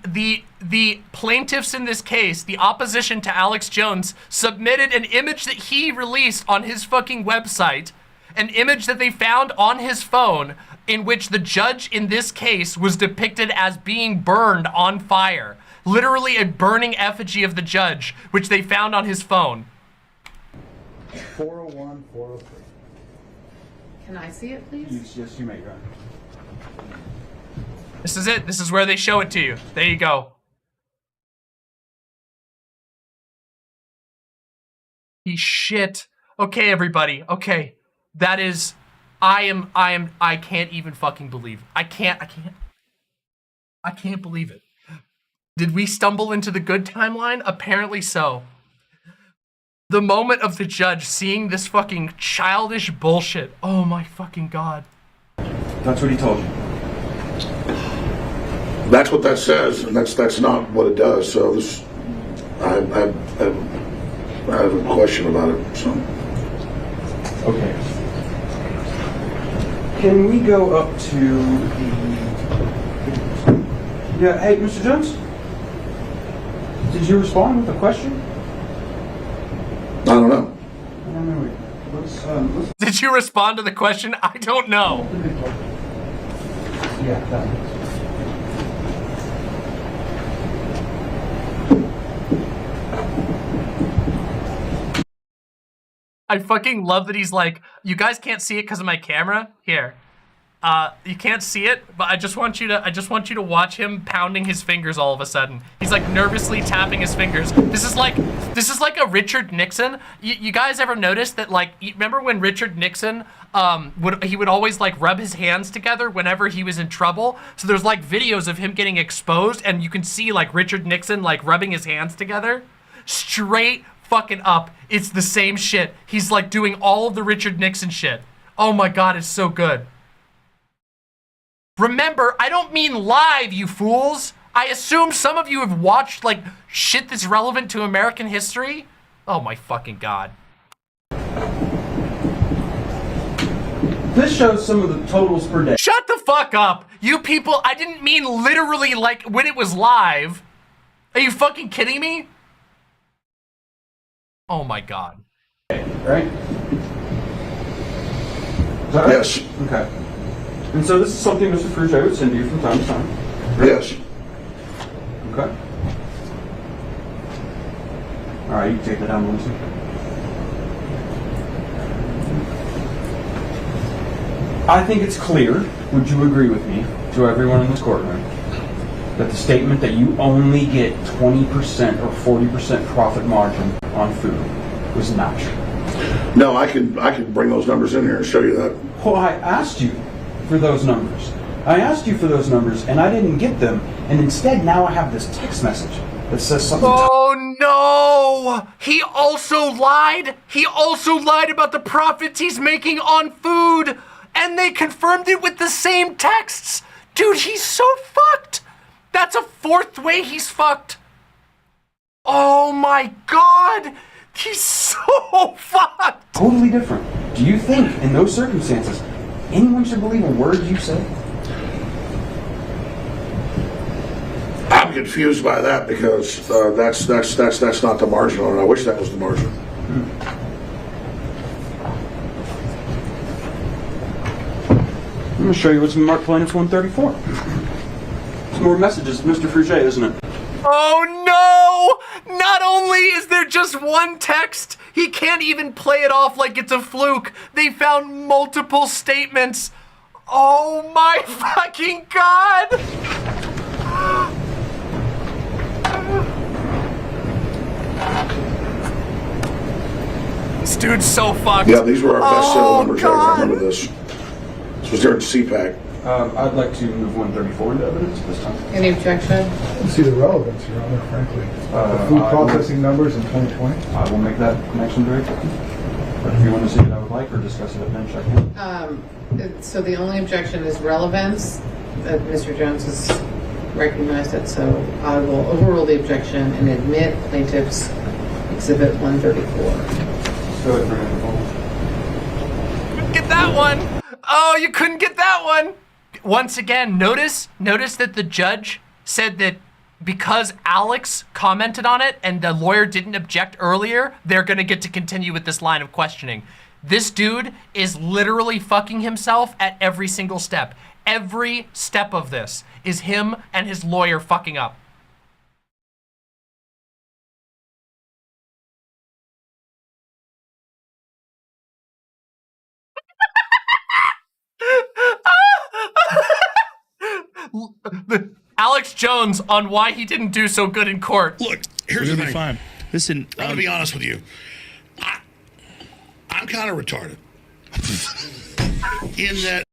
plaintiffs in this case, the opposition to Alex Jones, submitted an image that he released on his fucking website, an image that they found on his phone in which the judge in this case was depicted as being burned on fire. Literally a burning effigy of the judge, which they found on his phone. 401, 403. Can I see it, please? Yes, you may, Your Honor. This is it. This is where they show it to you. There you go. Shit. Okay, everybody. Okay. That is, I can't even fucking believe it. I can't believe it. Did we stumble into the good timeline? Apparently so. The moment of the judge seeing this fucking childish bullshit. Oh my fucking God. That's what he told you. That's what that says, and that's not what it does. So this, I have a question about it. So. Okay. Can we go up to the... Yeah, hey, Mr. Jones? Did you respond with a question? I don't know. Let's Did you respond to the question? I don't know. yeah, that one. I fucking love that he's like, you guys can't see it because of my camera. Here. You can't see it, but I just want you to watch him pounding his fingers all of a sudden. He's like nervously tapping his fingers. This is like a Richard Nixon. You guys ever notice that, like, remember when Richard Nixon would always like rub his hands together whenever he was in trouble? So there's like videos of him getting exposed and you can see like Richard Nixon like rubbing his hands together. Straight fucking up. It's the same shit. He's like doing all of the Richard Nixon shit. Oh my God, it's so good. Remember, I don't mean live, you fools. I assume some of you have watched like shit that's relevant to American history. Oh my fucking God. This shows some of the totals per day. Shut the fuck up. You people, I didn't mean literally like when it was live. Are you fucking kidding me? Oh my God. Right? Is that right? Yes. Okay. And so this is something Mr. Frugier would send you from time to time. Yes. Okay. All right, you can take that down, Melissa. I think it's clear, would you agree with me, to everyone in this courtroom, that the statement that you only get 20% or 40% profit margin on food was not true? No, I can bring those numbers in here and show you that. Well, I asked you for those numbers. I asked you for those numbers, and I didn't get them, and instead now I have this text message that says something... Oh no! He also lied? He also lied about the profits he's making on food, and they confirmed it with the same texts! Dude, he's so fucked! That's a fourth way he's fucked! Oh my God! He's so fucked! Totally different. Do you think, in those circumstances, anyone should believe a word you say? I'm confused by that because that's not the margin on it. I wish that was the margin. I'm going to show you what's in Mark Plaintiff's 134. Some more messages, Mr. Frugier, isn't it? Oh no! Not only is there just one text, he can't even play it off like it's a fluke. They found multiple statements. Oh my fucking God! This dude's so fucked. Yeah, these were our best sale numbers ever. I God. remember this. This was during CPAC. I'd like to move 134 into evidence this time. Any objection? I don't see the relevance, Your Honor, frankly. The food I processing numbers in 2020. I will make that connection very quickly. But if you want to see it, I would like, or discuss it at bench, I can. So the only objection is relevance, that Mr. Jones has recognized it, so I will overrule the objection and admit plaintiff's exhibit 134. Go ahead, bring it forward. Get that one! Oh, you couldn't get that one. Once again, notice that the judge said that because Alex commented on it and the lawyer didn't object earlier, they're gonna get to continue with this line of questioning. This dude is literally fucking himself at every single step. Every step of this is him and his lawyer fucking up. Alex Jones on why he didn't do so good in court. Look, here's the thing. Fine. Listen, I'm gonna be honest with you. I'm kind of retarded. In that.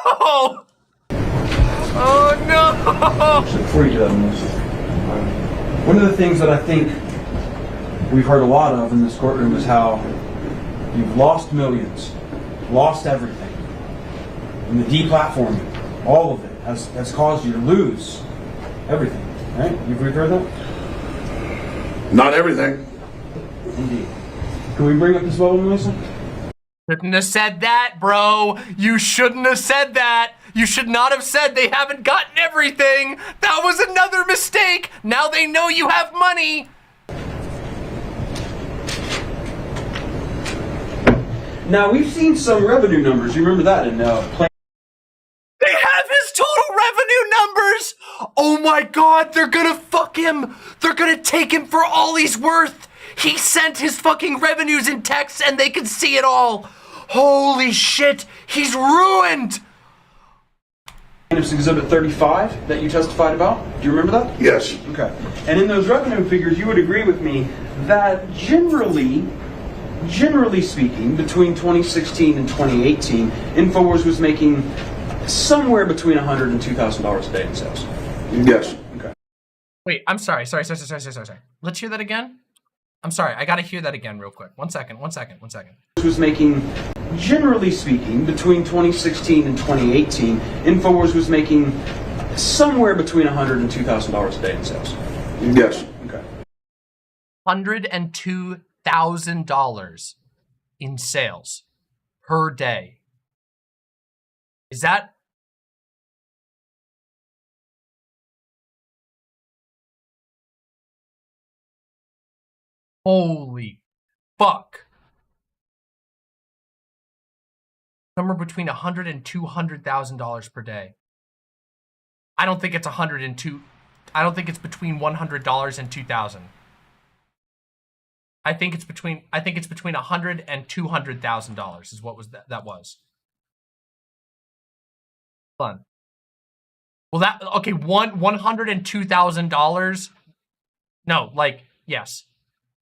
Oh no! Oh no! Before you do that, Melissa, one of the things that I think we've heard a lot of in this courtroom is how you've lost millions, lost everything. And the deplatforming, all of it, has caused you to lose everything, right? You've heard that? Not everything. Indeed. Can we bring up this level, Melissa? Shouldn't have said that, bro. You shouldn't have said that. You should not have said they haven't gotten everything. That was another mistake. Now they know you have money. Now, we've seen some revenue numbers. You remember that in They have his total revenue numbers. Oh my God, they're gonna fuck him. They're gonna take him for all he's worth. He sent his fucking revenues in text and they can see it all. Holy shit, he's ruined. Plaintiff's Exhibit 35 that you testified about. Do you remember that? Yes. Okay. And in those revenue figures, you would agree with me that generally speaking, between 2016 and 2018, InfoWars was making somewhere between $100 and $2,000 a day in sales. Yes. Okay. Wait, I'm sorry. Let's hear that again. I'm sorry, I gotta hear that again real quick. One second. Was making, generally speaking, between 2016 and 2018, InfoWars was making somewhere between $100 and $2,000 a day in sales. Yes. Okay. $102,000 in sales per day. Is that? Holy fuck. Somewhere between $100,000 and $200,000 per day. I don't think it's I don't think it's between $100 and $2,000. I think it's between $100,000 and $200,000 is what was that was. Fun. Well, okay, $102,000. No, like, yes.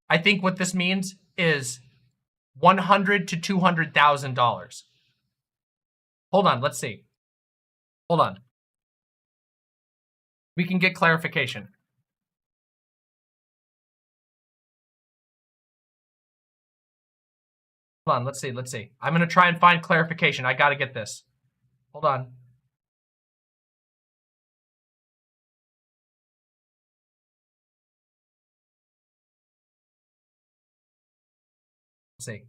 I think what this means is $100,000 to $200,000. Hold on, let's see. Hold on. We can get clarification. Hold on, let's see. I'm gonna try and find clarification. I gotta get this. Hold on. Let's see.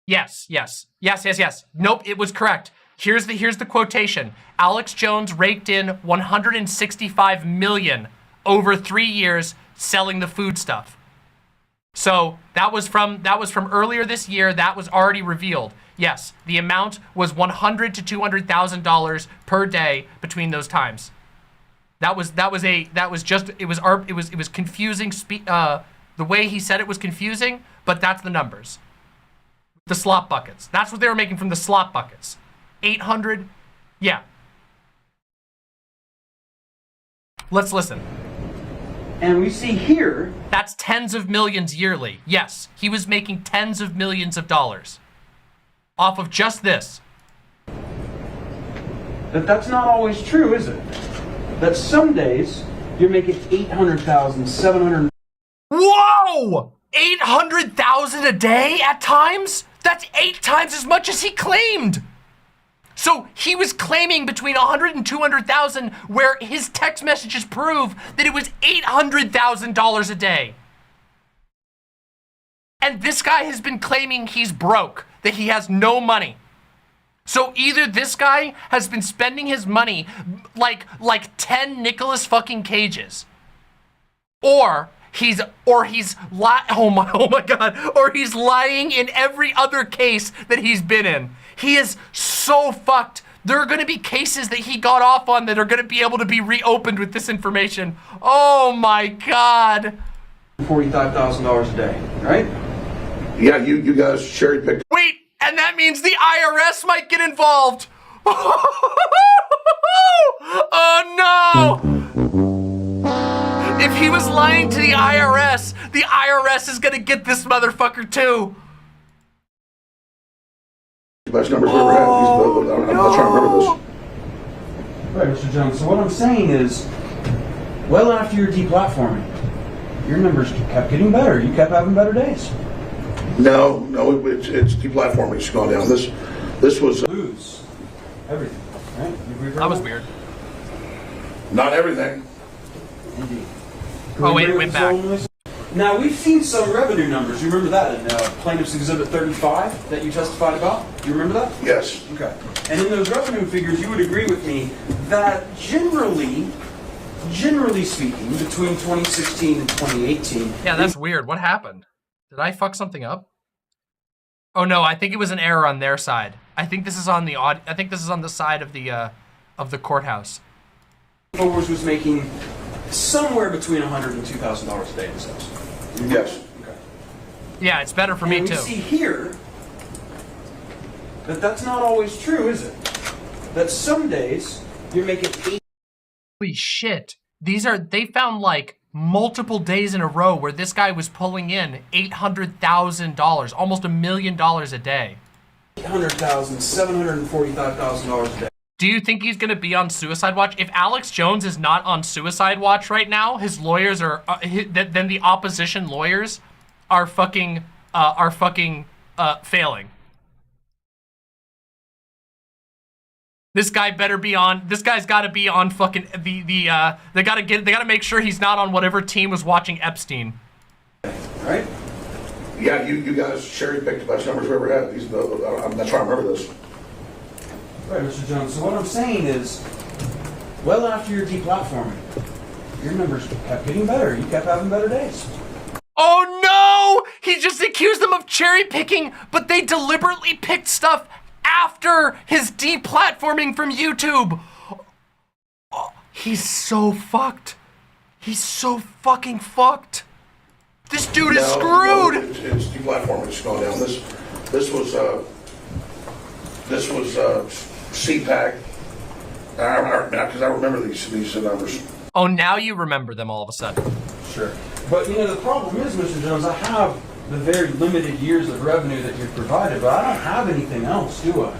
Yes. Nope, it was correct. Here's the quotation. Alex Jones raked in $165 million over 3 years selling the food stuff. So that was from earlier this year. That was already revealed. Yes, the amount was $100,000 to $200,000 per day between those times. It was confusing. The way he said it was confusing, but that's the numbers. The slop buckets. That's what they were making from the slop buckets. 800. Yeah. Let's listen. And we see here... That's tens of millions yearly. Yes, he was making tens of millions of dollars off of just this. That's not always true, is it? That some days you're making 800,000, 700. Whoa! 800,000 a day at times? That's 8 times as much as he claimed. So he was claiming between 100 and 200,000, where his text messages prove that it was $800,000 a day. And this guy has been claiming he's broke, that he has no money. So either this guy has been spending his money like 10 Nicolas fucking Cages, or he's oh my god, or he's lying in every other case that he's been in. He is so fucked. There are gonna be cases that he got off on that are gonna be able to be reopened with this information. Oh my god. $45,000 a day, right? Yeah, you guys cherry picked. Wait, and that means the IRS might get involved. Oh no! If he was lying to the IRS is gonna get this motherfucker too. Best numbers we ever had. I'm not trying to remember this. Right, Mr. Jones. So what I'm saying is, well after your deplatforming, your numbers kept getting better. You kept having better days. No, it's deplatforming. It's gone down. This was Lose everything, right? That was weird. not everything. Indeed. Oh wait, it went back. Now we've seen some revenue numbers. You remember that in Plaintiff's Exhibit 35 that you testified about? Do you remember that? Yes. Okay. And in those revenue figures, you would agree with me that generally speaking, between 2016 and 2018. Yeah, that's weird. What happened? Did I fuck something up? Oh no, I think it was an error on their side. I think this is on the I think this is on the side of the courthouse. Infowars was making somewhere between $100 and $2,000 a day in sales. Yes. Okay. Yeah, it's better for me And too. we see here that that's not always true, is it? That some days you're making Holy shit. They found like multiple days in a row where this guy was pulling in $800,000, almost $1 million a day. $800,000, $745,000 a day. Do you think he's gonna be on suicide watch? If Alex Jones is not on suicide watch right now, his lawyers are, then the opposition lawyers are fucking failing. This guy better be on. This guy's got to be on fucking they gotta make sure he's not on whatever team was watching Epstein. Right? Yeah, you guys cherry picked the best numbers we ever had. I'm not trying to remember this. Right, Mr. Jones. So what I'm saying is, well after your deplatforming, your numbers kept getting better. You kept having better days. Oh no! He just accused them of cherry picking, but they deliberately picked stuff after his deplatforming from YouTube. Oh, he's so fucked. He's so fucking fucked. This dude is screwed. No, it's deplatforming. It's gone down. This was CPAC. Because I remember these numbers. Oh, now you remember them all of a sudden. Sure. But you know the problem is, Mr. Jones, I have the very limited years of revenue that you've provided, but I don't have anything else, do I?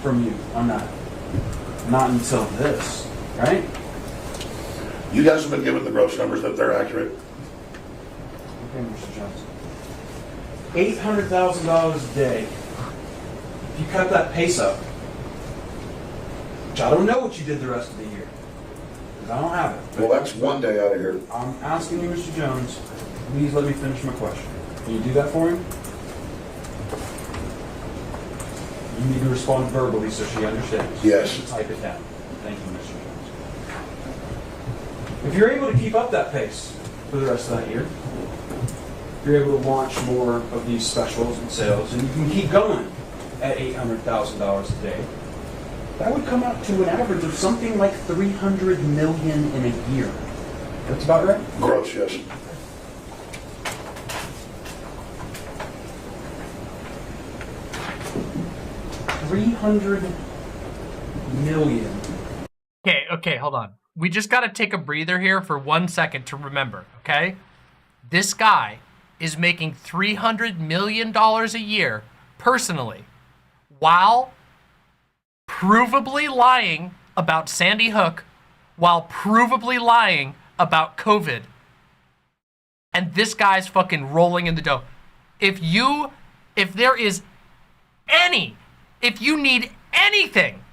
From you on that. Not until this, right? You guys have been given the gross numbers that they're accurate. Okay, Mr. Jones. $800,000 a day. If you cut that pace up, which I don't know what you did the rest of the year, because I don't have it. Well, that's one day out of here. I'm asking you, Mr. Jones, please let me finish my question. Can you do that for him? You need to respond verbally so she understands. Yes. You type it down. Thank you, Mr. Jones. If you're able to keep up that pace for the rest of that year, you're able to launch more of these specials and sales, and you can keep going at $800,000 a day, that would come out to an average of something like $300 million in a year. That's about right? Gross, yes. $300 million. Okay, hold on. We just gotta take a breather here for 1 second to remember, okay? This guy is making $300 million a year, personally, while provably lying about Sandy Hook, while provably lying about COVID. And this guy's fucking rolling in the dough. If you need anything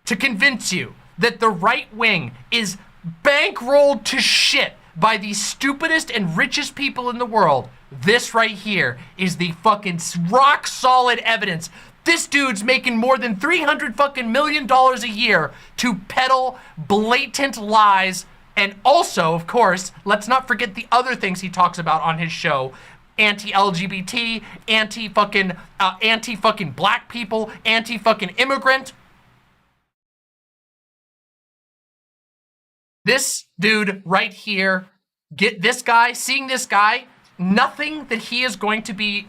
to convince you that the right wing is bankrolled to shit, by the stupidest and richest people in the world. This right here is the fucking rock solid evidence. This dude's making more than $300 fucking million a year to peddle blatant lies. And also, of course, let's not forget the other things he talks about on his show. Anti-LGBT, anti-fucking black people, anti-fucking immigrant. This dude right here, get this guy, seeing this guy, nothing that he is going to be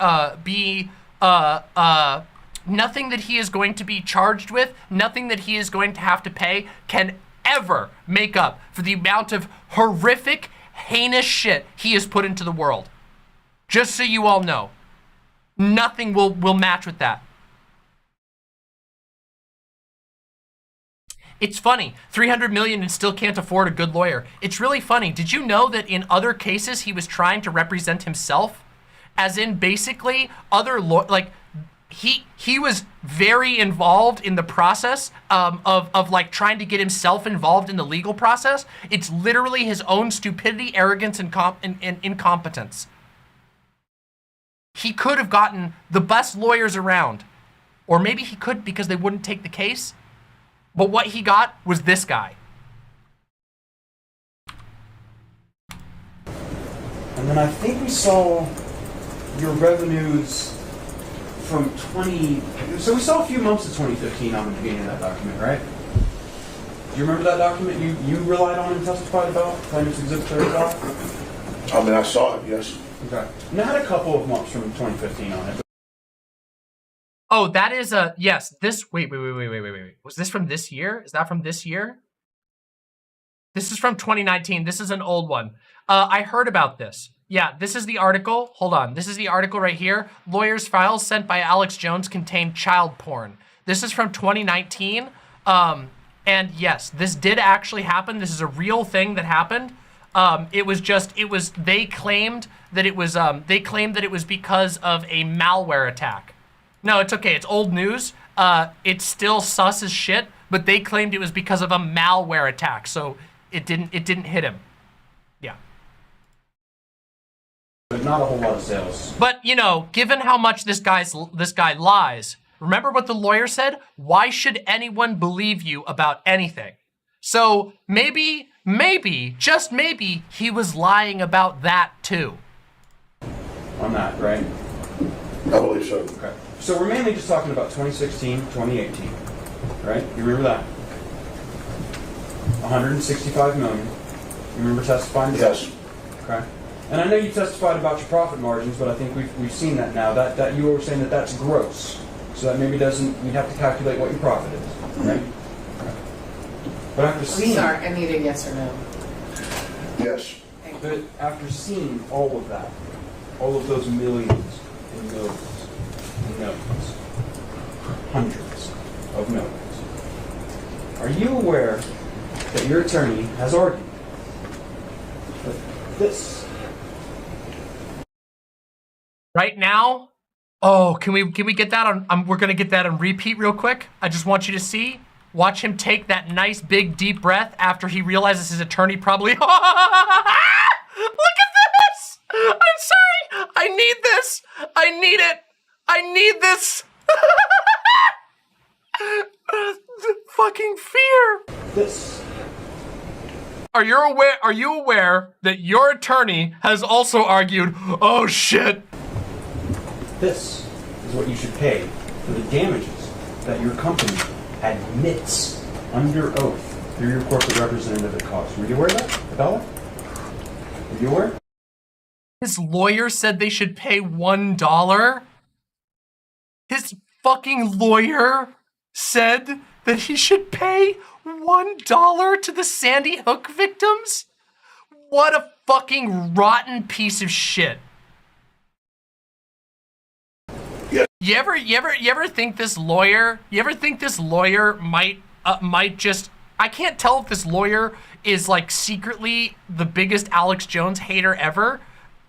nothing that he is going to be charged with, nothing that he is going to have to pay can ever make up for the amount of horrific, heinous shit he has put into the world. Just so you all know, nothing will match with that. It's funny, 300 million and still can't afford a good lawyer. It's really funny. Did you know that in other cases he was trying to represent himself? As in basically other like he was very involved in the process of like trying to get himself involved in the legal process. It's literally his own stupidity, arrogance, and incompetence. He could have gotten the best lawyers around, or maybe he could because they wouldn't take the case. But what he got was this guy. And then I think we saw your revenues from so we saw a few months of 2015 on the beginning of that document, right? Do you remember that document you relied on and testified about, Plaintiff's Exhibit 35? I mean, I saw it, yes. Okay. And it had a couple of months from 2015 on it. Oh, that is a, yes, this, wait. Was this from this year? Is that from this year? This is from 2019. This is an old one. I heard about this. Yeah, this is the article. Hold on. This is the article right here. Lawyers' files sent by Alex Jones contain child porn. This is from 2019. And yes, this did actually happen. This is a real thing that happened. They claimed that it was because of a malware attack. No, it's okay. It's old news. It's still sus as shit, but they claimed it was because of a malware attack, so it didn't hit him. Yeah. But not a whole lot of sales. But, you know, given how much this guy lies, remember what the lawyer said? Why should anyone believe you about anything? So maybe, just maybe, he was lying about that too. On that, right? I believe so. Okay. So we're mainly just talking about 2016, 2018, right? You remember that? 165 million. You remember testifying to that? Yes. Okay. And I know you testified about your profit margins, but I think we've seen that now. That you were saying that that's gross. So that maybe we'd have to calculate what your profit is, right? Okay. But after seeing... Sorry, I need a yes or no. Yes. But after seeing all of that, all of those millions and millions and millions, hundreds of millions, are you aware that your attorney has argued that this... Right now, oh, can we get that on? We're gonna get that on repeat real quick. I just want you to see. Watch him take that nice big deep breath after he realizes his attorney probably. Look at this! I'm sorry. I need this. I need it. I need this. Fucking fear. This. Are you aware that your attorney has also argued? Oh shit. This is what you should pay for the damages that your company admits under oath through your corporate representative at cost. Were you aware of that, Bella? Were you aware? His lawyer said they should pay $1. His fucking lawyer said that he should pay $1 to the Sandy Hook victims? What a fucking rotten piece of shit. Yeah. You ever think this lawyer might just, I can't tell if this lawyer is like secretly the biggest Alex Jones hater ever.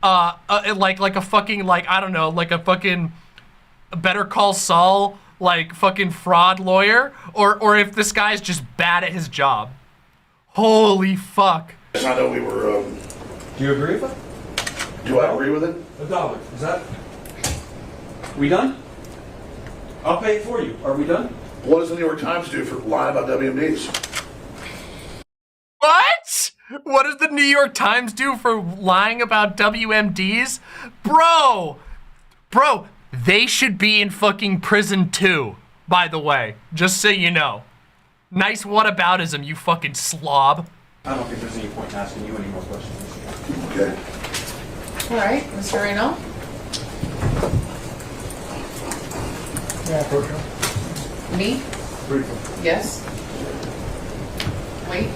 Like a fucking, like, I don't know, like a fucking Better Call Saul, like fucking fraud lawyer, or if this guy's just bad at his job. Holy fuck. I know we were Do you agree with it? Do I agree with it? $1. Is that? We done? I'll pay it for you. Are we done? What does the New York Times do for lying about WMDs? What? What does the New York Times do for lying about WMDs? Bro, they should be in fucking prison too, by the way, just so you know. Nice whataboutism, you fucking slob. I don't think there's any point in asking you any more questions. Okay. All right, Mr. Reno? Yeah, approach him. Me? Briefly. Yes. Wait.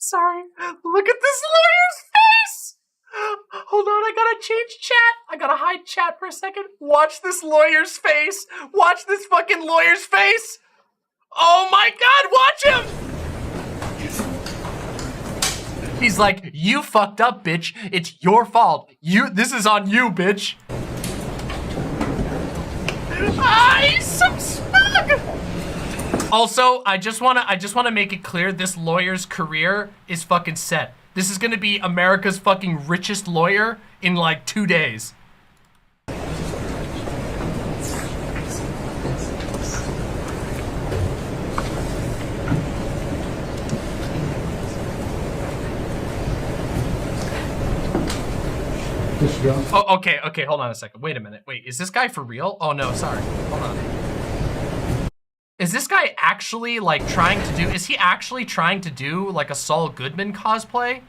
Sorry, look at this lawyer's face! Hold on, I gotta change chat. I gotta hide chat for a second. Watch this lawyer's face. Watch this fucking lawyer's face. Oh my God, watch him! He's like, you fucked up, bitch. It's your fault. This is on you, bitch. Ah, he's so smug! Also, I just wanna make it clear, this lawyer's career is fucking set. This is gonna be America's fucking richest lawyer in like 2 days. Oh, okay, hold on a second. Wait a minute. Wait, is this guy for real? Oh no, sorry. Hold on. Is this guy actually like trying to do, is he actually trying to do like a Saul Goodman cosplay?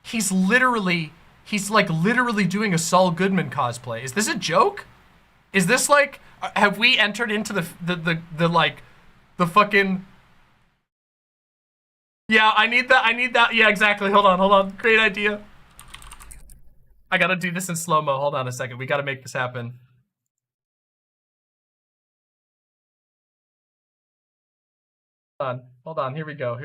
He's like literally doing a Saul Goodman cosplay. Is this a joke? Is this like, have we entered into the fucking, yeah, I need that. Yeah, exactly. Hold on. Great idea. I gotta do this in slow-mo. Hold on a second. We gotta make this happen. Hold on. Here we go.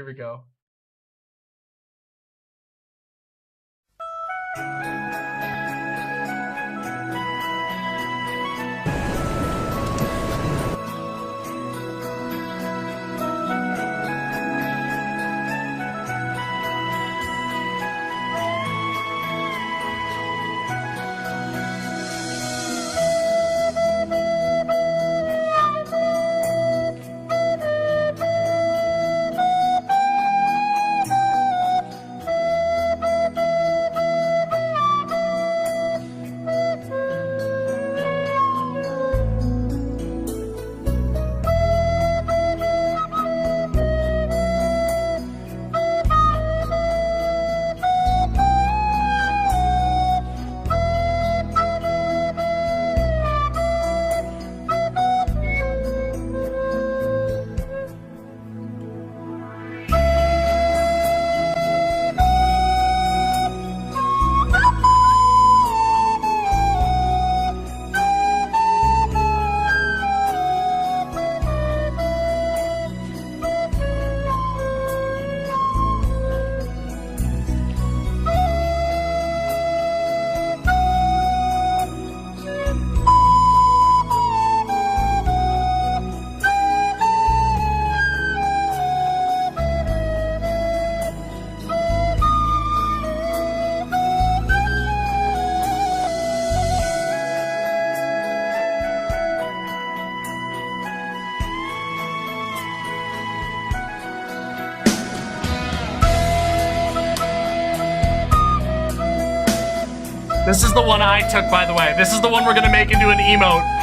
This is the one I took, by the way. This is the one we're gonna make into an emote.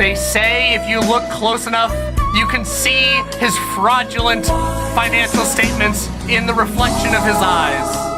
They say if you look close enough, you can see his fraudulent financial statements in the reflection of his eyes.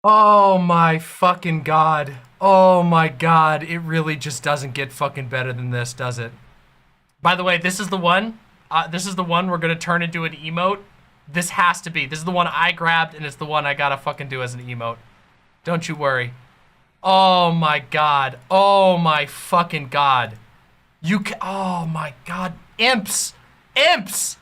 Oh my fucking god. Oh my god. It really just doesn't get fucking better than this, does it? By the way, this is the one. This is the one we're gonna turn into an emote. This has to be. This is the one I grabbed, and it's the one I gotta fucking do as an emote. Don't you worry. Oh my god. Oh my fucking god. Oh my god. Imps. Imps.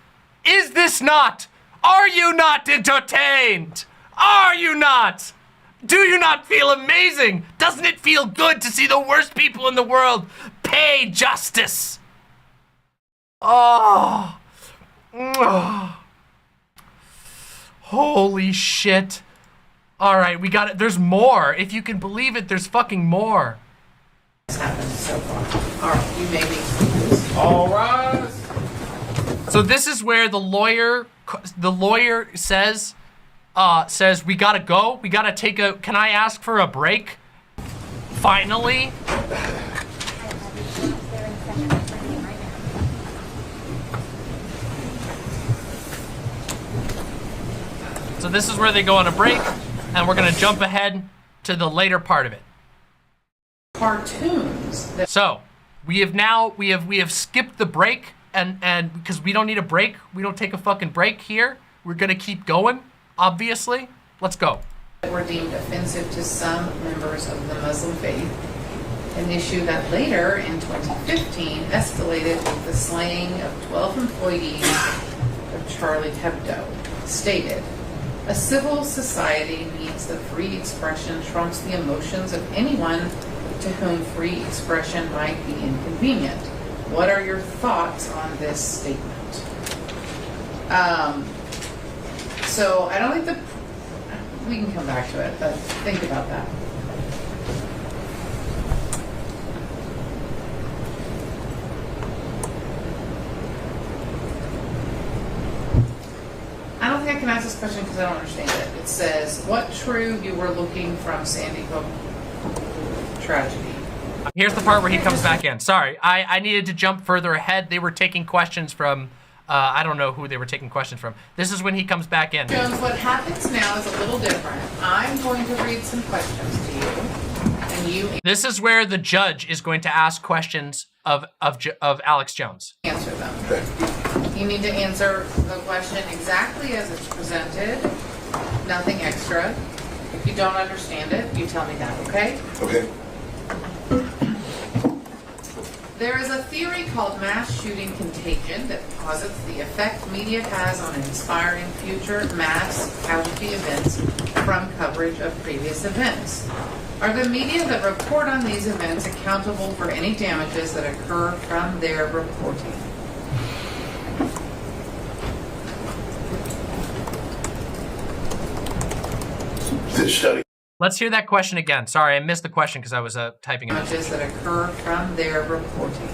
Is this not? Are you not entertained? Are you not? Do you not feel amazing? Doesn't it feel good to see the worst people in the world pay justice? Oh. Holy shit. All right, we got it. There's more. If you can believe it, there's fucking more. This happened so far. All right, you may be. All right. So this is where the lawyer says, we gotta go. We gotta take a, can I ask for a break? Finally. So this is where they go on a break, and we're gonna jump ahead to the later part of it. Cartoons. So we have skipped the break, and because we don't need a break, we don't take a fucking break here. We're gonna keep going, obviously. Let's go. Were deemed offensive to some members of the Muslim faith, an issue that later in 2015 escalated with the slaying of 12 employees of Charlie Hebdo. Stated, a civil society needs that free expression trumps the emotions of anyone to whom free expression might be inconvenient. What are your thoughts on this statement? So I don't think we can come back to it, but think about that. I don't think I can ask this question because I don't understand it. It says, what true you were looking from Sandy Hook tragedy? Here's the part where he comes back in. Sorry, I needed to jump further ahead. They were taking questions from, I don't know who they were taking questions from. This is when he comes back in. Jones, what happens now is a little different. I'm going to read some questions to you, and you This is where the judge is going to ask questions of Alex Jones. answer them. You need to answer the question exactly as it's presented, nothing extra. If you don't understand it, you tell me that, okay? Okay. There is a theory called mass shooting contagion that posits the effect media has on inspiring future mass casualty events from coverage of previous events. Are the media that report on these events accountable for any damages that occur from their reporting? This study. Let's hear that question again. Sorry, I missed the question because I was typing it. Damages that occur from their reporting.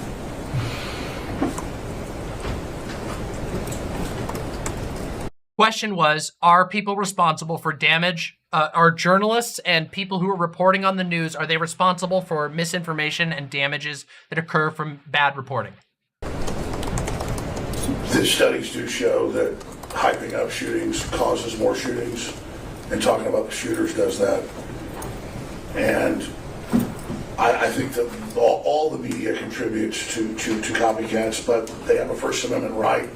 Question was, are people responsible for damage are journalists and people who are reporting on the news, are they responsible for misinformation and damages that occur from bad reporting? The studies do show that hyping up shootings causes more shootings, and talking about the shooters does that. And I think that all the media contributes to copycats, but they have a First Amendment right,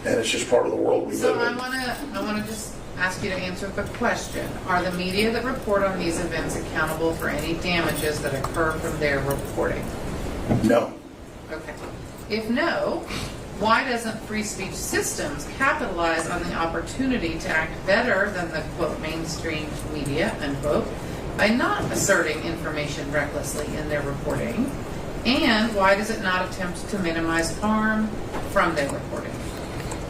and it's just part of the world we live in. I want to just ask you to answer the question. Are the media that report on these events accountable for any damages that occur from their reporting? No. Okay. If no, why doesn't free speech systems capitalize on the opportunity to act better than the, quote, mainstream media, unquote, by not asserting information recklessly in their reporting? And why does it not attempt to minimize harm from their reporting?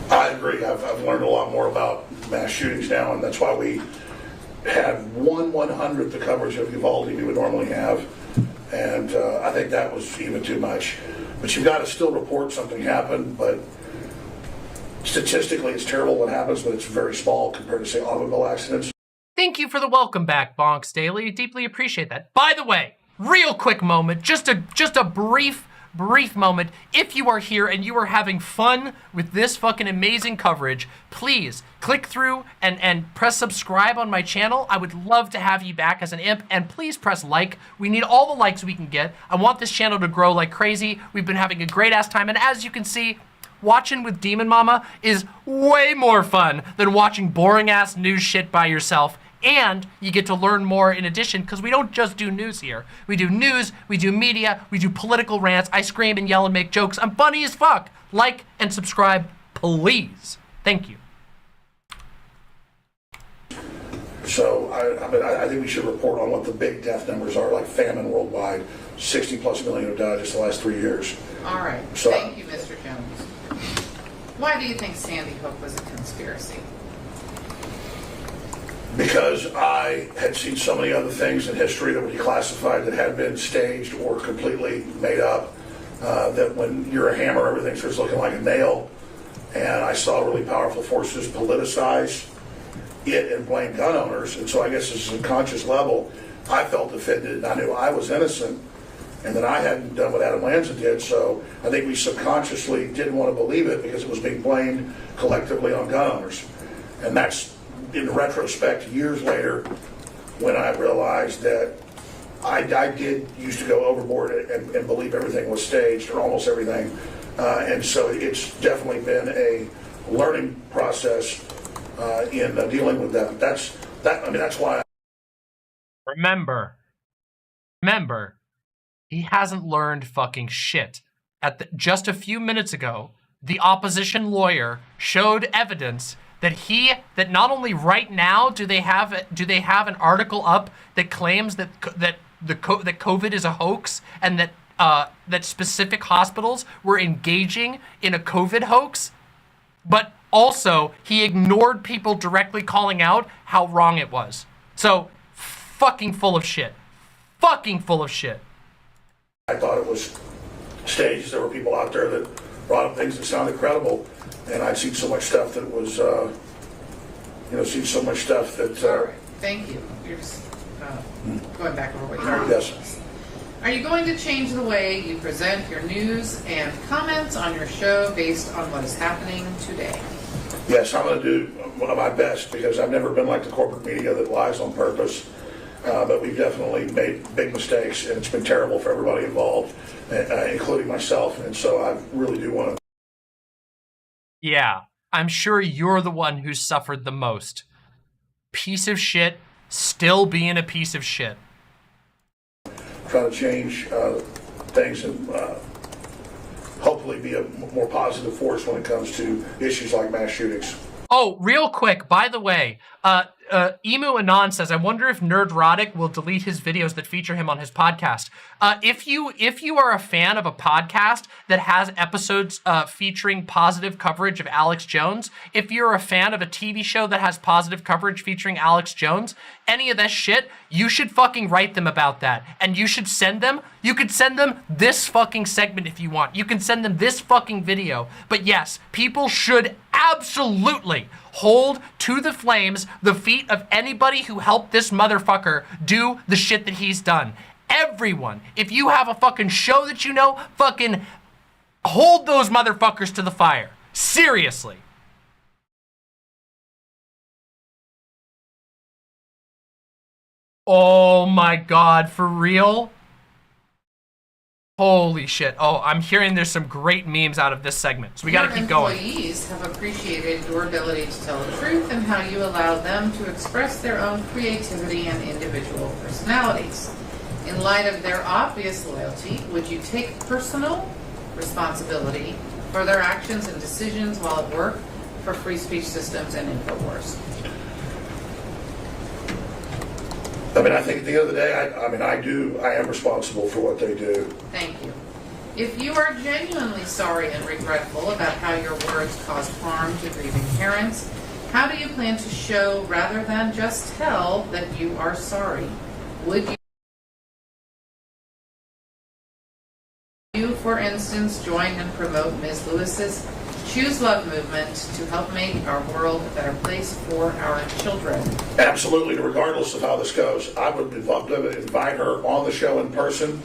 I agree. I've learned a lot more about mass shootings now, and that's why we had 1/100th the coverage of Uvalde we would normally have. And I think that was even too much. But you've got to still report something happened, but statistically it's terrible what happens, but it's very small compared to, say, automobile accidents. Thank you for the welcome back, Bonks Daily. Deeply appreciate that. By the way, real quick moment, just a brief moment. If you are here and you are having fun with this fucking amazing coverage, please click through and press subscribe on my channel. I would love to have you back as an imp, and please press like. We need all the likes we can get. I want this channel to grow like crazy. We've been having a great ass time, and as you can see, watching with Demon Mama is way more fun than watching boring ass news shit by yourself. And you get to learn more in addition, because we don't just do news here. We do news, we do media, we do political rants. I scream and yell and make jokes. I'm funny as fuck. Like and subscribe, please. Thank you. So I think we should report on what the big death numbers are, like famine worldwide. 60+ million have died just the last 3 years. All right. So, thank you, Mr. Jones. Why do you think Sandy Hook was a conspiracy? Because I had seen so many other things in history that were declassified that had been staged or completely made up, that when you're a hammer, everything starts looking like a nail. And I saw really powerful forces politicize it and blame gun owners. And so I guess at a subconscious level, I felt offended, and I knew I was innocent and that I hadn't done what Adam Lanza did. So I think we subconsciously didn't want to believe it because it was being blamed collectively on gun owners. And that's, in retrospect, years later, when I realized that I did used to go overboard and believe everything was staged, or almost everything. And so it's definitely been a learning process in dealing with that. That's why. Remember, he hasn't learned fucking shit. Just a few minutes ago, the opposition lawyer showed evidence that not only right now do they have an article up that claims that COVID is a hoax, and that specific hospitals were engaging in a COVID hoax, but also he ignored people directly calling out how wrong it was. So fucking full of shit. Fucking full of shit. I thought it was staged. There were people out there that brought up things that sounded credible. And I'd seen so much stuff that was, seen so much stuff that... All right. Thank you. You're just going back over what you already Yes. told us. Are you going to change the way you present your news and comments on your show based on what is happening today? Yes, I'm going to do one of my best, because I've never been like the corporate media that lies on purpose. But we've definitely made big mistakes, and it's been terrible for everybody involved, including myself. And so I really do want to... Yeah, I'm sure you're the one who suffered the most. Piece of shit, still being a piece of shit. Try to change things and hopefully be a more positive force when it comes to issues like mass shootings. Oh, real quick, by the way, Emu Anon says, I wonder if Nerdrotic will delete his videos that feature him on his podcast. If you are a fan of a podcast that has episodes featuring positive coverage of Alex Jones, if you're a fan of a TV show that has positive coverage featuring Alex Jones, any of that shit, you should fucking write them about that. And you should you could send them this fucking segment if you want. You can send them this fucking video. But yes, people should absolutely hold to the flames the feet of anybody who helped this motherfucker do the shit that he's done. Everyone, if you have a fucking show that you know, fucking hold those motherfuckers to the fire. Seriously. Oh my God, for real? Holy shit. Oh, I'm hearing there's some great memes out of this segment, so we gotta keep going. Your employees have appreciated your ability to tell the truth and how you allow them to express their own creativity and individual personalities. In light of their obvious loyalty, would you take personal responsibility for their actions and decisions while at work for Free Speech Systems and InfoWars? I mean, I think at the end of the day, I am responsible for what they do. Thank you. If you are genuinely sorry and regretful about how your words caused harm to grieving parents, how do you plan to show rather than just tell that you are sorry? Would you, for instance, join and promote Ms. Lewis's Choose Love movement to help make our world a better place for our children? Absolutely, regardless of how this goes. I would love to invite her on the show in person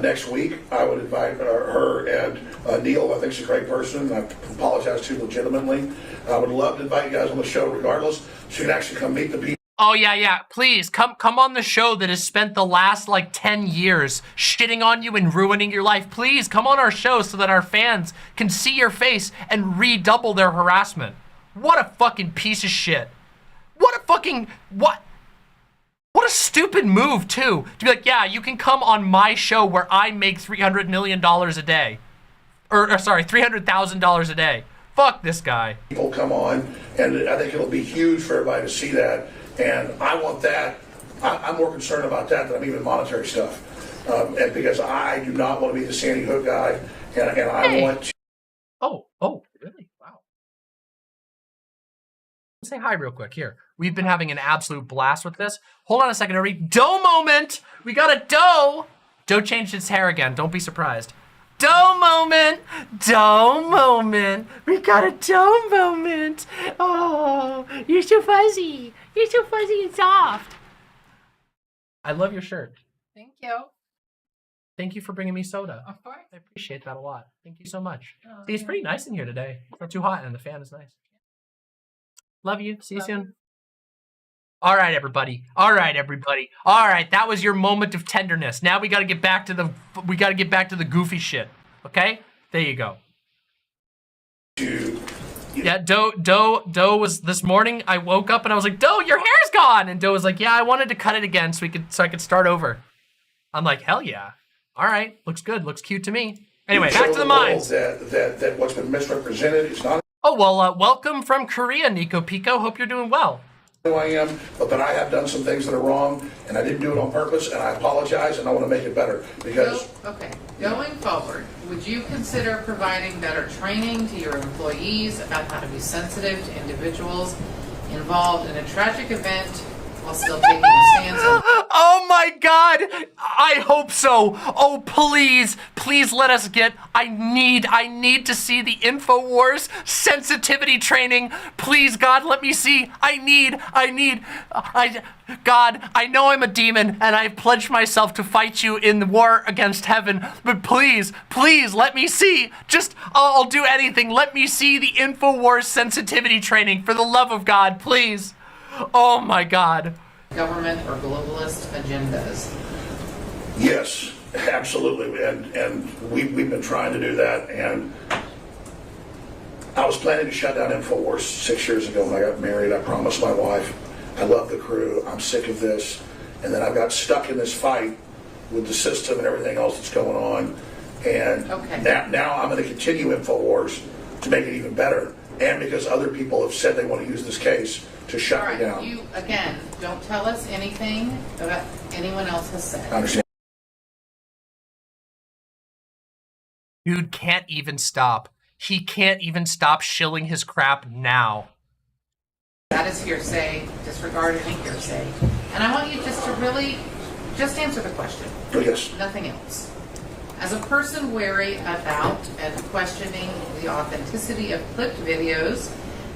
next week. I would invite her and Neil. I think she's a great person. I apologize to you legitimately. I would love to invite you guys on the show regardless, so you can actually come meet the people. Oh yeah. Please come on the show that has spent the last like 10 years shitting on you and ruining your life. Please come on our show so that our fans can see your face and redouble their harassment. What a fucking piece of shit. What a stupid move too. To be like, yeah, you can come on my show where I make $300 million a day. Or sorry, $300,000 a day. Fuck this guy. People come on, and I think it'll be huge for everybody to see that. And I want that. I'm more concerned about that than I'm even monetary stuff. And because I do not want to be the Sandy Hook guy, and I want to. Oh, really? Wow. Say hi real quick here. We've been having an absolute blast with this. Hold on a second, everybody. Doe moment. We got a Doe. Doe changed its hair again. Don't be surprised. Doe moment. Doe moment. We got a Doe moment. Oh, you're so fuzzy. You're so fuzzy and soft. I love your shirt. Thank you. Thank you for bringing me soda. Of course. I appreciate that a lot. Thank you so much. See, it's pretty nice in here today. It's not too hot and the fan is nice. Love you. See you soon. All right, everybody. All right, that was your moment of tenderness. Now we got to get back to the goofy shit. Okay? There you go. Yeah, Doe was this morning. I woke up and I was like, Doe, your hair's gone. And Doe was like, yeah, I wanted to cut it again so I could start over. I'm like, hell yeah. All right, looks good, looks cute to me. Anyway, back to the mines. That what's been misrepresented is not. Oh well, welcome from Korea, Nico Pico. Hope you're doing well. Who I am, but that I have done some things that are wrong, and I didn't do it on purpose, and I apologize, and I want to make it better because. Going forward, would you consider providing better training to your employees about how to be sensitive to individuals involved in a tragic event while still taking a stance on... Oh my God! I hope so. Oh please let us get. I need to see the InfoWars sensitivity training. Please, God, let me see. God, I know I'm a demon and I've pledged myself to fight you in the war against heaven, but please let me see. Just, I'll do anything. Let me see the InfoWars sensitivity training for the love of God, please. Oh my God. Government or globalist agendas. Yes, absolutely, and we've been trying to do that, and I was planning to shut down InfoWars 6 years ago when I got married. I promised my wife, I love the crew, I'm sick of this, and then I got stuck in this fight with the system and everything else that's going on, and now I'm going to continue InfoWars to make it even better, and because other people have said they want to use this case to shut me down. You, again, don't tell us anything about anyone else has said. I understand. Dude can't even stop. He can't even stop shilling his crap now. That is hearsay. Disregard any hearsay. And I want you just to really just answer the question. Yes. Nothing else. As a person wary about and questioning the authenticity of clipped videos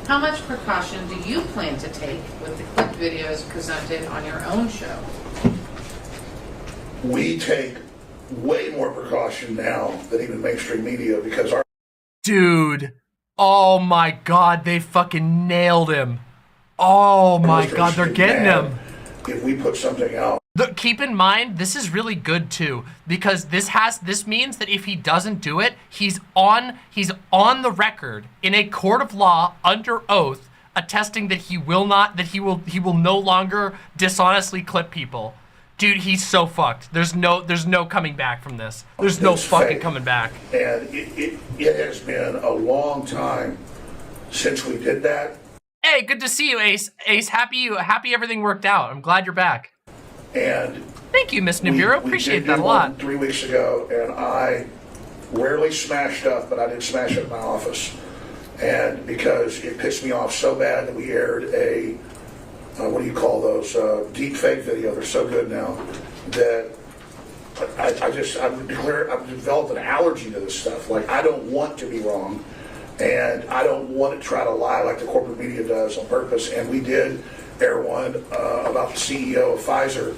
How much precaution do you plan to take with the clip videos presented on your own show? We take way more precaution now than even mainstream media because our Dude. Oh my God, they fucking nailed him. Oh my God, they're getting him. If we put something out. Keep in mind, this is really good too, because this means that if he doesn't do it, he's on the record in a court of law under oath, attesting that he will no longer dishonestly clip people. Dude, he's so fucked. There's no coming back from this. There's no fucking coming back. And it has been a long time since we did that. Hey, good to see you, Ace. Ace, happy everything worked out. I'm glad you're back. And thank you, Miss Nibiru. Appreciate that a lot. 3 weeks ago, and I rarely smash stuff, but I did smash it in my office. And because it pissed me off so bad that we aired a, what do you call those, deep fake video. They're so good now that I've developed an allergy to this stuff. Like, I don't want to be wrong, and I don't want to try to lie like the corporate media does on purpose. And we did air one about the CEO of Pfizer,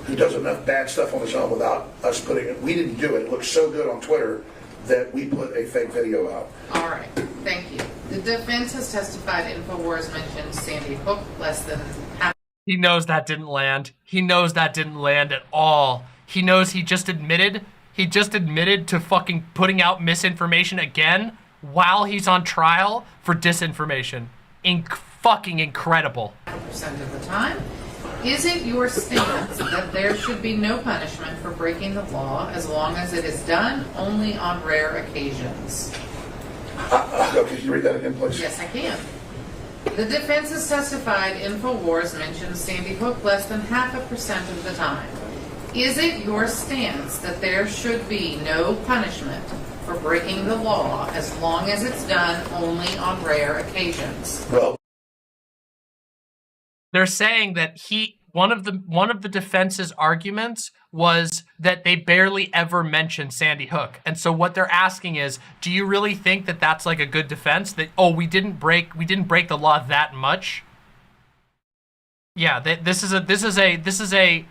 who does enough bad stuff on his own without us putting it. We didn't do it. It looked so good on Twitter that we put a fake video out. All right, thank you. The defense has testified InfoWars mentioned Sandy Hook less than half. He knows that didn't land. He knows that didn't land at all. He knows he just admitted to fucking putting out misinformation again while he's on trial for disinformation. Fucking incredible. 100% of the time. Is it your stance that there should be no punishment for breaking the law as long as it is done only on rare occasions? Can you read that again, please? Yes, I can. The defense has testified InfoWars mentions Sandy Hook less than 0.5% of the time. Is it your stance that there should be no punishment for breaking the law as long as it's done only on rare occasions? Well, they're saying that one of the defense's arguments was that they barely ever mentioned Sandy Hook. And so what they're asking is, do you really think that that's like a good defense, that, oh, we didn't break the law that much? Yeah, this is a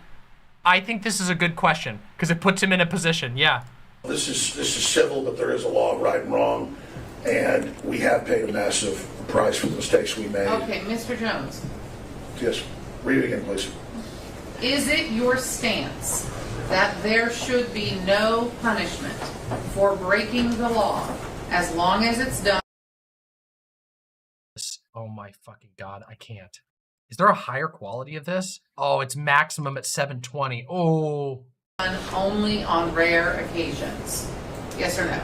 I think this is a good question because it puts him in a position. Yeah. This is civil, but there is a law of right and wrong, and we have paid a massive price for the mistakes we made. Okay, Mr. Jones. Yes, read it again, please. Is it your stance that there should be no punishment for breaking the law as long as it's done? Oh my fucking God, I can't. Is there a higher quality of this? Oh, it's maximum at 720. Oh. Only on rare occasions. Yes or no?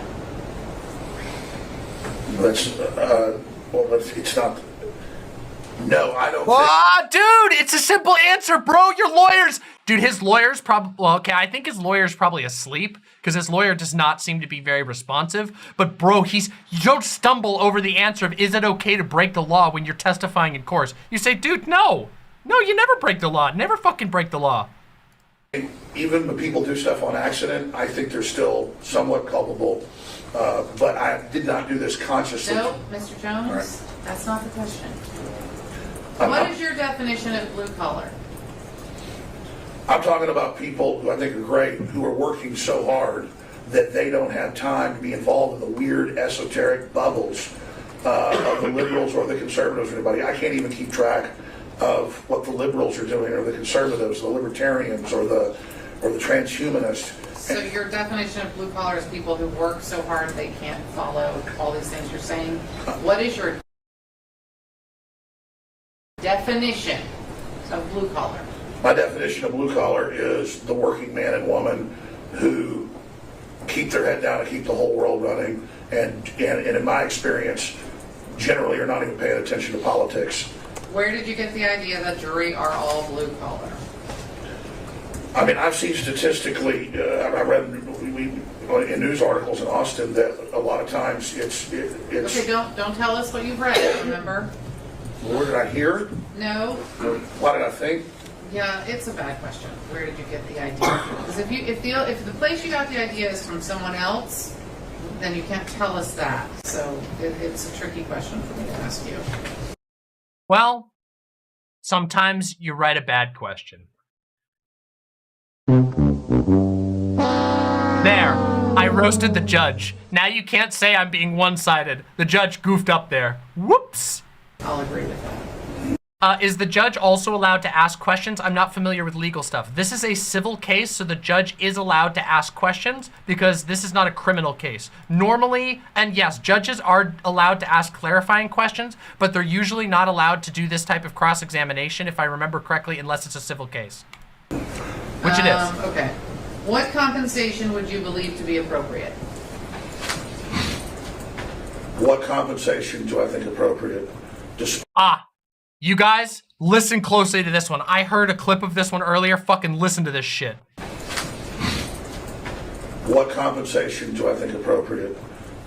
It's not. No, I don't. Dude, it's a simple answer, bro. Your lawyers, dude. His lawyer's probably okay. I think his lawyer's probably asleep because his lawyer does not seem to be very responsive. But bro, you don't stumble over the answer of is it okay to break the law when you're testifying in court. You say, dude, no, you never break the law. Never fucking break the law. Even when people do stuff on accident, I think they're still somewhat culpable. But I did not do this consciously. No, Mr. Jones, right. That's not the question. What is your definition of blue collar? I'm talking about people who I think are great, who are working so hard that they don't have time to be involved in the weird esoteric bubbles of the liberals or the conservatives or anybody. I can't even keep track of what the liberals are doing or the conservatives, the libertarians or the transhumanists. So your definition of blue collar is people who work so hard they can't follow all these things you're saying. What is your definition of blue collar? My definition of blue collar is the working man and woman who keep their head down and keep the whole world running, and in my experience, generally are not even paying attention to politics. Where did you get the idea that jury are all blue collar? I mean, I've seen statistically, I read in news articles in Austin that a lot of times it's. Okay, don't tell us what you've read. Remember. Where did I hear it? No. What did I think? Yeah, it's a bad question. Where did you get the idea? Because if the place you got the idea is from someone else, then you can't tell us that. So it's a tricky question for me to ask you. Well, sometimes you write a bad question. There, I roasted the judge. Now you can't say I'm being one-sided. The judge goofed up there. Whoops. I'll agree with that. Is the judge also allowed to ask questions? I'm not familiar with legal stuff. This is a civil case, so the judge is allowed to ask questions because this is not a criminal case. Normally, and yes, judges are allowed to ask clarifying questions, but they're usually not allowed to do this type of cross-examination, if I remember correctly, unless it's a civil case. Which it is. Okay. What compensation would you believe to be appropriate? What compensation do I think appropriate? You guys, listen closely to this one. I heard a clip of this one earlier. Fucking listen to this shit. What compensation do I think appropriate?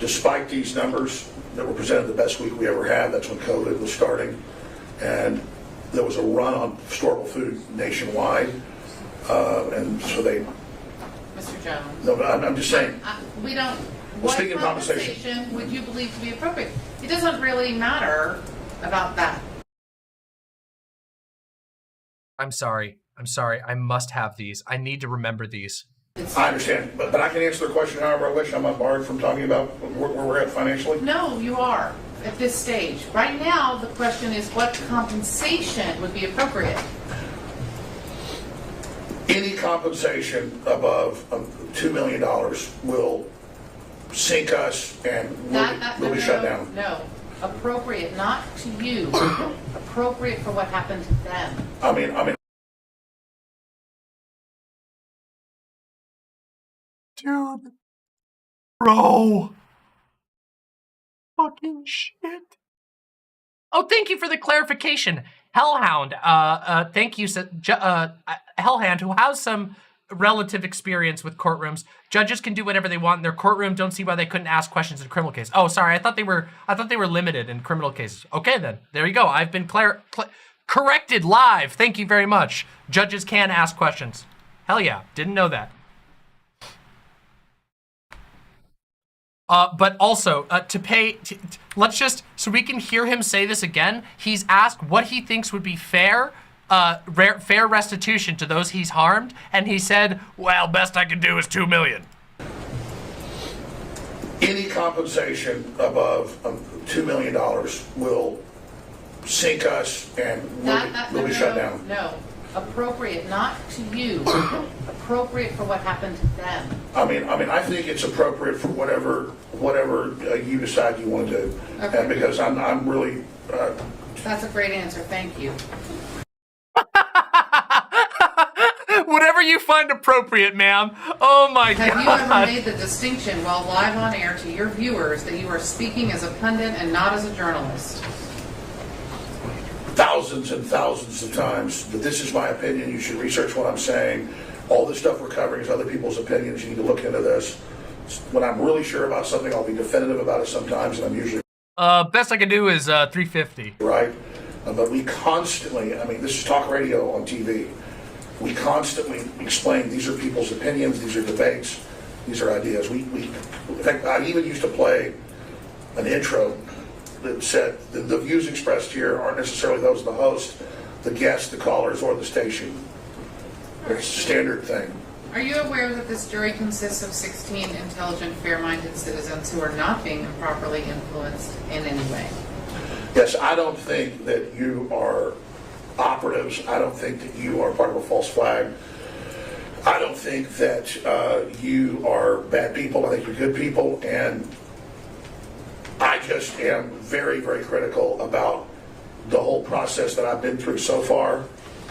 Despite these numbers that were presented the best week we ever had, that's when COVID was starting, and there was a run on storable food nationwide, and so they... Mr. Jones. No, but I'm just saying. We don't... Well, what speaking of compensation would you believe to be appropriate? It doesn't really matter about that. I'm sorry. I must have these. I need to remember these. I understand, but I can answer the question however I wish. I'm not barred from talking about where we're at financially. No, you are at this stage. Right now, the question is what compensation would be appropriate? Any compensation above $2 million will sink us and we'll be shut down. No. Appropriate, not to you. Appropriate for what happened to them. I mean. Dude. Bro. Fucking shit. Oh, thank you for the clarification. Hellhound, thank you, Hellhound, who has some relative experience with courtrooms. Judges can do whatever they want in their courtroom. Don't see why they couldn't ask questions in a criminal case. Oh, sorry. I thought they were limited in criminal cases. Okay, then. There you go. I've been corrected live. Thank you very much. Judges can ask questions. Hell yeah. Didn't know that. But also, let's just, so we can hear him say this again, he's asked what he thinks would be fair restitution to those he's harmed, and he said, well, best I can do is $2 million. Any compensation above $2 million will sink us and we'll be shut down. No. Appropriate, not to you. Appropriate for what happened to them. I mean, I think it's appropriate for whatever you decide you want to do. Okay. And because I'm really... That's a great answer. Thank you. Whatever you find appropriate, ma'am. Oh my God. Have you ever made the distinction while live on air to your viewers that you are speaking as a pundit and not as a journalist? Thousands and thousands of times that this is my opinion. You should research what I'm saying. All the stuff we're covering is other people's opinions. You need to look into this. When I'm really sure about something, I'll be definitive about it sometimes, and I'm usually... Best I can do is $350. Right? But we constantly, I mean, this is talk radio on TV. We constantly explain these are people's opinions, these are debates, these are ideas. In fact, I even used to play an intro that said the views expressed here aren't necessarily those of the host, the guests, the callers, or the station. It's a standard thing. Are you aware that this jury consists of 16 intelligent, fair-minded citizens who are not being improperly influenced in any way? Yes, I don't think that you are operatives. I don't think that you are part of a false flag. I don't think that you are bad people. I think you're good people, and I just am very, very critical about the whole process that I've been through so far,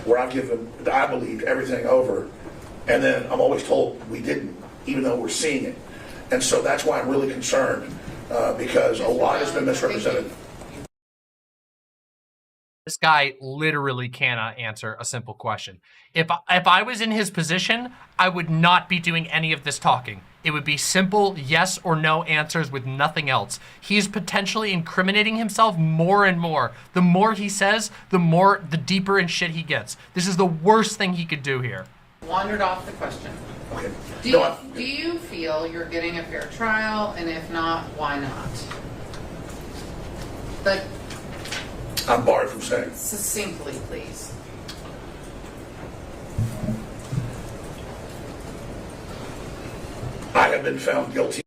where I've given, I believe, everything over, and then I'm always told we didn't, even though we're seeing it. And so that's why I'm really concerned, because a lot has been misrepresented. This guy literally cannot answer a simple question. If I was in his position, I would not be doing any of this talking. It would be simple yes or no answers with nothing else. He's potentially incriminating himself more and more. The more he says, the deeper in shit he gets. This is the worst thing he could do here. Wandered off the question. Okay. Do you feel you're getting a fair trial? And if not, why not? But I'm barred from saying. succinctly, please. I have been found guilty.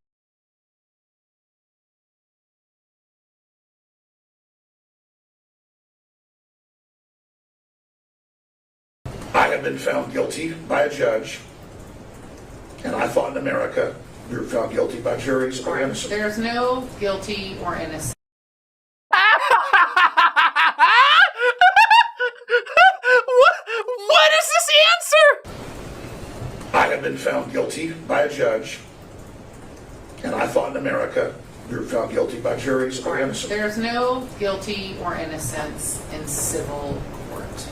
I have been found guilty by a judge, and I thought in America we were found guilty by juries or innocent. There's no guilty or innocent. What is this answer? I have been found guilty by a judge, and I thought in America we were found guilty by juries or innocent. There's no guilty or innocence in civil court.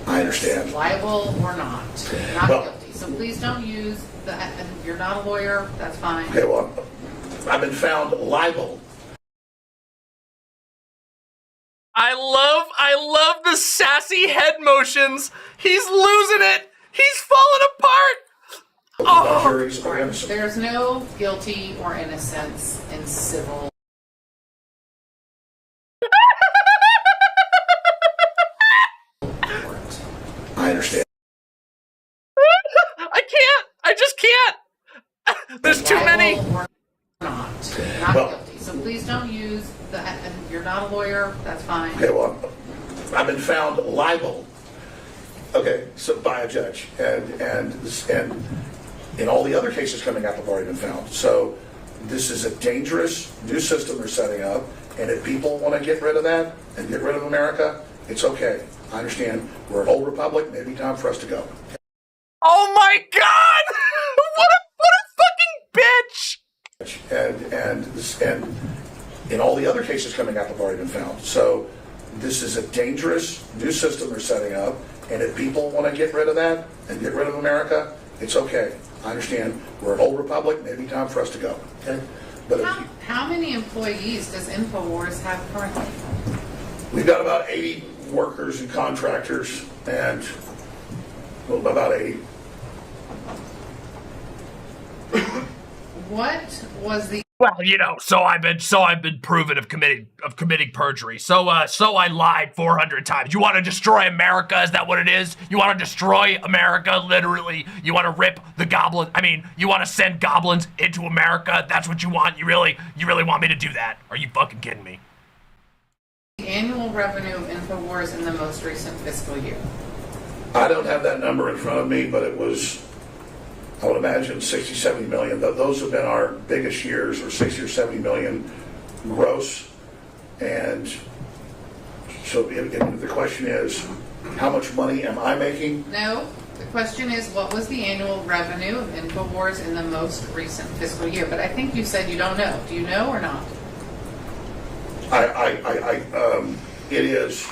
I understand. Liable or not. Not Well- guilty. So please don't use the, you're not a lawyer, that's fine. Okay, well, I've been found liable. I love the sassy head motions. He's losing it. He's falling apart. By juries or innocent. There's no guilty or innocence in civil. court. I understand. I can't. I just can't. There's too many. Liable or not. Not Well- guilty. So please don't use the, you're not a lawyer, that's fine. Okay, well, I've been found liable. Okay, so by a judge, and in all the other cases coming up, I've already been found. So this is a dangerous new system they're setting up, and if people want to get rid of that and get rid of America, it's okay. I understand. We're an old republic. Maybe time for us to go. Oh my God! What a fucking bitch! And in all the other cases coming up, I've already been found. So this is a dangerous new system they're setting up, and if people want to get rid of that and get rid of America, it's okay. I understand. We're an old republic. Maybe time for us to go. Okay, but How many employees does InfoWars have currently? we've got about 80 workers and contractors, and well, about 80. What was the Well, you know, so I've been proven of committing perjury. So I lied 400 times. You want to destroy America? Is that what it is? You want to destroy America, literally? You want to rip the goblin? I mean, you want to send goblins into America? That's what you want? You really want me to do that? Are you fucking kidding me? annual revenue of InfoWars in the most recent fiscal year? I don't have that number in front of me, but it was, I would imagine 60, 70 million. Those have been our biggest years, or 60 or 70 million gross. And so if the question is, how much money am I making? No. The question is, what was the annual revenue of InfoWars in the most recent fiscal year? But I think you said you don't know. Do you know or not? It is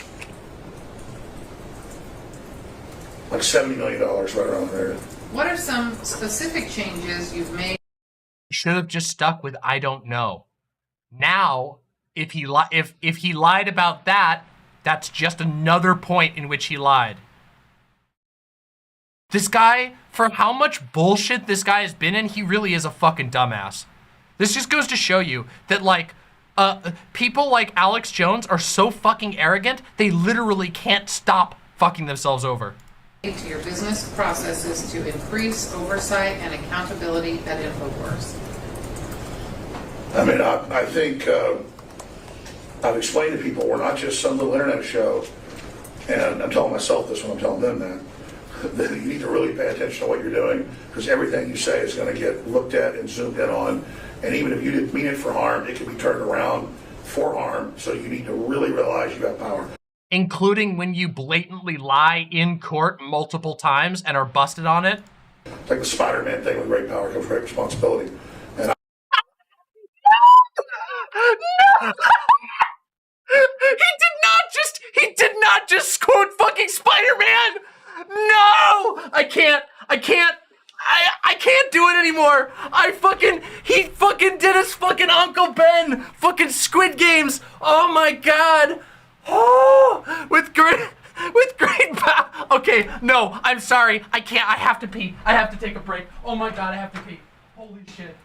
like $70 million, right around there. What are some specific changes you've made? Should have just stuck with I don't know. Now, if he lied about that, that's just another point in which he lied. This guy, for how much bullshit this guy has been in, he really is a fucking dumbass. This just goes to show you that, like, people like Alex Jones are so fucking arrogant, they literally can't stop fucking themselves over. To your business processes to increase oversight and accountability at InfoWars? I mean, I think I've explained to people we're not just some little internet show, and I'm telling myself this when I'm telling them that you need to really pay attention to what you're doing, because everything you say is going to get looked at and zoomed in on, and even if you didn't mean it for harm, it can be turned around for harm, so you need to really realize you have power. Including when you blatantly lie in court multiple times and are busted on it. It's like the Spider-Man thing, with great power comes great responsibility. And No! He did not just quote fucking Spider-Man! No! I can't do it anymore! He fucking did his fucking Uncle Ben! Fucking Squid Games! Oh my god! Oh! With great power. Okay, no, I'm sorry. I can't. I have to pee. I have to take a break. Oh my god, I have to pee. Holy shit.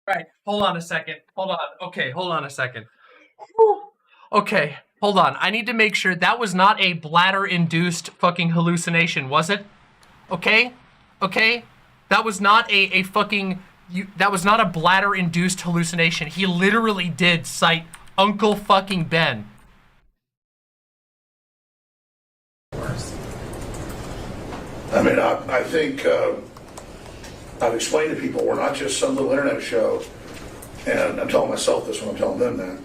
Right, hold on a second. Hold on. Okay, hold on a second. Whew. Okay, hold on. I need to make sure that was not a bladder-induced fucking hallucination, was it? Okay? Okay? That was not a fucking... that was not a bladder-induced hallucination. He literally did cite Uncle fucking Ben. I mean, I think I've explained to people we're not just some little internet show, and I'm telling myself this when I'm telling them that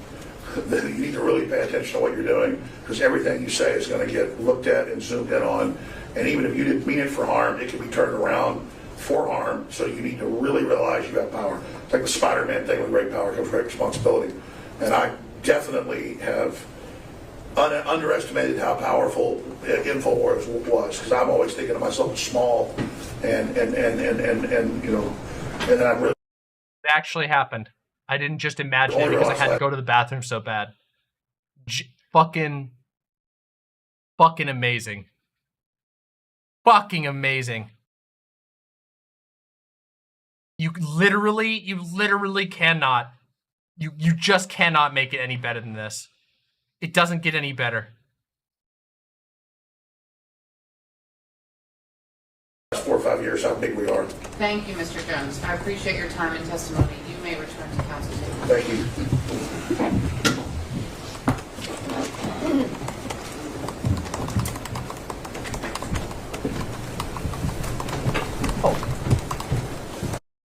you need to really pay attention to what you're doing, because everything you say is going to get looked at and zoomed in on, and even if you didn't mean it for harm, it can be turned around for harm, so you need to really realize you have power. It's like the Spider-Man thing, with great power comes great responsibility. And I definitely have underestimated how powerful InfoWars was, because I'm always thinking of myself as small and you know, and then I really... It actually happened. I didn't just imagine it because I had to go to the bathroom so bad. Fucking amazing. Fucking amazing. You literally cannot. You just cannot make it any better than this. It doesn't get any better. Last 4 or 5 years, how big we are. Thank you, Mr. Jones. I appreciate your time and testimony. You may return to council table. Thank you.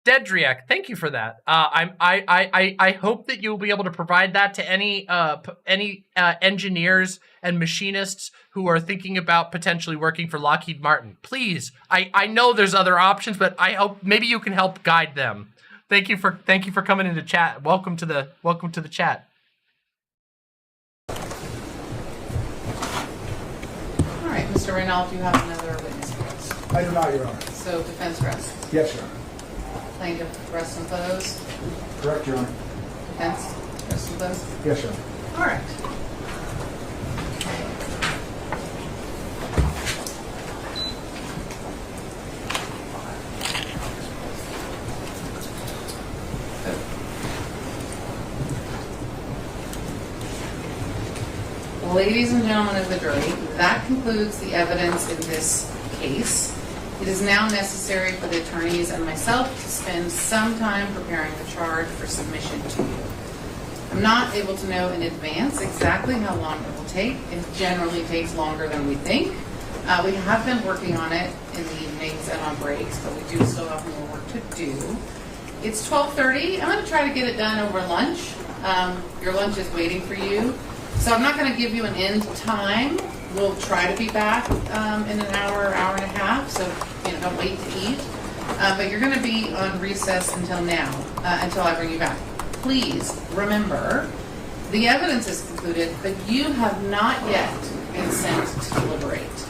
Dedriak, thank you for that. I hope that you'll be able to provide that to any engineers and machinists who are thinking about potentially working for Lockheed Martin. Please, I know there's other options, but I hope maybe you can help guide them. Thank you for coming into chat. Welcome to the chat. All right, Mr. Reynolds, you have another witness for us. I do not, Your Honor. So defense rests. Yes, Your Honor. Plaintiff rests and close. Correct, Your Honor. Defense rests and close. Yes, Your Honor. All right. Ladies and gentlemen of the jury, that concludes the evidence in this case. It is now necessary for the attorneys and myself to spend some time preparing the charge for submission to you. I'm not able to know in advance exactly how long it will take. It generally takes longer than we think. We have been working on it in the evenings and on breaks, but we do still have more work to do. It's 12:30. I'm going to try to get it done over lunch. Your lunch is waiting for you. So I'm not going to give you an end time. We'll try to be back in an hour, hour and a half, so don't wait to eat. But you're going to be on recess until now, until I bring you back. Please remember, the evidence is concluded, but you have not yet been sent to deliberate.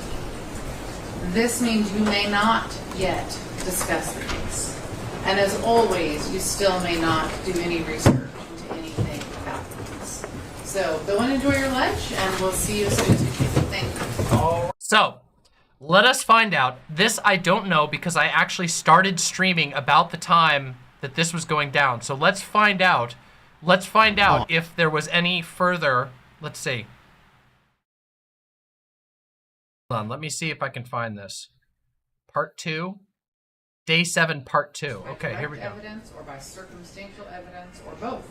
This means you may not yet discuss the case. And as always, you still may not do any research into anything about the case. So go and enjoy your lunch, and we'll see you as soon as we can. Thank you. So, let us find out. This I don't know because I actually started streaming about the time that this was going down. So let's find out. Let's find out if there was any further. Let's see. Hold on, let me see if I can find this. Part 2. Day 7, Part 2. Okay, here we go. By direct evidence or by circumstantial evidence or both.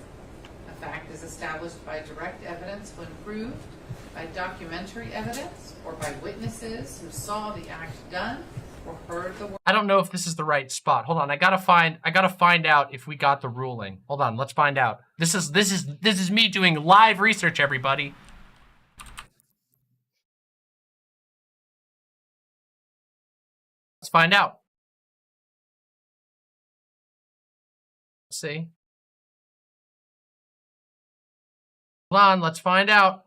A fact is established by direct evidence when proved by documentary evidence or by witnesses who saw the act done or heard the word. I don't know if this is the right spot. Hold on, I gotta find out if we got the ruling. Hold on, let's find out. This is me doing live research, everybody. Let's find out. Let's see. Hold on, let's find out.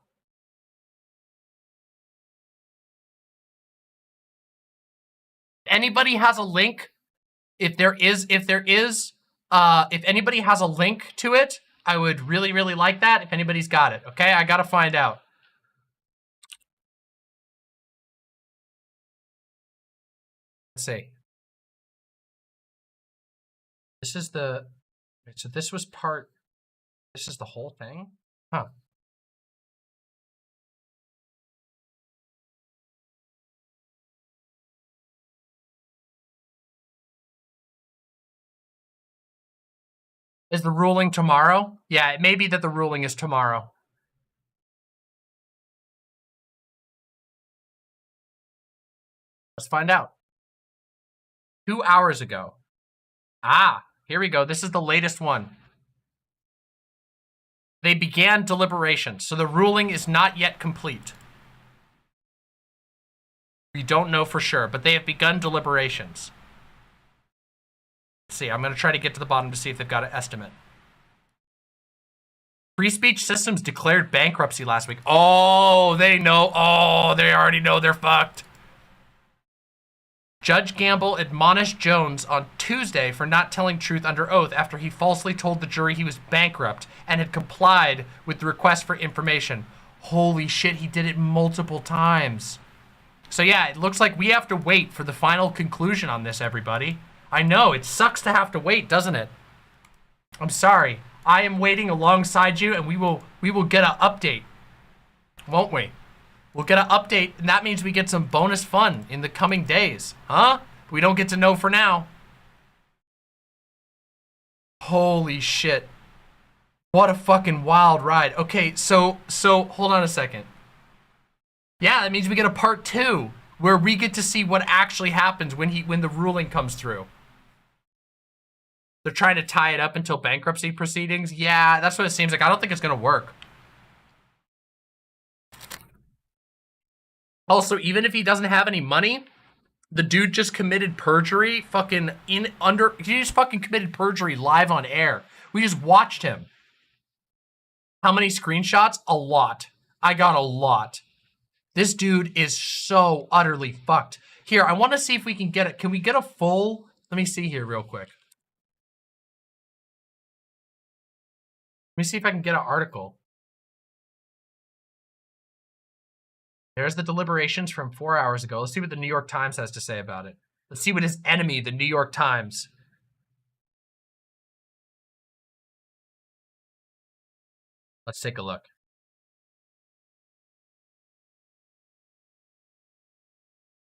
Anybody has a link? If anybody has a link to it, I would really, really like that. If anybody's got it, okay? I gotta find out. Let's see. This is the, so this was part, this is the whole thing? Huh. Is the ruling tomorrow? Yeah, it may be that the ruling is tomorrow. Let's find out. 2 hours ago. Ah, here we go. This is the latest one. They began deliberations, so the ruling is not yet complete. We don't know for sure, but they have begun deliberations. Let's see, I'm going to try to get to the bottom to see if they've got an estimate. Free speech systems declared bankruptcy last week. Oh, they know. Oh, they already know they're fucked. Judge Gamble admonished Jones on Tuesday for not telling truth under oath after he falsely told the jury he was bankrupt and had complied with the request for information. Holy shit, he did it multiple times. So yeah, it looks like we have to wait for the final conclusion on this, everybody. I know, it sucks to have to wait, doesn't it? I'm sorry. I am waiting alongside you, and we will get an update, won't we? We'll get an update, and that means we get some bonus fun in the coming days, huh? We don't get to know for now. Holy shit. What a fucking wild ride. Okay, so hold on a second. Yeah, that means we get a part 2 where we get to see what actually happens when the ruling comes through. They're trying to tie it up until bankruptcy proceedings. Yeah, that's what it seems like. I don't think it's gonna work. Also, even if he doesn't have any money, the dude just committed perjury he just fucking committed perjury live on air. We just watched him. How many screenshots? A lot. I got a lot. This dude is so utterly fucked. Here, I want to see if we can get it. Can we get a full? Let me see here real quick. Let me see if I can get an article. There's the deliberations from 4 hours ago. Let's see what the New York Times has to say about it. Let's see what his enemy, the New York Times. Let's take a look.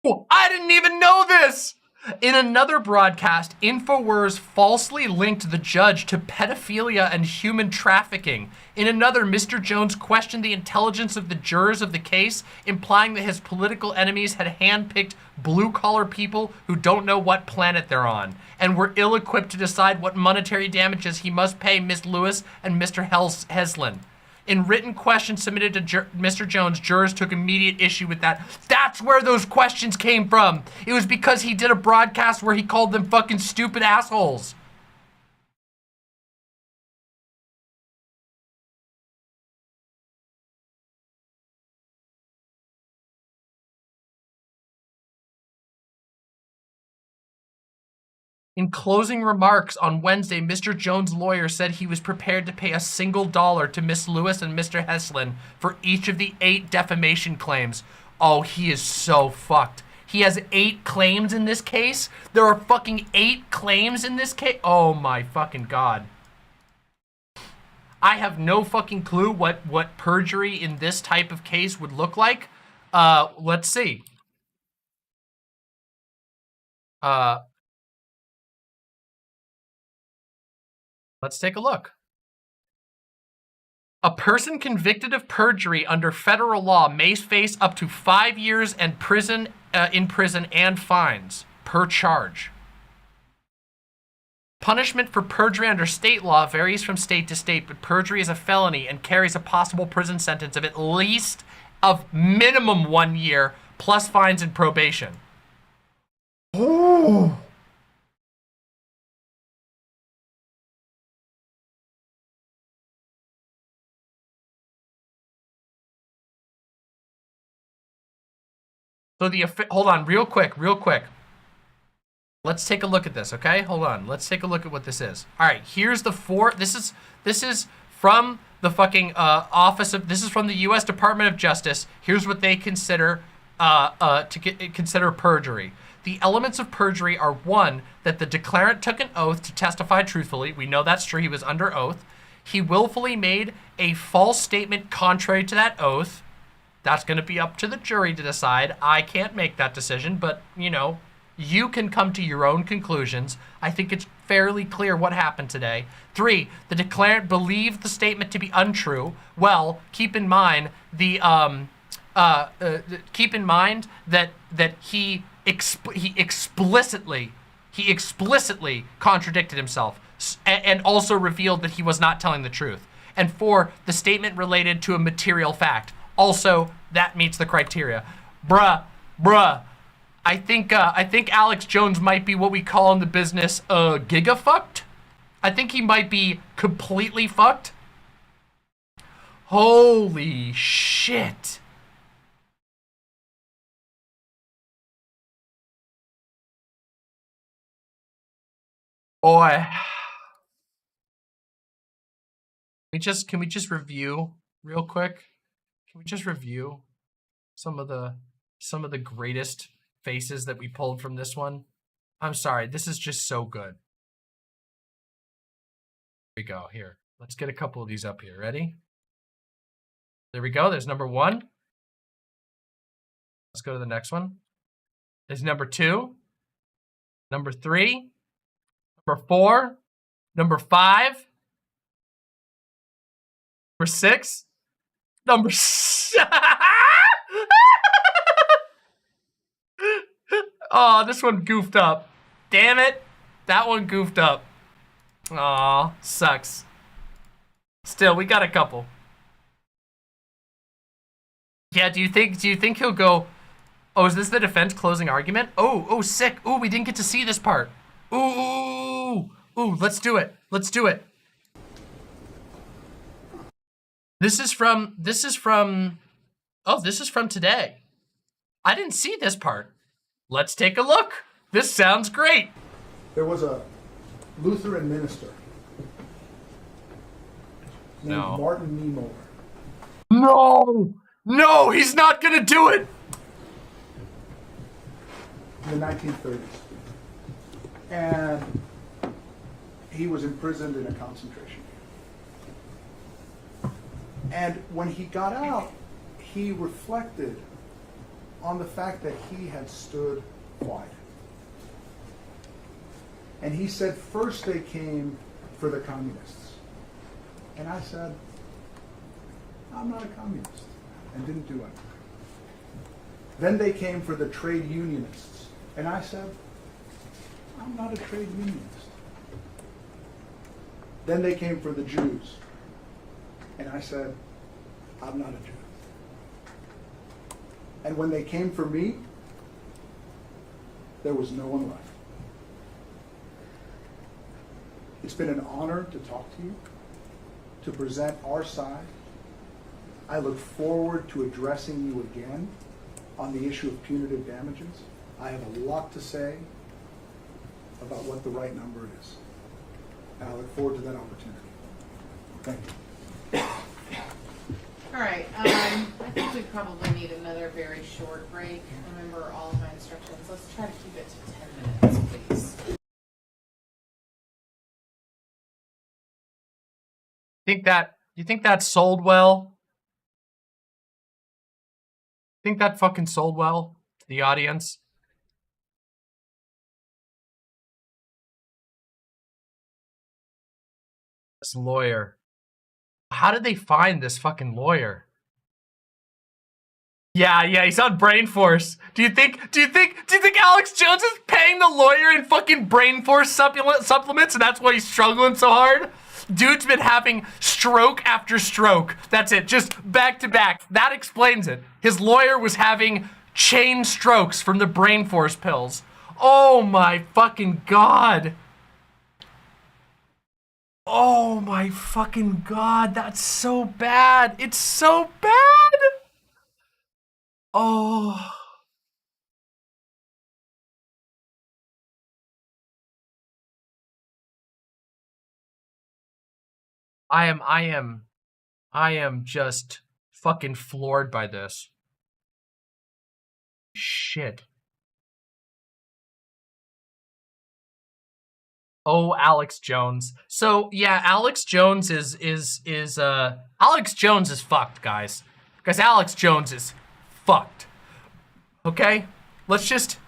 Oh, I didn't even know this! In another broadcast, InfoWars falsely linked the judge to pedophilia and human trafficking. In another, Mr. Jones questioned the intelligence of the jurors of the case, implying that his political enemies had handpicked blue-collar people who don't know what planet they're on, and were ill-equipped to decide what monetary damages he must pay Miss Lewis and Mr. Heslin. In written questions submitted to Mr. Jones, jurors took immediate issue with that. That's where those questions came from. It was because he did a broadcast where he called them fucking stupid assholes. In closing remarks on Wednesday, Mr. Jones' lawyer said he was prepared to pay a single dollar to Miss Lewis and Mr. Heslin for each of the 8 defamation claims. Oh, he is so fucked. He has 8 claims in this case? There are fucking 8 claims in this case? Oh my fucking God. I have no fucking clue what perjury in this type of case would look like. Let's see. Let's take a look. A person convicted of perjury under federal law may face up to 5 years in prison and fines per charge. Punishment for perjury under state law varies from state to state, but perjury is a felony and carries a possible prison sentence of at least minimum 1 year plus fines and probation. Ooh. So hold on, real quick. Let's take a look at this, okay? Hold on, let's take a look at what this is. All right, here's the 4. This is from the fucking this is from the U.S. Department of Justice. Here's what they consider consider perjury. The elements of perjury are 1, that the declarant took an oath to testify truthfully. We know that's true. He was under oath. He willfully made a false statement contrary to that oath. That's going to be up to the jury to decide. I can't make that decision, but, you know, you can come to your own conclusions. I think it's fairly clear what happened today. 3, the declarant believed the statement to be untrue. Well, keep in mind that he explicitly contradicted himself and also revealed that he was not telling the truth. And 4, the statement related to a material fact. Also, that meets the criteria. Bruh. I think Alex Jones might be what we call in the business giga-fucked. I think he might be completely fucked. Holy shit. Boy. Can we just review real quick? Can we just review some of the greatest faces that we pulled from this one? I'm sorry, this is just so good. Here we go. Here, let's get a couple of these up here. Ready? There we go. There's number 1. Let's go to the next one. There's number 2, number 3, number 4, number 5, number 6. Number 7. Oh, this one goofed up. Damn it. That one goofed up. Aw, sucks. Still, we got a couple. Yeah, do you think he'll go, oh, is this the defense closing argument? Oh, sick. Ooh, we didn't get to see this part. Ooh, let's do it. This is from today. I didn't see this part. Let's take a look. This sounds great. There was a Lutheran minister named Martin Niemöller. No, he's not gonna do it. In the 1930s. And he was imprisoned in a concentration camp. And when he got out, he reflected on the fact that he had stood quiet. And he said, first they came for the communists. And I said, I'm not a communist, and didn't do anything. Then they came for the trade unionists. And I said, I'm not a trade unionist. Then they came for the Jews. And I said, I'm not a Jew. And when they came for me, there was no one left. It's been an honor to talk to you, to present our side. I look forward to addressing you again on the issue of punitive damages. I have a lot to say about what the right number is. And I look forward to that opportunity. Thank you. All right, I think we probably need another very short break. Remember all of my instructions. Let's try to keep it to 10 minutes, please. You think that sold well? Think that fucking sold well to the audience? This lawyer. How did they find this fucking lawyer? Yeah, he's on Brain Force. Do you think Alex Jones is paying the lawyer in fucking Brain Force supplements and that's why he's struggling so hard? Dude's been having stroke after stroke. That's it, just back to back. That explains it. His lawyer was having chain strokes from the Brain Force pills. Oh my fucking God. Oh my fucking God, that's so bad. It's so bad. Oh. I am just fucking floored by this. Shit. Oh, Alex Jones. So yeah, Alex Jones is Alex Jones is fucked, guys. Because Alex Jones is fucked. Okay? Let's just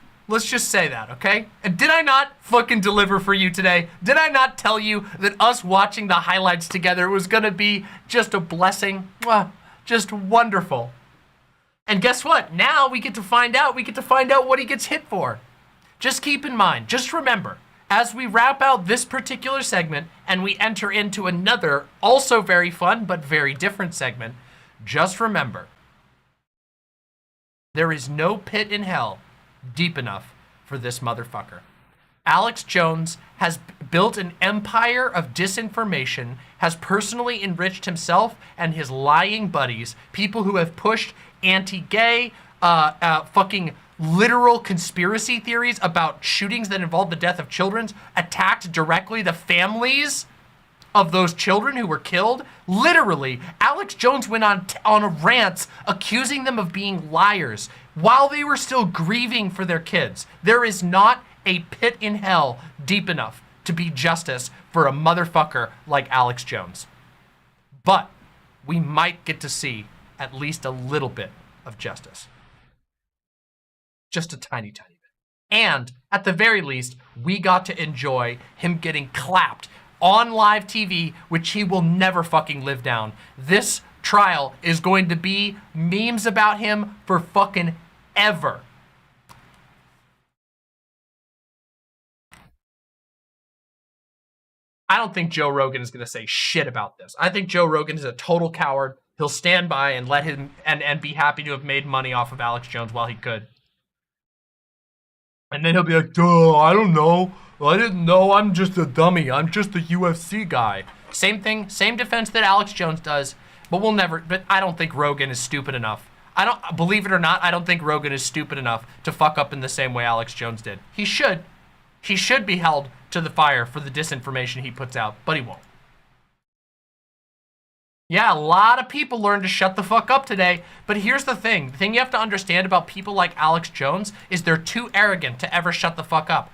say that, okay? And did I not fucking deliver for you today? Did I not tell you that us watching the highlights together was gonna be just a blessing? Well, just wonderful. And guess what? Now we get to find out what he gets hit for. Just keep in mind, just remember, as we wrap out this particular segment and we enter into another, also very fun but very different segment, just remember, there is no pit in hell deep enough for this motherfucker. Alex Jones has built an empire of disinformation, has personally enriched himself and his lying buddies, people who have pushed anti-gay, fucking literal conspiracy theories about shootings that involve the death of children, attacked directly the families of those children who were killed. Literally, Alex Jones went on rants accusing them of being liars while they were still grieving for their kids. There is not a pit in hell deep enough to be justice for a motherfucker like Alex Jones. But we might get to see at least a little bit of justice. Just a tiny, tiny bit. And at the very least, we got to enjoy him getting clapped on live TV, which he will never fucking live down. This trial is going to be memes about him for fucking ever. I don't think Joe Rogan is going to say shit about this. I think Joe Rogan is a total coward. He'll stand by and let him and be happy to have made money off of Alex Jones while he could. And then he'll be like, duh, I don't know. I didn't know. I'm just a dummy. I'm just a UFC guy. Same thing, same defense that Alex Jones does, but I don't think Rogan is stupid enough. Believe it or not, I don't think Rogan is stupid enough to fuck up in the same way Alex Jones did. He should. He should be held to the fire for the disinformation he puts out, but he won't. Yeah, a lot of people learned to shut the fuck up today, but here's the thing. The thing you have to understand about people like Alex Jones is they're too arrogant to ever shut the fuck up.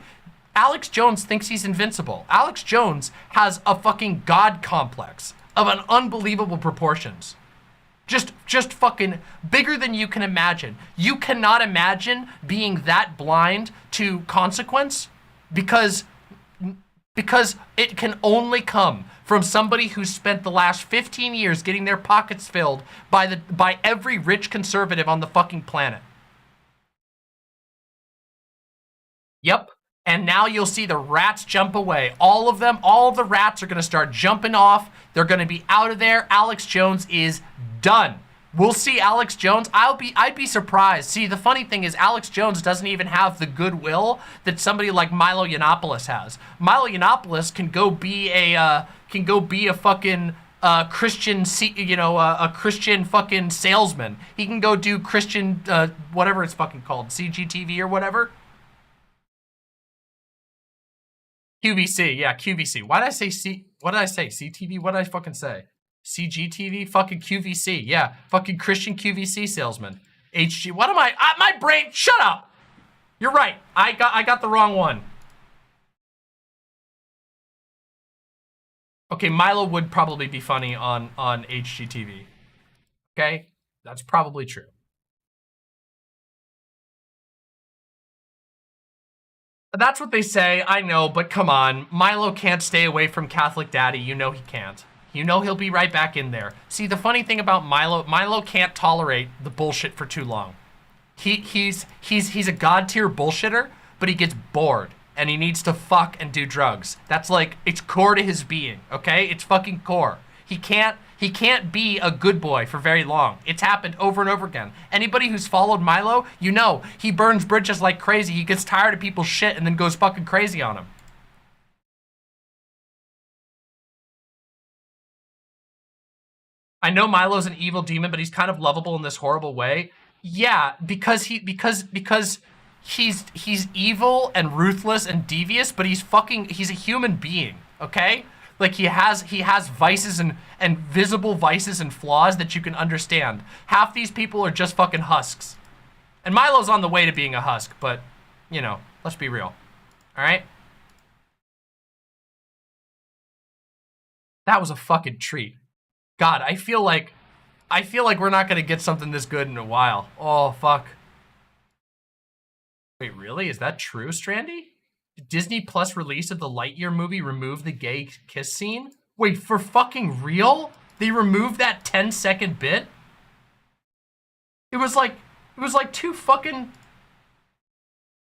Alex Jones thinks he's invincible. Alex Jones has a fucking God complex of an unbelievable proportions. Just fucking bigger than you can imagine. You cannot imagine being that blind to consequence because it can only come from somebody who's spent the last 15 years getting their pockets filled by every rich conservative on the fucking planet. Yep. And now you'll see the rats jump away. All of them, all of the rats are going to start jumping off. They're going to be out of there. Alex Jones is done. We'll see Alex Jones. I'd be surprised. See, the funny thing is Alex Jones doesn't even have the goodwill that somebody like Milo Yiannopoulos has. Milo Yiannopoulos can go be a fucking Christian, a Christian fucking salesman. He can go do Christian, whatever it's fucking called, CGTV or whatever. QVC, yeah, QVC. Why did I say what did I say? CTV? What did I fucking say? CGTV? Fucking QVC. Yeah, fucking Christian QVC salesman. HG. What am I? My brain. Shut up. You're right. I got the wrong one. Okay, Milo would probably be funny on HGTV. Okay, that's probably true. That's what they say, I know, but come on. Milo can't stay away from Catholic Daddy. You know he can't. You know he'll be right back in there. See, the funny thing about Milo can't tolerate the bullshit for too long. He's a god tier bullshitter, but he gets bored and he needs to fuck and do drugs. That's like, it's core to his being, okay? It's fucking core. He can't be a good boy for very long. It's happened over and over again. Anybody who's followed Milo, you know, he burns bridges like crazy. He gets tired of people's shit and then goes fucking crazy on them. I know Milo's an evil demon, but he's kind of lovable in this horrible way. Yeah, because he's evil and ruthless and devious, but he's a human being, okay? Like he has vices and visible vices and flaws that you can understand. Half these people are just fucking husks. And Milo's on the way to being a husk, but, you know, let's be real. All right? That was a fucking treat. God, I feel like we're not gonna get something this good in a while. Oh, fuck. Wait, really? Is that true, Strandy? Did Disney Plus release of the Lightyear movie remove the gay kiss scene? Wait, for fucking real? They removed that 10-second bit? It was like two fucking...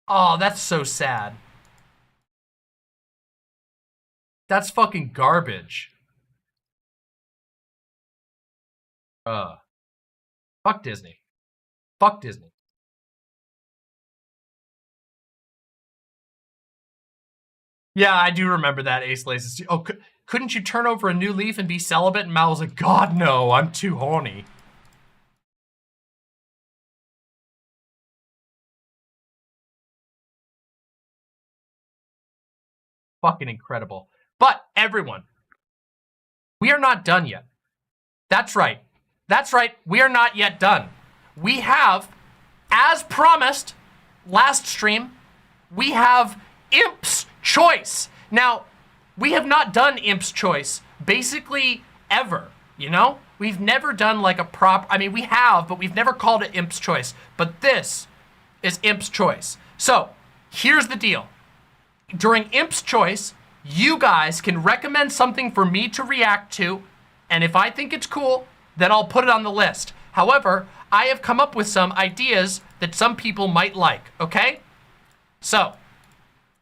Oh, that's so sad. That's fucking garbage. Fuck Disney. Fuck Disney. Yeah, I do remember that, Acelaces. Oh, couldn't you turn over a new leaf and be celibate? And Mal was like, God, no, I'm too horny. Fucking incredible. But, everyone, we are not done yet. That's right. That's right, we are not yet done. We have, as promised, last stream, we have Imp's Choice. Now, we have not done Imp's Choice basically ever, you know? We've never done like a I mean, we have, but we've never called it Imp's Choice. But this is Imp's Choice. So, here's the deal. During Imp's Choice, you guys can recommend something for me to react to, and if I think it's cool, then I'll put it on the list. However, I have come up with some ideas that some people might like, okay? So,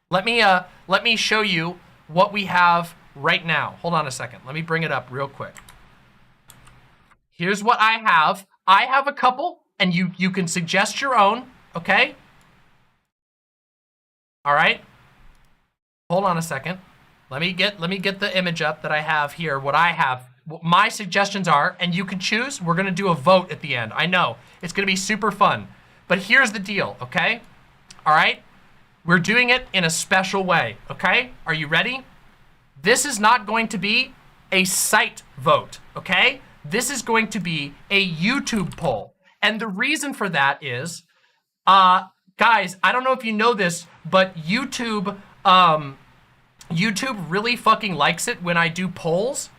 let me show you what we have right now. Hold on a second. Let me bring it up real quick. Here's what I have. I have a couple, and you can suggest your own, okay? All right. Hold on a second. Let me get the image up that I have here. What I have, what my suggestions are, and you can choose. We're gonna do a vote at the end. I know it's gonna be super fun, but here's the deal, okay? All right. We're doing it in a special way, okay? Are you ready? This is not going to be a site vote, okay? This is going to be a YouTube poll. And the reason for that is, guys, I don't know if you know this, but YouTube really fucking likes it when I do polls.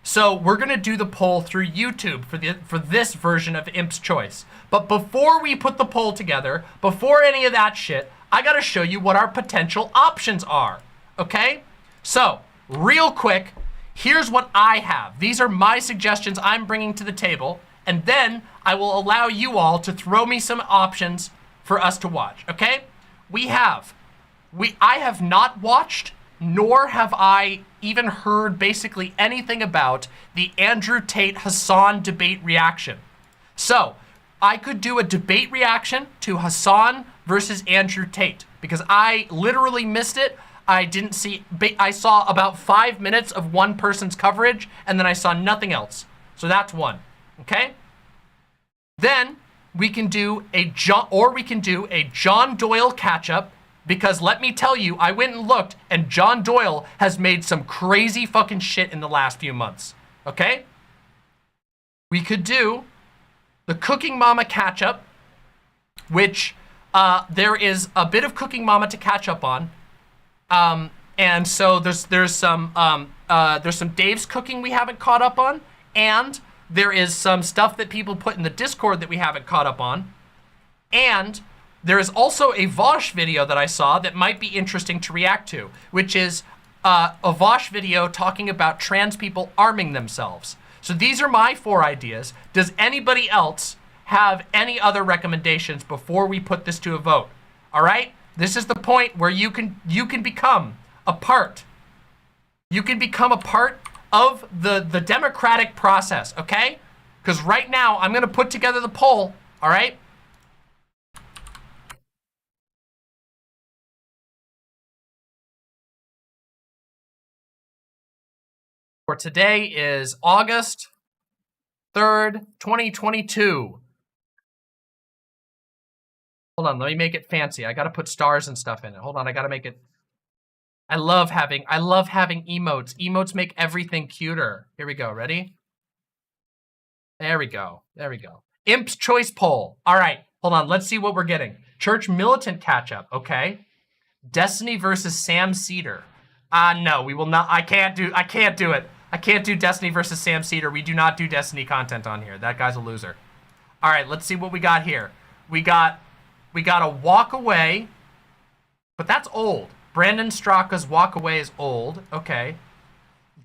So we're gonna do the poll through YouTube for this version of Imp's Choice. But before we put the poll together, before any of that shit, I gotta show you what our potential options are, okay? So, real quick, here's what I have. These are my suggestions I'm bringing to the table, and then I will allow you all to throw me some options for us to watch, okay? I have not watched, nor have I even heard basically anything about the Andrew Tate Hasan debate reaction. So I could do a debate reaction to Hasan versus Andrew Tate because I literally missed it. I didn't see, I saw about 5 minutes of one person's coverage and then I saw nothing else. So that's one, okay? Then we can do a John Doyle catch-up because let me tell you, I went and looked and John Doyle has made some crazy fucking shit in the last few months, okay? We could do the Cooking Mama catch-up, which there is a bit of Cooking Mama to catch up on. And so there's some Dave's cooking we haven't caught up on, and there is some stuff that people put in the Discord that we haven't caught up on, and there is also a Vosh video that I saw that might be interesting to react to, which is a Vosh video talking about trans people arming themselves. So these are my 4 ideas. Does anybody else have any other recommendations before we put this to a vote? All right? This is the point where you can become a part. You can become a part of the democratic process, okay? Because right now, I'm going to put together the poll, all right? For today is August 3rd, 2022. Hold on, let me make it fancy. I gotta put stars and stuff in it. Hold on, I gotta make it. I love having emotes. Emotes make everything cuter. Here we go, ready? There we go, there we go. Imp's choice poll. All right, hold on, let's see what we're getting. Church Militant catch-up, okay. Destiny versus Sam Cedar. No, we will not, I can't do it. I can't do Destiny versus Sam Cedar. We do not do Destiny content on here. That guy's a loser. All right, let's see what we got here. We got a Walk Away, but that's old. Brandon Straka's Walk Away is old. Okay.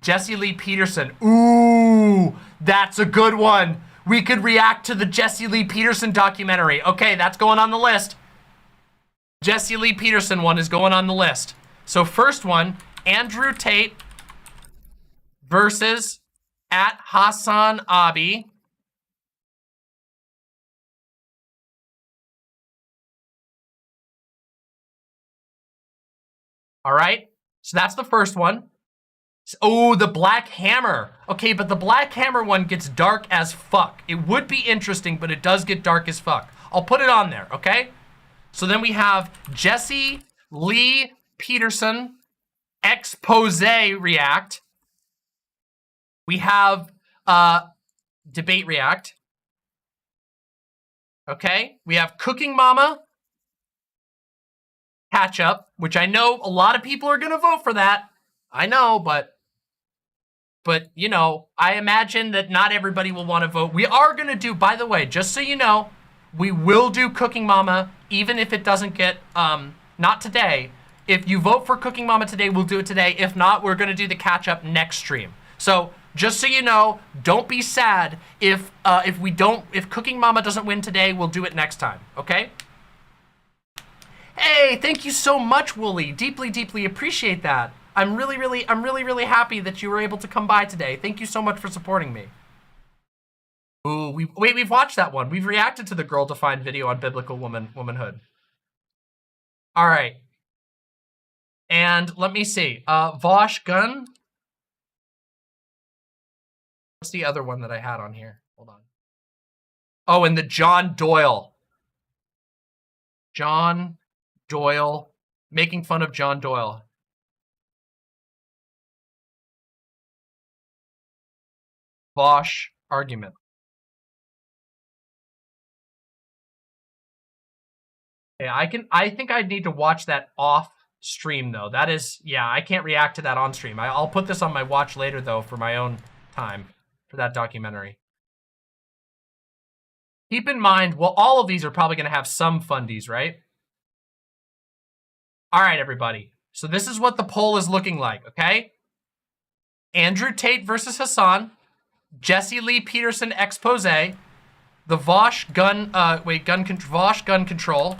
Jesse Lee Peterson. Ooh, that's a good one. We could react to the Jesse Lee Peterson documentary. Okay, that's going on the list. Jesse Lee Peterson one is going on the list. So first one, Andrew Tate versus at Hasan Abi. All right, so that's the first one. Oh, the Black Hammer. Okay, but the Black Hammer one gets dark as fuck. It would be interesting, but it does get dark as fuck. I'll put it on there, okay? So then we have Jesse Lee Peterson expose react. We have debate react. Okay, we have Cooking Mama catch up, which I know a lot of people are gonna vote for that. I know, but you know, I imagine that not everybody will want to vote. We are gonna do, by the way, just so you know, we will do Cooking Mama, even if it doesn't get, not today. If you vote for Cooking Mama today, we'll do it today. If not, we're gonna do the catch up next stream. So just so you know, don't be sad if Cooking Mama doesn't win today, we'll do it next time, okay? Hey, thank you so much, Wooly. Deeply, deeply appreciate that. I'm really happy that you were able to come by today. Thank you so much for supporting me. Ooh, we've watched that one. We've reacted to the Girl Defined video on biblical womanhood. All right. And let me see. Vosh Gun. What's the other one that I had on here? Hold on. Oh, and the John Doyle. John Doyle. Making fun of John Doyle. Vosh argument. Yeah, I think I need to watch that off stream though. That is, yeah, I can't react to that on stream. I'll put this on my watch later though for my own time for that documentary. Keep in mind, well, all of these are probably going to have some fundies, right? All right, everybody. So this is what the poll is looking like, okay? Andrew Tate versus Hasan, Jesse Lee Peterson expose, the Vosh gun, Vosh gun control.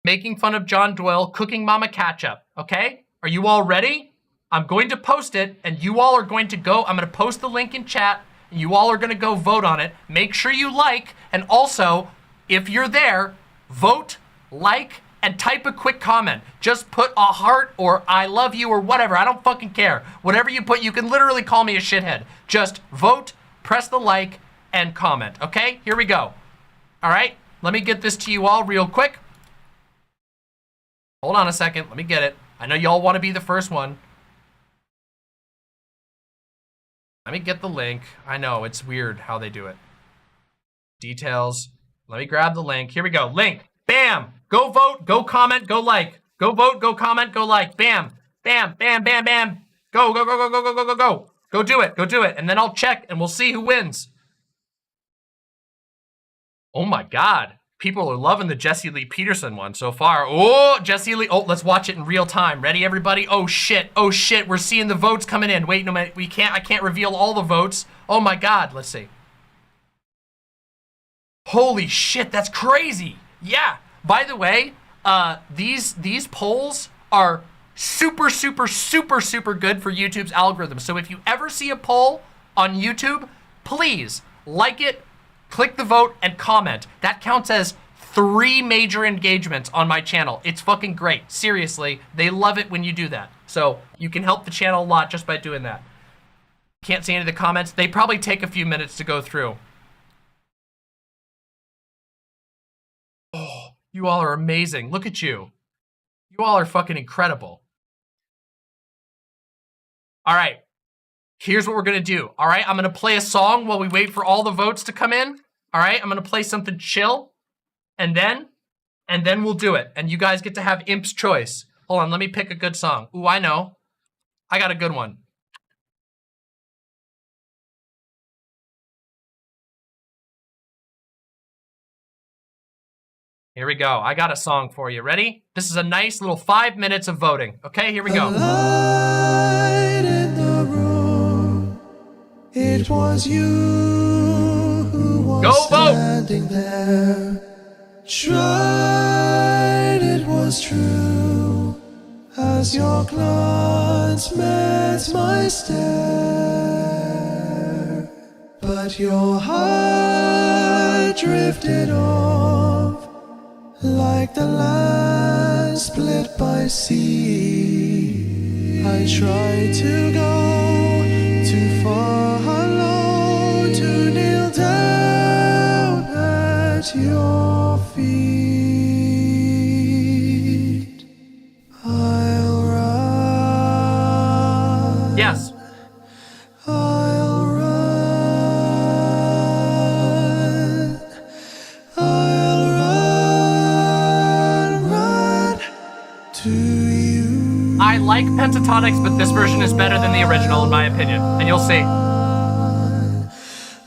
Making fun of John Doyle, Cooking Mama catch up, okay? Are you all ready? I'm going to post it, and you all are going to go. I'm going to post the link in chat, and you all are going to go vote on it. Make sure you like, and also, if you're there, vote, like, and type a quick comment. Just put a heart or I love you or whatever. I don't fucking care. Whatever you put, you can literally call me a shithead. Just vote, press the like, and comment. Okay? Here we go. All right? Let me get this to you all real quick. Hold on a second. Let me get it. I know y'all want to be the first one. Let me get the link. I know, it's weird how they do it. Details. Let me grab the link. Here we go. Link. Bam. Go vote. Go comment. Go like. Go vote. Go comment. Go like. Bam. Bam. Bam. Bam. Bam. Go. Go. Go. Go. Go. Go. Go. Go. Go. Go do it. Go do it. And then I'll check and we'll see who wins. Oh my God. People are loving the Jesse Lee Peterson one so far. Oh, Jesse Lee. Oh, let's watch it in real time. Ready, everybody? Oh shit. Oh shit. We're seeing the votes coming in. Wait, no, we can't. I can't reveal all the votes. Oh my God. Let's see. Holy shit. That's crazy. Yeah. By the way, these polls are super, super, super, super good for YouTube's algorithm. So if you ever see a poll on YouTube, please like it, click the vote, and comment. That counts as 3 major engagements on my channel. It's fucking great. Seriously, they love it when you do that. So you can help the channel a lot just by doing that. Can't see any of the comments. They probably take a few minutes to go through. Oh, you all are amazing. Look at you. You all are fucking incredible. All right. Here's what we're going to do. All right. I'm going to play a song while we wait for all the votes to come in. All right. I'm going to play something chill. And then we'll do it. And you guys get to have Imp's choice. Hold on. Let me pick a good song. Ooh, I know. I got a good one. Here we go. I got a song for you. Ready? This is a nice little 5 minutes of voting. Okay, here we go. The light in the room, it was you who was standing there. Tried, it was true, as your glance met my stare. But your heart drifted off, like the land split by sea. I tried to go too far alone to kneel down at your feet. I'll run. Yes. I'll run. I'll run to you. I like pentatonics, but this version is better than the original in my opinion. And you'll see.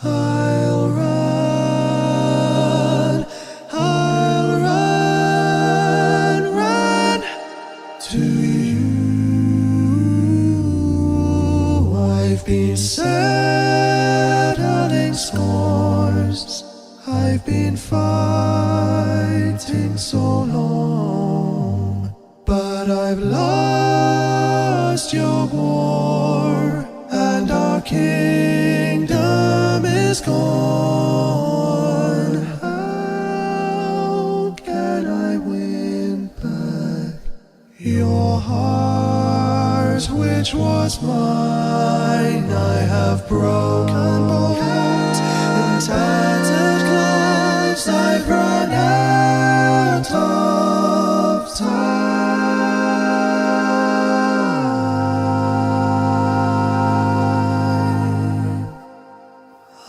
I'll run. I'll run to you. I've been settling scores. I've been fighting so long, but I've lost your war, and our kingdom is gone. How can I win back your heart, which was mine? I have broken bones and tattered clothes. I've run out of time.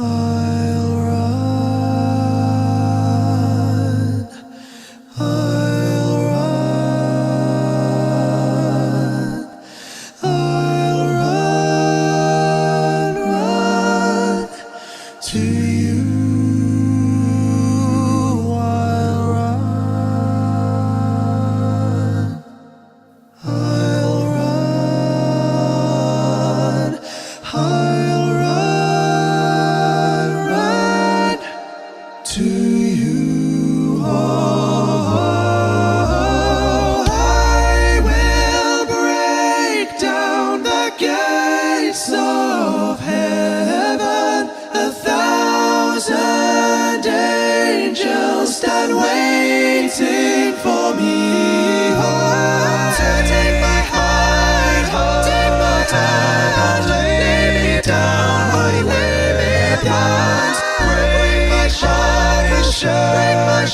I'll run. I'll run. I'll run to you.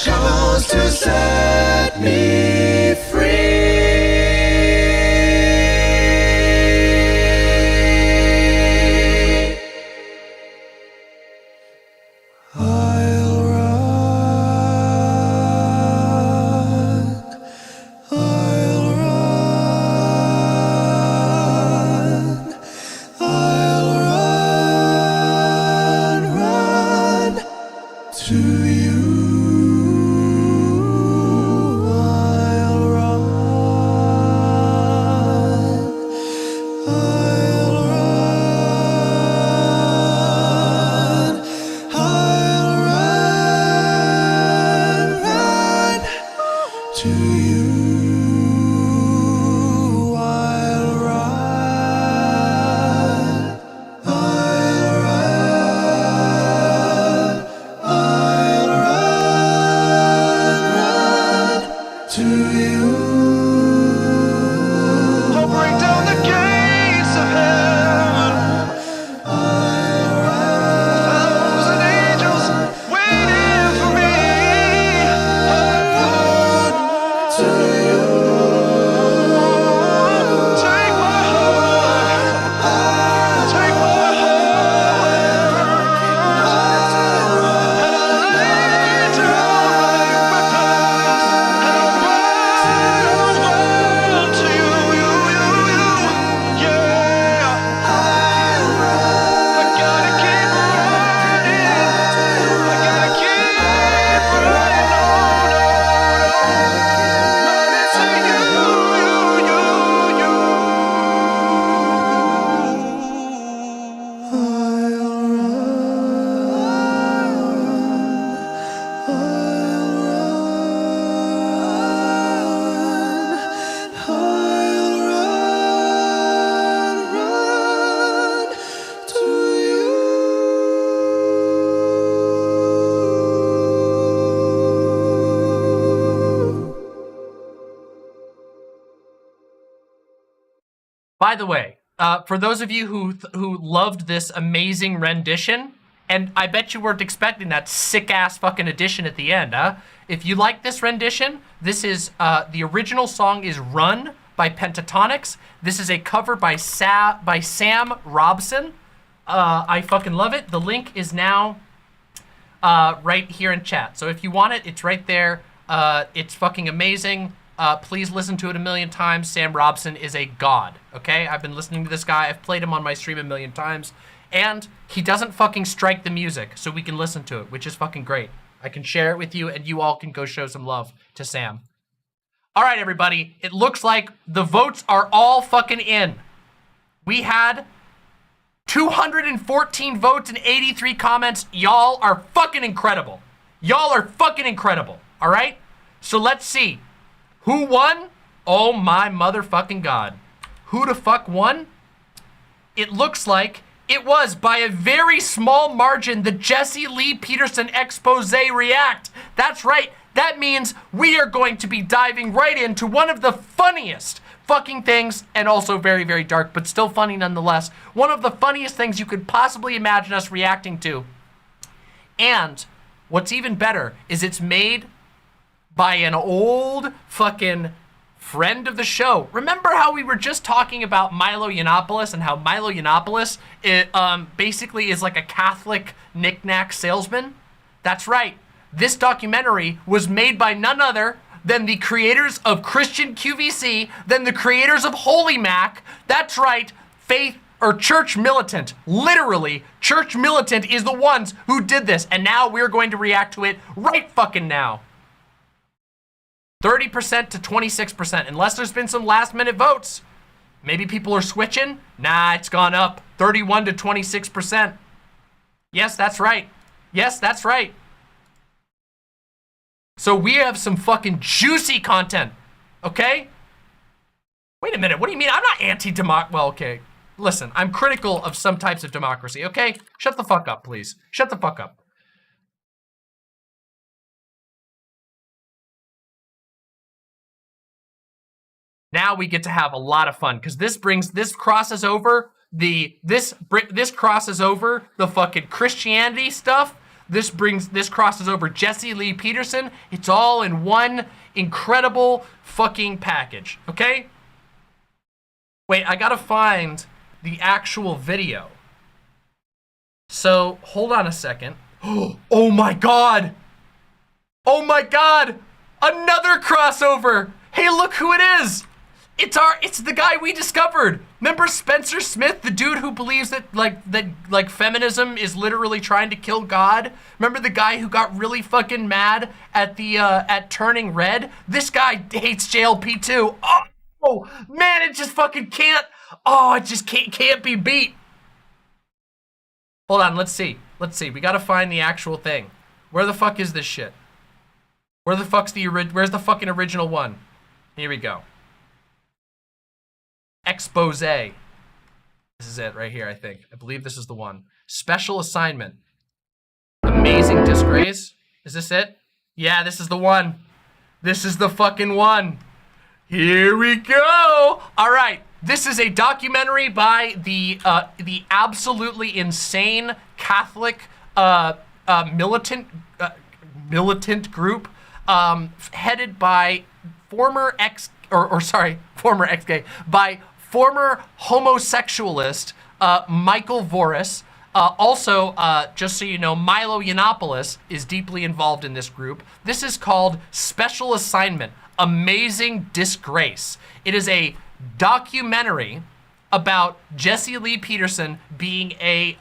chose to set me free. I'll run, I'll run, I'll run to you. I'll run, I'll run, I'll run to you. I'll run, I'll run, I'll run to you. I'll break down the gates of heaven. I'll run, 1,000 angels waiting for me. I'll run to you. Take my heart, take my By the way, for those of you who loved this amazing rendition, and I bet you weren't expecting that sick-ass fucking addition at the end, huh? If you like this rendition, this is, the original song is Run by Pentatonics. This is a cover by Sam Robson. I fucking love it. The link is now right here in chat. So if you want it, it's right there. It's fucking amazing. Please listen to it a million times. Sam Robson is a god, okay? I've been listening to this guy. I've played him on my stream a million times. And he doesn't fucking strike the music, so we can listen to it, which is fucking great. I can share it with you, and you all can go show some love to Sam. All right, everybody. It looks like the votes are all fucking in. We had 214 votes and 83 comments. Y'all are fucking incredible. Y'all are fucking incredible, all right? So let's see. Who won? Oh my motherfucking god. Who the fuck won? It looks like it was, by a very small margin, the Jesse Lee Peterson expose react. That's right. That means we are going to be diving right into one of the funniest fucking things, and also very, very dark, but still funny nonetheless. One of the funniest things you could possibly imagine us reacting to. And what's even better is it's made by an old fucking friend of the show. Remember how we were just talking about Milo Yiannopoulos and how Milo Yiannopoulos basically is like a Catholic knick-knack salesman? That's right. This documentary was made by none other than the creators of Christian QVC, than the creators of Holy Mac. That's right, Faith or Church Militant. Literally, Church Militant is the ones who did this, and now we're going to react to it right fucking now. 30% to 26%, unless there's been some last minute votes. Maybe people are switching. Nah, it's gone up. 31 to 26%. Yes, that's right. Yes, that's right. So we have some fucking juicy content, okay? Wait a minute, what do you mean? I'm not anti-democracy. Well, okay. Listen, I'm critical of some types of democracy, okay? Shut the fuck up, please. Shut the fuck up. Now we get to have a lot of fun, because this crosses over the fucking Christianity stuff This crosses over Jesse Lee Peterson. It's all in one incredible fucking package, okay? Wait, I gotta find the actual video. So, hold on a second. Oh my god! Oh my god! Another crossover! Hey, look who it is! It's the guy we discovered. Remember Spencer Smith, the dude who believes that feminism is literally trying to kill God? Remember the guy who got really fucking mad at at Turning Red? This guy hates JLP too. Oh man, it just fucking can't. Oh, it just can't be beat. Hold on, let's see. We gotta find the actual thing. Where the fuck is this shit? Where's the fucking original one? Here we go. Expose. This is it right here, I think. I believe this is the one. Special assignment. Amazing disgrace. Is this it? Yeah, this is the one. This is the fucking one. Here we go. All right. This is a documentary by the absolutely insane Catholic militant group headed by former former homosexualist Michael Voris. Also, just so you know, Milo Yiannopoulos is deeply involved in this group. This is called Special Assignment, Amazing Disgrace. It is a documentary about Jesse Lee Peterson being a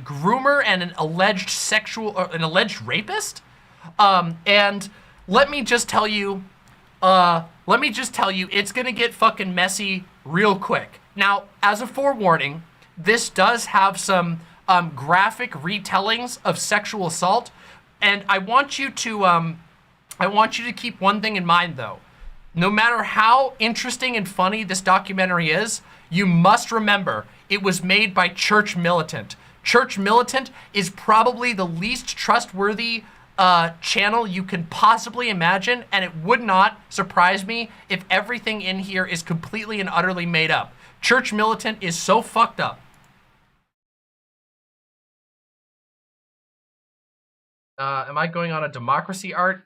groomer and an alleged rapist. And let me just tell you, it's gonna get fucking messy real quick. Now, as a forewarning, this does have some graphic retellings of sexual assault, and I want you to keep one thing in mind though. No matter how interesting and funny this documentary is, you must remember it was made by Church Militant. Church Militant is probably the least trustworthy channel you can possibly imagine, and it would not surprise me if everything in here is completely and utterly made up. Church Militant is so fucked up. Am I going on a democracy arc?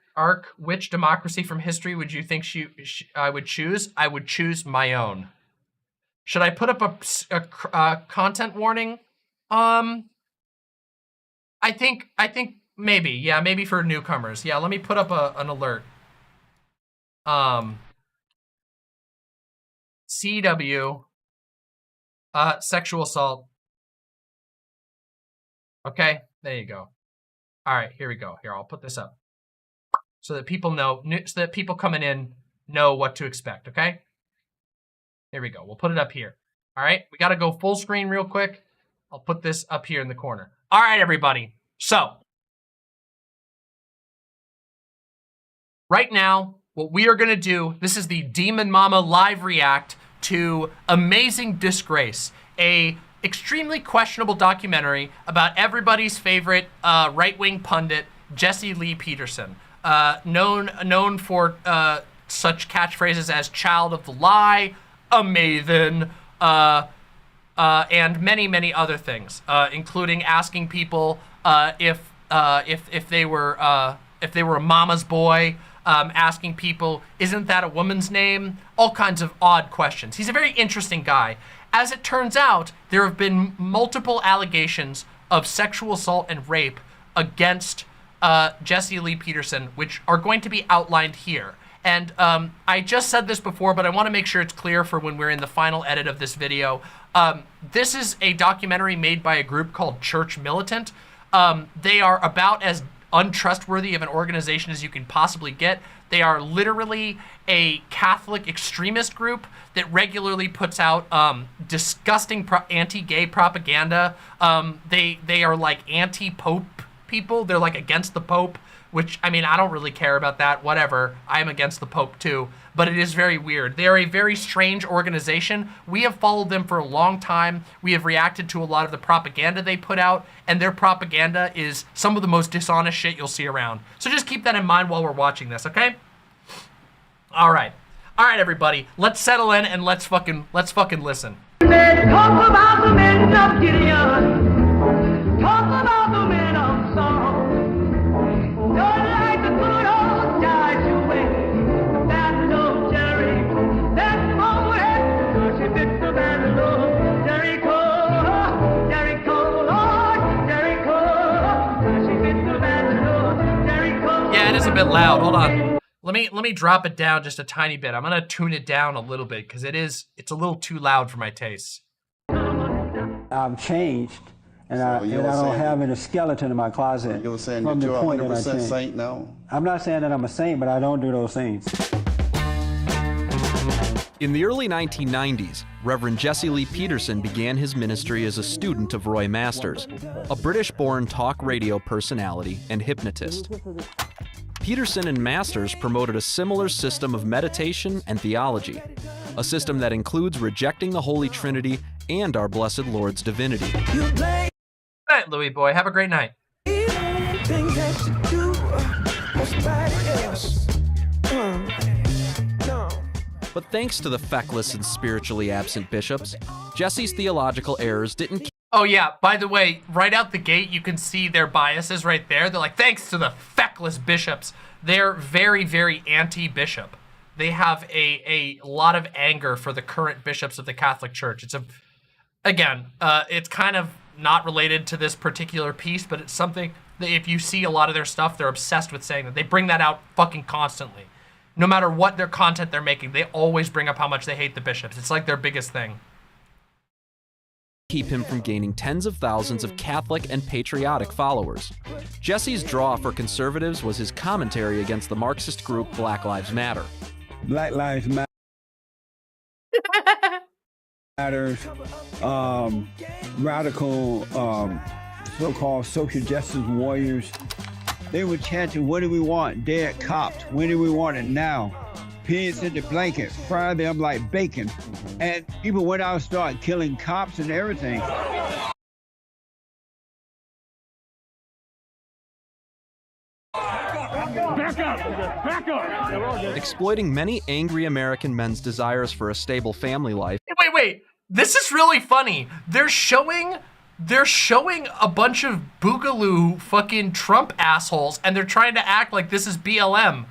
Which democracy from history would you think I would choose? I would choose my own. Should I put up a content warning? I think maybe. Yeah, maybe for newcomers. Yeah, let me put up an alert. CW sexual assault. Okay, there you go. All right, here we go. Here, I'll put this up so that people know, so that people coming in know what to expect, okay? Here we go. We'll put it up here. All right, we got to go full screen real quick. I'll put this up here in the corner. All right, everybody. So, right now, what we are going to do, this is the Demon Mama live react to Amazing Disgrace, a extremely questionable documentary about everybody's favorite right-wing pundit, Jesse Lee Peterson, known for such catchphrases as "child of the lie," "a maven," and many, many other things, including asking people if they were a mama's boy, asking people, "Isn't that a woman's name?" All kinds of odd questions. He's a very interesting guy. As it turns out, there have been multiple allegations of sexual assault and rape against Jesse Lee Peterson, which are going to be outlined here. And I just said this before, but I want to make sure it's clear for when we're in the final edit of this video. This is a documentary made by a group called Church Militant. They are about as untrustworthy of an organization as you can possibly get. They are literally a Catholic extremist group that regularly puts out disgusting anti-gay propaganda. They are like anti-Pope people. They're like against the Pope, which, I mean, I don't really care about that. Whatever. I'm against the Pope too, but it is very weird. They are a very strange organization. We have followed them for a long time. We have reacted to a lot of the propaganda they put out, and their propaganda is some of the most dishonest shit you'll see around. So just keep that in mind while we're watching this, okay? All right, everybody. Let's settle in and let's fucking listen. Talk about the men of Gideon. Talk about the men of Saul. a bit loud. Hold on. Let me drop it down just a tiny bit. I'm gonna tune it down a little bit because it's a little too loud for my tastes. I've changed, and I don't have any skeleton in my closet. You're saying from that the you're point that I 100% changed. saint now? I'm not saying that I'm a saint, but I don't do those things. In the early 1990s, Reverend Jesse Lee Peterson began his ministry as a student of Roy Masters, a British-born talk radio personality and hypnotist. Peterson and Masters promoted a similar system of meditation and theology, a system that includes rejecting the Holy Trinity and our blessed Lord's divinity. Good night, Louis boy. Have a great night. But thanks to the feckless and spiritually absent bishops, Jesse's theological errors didn't. Oh yeah, by the way, right out the gate, you can see their biases right there. They're like, thanks to the feckless bishops. They're very, very anti-bishop. They have a lot of anger for the current bishops of the Catholic Church. It's it's kind of not related to this particular piece, but it's something that if you see a lot of their stuff, they're obsessed with saying that. They bring that out fucking constantly. No matter what their content they're making, they always bring up how much they hate the bishops. It's like their biggest thing. Keep him from gaining tens of thousands of Catholic and patriotic followers. Jesse's draw for conservatives was his commentary against the Marxist group Black Lives Matter. Black Lives Matter, radical so-called social justice warriors. They were chanting, what do we want? Dead cops. When do we want it now? Pigs in the blanket. Fry them like bacon. And people went out and started killing cops and everything. Back up! Exploiting many angry American men's desires for a stable family life. Wait. This is really funny. They're showing a bunch of boogaloo fucking Trump assholes, and they're trying to act like this is BLM.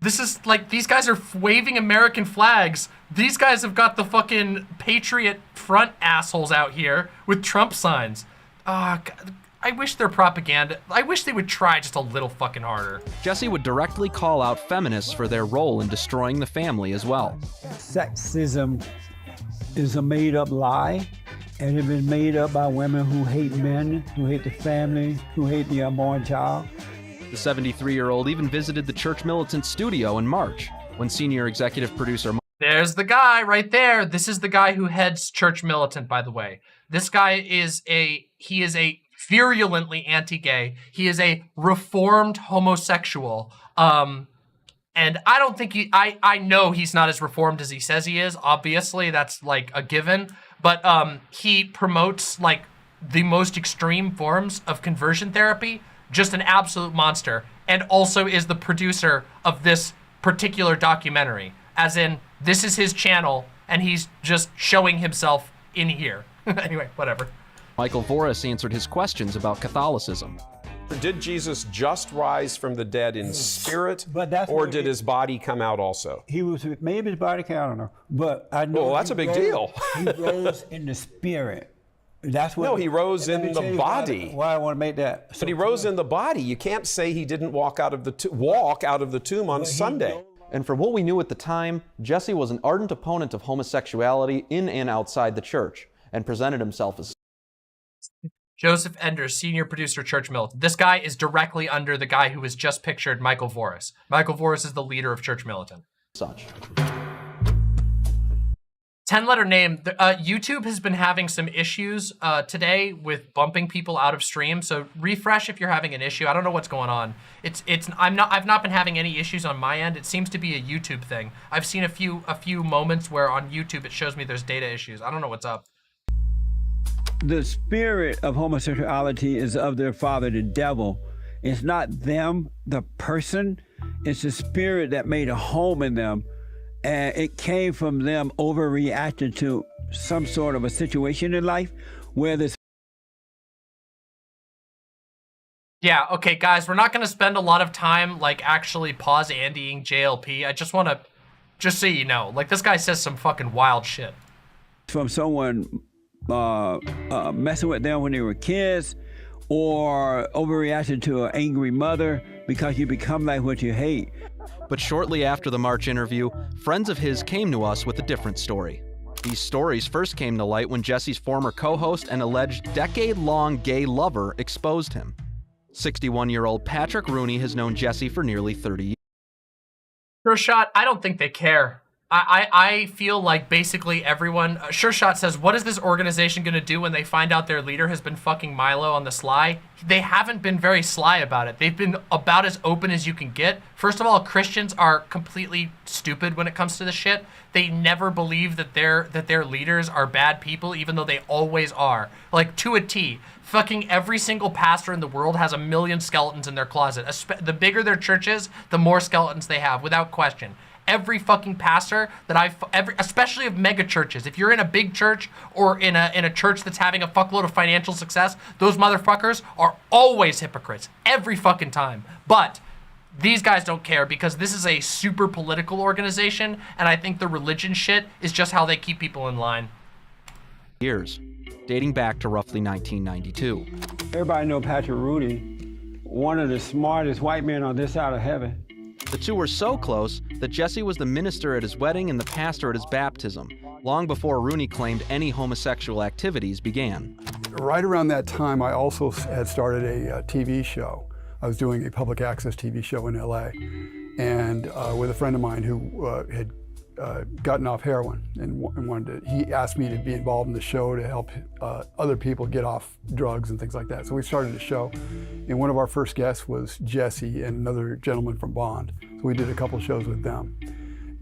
This is like, these guys are waving American flags. These guys have got the fucking Patriot Front assholes out here with Trump signs. God, I wish their propaganda, I wish they would try just a little fucking harder. Jesse would directly call out feminists for their role in destroying the family as well. Sexism is a made-up lie, and it's been made up by women who hate men, who hate the family, who hate the unborn child. The 73-year-old even visited the Church Militant studio in March, when senior executive producer... There's the guy right there. This is the guy who heads Church Militant, by the way. This guy is a virulently anti-gay. He is a reformed homosexual. And I don't think I know he's not as reformed as he says he is. Obviously, that's like a given. But he promotes like the most extreme forms of conversion therapy. Just an absolute monster. And also is the producer of this particular documentary. As in, this is his channel, and he's just showing himself in here. Anyway, whatever. Michael Voris answered his questions about Catholicism. Did Jesus just rise from the dead in spirit, or did his body come out also? He was, maybe his body came out, I don't know. But I know. Well, that's a big deal. He rose in the spirit. That's what. No, he rose in the body. Why I want to make that. But he rose in the body. You can't say he didn't walk out of the tomb on Sunday. And from what we knew at the time, Jesse was an ardent opponent of homosexuality in and outside the church, and presented himself as Joseph Enders, senior producer, Church Militant. This guy is directly under the guy who was just pictured, Michael Voris. Michael Voris is the leader of Church Militant. Such. 10-letter name. YouTube has been having some issues today with bumping people out of stream. So refresh if you're having an issue. I don't know what's going on. I've not been having any issues on my end. It seems to be a YouTube thing. I've seen a few moments where on YouTube it shows me there's data issues. I don't know what's up. The spirit of homosexuality is of their father, the devil. It's not them, the person. It's the spirit that made a home in them. And it came from them overreacting to some sort of a situation in life where this. Yeah, okay, guys, we're not going to spend a lot of time, like, actually pause Andying JLP. I just want to, just so you know, like, this guy says some fucking wild shit. From someone messing with them when they were kids, or overreacting to an angry mother. because you become like what you hate. But shortly after the March interview, friends of his came to us with a different story. These stories first came to light when Jesse's former co-host and alleged decade-long gay lover exposed him. 61-year-old Patrick Rooney has known Jesse for nearly 30 years. Sure Shot, I don't think they care. I feel like basically everyone... Sure Shot says, what is this organization going to do when they find out their leader has been fucking Milo on the sly? They haven't been very sly about it. They've been about as open as you can get. First of all, Christians are completely stupid when it comes to this shit. They never believe that their leaders are bad people, even though they always are. Like, to a T. Fucking every single pastor in the world has a million skeletons in their closet. The bigger their church is, the more skeletons they have, without question. Every fucking pastor that especially of mega churches, if you're in a big church or in a church that's having a fuckload of financial success, those motherfuckers are always hypocrites every fucking time. But these guys don't care because this is a super political organization, and I think the religion shit is just how they keep people in line. Years, dating back to roughly 1992. Everybody know Patrick Rooney, one of the smartest white men on this side of heaven. The two were so close that Jesse was the minister at his wedding and the pastor at his baptism, long before Rooney claimed any homosexual activities began. Right around that time, I also had started a TV show. I was doing a public access TV show in LA, and with a friend of mine who had gotten off heroin and wanted to, he asked me to be involved in the show to help other people get off drugs and things like that. So we started a show, and one of our first guests was Jesse and another gentleman from Bond. So we did a couple shows with them.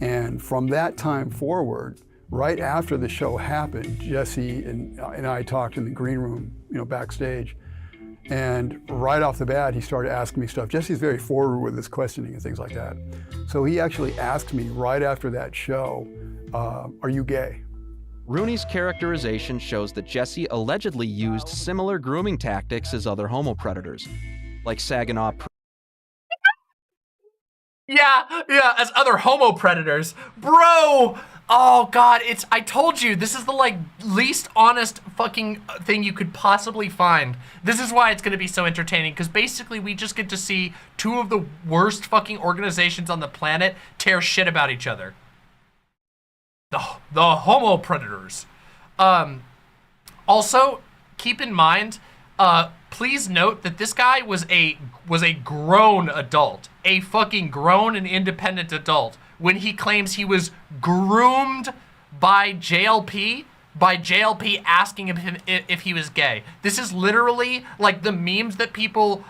And from that time forward, right after the show happened, Jesse and I talked in the green room, backstage. And right off the bat, he started asking me stuff. Jesse's very forward with his questioning and things like that. So he actually asked me right after that show, are you gay? Rooney's characterization shows that Jesse allegedly used similar grooming tactics as other homo predators, like Saginaw. Yeah, as other homo predators. Bro! Oh God, I told you, this is the least honest fucking thing you could possibly find. This is why it's gonna be so entertaining, because basically we just get to see two of the worst fucking organizations on the planet tear shit about each other. The homo predators. Also, keep in mind, please note that this guy was a grown adult, a fucking grown and independent adult, when he claims he was groomed by JLP asking him if he was gay. This is literally like the memes that people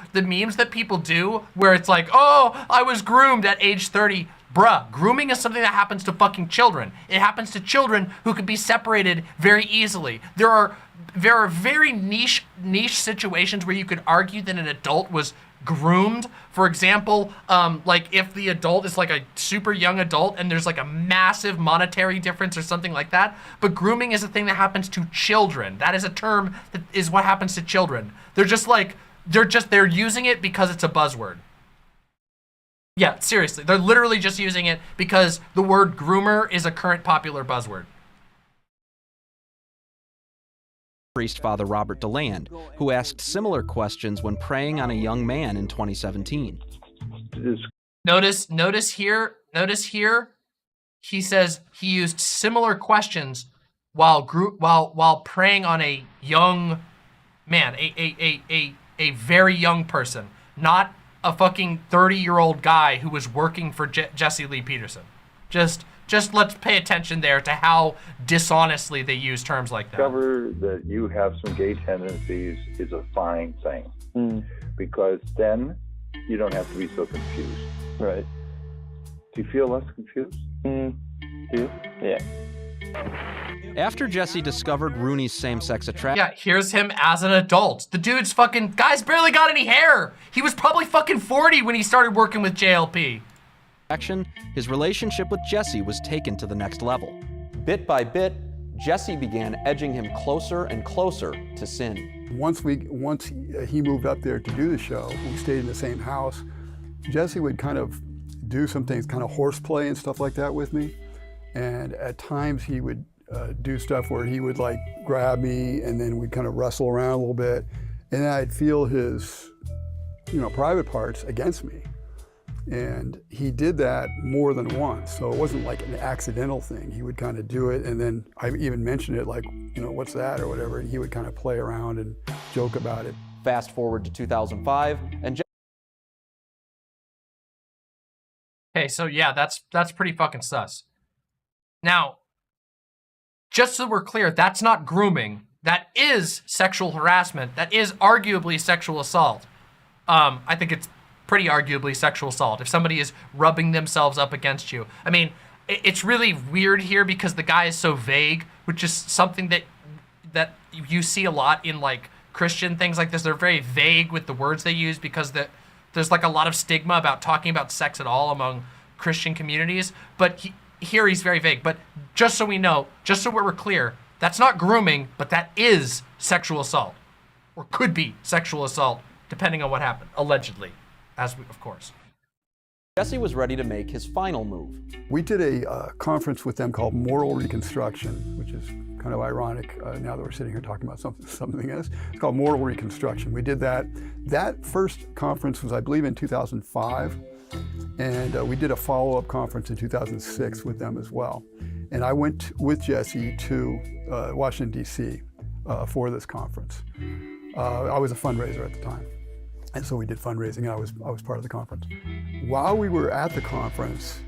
do, where it's like, oh, I was groomed at age 30. Bruh, grooming is something that happens to fucking children. It happens to children who can be separated very easily. There are very niche situations where you could argue that an adult was groomed. For example, like if the adult is like a super young adult and there's like a massive monetary difference or something like that. But grooming is a thing that happens to children. That is a term that is what happens to children. They're using it because it's a buzzword. Yeah, seriously, they're literally just using it because the word groomer is a current popular buzzword. Priest Father Robert DeLand, who asked similar questions when preying on a young man in 2017. Notice here, he says he used similar questions while preying on a young man, a very young person, not a fucking 30-year-old guy who was working for Jesse Lee Peterson. Just let's pay attention there to how dishonestly they use terms like that. Discover that you have some gay tendencies is a fine thing, because then you don't have to be so confused. Right. Do you feel less confused? Do you? Yeah. After Jesse discovered Rooney's same-sex attraction... Yeah, here's him as an adult. The dude's guy's barely got any hair. He was probably fucking 40 when he started working with JLP. His relationship with Jesse was taken to the next level. Bit by bit, Jesse began edging him closer and closer to sin. Once he moved up there to do the show, we stayed in the same house. Jesse would kind of do some things, kind of horseplay and stuff like that with me. And at times he would do stuff where he would like grab me and then we'd kind of wrestle around a little bit. And I'd feel his private parts against me. And he did that more than once, so it wasn't like an accidental thing. He would kind of do it, and then I even mentioned it, like, what's that or whatever, and he would kind of play around and joke about it. Fast forward to 2005, and Okay, so yeah, that's pretty fucking sus. Now, just so we're clear, that's not grooming. That is sexual harassment. That is arguably sexual assault. I think it's pretty arguably sexual assault if somebody is rubbing themselves up against you. I mean, it's really weird here because the guy is so vague, which is something that you see a lot in like Christian things like this. They're very vague with the words they use because there's like a lot of stigma about talking about sex at all among Christian communities. But here he's very vague. But just so we know, just so we're clear, that's not grooming, but that is sexual assault, or could be sexual assault, depending on what happened, allegedly. Of course. Jesse was ready to make his final move. We did a conference with them called Moral Reconstruction, which is kind of ironic now that we're sitting here talking about something else. It's called Moral Reconstruction. We did that. That first conference was, I believe, in 2005, and we did a follow-up conference in 2006 with them as well. And I went with Jesse to Washington, D.C. For this conference. I was a fundraiser at the time. And so we did fundraising, and I was part of the conference. While we were at the conference,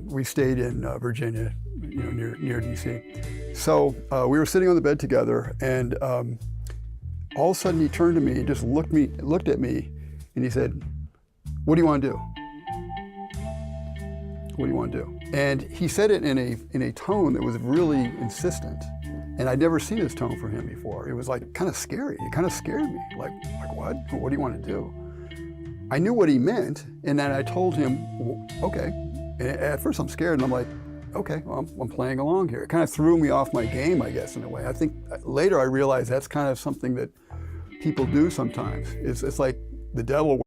we stayed in Virginia, near DC. So we were sitting on the bed together, and all of a sudden he turned to me, and just looked at me, and he said, "What do you want to do? What do you want to do?" And he said it in a tone that was really insistent. And I'd never seen this tone from him before. It was like kind of scary. It kind of scared me. Like what? What do you want to do? I knew what he meant, and then I told him, okay. And at first I'm scared, and I'm like, okay, well, I'm playing along here. It kind of threw me off my game, I guess, in a way. I think later I realized that's kind of something that people do sometimes. It's like the devil.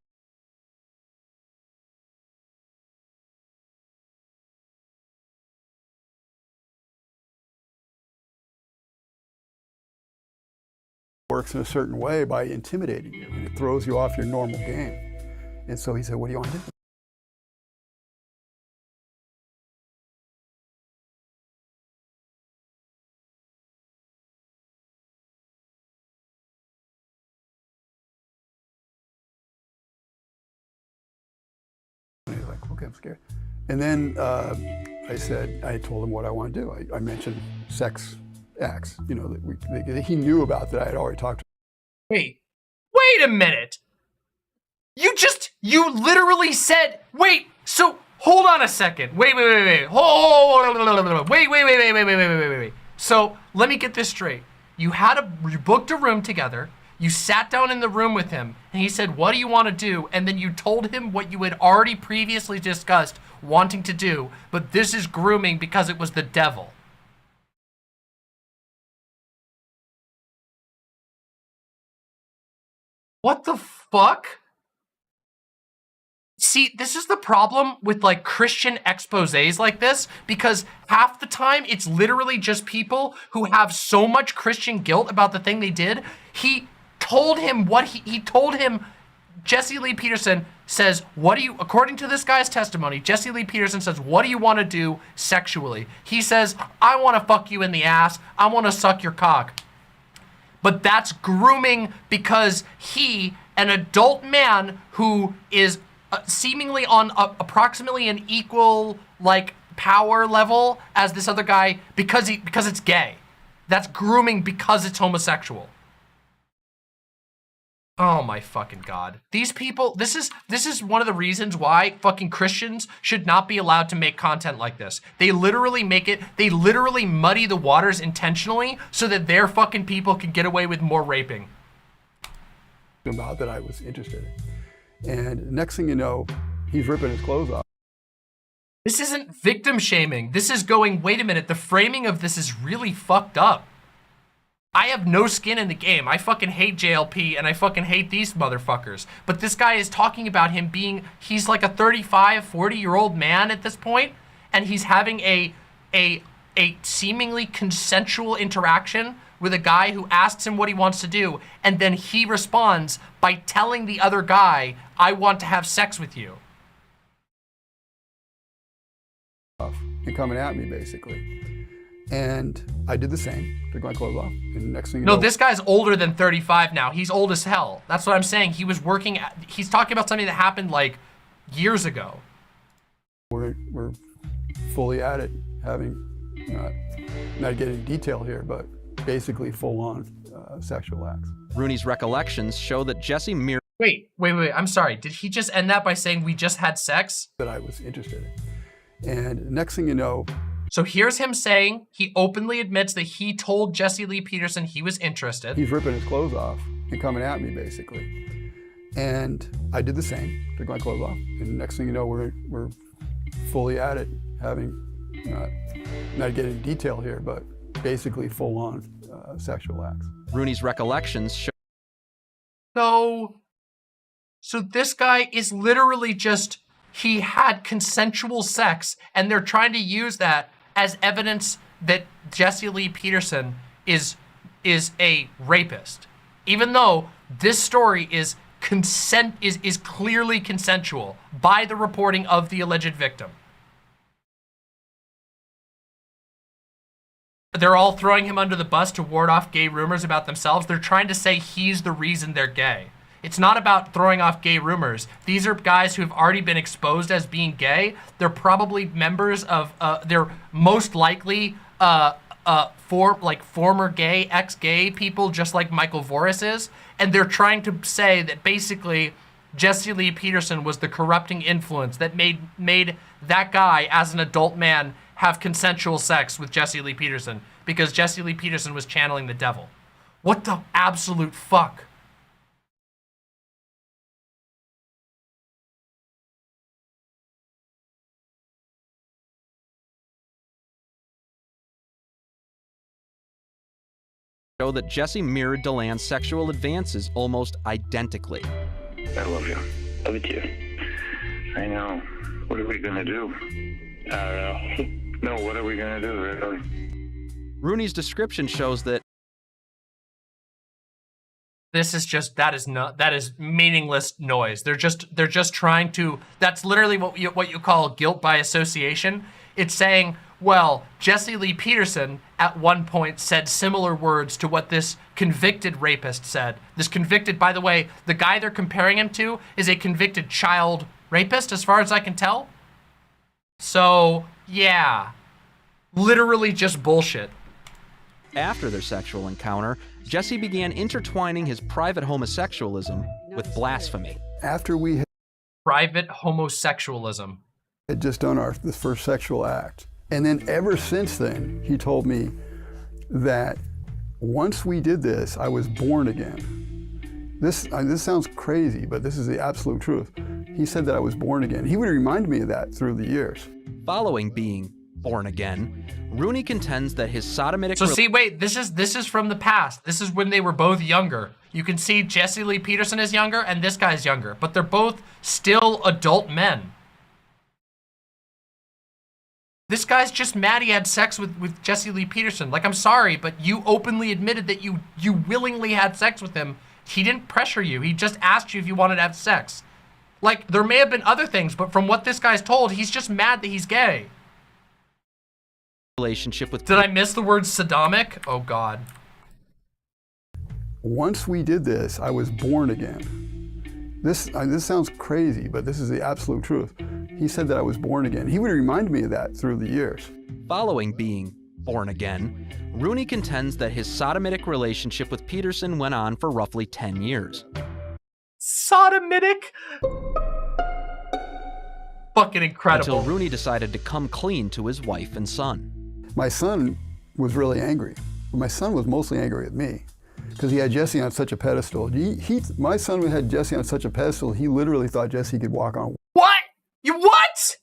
Works in a certain way by intimidating you, and it throws you off your normal game. And so he said, "What do you want to do?" And he's like, "Okay, I'm scared." And then I told him what I want to do. I mentioned sex acts, that he knew about, that I had already talked to. Wait a minute. You literally said, wait, so hold on a second. Wait. Wait. So let me get this straight. You booked a room together. You sat down in the room with him, and he said, "What do you want to do?" And then you told him what you had already previously discussed wanting to do, but this is grooming because it was the devil. What the fuck? See, this is the problem with like Christian exposés like this, because half the time it's literally just people who have so much Christian guilt about the thing they did. He told him what he told him. Jesse Lee Peterson says, according to this guy's testimony, Jesse Lee Peterson says, "What do you want to do sexually?" He says, "I want to fuck you in the ass. I want to suck your cock." But that's grooming because he, an adult man who is seemingly on approximately an equal like power level as this other guy, because it's gay. That's grooming because it's homosexual. Oh my fucking God. These people, this is one of the reasons why fucking Christians should not be allowed to make content like this. They literally muddy the waters intentionally so that their fucking people can get away with more raping. About that I was interested in. And next thing you know, he's ripping his clothes off. This isn't victim shaming. This is going, wait a minute, the framing of this is really fucked up. I have no skin in the game. I fucking hate JLP and I fucking hate these motherfuckers. But this guy is talking about him he's like a 35, 40-year-old man at this point, and he's having a seemingly consensual interaction with a guy who asks him what he wants to do, and then he responds by telling the other guy, I want to have sex with you. And coming at me, basically. And I did the same, took my clothes off, and next thing you No, know, this guy's older than 35 now. He's old as hell. That's what I'm saying. He was working at, he's talking about something that happened like years ago. we're fully at it, having, not getting detail here, but basically full-on sexual acts. Rooney's recollections show that Jesse mirrored. Wait, I'm sorry. Did he just end that by saying we just had sex? That I was interested in. And next thing you know... So here's him saying, he openly admits that he told Jesse Lee Peterson he was interested. He's ripping his clothes off and coming at me, basically. And I did the same, took my clothes off. And next thing you know, we're fully at it, having, not getting detail here, but basically full-on sexual acts. Rooney's recollections show. So this guy is literally just, he had consensual sex, and they're trying to use that as evidence that Jesse Lee Peterson is a rapist. Even though this story is clearly consensual by the reporting of the alleged victim. They're all throwing him under the bus to ward off gay rumors about themselves. They're trying to say he's the reason they're gay. It's not about throwing off gay rumors. These are guys who have already been exposed as being gay. They're probably members of, they're most likely former gay, ex-gay people, just like Michael Voris is. And they're trying to say that basically Jesse Lee Peterson was the corrupting influence that made that guy, as an adult man, have consensual sex with Jesse Lee Peterson because Jesse Lee Peterson was channeling the devil. What the absolute fuck? Show that Jesse mirrored DeLand's sexual advances almost identically. I love you. Love you too. I know. What are we gonna do? I don't know. No, what are we gonna do, really? Rooney's description shows that this is just, that is meaningless noise. They're just trying to, that's literally what you call guilt by association. It's saying, well, Jesse Lee Peterson at one point said similar words to what this convicted rapist said. This convicted, by the way, the guy they're comparing him to is a convicted child rapist, as far as I can tell. So, yeah, literally just bullshit. After their sexual encounter, Jesse began intertwining his private homosexualism with blasphemy. After we had private homosexualism. Had just done the first sexual act. And then ever since then, he told me that once we did this, I was born again. This sounds crazy, but this is the absolute truth. He said that I was born again. He would remind me of that through the years. Following being born again, Rooney contends that his sodomitic... So see, wait, this is from the past. This is when they were both younger. You can see Jesse Lee Peterson is younger and this guy's younger, but they're both still adult men. This guy's just mad he had sex with Jesse Lee Peterson. Like, I'm sorry, but you openly admitted that you willingly had sex with him. He didn't pressure you. He just asked you if you wanted to have sex. Like, there may have been other things, but from what this guy's told, he's just mad that he's gay. Relationship with... Did I miss the word sodomic? Oh, God. Once we did this, I was born again. This sounds crazy, but this is the absolute truth. He said that I was born again. He would remind me of that through the years. Following being born again, Rooney contends that his sodomitic relationship with Peterson went on for roughly 10 years. Sodomitic? Fucking incredible. Until Rooney decided to come clean to his wife and son. My son was really angry. My son was mostly angry at me because he had Jesse on such a pedestal. My son had Jesse on such a pedestal, he literally thought Jesse could walk on. What? What?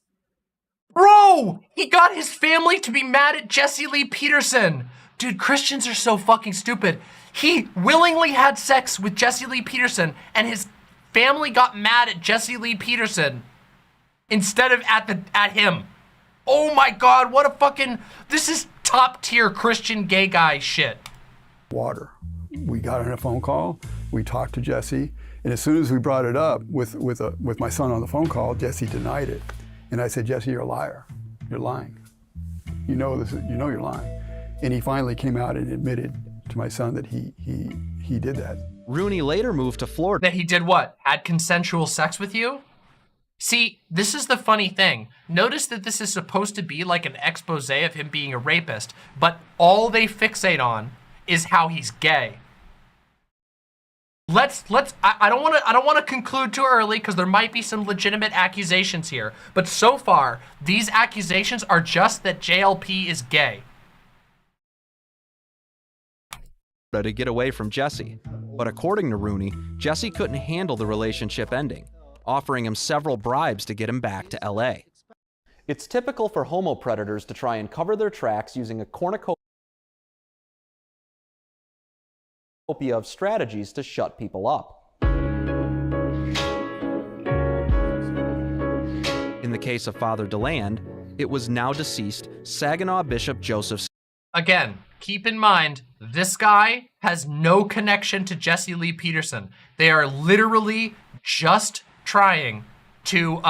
Bro, he got his family to be mad at Jesse Lee Peterson. Dude, Christians are so fucking stupid. He willingly had sex with Jesse Lee Peterson and his family got mad at Jesse Lee Peterson instead of at him. Oh my God, what a fucking, this is top tier Christian gay guy shit. water. We got on a phone call, we talked to Jesse, and as soon as we brought it up with my son on the phone call, Jesse denied it. And I said, Jesse, you're a liar. You're lying. You know this. You know you're lying. And he finally came out and admitted to my son that he did that. Rooney later moved to Florida. That he did what? Had consensual sex with you? See, this is the funny thing. Notice that this is supposed to be like an expose of him being a rapist, but all they fixate on is how he's gay. I don't want to conclude too early because there might be some legitimate accusations here, but so far these accusations are just that JLP is gay. To get away from Jesse, but according to Rooney, Jesse couldn't handle the relationship ending, offering him several bribes to get him back to LA. It's typical for homo predators to try and cover their tracks using a cornucopia of strategies to shut people up. In the case of Father DeLand, it was now deceased Saginaw Bishop Joseph. Again, keep in mind, this guy has no connection to Jesse Lee Peterson. They are literally just trying to,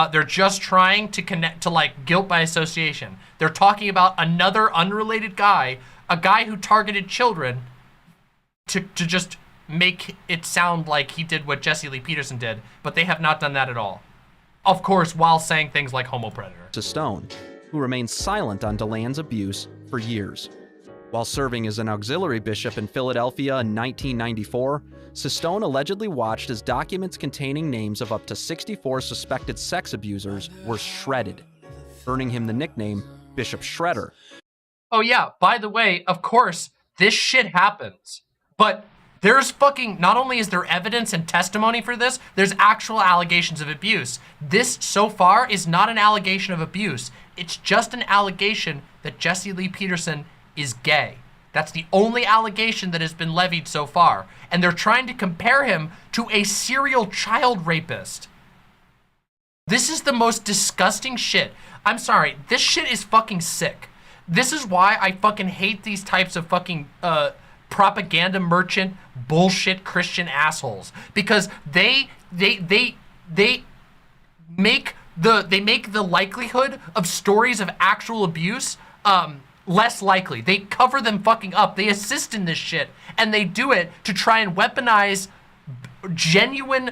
connect to like guilt by association. They're talking about another unrelated guy, a guy who targeted children to just make it sound like he did what Jesse Lee Peterson did, but they have not done that at all. Of course, while saying things like homo predator. Stone, who remained silent on DeLand's abuse for years. While serving as an auxiliary bishop in Philadelphia in 1994, Sistone allegedly watched as documents containing names of up to 64 suspected sex abusers were shredded, earning him the nickname Bishop Shredder. Oh yeah, by the way, of course, this shit happens. But there's fucking, not only is there evidence and testimony for this, there's actual allegations of abuse. This, so far, is not an allegation of abuse. It's just an allegation that Jesse Lee Peterson is gay. That's the only allegation that has been levied so far. And they're trying to compare him to a serial child rapist. This is the most disgusting shit. I'm sorry, this shit is fucking sick. This is why I fucking hate these types of fucking, propaganda merchant bullshit Christian assholes, because they make the likelihood of stories of actual abuse less likely. They cover them fucking up. They assist in this shit, and they do it to try and weaponize genuine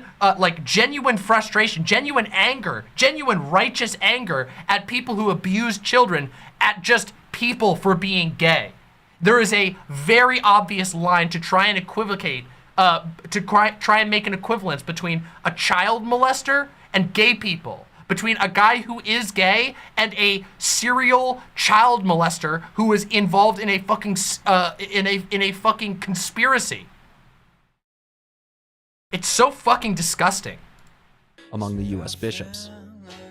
frustration, genuine anger, genuine righteous anger at people who abuse children, at just people for being gay. There is a very obvious line to try and equivocate, try and make an equivalence between a child molester and gay people, between a guy who is gay and a serial child molester who is involved in a fucking in a fucking conspiracy. It's so fucking disgusting. Among the U.S. bishops.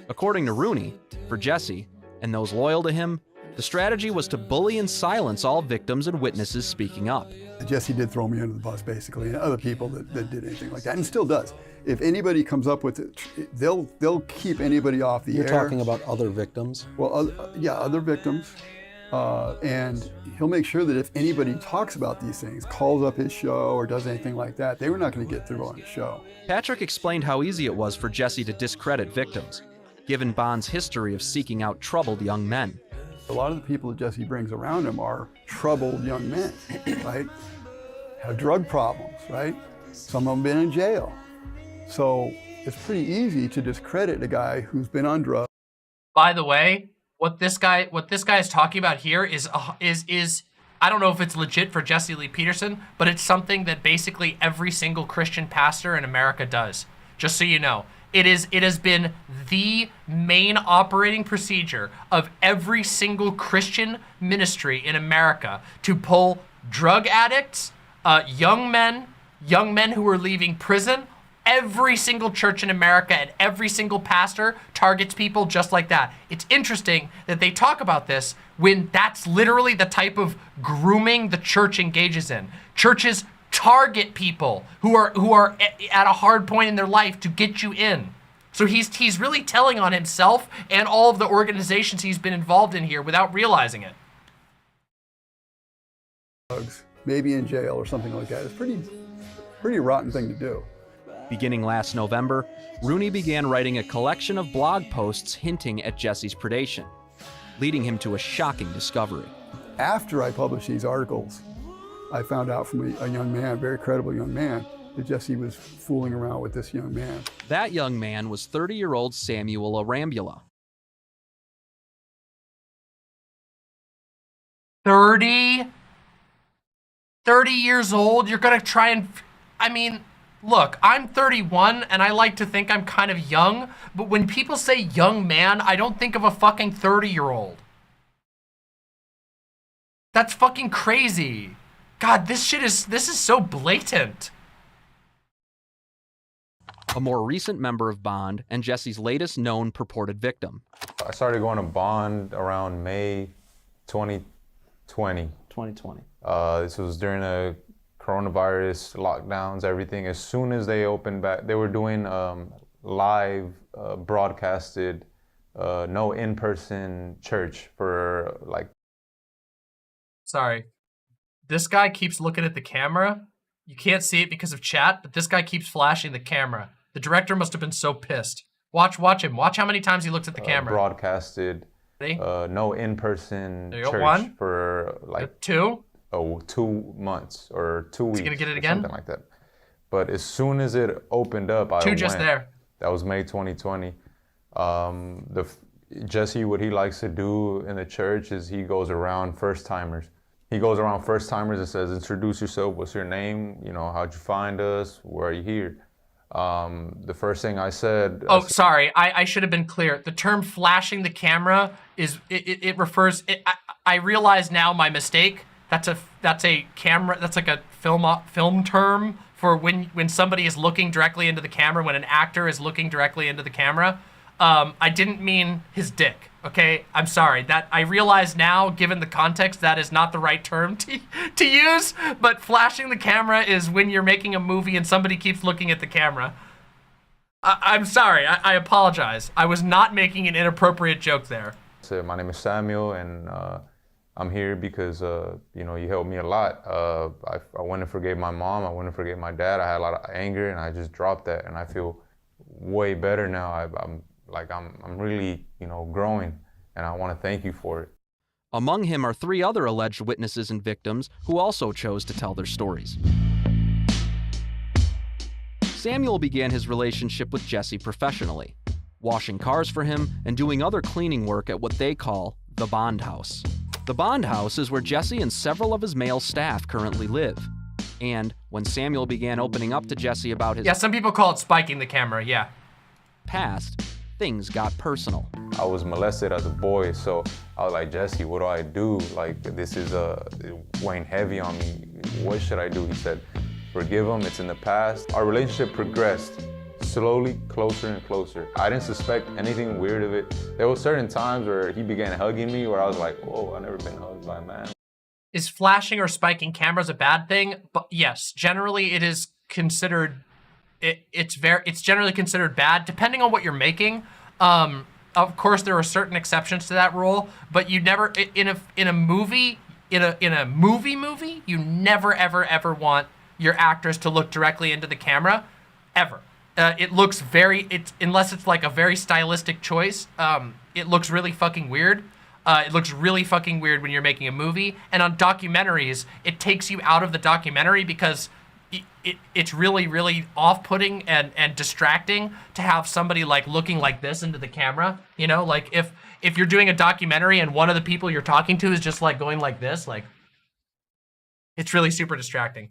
According to Rooney, for Jesse and those loyal to him, the strategy was to bully and silence all victims and witnesses speaking up. Jesse did throw me under the bus, basically, and other people that did anything like that, and still does. If anybody comes up with it, they'll keep anybody off the air. You're talking about other victims? Well, yeah, other victims. And he'll make sure that if anybody talks about these things, calls up his show or does anything like that, they were not going to get through on his show. Patrick explained how easy it was for Jesse to discredit victims, given Bond's history of seeking out troubled young men. A lot of the people that Jesse brings around him are troubled young men, right? Have drug problems, right? Some of them been in jail. So it's pretty easy to discredit a guy who's been on drugs. By the way, what this guy is talking about here is I don't know if it's legit for Jesse Lee Peterson, but it's something that basically every single Christian pastor in America does. Just so you know. It has been the main operating procedure of every single Christian ministry in America to pull drug addicts, young men who are leaving prison. Every single church in America and every single pastor targets people just like that. It's interesting that they talk about this when that's literally the type of grooming the church engages in. Churches target people who are at a hard point in their life to get you in. So he's really telling on himself and all of the organizations he's been involved in here without realizing it. maybe in jail or something like that. It's pretty rotten thing to do. Beginning last November, Rooney began writing a collection of blog posts hinting at Jesse's predation, leading him to a shocking discovery. After I published these articles, I found out from a young man, a very credible young man, that Jesse was fooling around with this young man. That young man was 30-year-old Samuel Arambula. 30 years old? You're gonna try and... I mean, look, I'm 31 and I like to think I'm kind of young, but when people say young man, I don't think of a fucking 30-year-old. That's fucking crazy. God, this is so blatant. A more recent member of Bond and Jesse's latest known purported victim. I started going to Bond around May 2020. 2020. This was during the coronavirus lockdowns, everything. As soon as they opened back, they were doing live broadcasted, no in-person church for like... Sorry. This guy keeps looking at the camera. You can't see it because of chat, but this guy keeps flashing the camera. The director must have been so pissed. Watch him. Watch how many times he looks at the camera. Broadcasted, no in-person church one. for like 2 months or 2 weeks. Is he gonna get it again? Something like that. But as soon as it opened up, I 2 just went. there. That was May 2020. Jesse, what he likes to do in the church is he goes around first-timers. He goes around first-timers and says, introduce yourself, what's your name, you know, how'd you find us, where are you here? The first thing I said... Oh, sorry, I should have been clear. The term flashing the camera is, it refers, I realize now my mistake. That's a camera, that's like a film term for when somebody is looking directly into the camera, when an actor is looking directly into the camera. I didn't mean his dick, okay? I'm sorry. That I realize now, given the context, that is not the right term to use, but flashing the camera is when you're making a movie and somebody keeps looking at the camera. I'm sorry. I apologize. I was not making an inappropriate joke there. So my name is Samuel, and I'm here because, you know, you helped me a lot. I went and forgave my mom. I went and forgave my dad. I had a lot of anger, and I just dropped that, and I feel way better now. I'm really, you know, growing, and I want to thank you for it. Among him are 3 other alleged witnesses and victims who also chose to tell their stories. Samuel began his relationship with Jesse professionally, washing cars for him and doing other cleaning work at what they call the Bond House. The Bond House is where Jesse and several of his male staff currently live. And when Samuel began opening up to Jesse about his... Yeah, some people call it spiking the camera, yeah. ...past, things got personal. I was molested as a boy, so I was like, Jesse, what do I do? Like, this is weighing heavy on me. What should I do? He said, forgive him, it's in the past. Our relationship progressed slowly, closer and closer. I didn't suspect anything weird of it. There were certain times where he began hugging me where I was like, whoa, I've never been hugged by a man. Is flashing or spiking cameras a bad thing? But yes, generally it is considered... It's generally considered bad, depending on what you're making. Of course, there are certain exceptions to that rule, but you never in a movie, you never ever want your actors to look directly into the camera, ever. It looks unless it's like a very stylistic choice. It looks really fucking weird. It looks really fucking weird when you're making a movie, and on documentaries, it takes you out of the documentary because it's really, really off-putting and distracting to have somebody like looking like this into the camera. You know, like if you're doing a documentary and one of the people you're talking to is just like going like this, like it's really super distracting.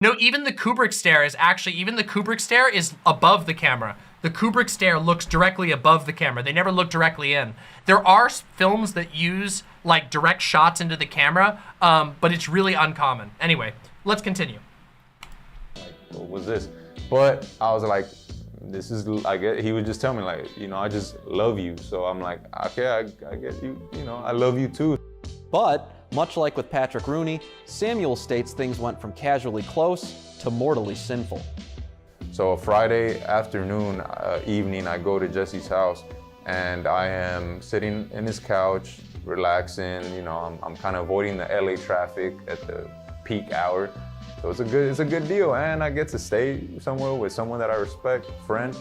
No, even the Kubrick stare is above the camera. The Kubrick stare looks directly above the camera. They never look directly in. There are films that use like direct shots into the camera, but it's really uncommon. Anyway, let's continue. Like, what was this? But I was like, this is, he would just tell me like, you know, I just love you. So I'm like, okay, I get you, you know, I love you too. But much like with Patrick Rooney, Samuel states things went from casually close to mortally sinful. So a Friday afternoon, evening, I go to Jesse's house and I am sitting in his couch relaxing. You know, I'm kind of avoiding the LA traffic at the peak hour. So it's a good deal, and I get to stay somewhere with someone that I respect, friend.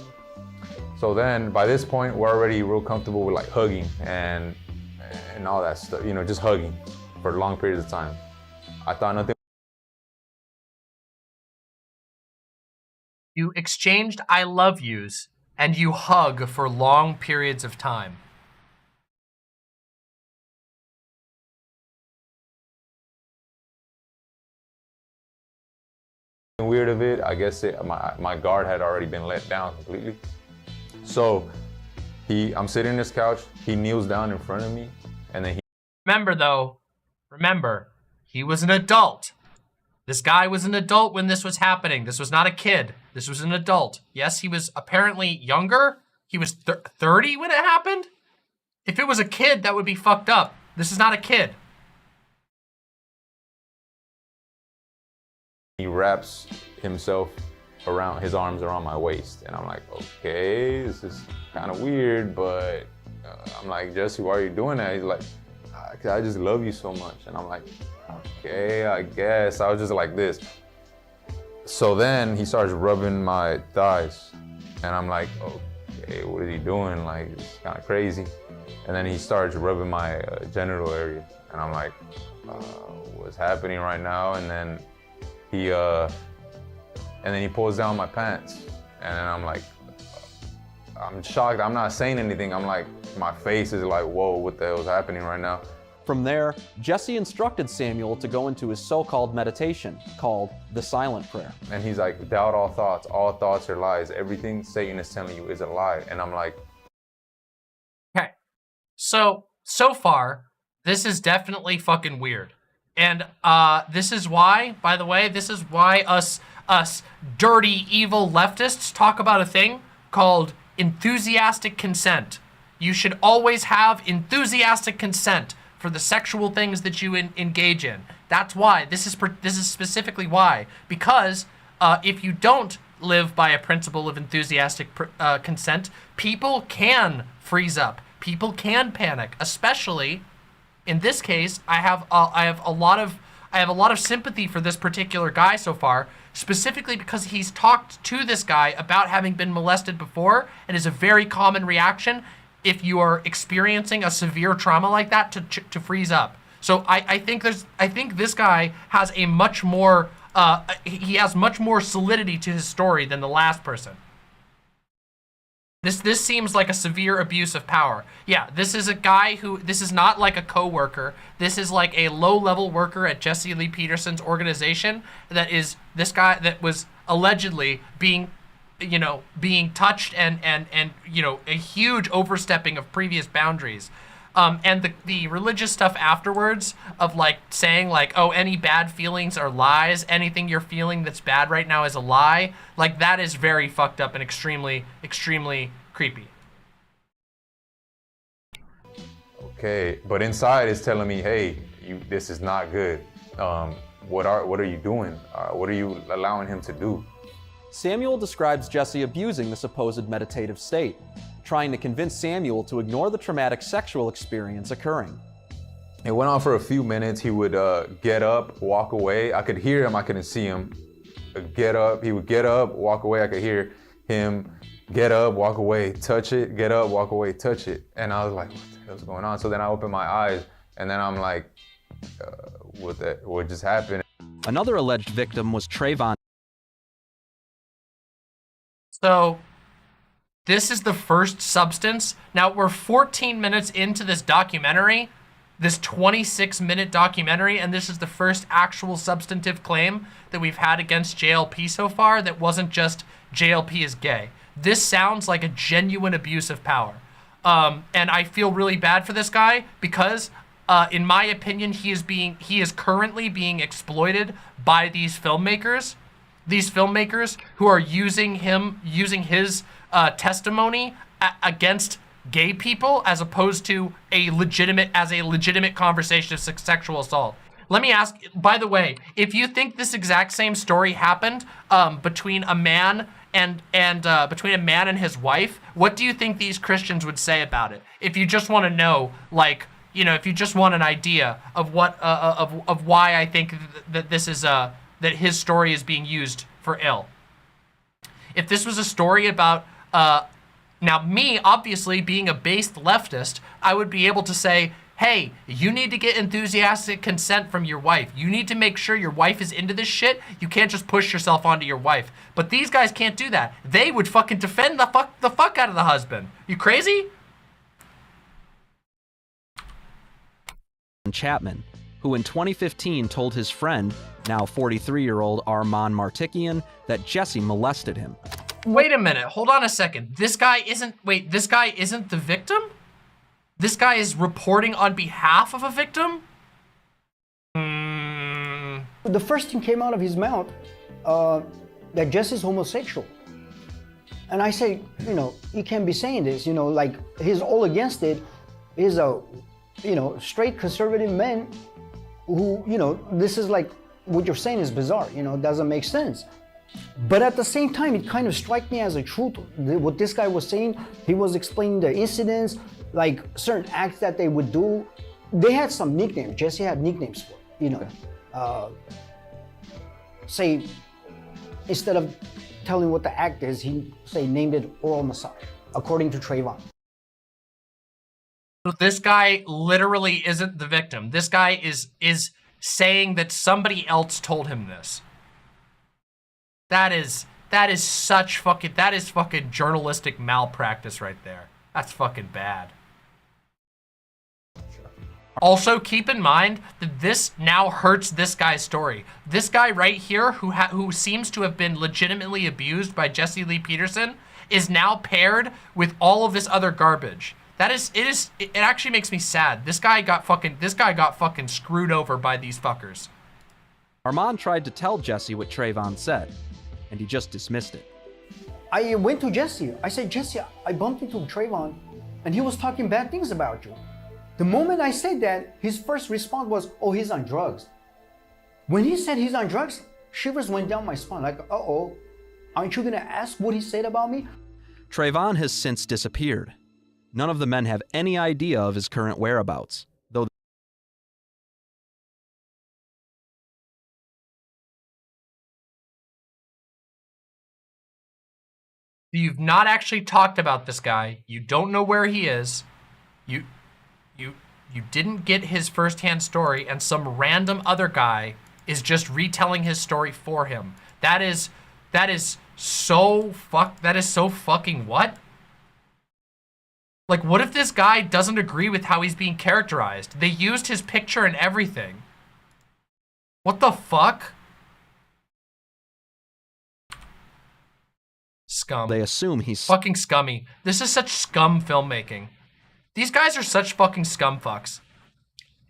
So then by this point, we're already real comfortable with like hugging and all that stuff, you know, just hugging for long periods of time. I thought nothing. You exchanged I love yous and you hug for long periods of time. Weird of it, I guess my guard had already been let down completely. So I'm sitting on this couch, he kneels down in front of me, and then Remember, he was an adult. This guy was an adult when this was happening. This was not a kid. This was an adult. Yes, he was apparently younger. He was 30 when it happened. If it was a kid, that would be fucked up. This is not a kid. He wraps himself around, his arms around my waist, and I'm like, okay, this is kind of weird, but I'm like, Jesse, why are you doing that? He's like, I just love you so much. And I'm like, okay, I guess. I was just like this. So then he starts rubbing my thighs, and I'm like, okay, what is he doing? Like, it's kind of crazy. And then he starts rubbing my genital area, and I'm like, what's happening right now? And then he pulls down my pants, and then I'm like, I'm shocked. I'm not saying anything. I'm like, my face is like, whoa, what the hell is happening right now? From there, Jesse instructed Samuel to go into his so-called meditation called the silent prayer. And he's like, doubt all thoughts are lies. Everything Satan is telling you is a lie. And I'm like, okay. So far, this is definitely fucking weird. And this is why, by the way, this is why us dirty, evil leftists talk about a thing called enthusiastic consent. You should always have enthusiastic consent for the sexual things that you engage in. That's why. This is specifically why. Because if you don't live by a principle of enthusiastic consent, people can freeze up. People can panic, especially in this case. I have a lot of sympathy for this particular guy so far, specifically because he's talked to this guy about having been molested before, and is a very common reaction if you are experiencing a severe trauma like that to freeze up. So I think this guy has a much more he has much more solidity to his story than the last person. This seems like a severe abuse of power. Yeah, this is a guy who, this is not like a co-worker. This is like a low-level worker at Jesse Lee Peterson's organization that is this guy that was allegedly being touched and a huge overstepping of previous boundaries. And the religious stuff afterwards of like saying like, oh, any bad feelings are lies. Anything you're feeling that's bad right now is a lie. Like, that is very fucked up and extremely, extremely creepy. Okay, but inside it's telling me, hey, this is not good. What are you doing? What are you allowing him to do? Samuel describes Jesse abusing the supposed meditative state, trying to convince Samuel to ignore the traumatic sexual experience occurring. It went on for a few minutes. He would get up, walk away. I could hear him, I couldn't see him. Get up, he would get up, walk away. I could hear him get up, walk away, touch it, get up, walk away, touch it. And I was like, what the hell's going on? So then I opened my eyes, and then I'm like, what just happened? Another alleged victim was Trayvon. So this is the first substance. Now, we're 14 minutes into this documentary, this 26-minute documentary, and this is the first actual substantive claim that we've had against JLP so far that wasn't just JLP is gay. This sounds like a genuine abuse of power. And I feel really bad for this guy because, in my opinion, he is currently being exploited by these filmmakers. These filmmakers who are using his testimony against gay people as opposed to a legitimate conversation of sexual assault. Let me ask, by the way, if you think this exact same story happened between a man and his wife, what do you think these Christians would say about it? If you just want to know, like, you know, if you just want an idea of what, of why I think that this is, that his story is being used for ill. If this was a story about, now me, obviously, being a based leftist, I would be able to say, hey, you need to get enthusiastic consent from your wife. You need to make sure your wife is into this shit. You can't just push yourself onto your wife. But these guys can't do that. They would fucking defend the fuck out of the husband. You crazy? Chapman, who in 2015 told his friend, now 43-year-old Armand Martikian, that Jesse molested him. Wait a minute, hold on a second. This guy isn't the victim? This guy is reporting on behalf of a victim? The first thing came out of his mouth, that Jesse's homosexual. And I say, you know, you can't be saying this, you know, like, he's all against it. He's a, you know, straight conservative man who, you know, this is like, what you're saying is bizarre, you know, it doesn't make sense. But at the same time, it kind of struck me as a truth. What this guy was saying, he was explaining the incidents, like certain acts that they would do. They had some nicknames. Jesse had nicknames for it, you know. Say, instead of telling what the act is, he named it oral massage, according to Trayvon. So this guy literally isn't the victim. This guy is saying that somebody else told him this. That is fucking journalistic malpractice right there. That's fucking bad. Also, keep in mind that this now hurts this guy's story. This guy right here, who seems to have been legitimately abused by Jesse Lee Peterson, is now paired with all of this other garbage. It actually makes me sad. This guy got fucking screwed over by these fuckers. Armand tried to tell Jesse what Trayvon said, and he just dismissed it. I went to Jesse. I said, Jesse, I bumped into Trayvon, and he was talking bad things about you. The moment I said that, his first response was, oh, he's on drugs. When he said he's on drugs, shivers went down my spine, like, uh-oh, aren't you gonna ask what he said about me? Trayvon has since disappeared. None of the men have any idea of his current whereabouts, though you've not actually talked about this guy. You don't know where he is. You didn't get his firsthand story, and some random other guy is just retelling his story for him. That is so fucking what? Like, what if this guy doesn't agree with how he's being characterized? They used his picture and everything. What the fuck? Scum. they assume he's Fucking scummy. This is such scum filmmaking. These guys are such fucking scum fucks.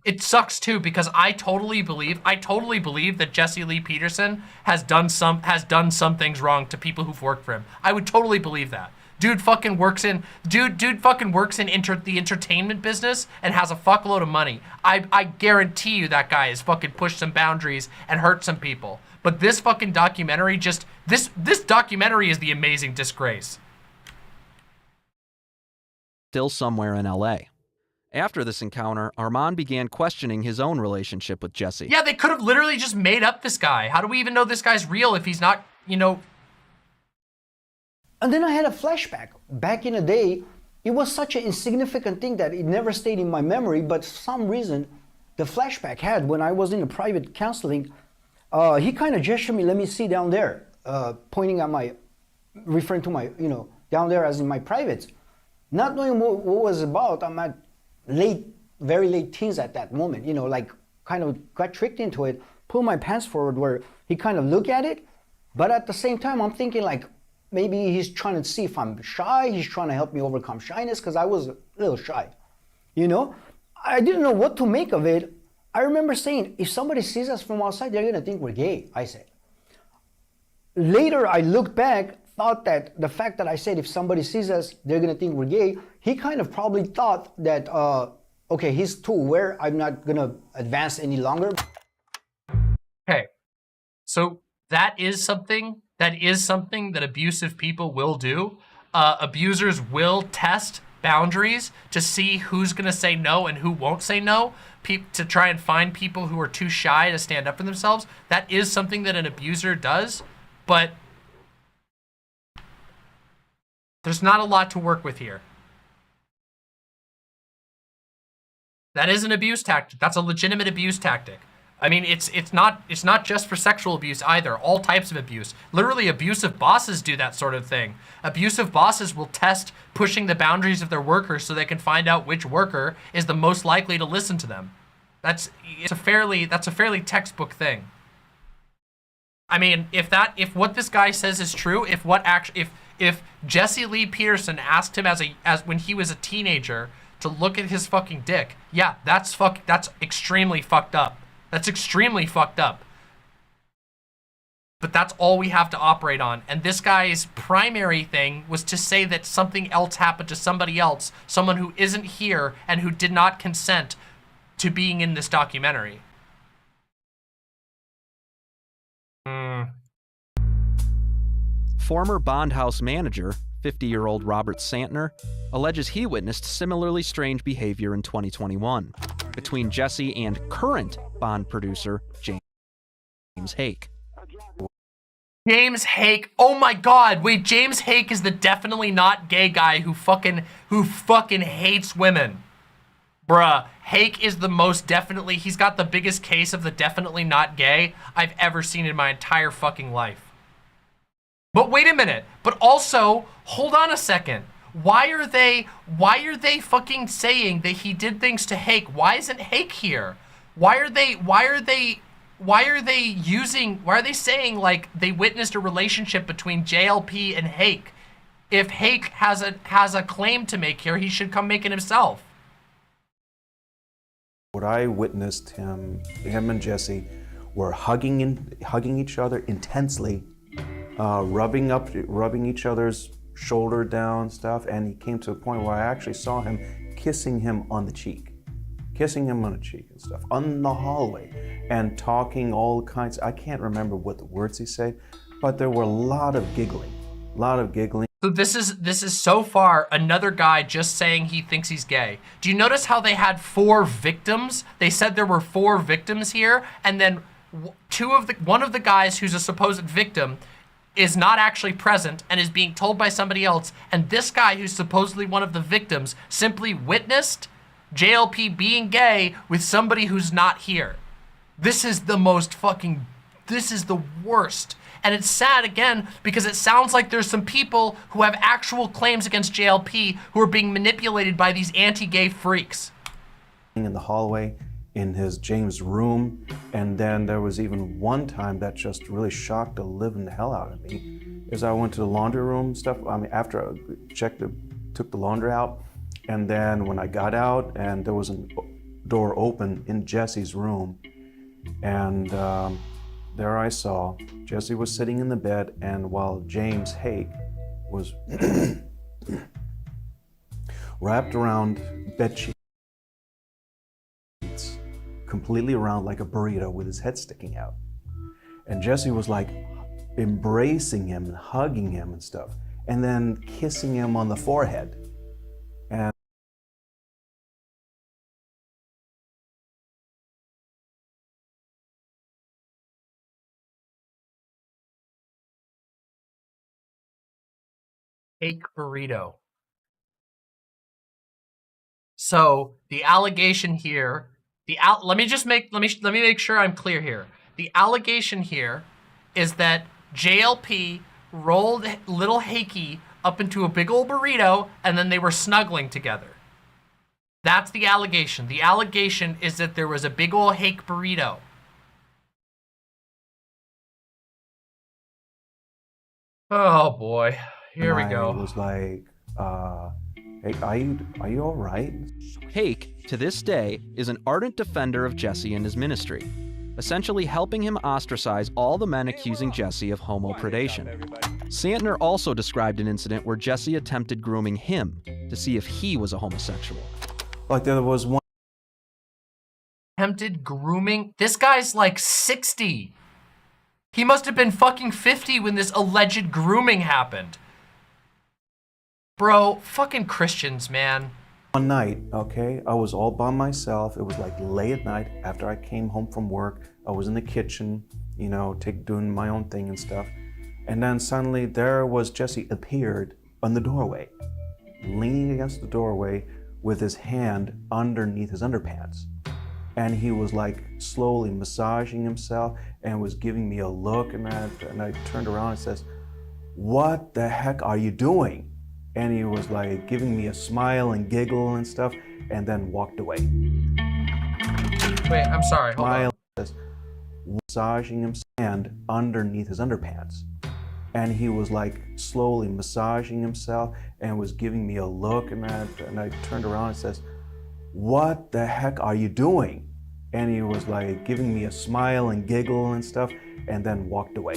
It sucks too, because I totally believe that Jesse Lee Peterson has done some things wrong to people who've worked for him. I would totally believe that. Dude fucking works in the entertainment business and has a fuckload of money. I guarantee you that guy has fucking pushed some boundaries and hurt some people. But this fucking documentary this documentary is the amazing disgrace. still somewhere in LA. After this encounter, Armand began questioning his own relationship with Jesse. Yeah, they could have literally just made up this guy. How do we even know this guy's real if he's not, you know? And then I had a flashback. Back in the day, it was such an insignificant thing that it never stayed in my memory, but for some reason, the flashback had, when I was in a private counseling, he kind of gestured me, let me see down there, pointing at referring to my, down there as in my privates. Not knowing what was about, I'm at very late teens at that moment, like kind of got tricked into it, pulled my pants forward where he kind of looked at it, but at the same time, I'm thinking like, maybe he's trying to see if I'm shy, he's trying to help me overcome shyness, because I was a little shy, I didn't know what to make of it. I remember saying, if somebody sees us from outside, they're gonna think we're gay, I said. Later, I looked back, thought that the fact that I said, if somebody sees us, they're gonna think we're gay, he kind of probably thought that, okay, he's too aware, I'm not gonna advance any longer. Okay, so that is something that abusive people will do. Abusers will test boundaries to see who's gonna say no and who won't say no, to try and find people who are too shy to stand up for themselves. That is something that an abuser does, but there's not a lot to work with here. That is an abuse tactic. That's a legitimate abuse tactic. I mean, it's not just for sexual abuse either. All types of abuse. Literally, abusive bosses do that sort of thing. Abusive bosses will test pushing the boundaries of their workers so they can find out which worker is the most likely to listen to them. That's a fairly textbook thing. I mean, if what this guy says is true, if Jesse Lee Peterson asked him as when he was a teenager to look at his fucking dick, yeah, that's extremely fucked up. That's extremely fucked up. But that's all we have to operate on. And this guy's primary thing was to say that something else happened to somebody else, someone who isn't here and who did not consent to being in this documentary. Former Bond House manager, 50-year-old Robert Santner, alleges he witnessed similarly strange behavior in 2021 between Jesse and current Bond producer James Hake. James Hake, oh my god, wait, James Hake is the definitely not gay guy who fucking hates women. Bruh, Hake is the most definitely, he's got the biggest case of the definitely not gay I've ever seen in my entire fucking life. But wait a minute, but also, hold on a second. Why are they fucking saying that he did things to Hake? Why isn't Hake here? Why are they saying like they witnessed a relationship between JLP and Hake? If Hake has a claim to make here, he should come make it himself. What I witnessed, him and Jesse were hugging each other intensely, rubbing each other's shoulder down stuff, and he came to a point where I actually saw him kissing him on the cheek and stuff on the hallway, and talking all kinds. I can't remember what the words he said, but there were a lot of giggling. So this is so far another guy just saying he thinks he's gay. Do you notice how they had 4 victims? They said there were 4 victims here, and then one of the guys who's a supposed victim is not actually present and is being told by somebody else, and this guy who's supposedly one of the victims simply witnessed JLP being gay with somebody who's not here. This is the worst. And it's sad again because it sounds like there's some people who have actual claims against JLP who are being manipulated by these anti-gay freaks. In the hallway, in his James' room, and then there was even one time that just really shocked the living hell out of me, is I went to the laundry room stuff. I mean, after I took the laundry out, and then when I got out, and there was a door open in Jesse's room, and there I saw Jesse was sitting in the bed, and while James Hake was wrapped around bed sheets, completely around like a burrito with his head sticking out. And Jesse was like embracing him and hugging him and stuff, and then kissing him on the forehead. And Hake burrito. So the allegation here, let me make sure I'm clear here. The allegation here is that JLP rolled little Hakey up into a big old burrito and then they were snuggling together. That's the allegation. The allegation is that there was a big old Hake burrito. Oh boy, here we go. I was like, hey, are you all right? Hake, to this day, is an ardent defender of Jesse and his ministry, essentially helping him ostracize all the men accusing Jesse of homo predation. Santner also described an incident where Jesse attempted grooming him to see if he was a homosexual. Like there was one. Attempted grooming? This guy's like 60. He must have been fucking 50 when this alleged grooming happened. Bro, fucking Christians, man. One night, okay, I was all by myself. It was like late at night after I came home from work. I was in the kitchen, you know, doing my own thing and stuff. And then suddenly there was Jesse appeared on the doorway, leaning against the doorway with his hand underneath his underpants. And he was like slowly massaging himself and was giving me a look, and I turned around and says, "What the heck are you doing?" And he was like giving me a smile and giggle and stuff, and then walked away. Wait, I'm sorry, hold on. Massaging his hand underneath his underpants. And he was like slowly massaging himself and was giving me a look, and I turned around and says, "What the heck are you doing?" And he was like giving me a smile and giggle and stuff, and then walked away.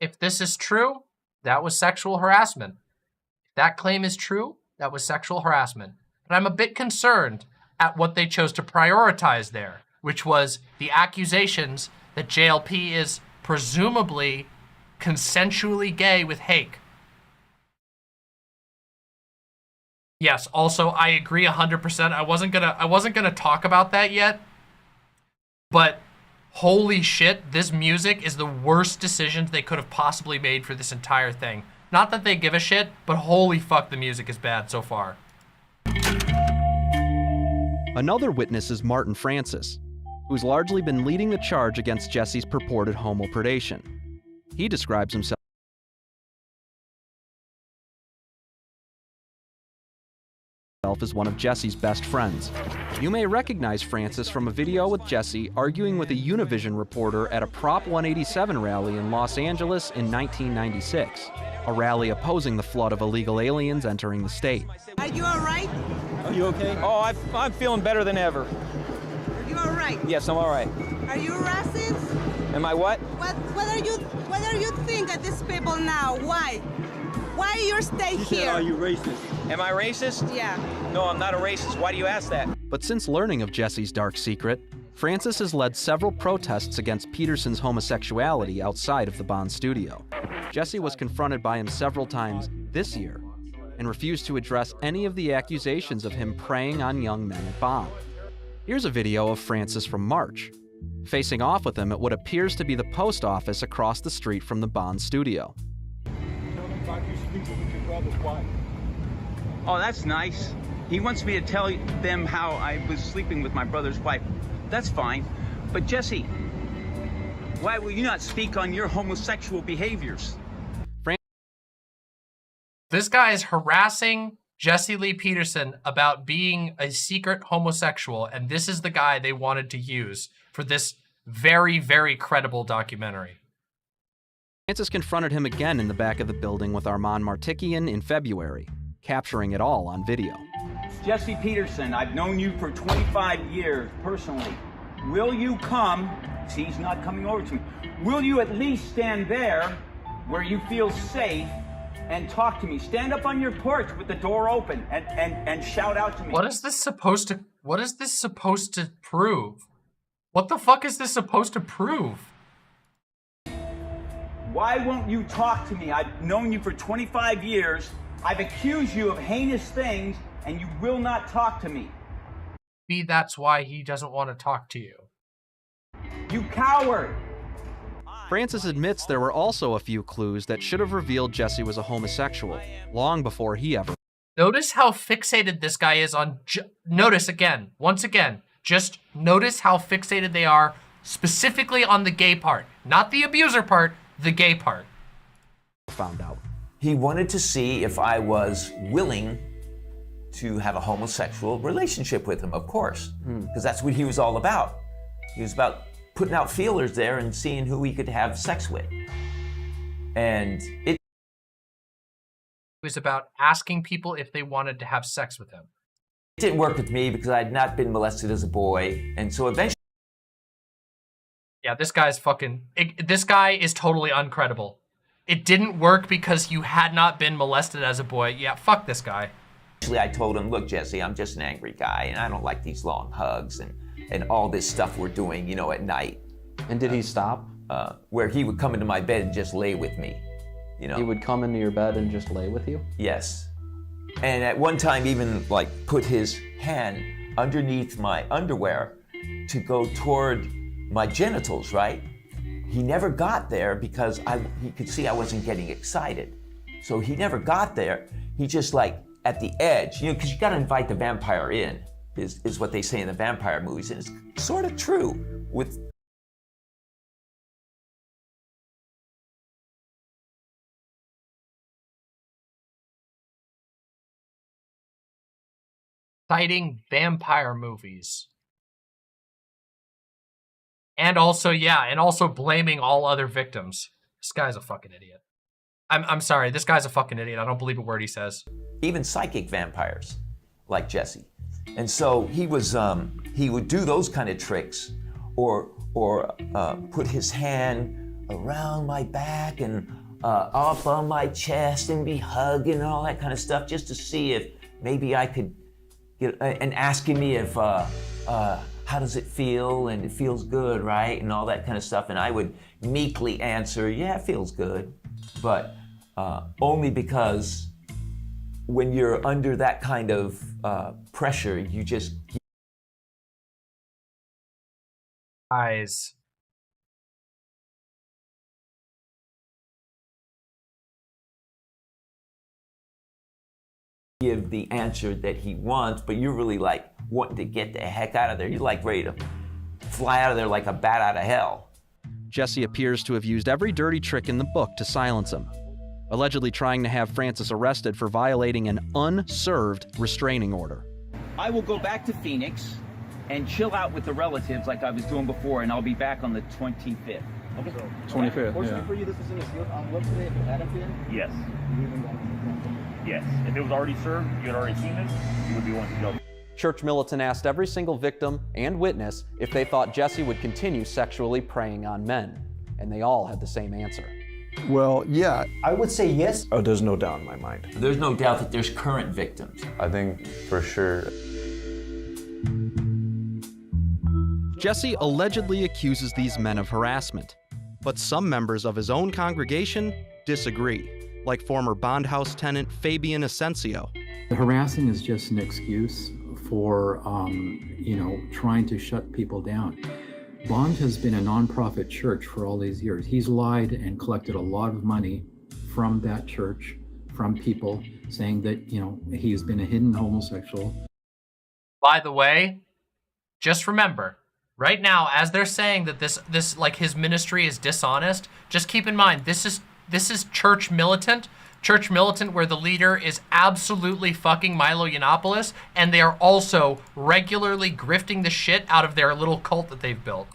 If this is true, that was sexual harassment. If that claim is true, that was sexual harassment. But I'm a bit concerned at what they chose to prioritize there, which was the accusations that JLP is presumably consensually gay with Hake. Yes, also I agree 100%. I wasn't gonna talk about that yet, but holy shit, this music is the worst decision they could have possibly made for this entire thing. Not that they give a shit, but holy fuck, the music is bad so far. Another witness is Martin Francis, who's largely been leading the charge against Jesse's purported homopredation. He describes himself as one of Jesse's best friends. You may recognize Francis from a video with Jesse arguing with a Univision reporter at a Prop 187 rally in Los Angeles in 1996, a rally opposing the flood of illegal aliens entering the state. Are you all right? Are you okay? Oh, I'm feeling better than ever. Are you all right? Yes, I'm all right. Are you racist? Am I what? What are you think of these people now? Why? Why you stay You here? said, are you racist? Am I racist? Yeah. No, I'm not a racist. Why do you ask that? But since learning of Jesse's dark secret, Francis has led several protests against Peterson's homosexuality outside of the Bond studio. Jesse was confronted by him several times this year and refused to address any of the accusations of him preying on young men at Bond. Here's a video of Francis from March, facing off with him at what appears to be the post office across the street from the Bond studio. Oh, that's nice. He wants me to tell them how I was sleeping with my brother's wife. That's fine. But Jesse, why will you not speak on your homosexual behaviors? This guy is harassing Jesse Lee Peterson about being a secret homosexual, and this is the guy they wanted to use for this very, very credible documentary. Francis confronted him again in the back of the building with Armand Martikian in February, capturing it all on video. Jesse Peterson, I've known you for 25 years personally. Will you come? See, he's not coming over to me. Will you at least stand there where you feel safe and talk to me? Stand up on your porch with the door open and shout out to me. What is this supposed to prove? What the fuck is this supposed to prove? Why won't you talk to me? I've known you for 25 years. I've accused you of heinous things, and you will not talk to me. Maybe that's why he doesn't want to talk to you. You coward! Francis admits there were also a few clues that should have revealed Jesse was a homosexual, long before he ever... Notice how fixated this guy is on... Notice again, once again, just notice how fixated they are specifically on the gay part. Not the abuser part, the gay part. Found out. He wanted to see if I was willing to have a homosexual relationship with him, of course, because that's what he was all about. He was about putting out feelers there and seeing who he could have sex with. And it was about asking people if they wanted to have sex with him. It didn't work with me because I had not been molested as a boy, and so eventually... Yeah, this guy's this guy is totally uncredible. It didn't work because you had not been molested as a boy. Yeah, fuck this guy. Actually, I told him, look, Jesse, I'm just an angry guy, and I don't like these long hugs and all this stuff we're doing, you know, at night. And did he stop? Where he would come into my bed and just lay with me. You know. He would come into your bed and just lay with you? Yes. And at one time even like put his hand underneath my underwear to go toward my genitals, right? He never got there because he could see I wasn't getting excited. So he never got there. He just like at the edge, you know, because you gotta invite the vampire in, is what they say in the vampire movies. And it's sort of true with citing vampire movies. And also, yeah, and also blaming all other victims. This guy's a fucking idiot. I'm sorry, this guy's a fucking idiot. I don't believe a word he says. even psychic vampires like Jesse. And so he would do those kind of tricks or put his hand around my back and up on my chest and be hugging and all that kind of stuff just to see if maybe I could get, and asking me if, how does it feel? And it feels good, right? And all that kind of stuff. And I would meekly answer, yeah, it feels good. But only because when you're under that kind of pressure, you just... Eyes. Give the answer that he wants, but you're really like wanting to get the heck out of there. You're like ready to fly out of there like a bat out of hell. Jesse appears to have used every dirty trick in the book to silence him, allegedly trying to have Francis arrested for violating an unserved restraining order. I will go back to Phoenix and chill out with the relatives like I was doing before, and I'll be back on the 25th. Okay. 25th, Fortunately yeah. for you, this is in the sealed envelope today. If it hadn't been, Yes. you wouldn't have gone. Yes. If it was already served, you had already seen it, you would be going to jail. Church Militant asked every single victim and witness if they thought Jesse would continue sexually preying on men, and they all had the same answer. Well, yeah. I would say yes. Oh, there's no doubt in my mind. There's no doubt that there's current victims. I think for sure. Jesse allegedly accuses these men of harassment, but some members of his own congregation disagree, like former Bond House tenant Fabian Asensio. The harassing is just an excuse for, trying to shut people down. Bond has been a nonprofit church for all these years. He's lied and collected a lot of money from that church, from people saying that, he's been a hidden homosexual. By the way, just remember, right now, as they're saying that this like his ministry is dishonest, just keep in mind, this is Church Militant. Church Militant, where the leader is absolutely fucking Milo Yiannopoulos, and they are also regularly grifting the shit out of their little cult that they've built.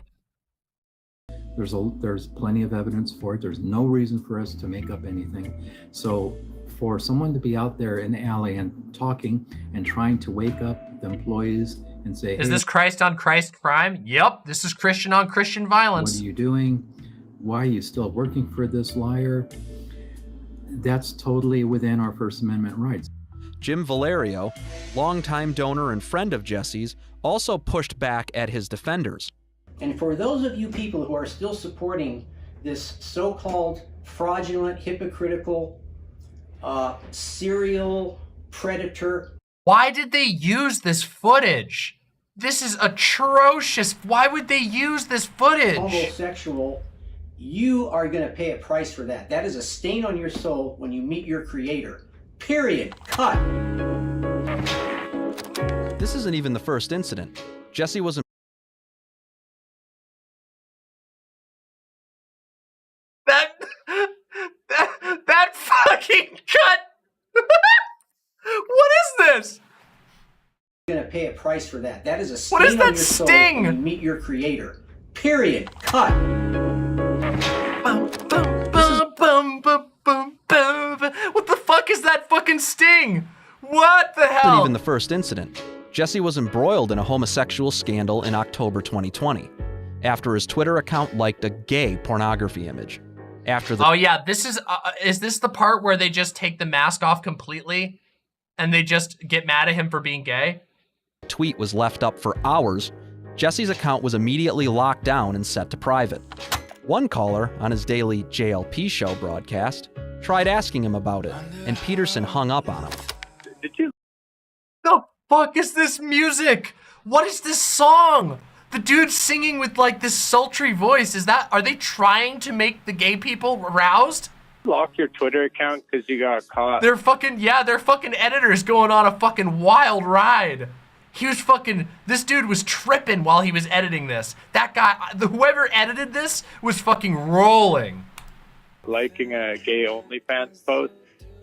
There's plenty of evidence for it. There's no reason for us to make up anything. So for someone to be out there in the alley and talking and trying to wake up the employees and say, Is this Christ on Christ crime? Yep, this is Christian on Christian violence. What are you doing? Why are you still working for this liar? That's totally within our First Amendment rights. Jim Valerio, longtime donor and friend of Jesse's, also pushed back at his defenders. And for those of you people who are still supporting this so-called fraudulent, hypocritical, serial predator. Why did they use this footage? This is atrocious. Why would they use this footage? Homosexual, you are going to pay a price for that. That is a stain on your soul when you meet your creator. Period. Cut. This isn't even the first incident. Jesse was That fucking cut. What is this? You're going to pay a price for that. That is a What is stain that on your soul sting? when you meet your creator. Period. Cut. What the fuck is that fucking sting? What the hell? wasn't even the first incident. Jesse was embroiled in a homosexual scandal in October 2020, after his Twitter account liked a gay pornography image. Oh yeah, this is this the part where they just take the mask off completely and they just get mad at him for being gay? Tweet was left up for hours, Jesse's account was immediately locked down and set to private. One caller on his daily JLP show broadcast tried asking him about it, and Peterson hung up on him. Did you? The fuck is this music? What is this song? The dude's singing with like this sultry voice. Are they trying to make the gay people aroused? Lock your Twitter account because you got caught. They're fucking editors going on a fucking wild ride. This dude was tripping while he was editing this. That guy, whoever edited this was fucking rolling. Liking a gay OnlyFans post.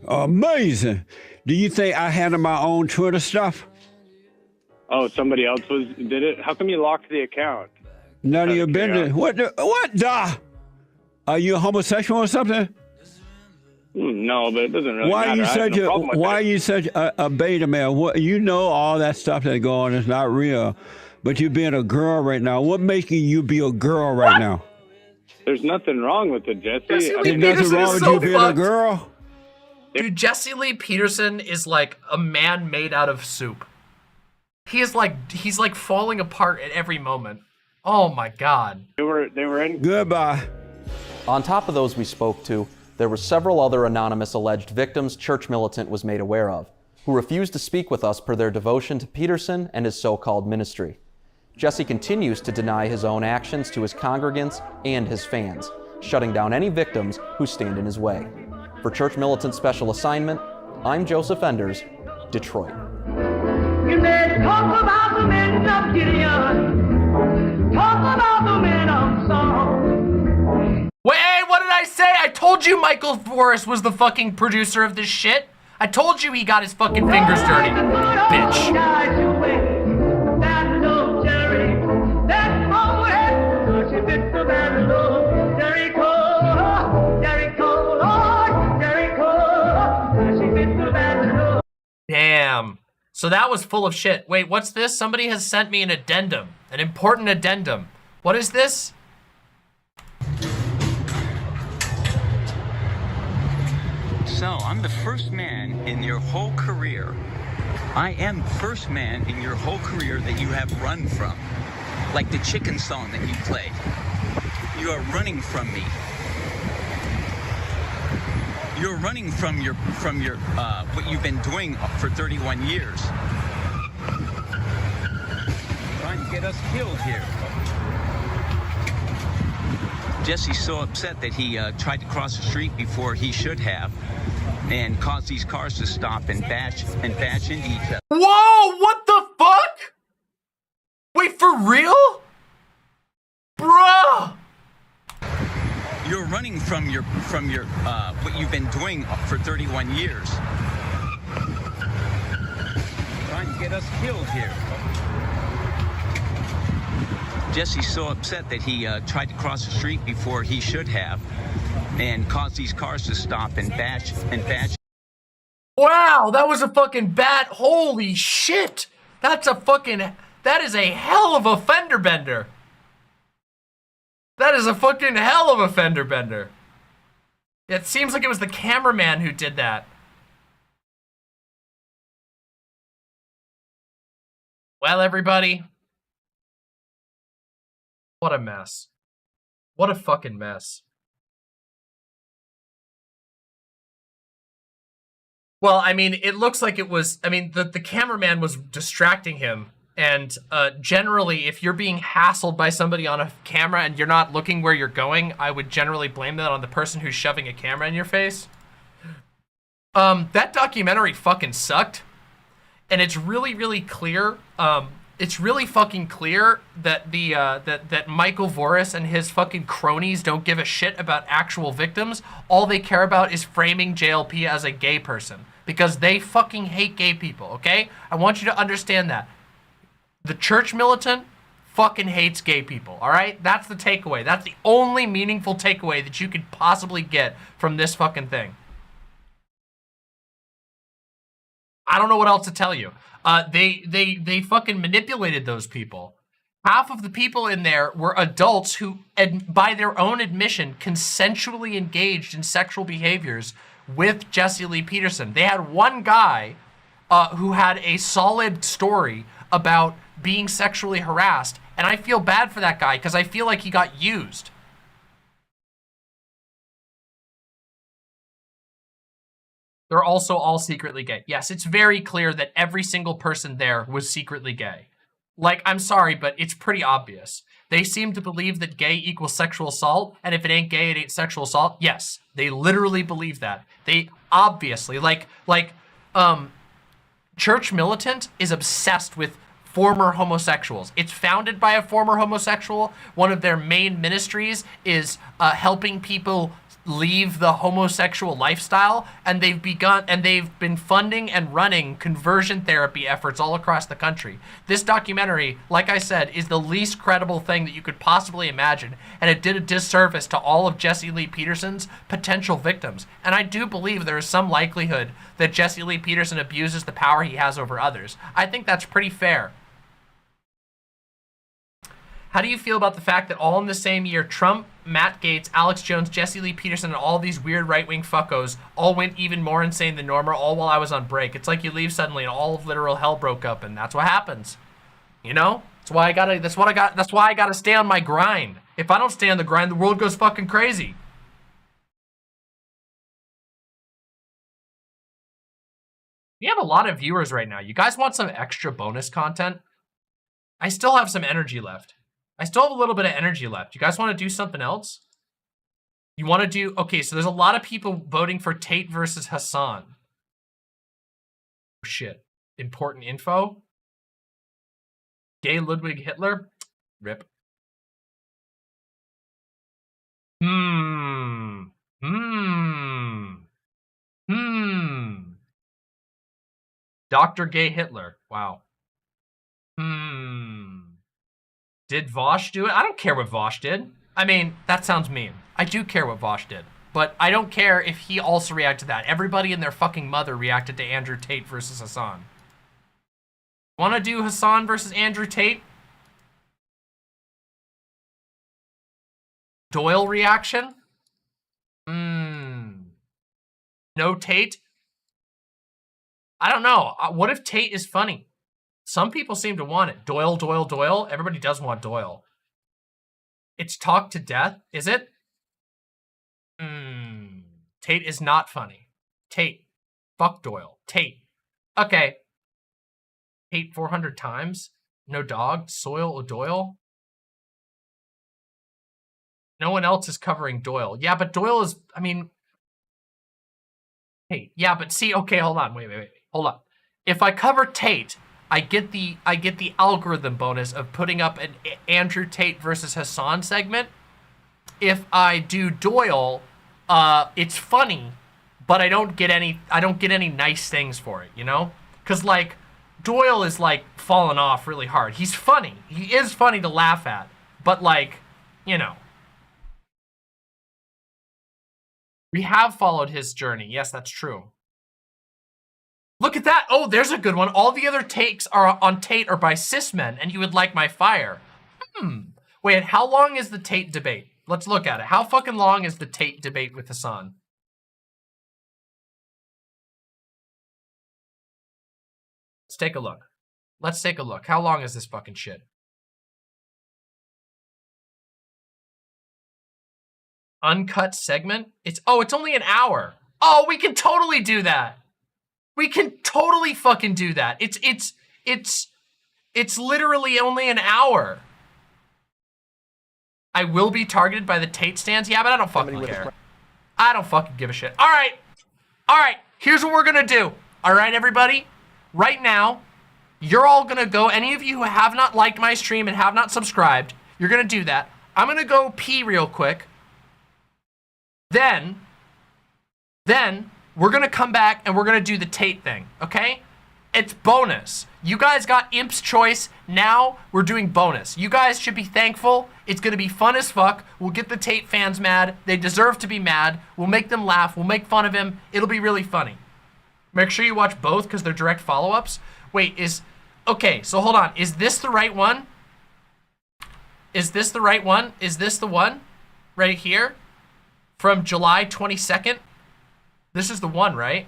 Amazing. Do you think I handle my own Twitter stuff? Oh, somebody else did it? How come you locked the account? None of your business. What the? Are you a homosexual or something? No, but it doesn't really Why matter. are you such a beta male? What, you know all that stuff that's going on is not real, but you being a girl right now. What making you be a girl right now? There's nothing wrong with it, Jesse. There's nothing wrong with you being a girl? Dude, Jesse Lee Peterson is like a man made out of soup. He's like falling apart at every moment. Oh my God. They were in. Goodbye. On top of those we spoke to, there were several other anonymous alleged victims Church Militant was made aware of, who refused to speak with us per their devotion to Peterson and his so-called ministry. Jesse continues to deny his own actions to his congregants and his fans, shutting down any victims who stand in his way. For Church Militant Special Assignment, I'm Joseph Enders, Detroit. You may talk about the men of Gideon, talk about the men of Saul. Wait, what did I say? I told you Michael Forrest was the fucking producer of this shit. I told you he got his fucking fingers dirty, bitch. Damn. So that was full of shit. Wait, what's this? Somebody has sent me an addendum, an important addendum. What is this? So, I'm the first man in your whole career. I am the first man in your whole career that you have run from. Like the chicken song that you played. You are running from me. You're running from your what you've been doing for 31 years. Trying to get us killed here. Jesse's so upset that he tried to cross the street before he should have, and caused these cars to stop and bash into each other. Whoa! What the fuck? Wait, for real? Bruh! You're running from your what you've been doing for 31 years. Trying to get us killed here. Jesse's so upset that he tried to cross the street before he should have, and caused these cars to stop and bash. Wow, that was a fucking bat. Holy shit. That is a hell of a fender bender. That is a fucking hell of a fender bender. It seems like it was the cameraman who did that. Well, everybody. What a mess. What a fucking mess. Well, I mean, it looks like it was, I mean, the cameraman was distracting him. And generally, if you're being hassled by somebody on a camera and you're not looking where you're going, I would generally blame that on the person who's shoving a camera in your face. That documentary fucking sucked. And it's really, really clear. It's really fucking clear that that Michael Voris and his fucking cronies don't give a shit about actual victims. All they care about is framing JLP as a gay person. Because they fucking hate gay people, okay? I want you to understand that. The Church Militant fucking hates gay people, all right? That's the takeaway. That's the only meaningful takeaway that you could possibly get from this fucking thing. I don't know what else to tell you. They fucking manipulated those people. Half of the people in there were adults who, by their own admission, consensually engaged in sexual behaviors with Jesse Lee Peterson. They had one guy who had a solid story about being sexually harassed, and I feel bad for that guy because I feel like he got used. They're also all secretly gay. Yes, it's very clear that every single person there was secretly gay. Like, I'm sorry, but it's pretty obvious. They seem to believe that gay equals sexual assault, and if it ain't gay, it ain't sexual assault. Yes, they literally believe that. They obviously, Church Militant is obsessed with former homosexuals. It's founded by a former homosexual. One of their main ministries is helping people leave the homosexual lifestyle, and they've been funding and running conversion therapy efforts all across the country. This documentary, like I said, is the least credible thing that you could possibly imagine, and it did a disservice to all of Jesse Lee Peterson's potential victims. And I do believe there is some likelihood that Jesse Lee Peterson abuses the power he has over others. I think that's pretty fair. How do you feel about the fact that all in the same year, Trump, Matt Gaetz, Alex Jones, Jesse Lee Peterson, and all these weird right-wing fuckos all went even more insane than normal, all while I was on break? It's like you leave suddenly and all of literal hell broke up, and that's what happens. You know? That's why I gotta stay on my grind. If I don't stay on the grind, the world goes fucking crazy. We have a lot of viewers right now. You guys want some extra bonus content? I still have some energy left. I still have a little bit of energy left. You guys want to do something else? You want to do... Okay, so there's a lot of people voting for Tate versus Hasan. Oh, shit. Important info? Gay Ludwig Hitler? Rip. Dr. Gay Hitler. Wow. Did Vosh do it? I don't care what Vosh did. I mean, that sounds mean. I do care what Vosh did. But I don't care if he also reacted to that. Everybody and their fucking mother reacted to Andrew Tate versus Hasan. Want to do Hasan versus Andrew Tate? Doyle reaction? No Tate? I don't know. What if Tate is funny? Some people seem to want it. Doyle, Doyle, Doyle. Everybody does want Doyle. It's talk to death, is it? Tate is not funny. Tate. Fuck Doyle. Tate. Okay. Tate 400 times? No dog? Soil or Doyle? No one else is covering Doyle. Yeah, but Doyle is, I mean... Tate. Yeah, but see, okay, hold on. Wait. Hold on. If I cover Tate... I get the algorithm bonus of putting up an Andrew Tate versus Hasan segment. If I do Doyle, it's funny, but I don't get any nice things for it, you know? Cause like Doyle is like falling off really hard. He's funny. He is funny to laugh at, but like, you know. We have followed his journey. Yes, that's true. Look at that. Oh, there's a good one. All the other takes are on Tate are by cis men, and you would like my fire. Wait, how long is the Tate debate? Let's look at it. How fucking long is the Tate debate with Hasan? Let's take a look. Let's take a look. How long is this fucking shit? Uncut segment? It's only an hour. Oh, we can totally do that. We can totally fucking do that. It's literally only an hour. I will be targeted by the Tate stands. Yeah, but I don't fucking care. I don't fucking give a shit. All right. Here's what we're gonna do. All right, everybody. Right now, you're all gonna go. Any of you who have not liked my stream and have not subscribed, you're gonna do that. I'm gonna go pee real quick. Then we're gonna come back and we're gonna do the Tate thing, okay? It's bonus. You guys got Imp's Choice. Now we're doing bonus. You guys should be thankful. It's gonna be fun as fuck. We'll get the Tate fans mad. They deserve to be mad. We'll make them laugh. We'll make fun of him. It'll be really funny. Make sure you watch both because they're direct follow-ups. Wait, okay, so hold on. Is this the right one? Is this the right one? Is this the one? Right here? From July 22nd? This is the one, right?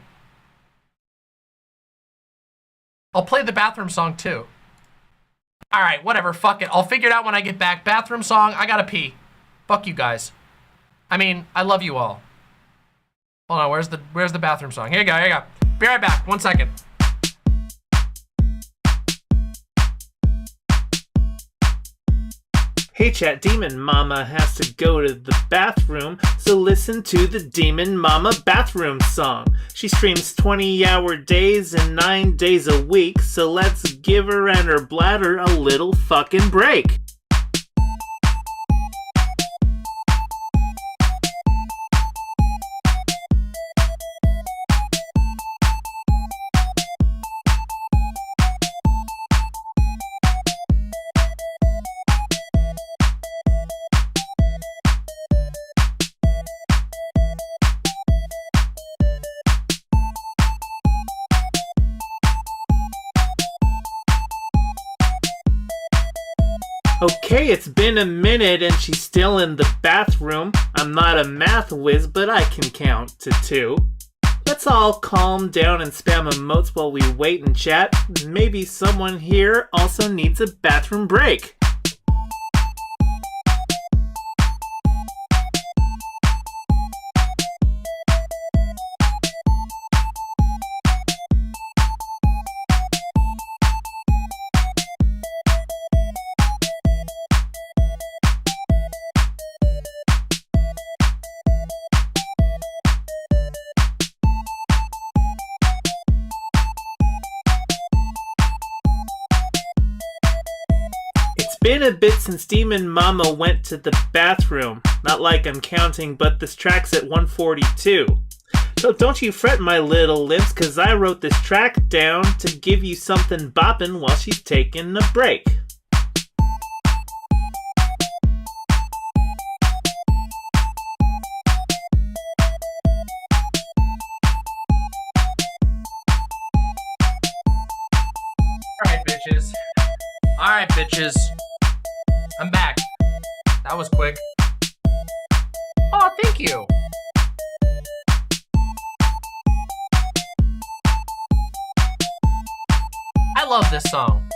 I'll play the bathroom song too. All right, whatever, fuck it. I'll figure it out when I get back. Bathroom song, I gotta pee. Fuck you guys. I mean, I love you all. Hold on, where's the bathroom song? Here you go. Be right back, 1 second. Hey chat, Demon Mama has to go to the bathroom, so listen to the Demon Mama bathroom song. She streams 20-hour days and 9 days a week, so let's give her and her bladder a little fucking break. Okay, it's been a minute and she's still in the bathroom. I'm not a math whiz, but I can count to 2. Let's all calm down and spam emotes while we wait and chat. Maybe someone here also needs a bathroom break. Been a bit since Demon Mama went to the bathroom. Not like I'm counting, but this track's at 142. So don't you fret, my little lips, cause I wrote this track down to give you something boppin' while she's taking a break. Alright, bitches. I'm back. That was quick. Oh, thank you. I love this song.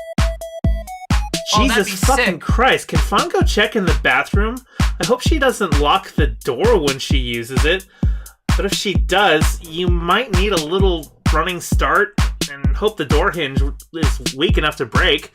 Jesus fucking Christ, can Fawn go check in the bathroom? I hope she doesn't lock the door when she uses it. But if she does, you might need a little running start and hope the door hinge is weak enough to break.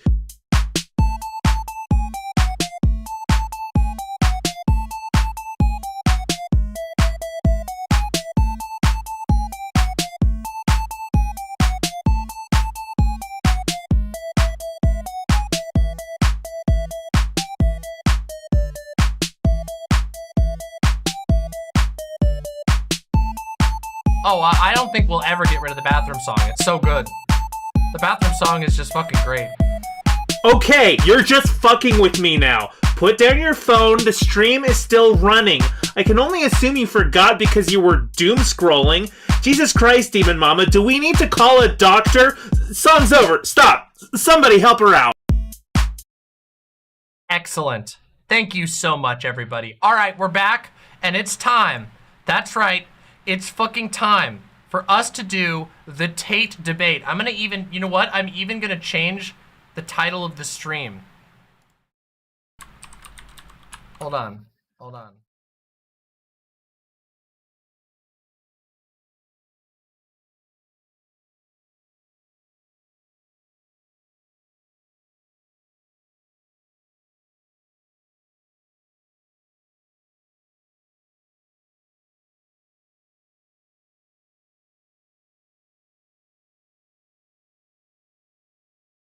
Oh, I don't think we'll ever get rid of the bathroom song. It's so good. The bathroom song is just fucking great. Okay, you're just fucking with me now. Put down your phone, the stream is still running. I can only assume you forgot because you were doom scrolling. Jesus Christ, Demon Mama, do we need to call a doctor? Song's over, stop. Somebody help her out. Excellent. Thank you so much, everybody. All right, we're back, and it's time. That's right. It's fucking time for us to do the Tate debate. I'm gonna even, you know what? I'm even gonna change the title of the stream. Hold on.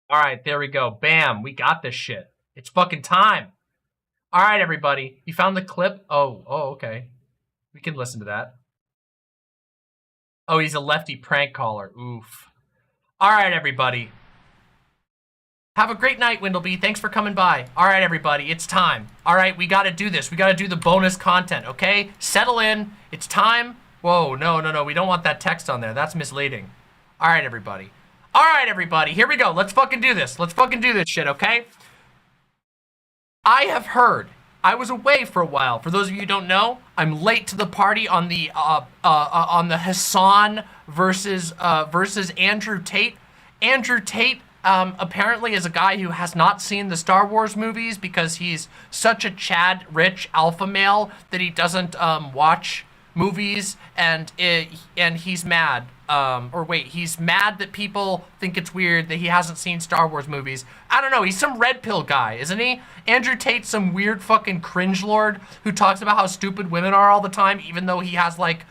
All right, there we go. Bam, we got this shit. It's fucking time. All right, everybody. You found the clip? Oh, okay. We can listen to that. Oh, he's a lefty prank caller. Oof. All right, everybody. Have a great night, Windleby. Thanks for coming by. All right, everybody. It's time. All right, we got to do this. We got to do the bonus content, okay? Settle in. It's time. Whoa, no. We don't want that text on there. That's misleading. All right, everybody. All right, everybody, here we go. Let's fucking do this. Let's fucking do this shit, okay? I have heard. I was away for a while. For those of you who don't know, I'm late to the party on the Hasan versus Andrew Tate. Andrew Tate apparently is a guy who has not seen the Star Wars movies because he's such a Chad rich alpha male that he doesn't watch movies, and he's mad. Or wait, he's mad that people think it's weird that he hasn't seen Star Wars movies. I don't know. He's some red pill guy, isn't he? Andrew Tate's some weird fucking cringe lord who talks about how stupid women are all the time, even though he has like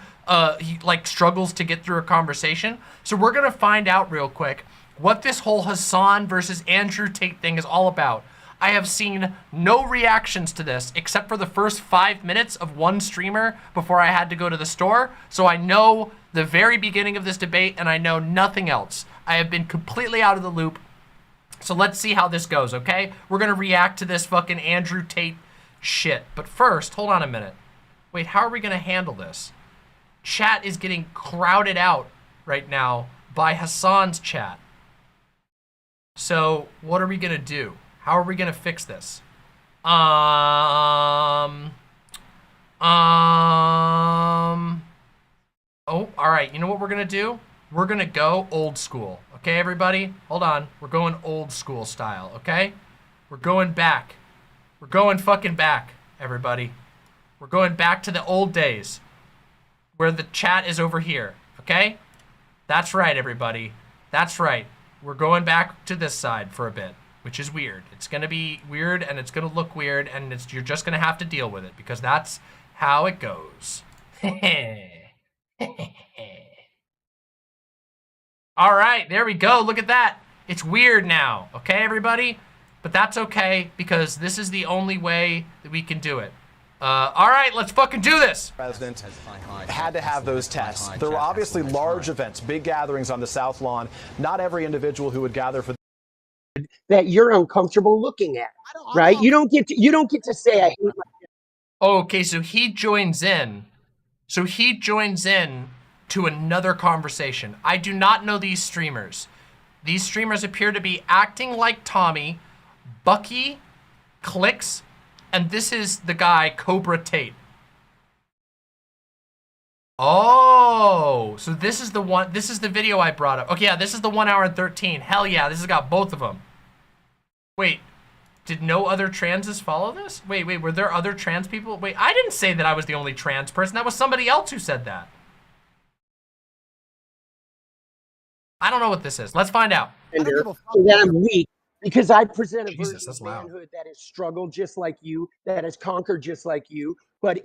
he like struggles to get through a conversation. So we're gonna find out real quick what this whole Hasan versus Andrew Tate thing is all about. I have seen no reactions to this except for the first 5 minutes of one streamer before I had to go to the store. So I know the very beginning of this debate and I know nothing else. I have been completely out of the loop. So let's see how this goes, okay? We're gonna react to this fucking Andrew Tate shit. But first, hold on a minute. Wait, how are we gonna handle this? Chat is getting crowded out right now by Hasan's chat. So what are we gonna do? How are we gonna fix this? Oh, all right, you know what we're gonna do? We're gonna go old school, okay, everybody? Hold on, we're going old school style, okay? We're going back. We're going fucking back, everybody. We're going back to the old days where the chat is over here, okay? That's right, everybody. That's right. We're going back to this side for a bit, which is weird. It's gonna be weird and it's gonna look weird and you're just gonna have to deal with it because that's how it goes. All right, there we go. Look at that. It's weird now, okay, everybody? But that's okay because this is the only way that we can do it. All right, let's fucking do this. President had to have those tests. There were obviously large events, big gatherings on the South Lawn. Not every individual who would gather for that you're uncomfortable looking at, right? You don't get to say I hate my. Okay, so he joins in. So he joins in to another conversation. I do not know these streamers. These streamers appear to be acting like Tommy, Bucky, Clicks, and this is the guy, Cobra Tate. Oh, so this is the one, this is the video I brought up. Okay, yeah, this is the 1 hour and 13. Hell yeah, this has got both of them. Wait, did no other transes follow this? Wait, were there other trans people? Wait, I didn't say that I was the only trans person. That was somebody else who said that. I don't know what this is. Let's find out. That I'm weak because I present a version of manhood that has struggled just like you, that has conquered just like you, but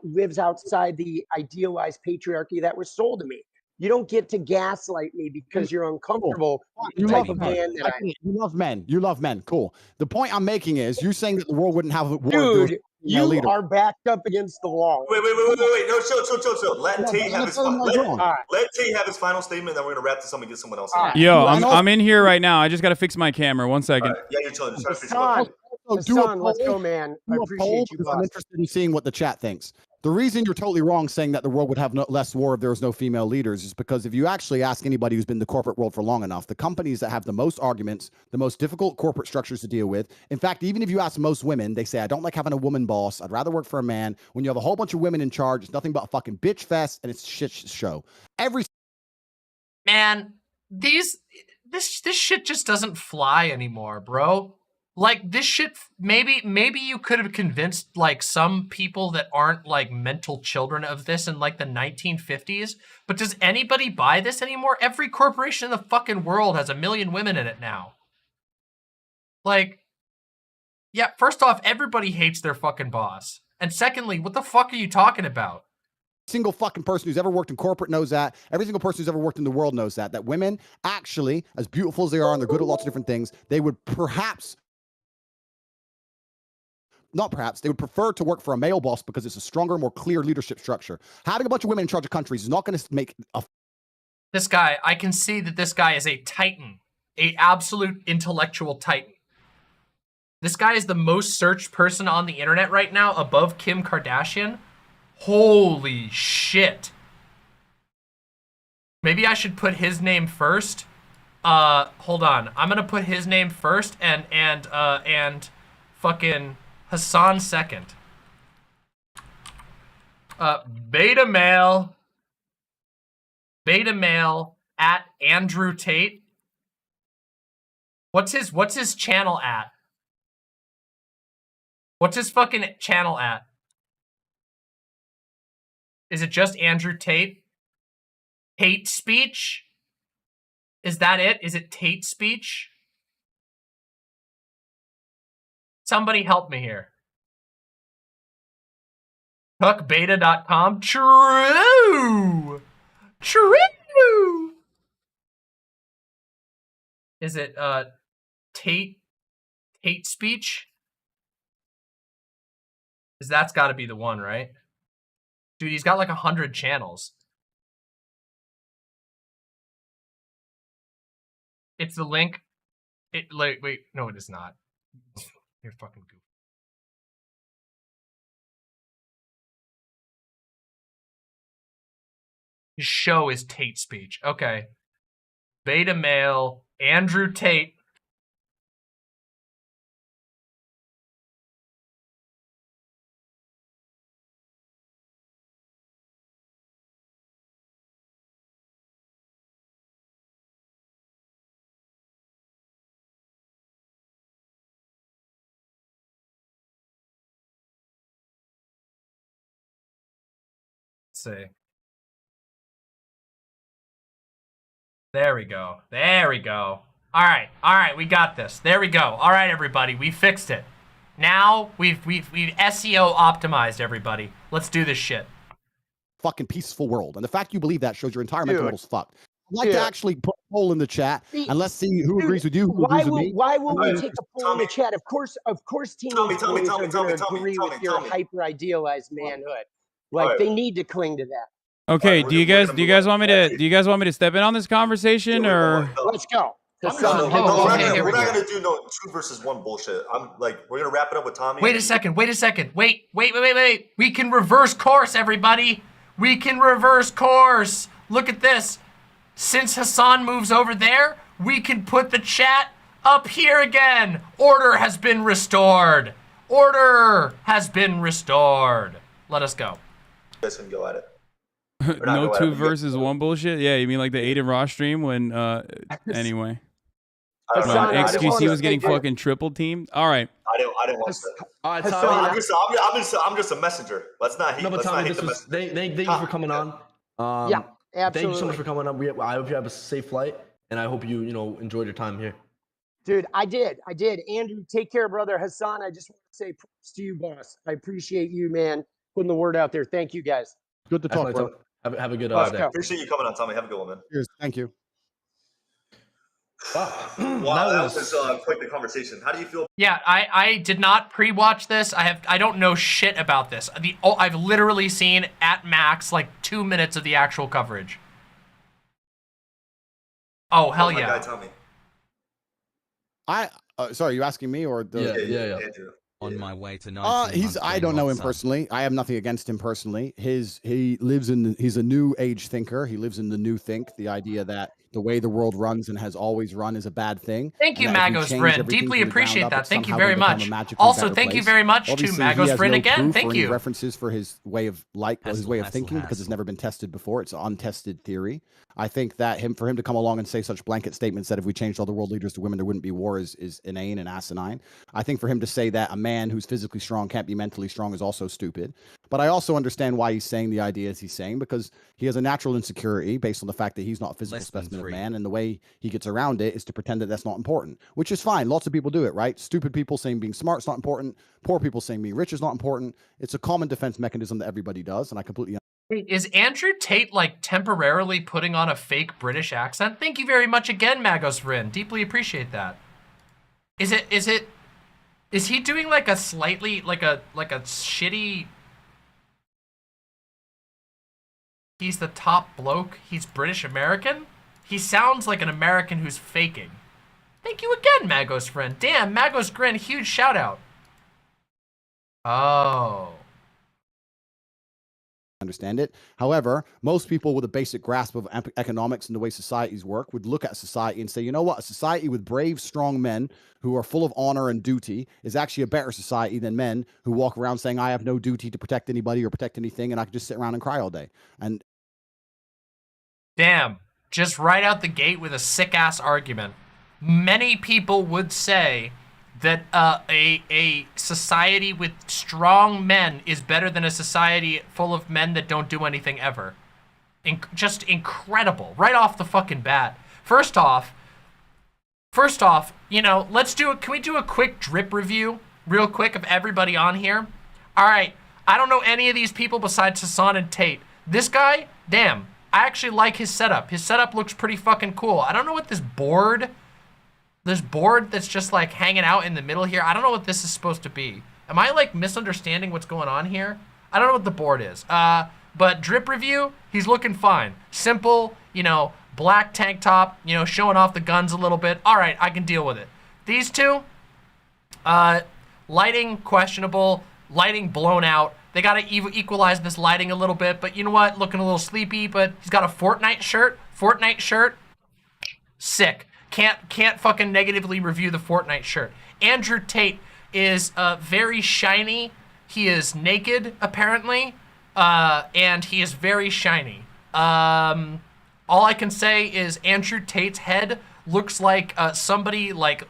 lives outside the idealized patriarchy that was sold to me. You don't get to gaslight me because you're uncomfortable. You love men. You love men. You love men. Cool. The point I'm making is you're saying that the world wouldn't have a war. Dude, you are backed up against the wall. Wait. No, chill. Let Tate have his let Tate have his final statement, then we're gonna wrap this up and get someone else. Yo, I'm in here right now. I just gotta fix my camera. 1 second. Yeah, you're chilling. Hasan, let's go, man. I appreciate you. I'm interested in seeing what the chat thinks. The reason you're totally wrong saying that the world would have less war if there was no female leaders is because if you actually ask anybody who's been in the corporate world for long enough, the companies that have the most arguments, the most difficult corporate structures to deal with. In fact, even if you ask most women, they say, I don't like having a woman boss. I'd rather work for a man. When you have a whole bunch of women in charge, it's nothing but a fucking bitch fest and it's a shit show. Man, this shit just doesn't fly anymore, bro. Like this shit, maybe you could have convinced like some people that aren't like mental children of this in like the 1950s, but does anybody buy this anymore? Every corporation in the fucking world has 1 million women in it now. Like, yeah, first off, everybody hates their fucking boss. And secondly, what the fuck are you talking about? Single fucking person who's ever worked in corporate knows that. Every single person who's ever worked in the world knows that women actually, as beautiful as they are and they're good at lots of different things, they would they would prefer to work for a male boss because it's a stronger, more clear leadership structure. Having a bunch of women in charge of countries is not going to make a... This guy, I can see that this guy is a titan, a absolute intellectual titan. This guy is the most searched person on the internet right now, above Kim Kardashian. Holy shit. Maybe I should put his name first. Hold on. I'm gonna put his name first and fucking Hasan second. Beta male at Andrew Tate. What's his channel at? What's his fucking channel at? Is it just Andrew Tate? TateSpeech? Is that it? Is it TateSpeech? Somebody help me here. Cookbeta.com? True! True! Is it, TateSpeech? Because that's got to be the one, right? Dude, he's got like 100 channels. It's the link. Wait, no, it is not. You're fucking goofy. His show is TateSpeech. Okay. Beta male, Andrew Tate. Let's see. There we go. There we go. All right, we got this. There we go. All right, everybody, we fixed it. Now we've SEO optimized everybody. Let's do this shit. Fucking peaceful world, and the fact you believe that shows your entire mental model's fucked. I'd like to actually put a poll in the chat, and let's see who agrees with you, who agrees with me. Why will we take a poll in the chat? Of course, teenage boys are going to agree with your hyper idealized manhood. Like they need to cling to that. Okay, do you guys want me to step in on this conversation, or let's go? We're not gonna do no 2 versus 1 bullshit. We're gonna wrap it up with Tommy. Wait a second. Wait. We can reverse course, everybody. We can reverse course. Look at this. Since Hasan moves over there, we can put the chat up here again. Order has been restored. Order has been restored. Let us go. You guys can go at it. no 2 versus 1 bullshit? Yeah, you mean like the Aiden Ross stream when anyway. XQC was getting fucking triple teamed. All right. I didn't want that. All right, Tommy. I'm just a messenger. Let's not hate. No, but Tommy, thank you for coming on. Yeah, absolutely. Thank you so much for coming on. I hope you have a safe flight, and I hope you enjoyed your time here. Dude, I did. Andrew, take care, brother. Hasan, I just want to say props to you, boss. I appreciate you, man, putting the word out there. Thank you, guys. Good to talk, bro. Have a good day. Appreciate you coming on, Tommy. Have a good one, man. Cheers. Thank you. Wow, that was quite the conversation. How do you feel? Yeah, I did not pre-watch this. I don't know shit about this. I've literally seen at max like 2 minutes of the actual coverage. Oh hell yeah! My guy, Tommy. Sorry, you asking me or the? Yeah. On my way to I don't know him personally. I have nothing against him personally. He's a new age thinker. He lives in the new think, the idea that the way the world runs and has always run is a bad thing. Thank you, Magos Friend. Deeply appreciate that. Thank you very much. Also, thank you very much to Magos Friend again. Thank you. References for his way of his way of thinking because it's never been tested before. It's an untested theory. I think that for him to come along and say such blanket statements that if we changed all the world leaders to women, there wouldn't be war is inane and asinine. I think for him to say that a man who's physically strong can't be mentally strong is also stupid. But I also understand why he's saying the ideas he's saying, because he has a natural insecurity based on the fact that he's not a physical specimen of man, and the way he gets around it is to pretend that that's not important, which is fine. Lots of people do it, right? Stupid people saying being smart is not important. Poor people saying being rich is not important. It's a common defense mechanism that everybody does, and I completely Is Andrew Tate like temporarily putting on a fake British accent? Thank you very much again, Magos Rin. Deeply appreciate that. Is he doing like a slightly like a shitty? He's the top bloke. He's British American. He sounds like an American who's faking. Thank you again, Magos Friend. Damn, Magos Grin, huge shout out. Oh. Understand it. However, most people with a basic grasp of economics and the way societies work would look at society and say, you know what? A society with brave, strong men who are full of honor and duty is actually a better society than men who walk around saying, I have no duty to protect anybody or protect anything, and I can just sit around and cry all day. And damn, just right out the gate with a sick-ass argument. Many people would say that a society with strong men is better than a society full of men that don't do anything ever. Just incredible, right off the fucking bat. First off, you know, can we do a quick drip review real quick of everybody on here? All right, I don't know any of these people besides Hasan and Tate. This guy, damn, I actually like his setup. His setup looks pretty fucking cool. I don't know what this board that's just like hanging out in the middle here, I don't know what this is supposed to be. Am I like misunderstanding what's going on here? I don't know what the board is. But drip review, he's looking fine. Simple, you know, black tank top, you know, showing off the guns a little bit. All right, I can deal with it. These two, lighting questionable, lighting blown out. They gotta equalize this lighting a little bit, but you know what? Looking a little sleepy, but he's got a Fortnite shirt. Sick. Can't fucking negatively review the Fortnite shirt. Andrew Tate is very shiny. He is naked, apparently, and he is very shiny. All I can say is Andrew Tate's head looks like somebody like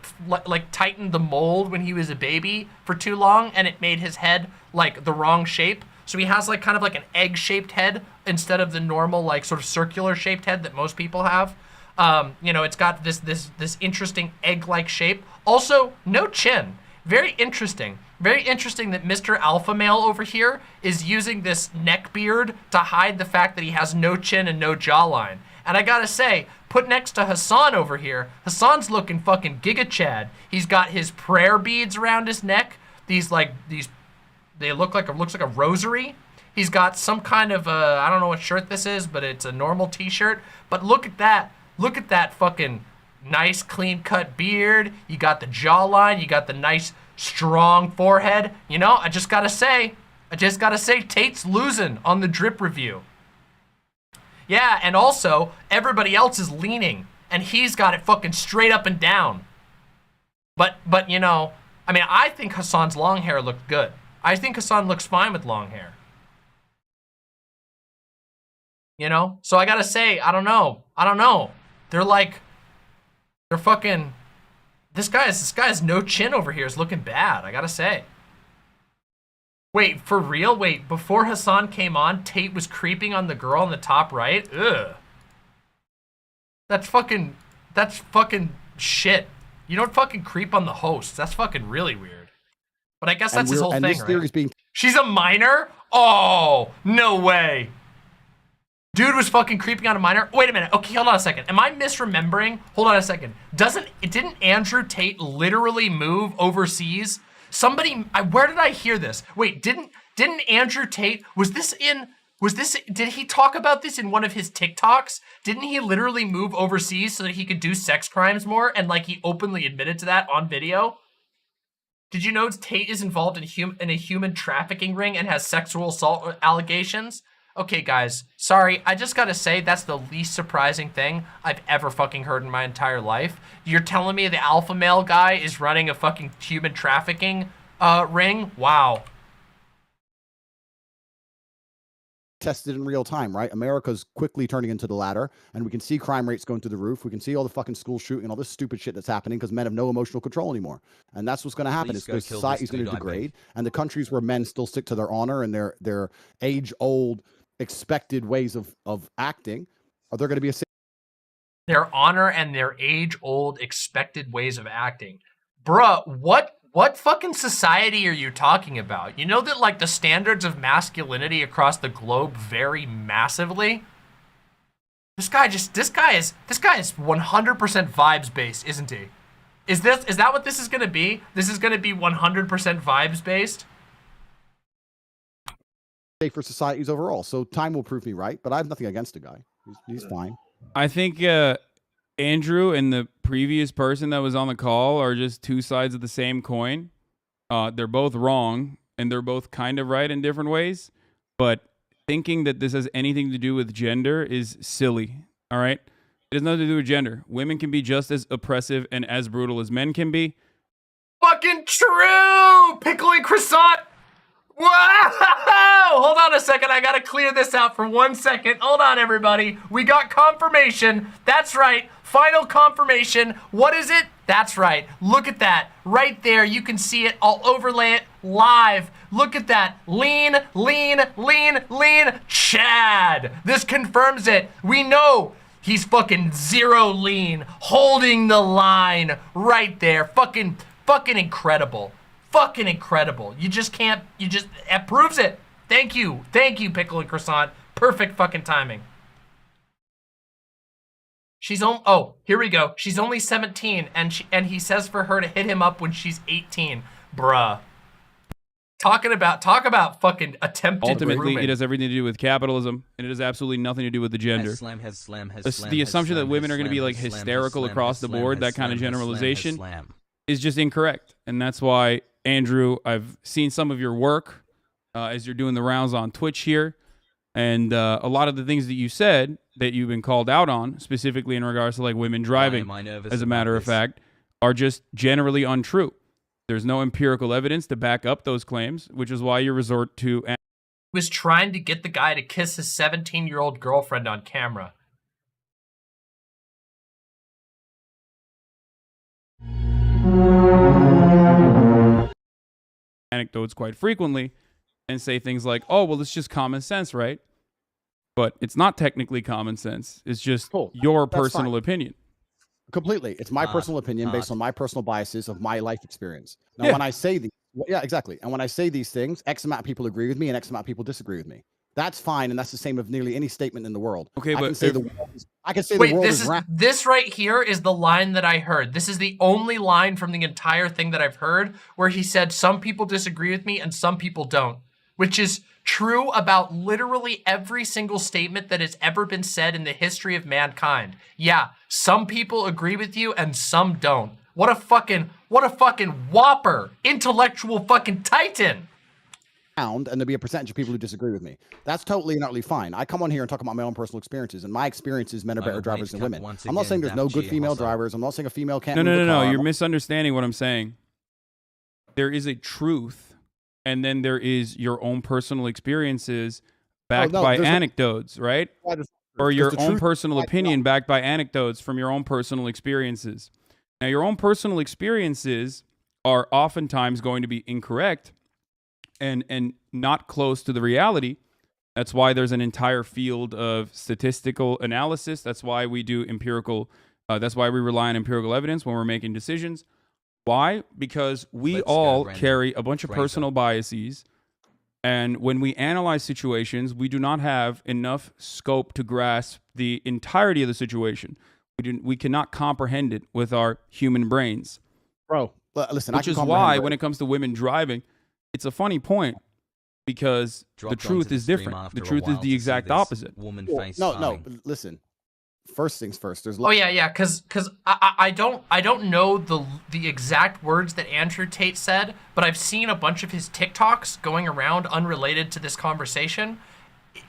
tightened the mold when he was a baby for too long, and it made his head like the wrong shape. So he has like kind of like an egg-shaped head instead of the normal like sort of circular-shaped head that most people have. You know, it's got this interesting egg-like shape. Also, no chin. Very interesting. Very interesting that Mr. Alpha Male over here is using this neck beard to hide the fact that he has no chin and no jawline. And I gotta say, put next to Hasan over here, Hasan's looking fucking Giga Chad. He's got his prayer beads around his neck. They looks like a rosary. He's got some kind of I don't know what shirt this is, but it's a normal t-shirt. But look at that. Look at that fucking nice clean cut beard. You got the jawline, you got the nice strong forehead. You know, I just gotta say, Tate's losing on the drip review. Yeah, and also, everybody else is leaning, and he's got it fucking straight up and down. But you know, I mean, I think Hasan's long hair looked good. I think Hasan looks fine with long hair. You know? So I gotta say, I don't know. They're fucking, this guy's no chin over here is looking bad, I gotta say. Wait, for real? Wait, before Hasan came on, Tate was creeping on the girl in the top right? Ugh. That's fucking shit. You don't fucking creep on the host. That's fucking really weird. But I guess that's his whole thing, right? She's a minor? Oh, no way. Dude was fucking creeping on a minor? Wait a minute. Okay, hold on a second. Am I misremembering? Hold on a second. Didn't Andrew Tate literally move overseas? Where did I hear this? Wait, didn't Andrew Tate, did he talk about this in one of his TikToks? Didn't he literally move overseas so that he could do sex crimes more? And like he openly admitted to that on video? Did you know Tate is involved in a human trafficking ring and has sexual assault allegations? Okay, guys, sorry, I just gotta say that's the least surprising thing I've ever fucking heard in my entire life. You're telling me the alpha male guy is running a fucking human trafficking ring? Wow. Tested in real time, right? America's quickly turning into the latter, and we can see crime rates going through the roof. We can see all the fucking school shooting and all this stupid shit that's happening because men have no emotional control anymore. And that's what's going to happen. Is because society's going to degrade, and the countries where men still stick to their honor and their age-old expected ways of acting, are there going to be their honor and their age-old expected ways of acting? Bruh, what fucking society are you talking about? You know that like the standards of masculinity across the globe vary massively? This guy is 100% vibes based, isn't he? Is that what this is gonna be? This is gonna be 100% vibes based? For societies overall. So time will prove me right, but I have nothing against the guy. He's fine. I think Andrew and the previous person that was on the call are just two sides of the same coin. They're both wrong, and they're both kind of right in different ways. But thinking that this has anything to do with gender is silly, all right? It has nothing to do with gender. Women can be just as oppressive and as brutal as men can be. Fucking true! Pickle and croissant! Wow! Hold on a second. I gotta clear this out for 1 second. Hold on, everybody. We got confirmation. That's right. Final confirmation. What is it? That's right. Look at that. Right there. You can see it. I'll overlay it live. Look at that. Lean, lean, lean, lean. Chad. This confirms it. We know he's fucking zero lean. Holding the line right there. Fucking incredible. Fucking incredible. You just can't, it proves it. Thank you. Thank you, Pickle and Croissant. Perfect fucking timing. She's oh, here we go. She's only 17, and he says for her to hit him up when she's 18. Bruh. Talk about fucking attempted Ultimately, grooming. it has everything to do with capitalism, and it has absolutely nothing to do with the gender. The assumption that women are going to be like hysterical across the board, that kind of generalization, is just incorrect. And that's why, Andrew, I've seen some of your work as you're doing the rounds on Twitch here. And a lot of the things that you said that you've been called out on, specifically in regards to like women driving, as a matter of fact, are just generally untrue. There's no empirical evidence to back up those claims, which is why you resort to... Was trying to get the guy to kiss his 17-year-old girlfriend on camera. Anecdotes quite frequently and say things like, oh, well, it's just common sense, right? But it's not technically common sense. It's just your personal opinion. Completely. It's my personal opinion based on my personal biases of my life experience. Now, when I say these, exactly. And when I say these things, X amount of people agree with me and X amount of people disagree with me. That's fine, and that's the same of nearly any statement in the world. Okay, I but can say the world is round. This right here is the line that I heard. This is the only line from the entire thing that I've heard where he said some people disagree with me and some people don't, which is true about literally every single statement that has ever been said in the history of mankind. Yeah, some people agree with you and some don't. What a fucking whopper, intellectual fucking titan. And there'll be a percentage of people who disagree with me. That's totally and utterly fine. I come on here and talk about my own personal experiences, and my experience is men are better drivers than women. I'm not saying there's no good female drivers. I'm not saying a female can't move a car. No. You're misunderstanding what I'm saying. There is a truth, and then there is your own personal experiences backed by anecdotes, right? Or your own personal opinion backed by anecdotes from your own personal experiences. Now, your own personal experiences are oftentimes going to be incorrect and not close to the reality. That's why there's an entire field of statistical analysis. That's why we do empirical. That's why we rely on empirical evidence when we're making decisions. Why? Because we all carry a bunch of personal biases. And when we analyze situations, we do not have enough scope to grasp the entirety of the situation. We cannot comprehend it with our human brains. Bro, listen, which is why when it comes to women driving, it's a funny point because the truth is different. The truth is the exact opposite. No, listen. First things first. There's because I don't know the exact words that Andrew Tate said, but I've seen a bunch of his TikToks going around unrelated to this conversation,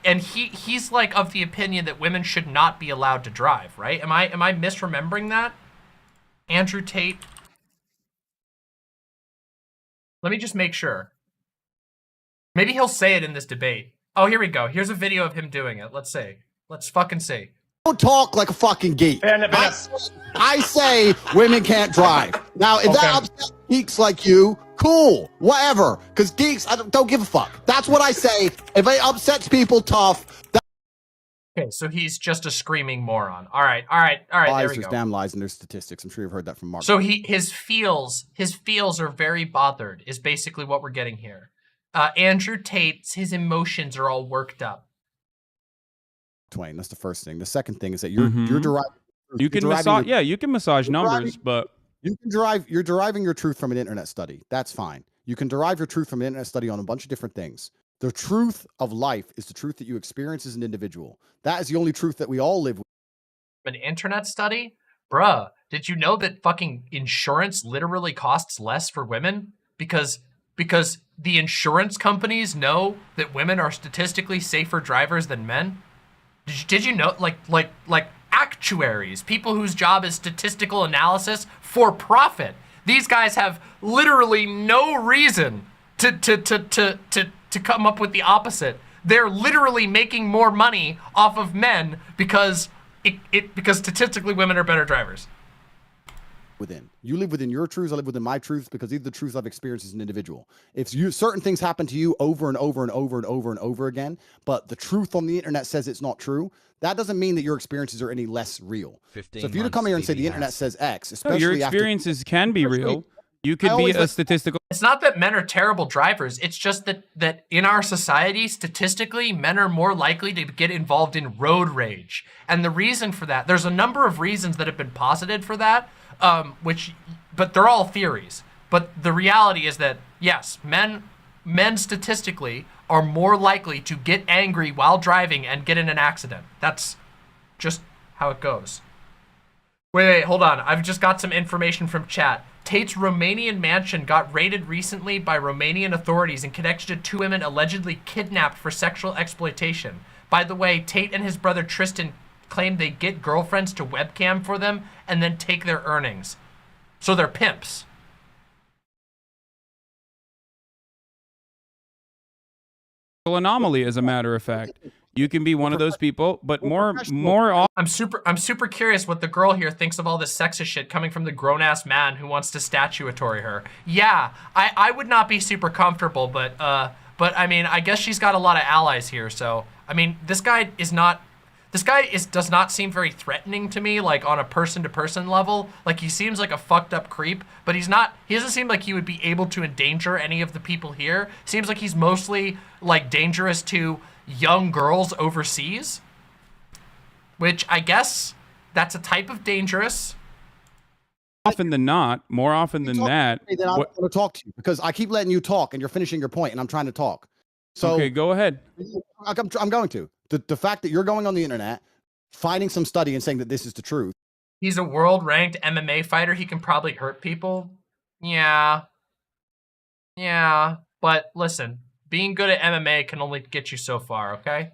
and he's like of the opinion that women should not be allowed to drive, right? Am I misremembering that? Andrew Tate. Let me just make sure. Maybe he'll say it in this debate. Oh, here we go. Here's a video of him doing it. Let's see. Let's fucking see. Don't talk like a fucking geek. I say women can't drive. Now, if that upsets geeks like you, cool, whatever. Because geeks, I don't give a fuck. That's what I say. If it upsets people, tough. Okay, so he's just a screaming moron. All right. There we go. Damn lies, and there's statistics. I'm sure you've heard that from Mark. So his feels are very bothered. Is basically what we're getting here. Andrew Tate's his emotions are all worked up. Twain. That's the first thing. The second thing is that you're deriving. You can massage. You can massage numbers, but you're deriving your truth from an internet study. That's fine. You can derive your truth from an internet study on a bunch of different things. The truth of life is the truth that you experience as an individual. That is the only truth that we all live with. An internet study? Bruh, did you know that fucking insurance literally costs less for women? Because the insurance companies know that women are statistically safer drivers than men? Did you know, like actuaries, people whose job is statistical analysis for profit, these guys have literally no reason to come up with the opposite. They're literally making more money off of men because statistically women are better drivers. within. You live within your truths. I live within my truths because these are the truths I've experienced as an individual. If certain things happen to you over and over and over and over and over again, but the truth on the internet says it's not true, that doesn't mean that your experiences are any less real. So if you to come here and say the internet says X, especially your experiences can be real. You could be a statistical. It's not that men are terrible drivers. It's just that in our society, statistically, men are more likely to get involved in road rage. And the reason for that, there's a number of reasons that have been posited for that, but they're all theories. But the reality is that, yes, men statistically are more likely to get angry while driving and get in an accident. That's just how it goes. Wait, hold on. I've just got some information from chat. Tate's Romanian mansion got raided recently by Romanian authorities in connection to 2 women allegedly kidnapped for sexual exploitation. By the way, Tate and his brother Tristan claim they get girlfriends to webcam for them and then take their earnings. So they're pimps. Anomaly, as a matter of fact. You can be one of those people, but more I'm super curious what the girl here thinks of all this sexist shit coming from the grown-ass man who wants to statutory her. Yeah, I would not be super comfortable, but I mean, I guess she's got a lot of allies here, so I mean, this guy does not seem very threatening to me, like on a person-to-person level. Like, he seems like a fucked up creep, but he doesn't seem like he would be able to endanger any of the people here. Seems like he's mostly like dangerous to young girls overseas, which I guess that's a type of dangerous. More often than that. Then I want to talk to you because I keep letting you talk and you're finishing your point and I'm trying to talk. So okay, go ahead. I'm going to. The fact that you're going on the internet, finding some study and saying that this is the truth. He's a world-ranked MMA fighter. He can probably hurt people. Yeah. But listen, being good at MMA can only get you so far, okay?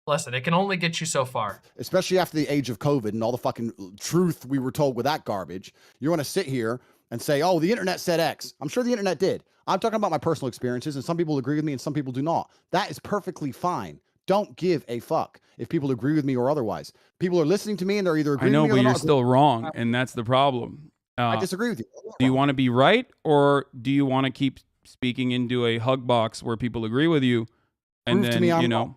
Listen, it can only get you so far. Especially after the age of COVID and all the fucking truth we were told with that garbage. You want to sit here and say, oh, the internet said X. I'm sure the internet did. I'm talking about my personal experiences, and some people agree with me and some people do not. That is perfectly fine. Don't give a fuck if people agree with me or otherwise. People are listening to me and they're either agreeing with me or not. I know, but you're still wrong, and that's the problem. I disagree with you. Do you want to be right, or do you want to keep speaking into a hug box where people agree with you? And Prove then, to me I'm wrong.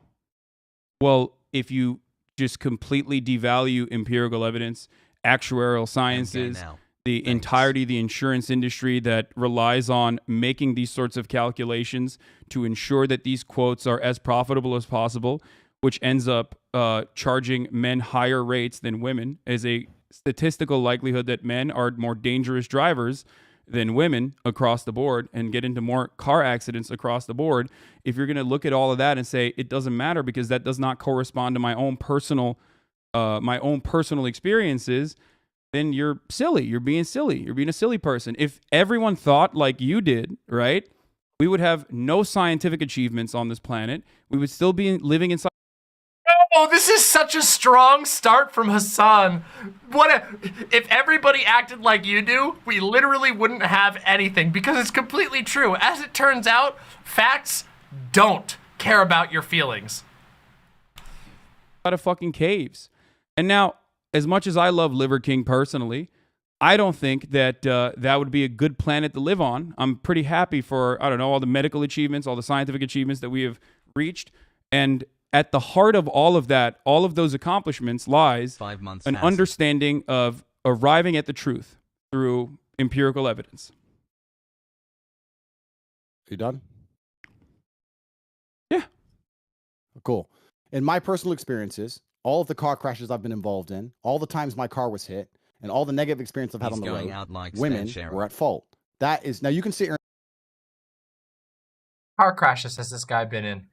Well, if you just completely devalue empirical evidence, actuarial sciences, the entirety of the insurance industry that relies on making these sorts of calculations to ensure that these quotes are as profitable as possible, which ends up charging men higher rates than women, as a statistical likelihood that men are more dangerous drivers than women across the board and get into more car accidents across the board. If you're going to look at all of that and say it doesn't matter because that does not correspond to my own personal experiences, then you're silly. You're being silly. You're being a silly person. If everyone thought like you did, right, we would have no scientific achievements on this planet. We would still be living inside. Oh, this is such a strong start from Hasan. If everybody acted like you do, we literally wouldn't have anything, because it's completely true. As it turns out, facts don't care about your feelings. Out of fucking caves. And now, as much as I love Liver King personally, I don't think that that would be a good planet to live on. I'm pretty happy for, I don't know, all the medical achievements, all the scientific achievements that we have reached. And at the heart of all of that, all of those accomplishments lies an understanding of arriving at the truth through empirical evidence. You done? Yeah. Cool. In my personal experiences, all of the car crashes I've been involved in, all the times my car was hit, and all the negative experience I've had on the road, women were at fault. That is, now you can sit here. Car crashes has this guy been in?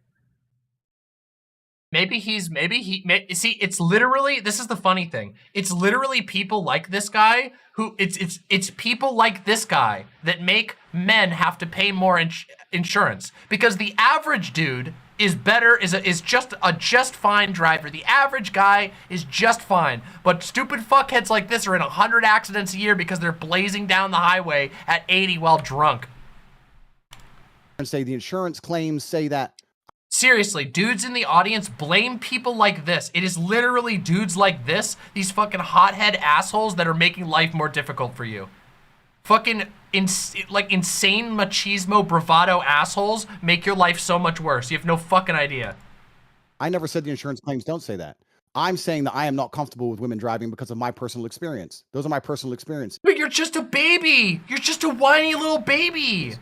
See, it's literally, this is the funny thing. It's literally people like this guy who, it's people like this guy that make men have to pay more insurance, because the average dude is just a just fine driver. The average guy is just fine, but stupid fuckheads like this are in 100 accidents a year because they're blazing down the highway at 80 while drunk. And say the insurance claims say that. Seriously, dudes in the audience, blame people like this. It is literally dudes like this, these fucking hothead assholes that are making life more difficult for you. Fucking insane machismo bravado assholes make your life so much worse. You have no fucking idea. I never said the insurance claims don't say that. I'm saying that I am not comfortable with women driving because of my personal experience. Those are my personal experiences. But you're just a baby. You're just a whiny little baby.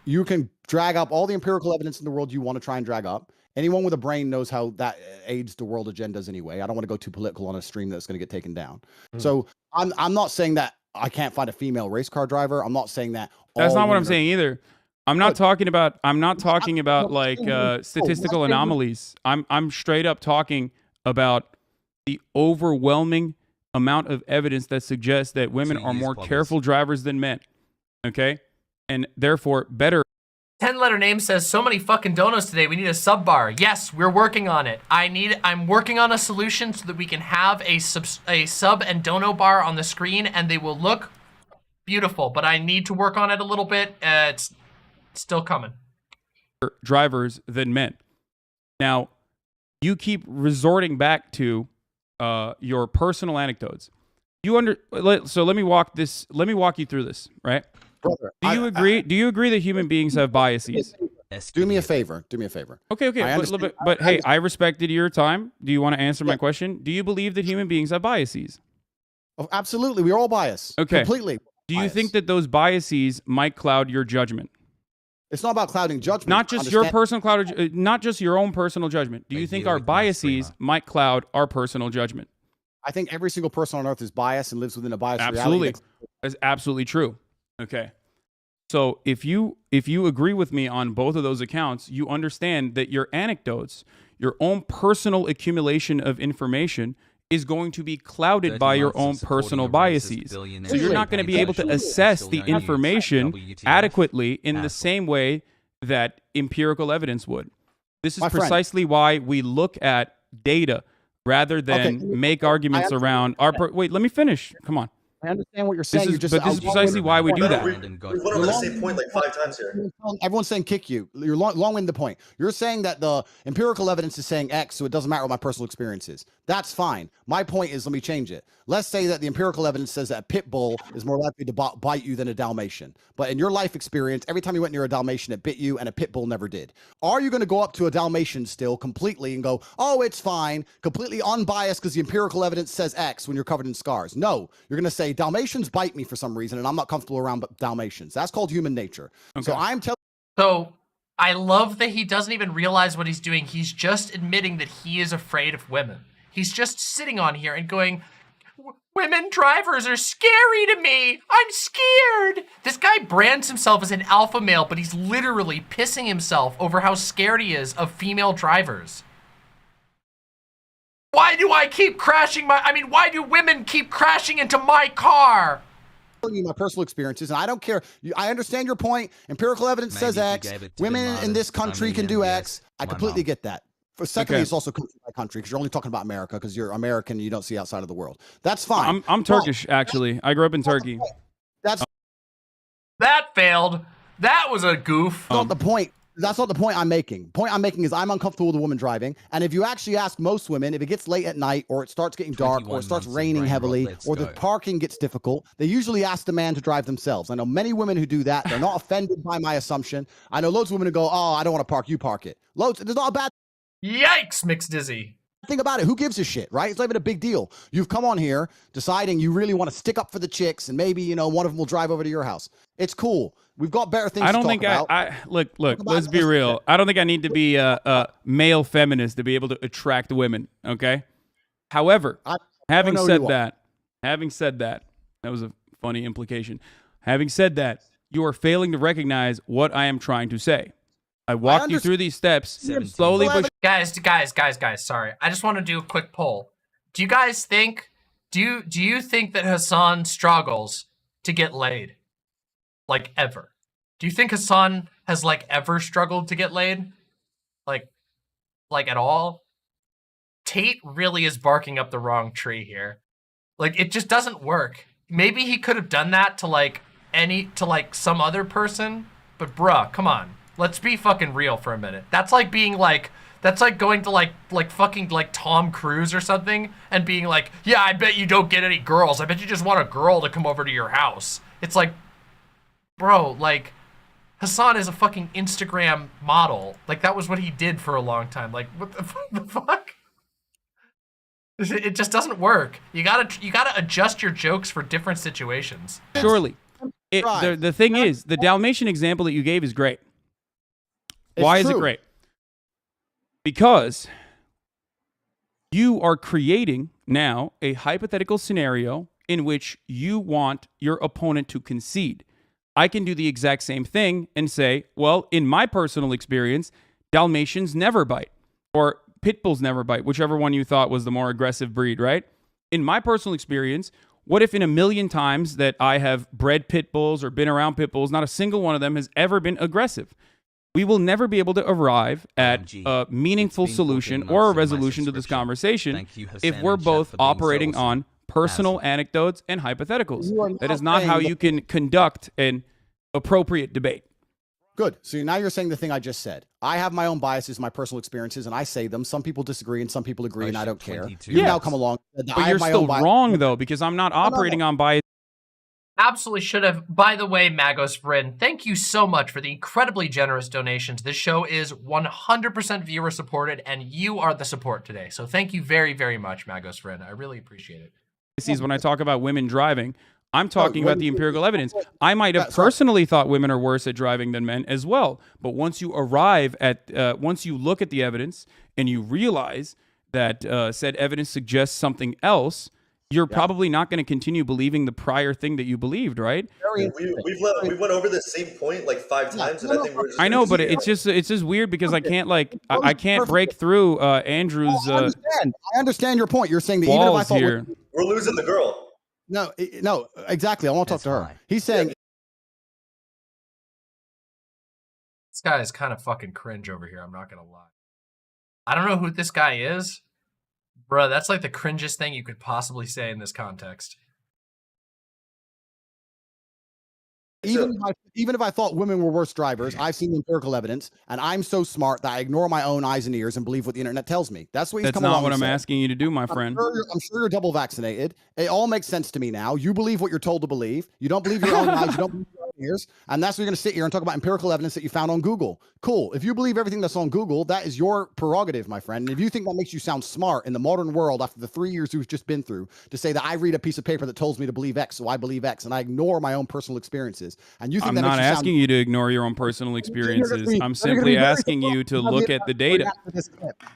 You can drag up all the empirical evidence in the world you want to try and drag up. Anyone with a brain knows how that aids the world agendas anyway. I don't want to go too political on a stream that's going to get taken down. So I'm not saying that I can't find a female race car driver. I'm not saying that. That's not what I'm saying either. I'm not talking about like statistical anomalies. I'm straight up talking about the overwhelming amount of evidence that suggests that women are more careful drivers than men. Okay? And therefore better. 10-letter name says, so many fucking donos today. We need a sub bar. Yes, we're working on it. I'm working on a solution so that we can have a sub and dono bar on the screen and they will look beautiful, but I need to work on it a little bit. It's still coming. Drivers than men. Now, you keep resorting back to your personal anecdotes. So let me walk you through this, right? Brother, do you agree that human beings have biases? Do me a favor. Okay. But hey, I respected your time. Do you want to answer my question? Do you believe that human beings have biases? Oh, absolutely. We're all biased. Okay. Completely. Do you think that those biases might cloud your judgment? It's not about clouding judgment. Not just your personal not just your own personal judgment. Do you think our biases might cloud our personal judgment? I think every single person on earth is biased and lives within a biased reality. Absolutely. That's absolutely true. Okay. So if you agree with me on both of those accounts, you understand that your anecdotes, your own personal accumulation of information is going to be clouded by your own personal biases. So you're not going to be able to assess the information adequately in the same way that empirical evidence would. This is precisely why we look at data rather than make arguments around our... Wait, let me finish. Come on. I understand what you're saying. This is precisely why we do that. We went over the same point like 5 times here. Everyone's saying kick you. You're long-winded the point. You're saying that the empirical evidence is saying X, so it doesn't matter what my personal experience is. That's fine. My point is, let me change it. Let's say that the empirical evidence says that a pit bull is more likely to bite you than a Dalmatian. But in your life experience, every time you went near a Dalmatian, it bit you, and a pit bull never did. Are you going to go up to a Dalmatian still completely and go, oh, it's fine, completely unbiased because the empirical evidence says X when you're covered in scars? No. You're going to say, Dalmatians bite me for some reason, and I'm not comfortable around Dalmatians. That's called human nature. Okay. So I'm telling. So I love that he doesn't even realize what he's doing. He's just admitting that he is afraid of women. He's just sitting on here and going, women drivers are scary to me. I'm scared. This guy brands himself as an alpha male, but he's literally pissing himself over how scared he is of female drivers. Why do I keep crashing why do women keep crashing into my car? My personal experiences, and I don't care. I understand your point. Empirical evidence says X. Women in this country can do X. I completely get that. Secondly, it's also country by country because you're only talking about America because you're American and you don't see outside of the world. That's fine. I'm Turkish, actually. I grew up in Turkey. That failed. That was a goof. That's not the point. That's not the point I'm making. The point I'm making is I'm uncomfortable with a woman driving. And if you actually ask most women, if it gets late at night or it starts getting dark or it starts raining heavily or the parking gets difficult, they usually ask the man to drive themselves. I know many women who do that. They're not offended by my assumption. I know loads of women who go, oh, I don't want to park. You park it. Loads. There's not a bad. Yikes, Mixed Dizzy. Think about it. Who gives a shit, right? It's not even a big deal. You've come on here deciding you really want to stick up for the chicks and maybe, one of them will drive over to your house. It's cool. We've got better things to talk about. Look, let's be real. I don't think I need to be a male feminist to be able to attract women, okay? However, having said that, that was a funny implication. Having said that, you are failing to recognize what I am trying to say. I walked you through these steps slowly, but guys, sorry. I just want to do a quick poll. Do you guys think, do you think that Hasan struggles to get laid? Like, ever? Do you think Hasan has, ever struggled to get laid? Like at all? Tate really is barking up the wrong tree here. It just doesn't work. Maybe he could have done that to, some other person, but bruh, come on. Let's be fucking real for a minute. That's like being like, that's like going to like fucking like Tom Cruise or something and being like, yeah, I bet you don't get any girls. I bet you just want a girl to come over to your house. It's like, bro, like, Hasan is a fucking Instagram model. Like, that was what he did for a long time. Like, what the fuck? It just doesn't work. You gotta adjust your jokes for different situations. Surely. The thing is, the Dalmatian example that you gave is great. Why is it great? Because you are creating now a hypothetical scenario in which you want your opponent to concede. I can do the exact same thing and say, well, in my personal experience, Dalmatians never bite, or pit bulls never bite, whichever one you thought was the more aggressive breed, right? In my personal experience, what if in a million times that I have bred pit bulls or been around pit bulls, not a single one of them has ever been aggressive? We will never be able to arrive at a meaningful solution or a resolution to this conversation if we're both operating on personal anecdotes and hypotheticals. That is not how you can conduct an appropriate debate. Good. So now you're saying the thing I just said. I have my own biases, my personal experiences, and I say them. Some people disagree and some people agree, and I don't care. You now come along. But you're still wrong, though, because I'm not operating on bias. Absolutely should have. By the way, Magos Bryn, thank you so much for the incredibly generous donations. This show is 100% viewer supported, and you are the support today. So thank you very, very much, Magos Bryn. I really appreciate it. When I talk about women driving, I'm talking about the empirical evidence. I might have personally thought women are worse at driving than men as well. But once you arrive at, once you look at the evidence and you realize that said evidence suggests something else, you're probably not going to continue believing the prior thing that you believed, right? We went over the same point like 5 times, and I think we're just. I know, but it's just weird because I can't I can't break through Andrew's. I understand your point. You're saying that even if I thought we're losing the girl. No, exactly. I want to talk to her. He's saying this guy is kind of fucking cringe over here. I'm not gonna lie. I don't know who this guy is. Bro, that's like the cringiest thing you could possibly say in this context. Even if I thought women were worse drivers, I've seen empirical evidence, and I'm so smart that I ignore my own eyes and ears and believe what the internet tells me. That's what he's coming along. That's not what I'm asking you to do, my friend. I'm sure you're double vaccinated. It all makes sense to me now. You believe what you're told to believe. You don't believe your own eyes. You don't believe your own ears. And that's what you're going to sit here and talk about empirical evidence that you found on Google. Cool. If you believe everything that's on Google, that is your prerogative, my friend. And if you think that makes you sound smart in the modern world after the 3 years we've just been through, to say that I read a piece of paper that tells me to believe X, so I believe X, and I ignore my own personal experiences, and you think I'm not asking you to ignore your own personal experiences. I'm simply asking you to look at the data.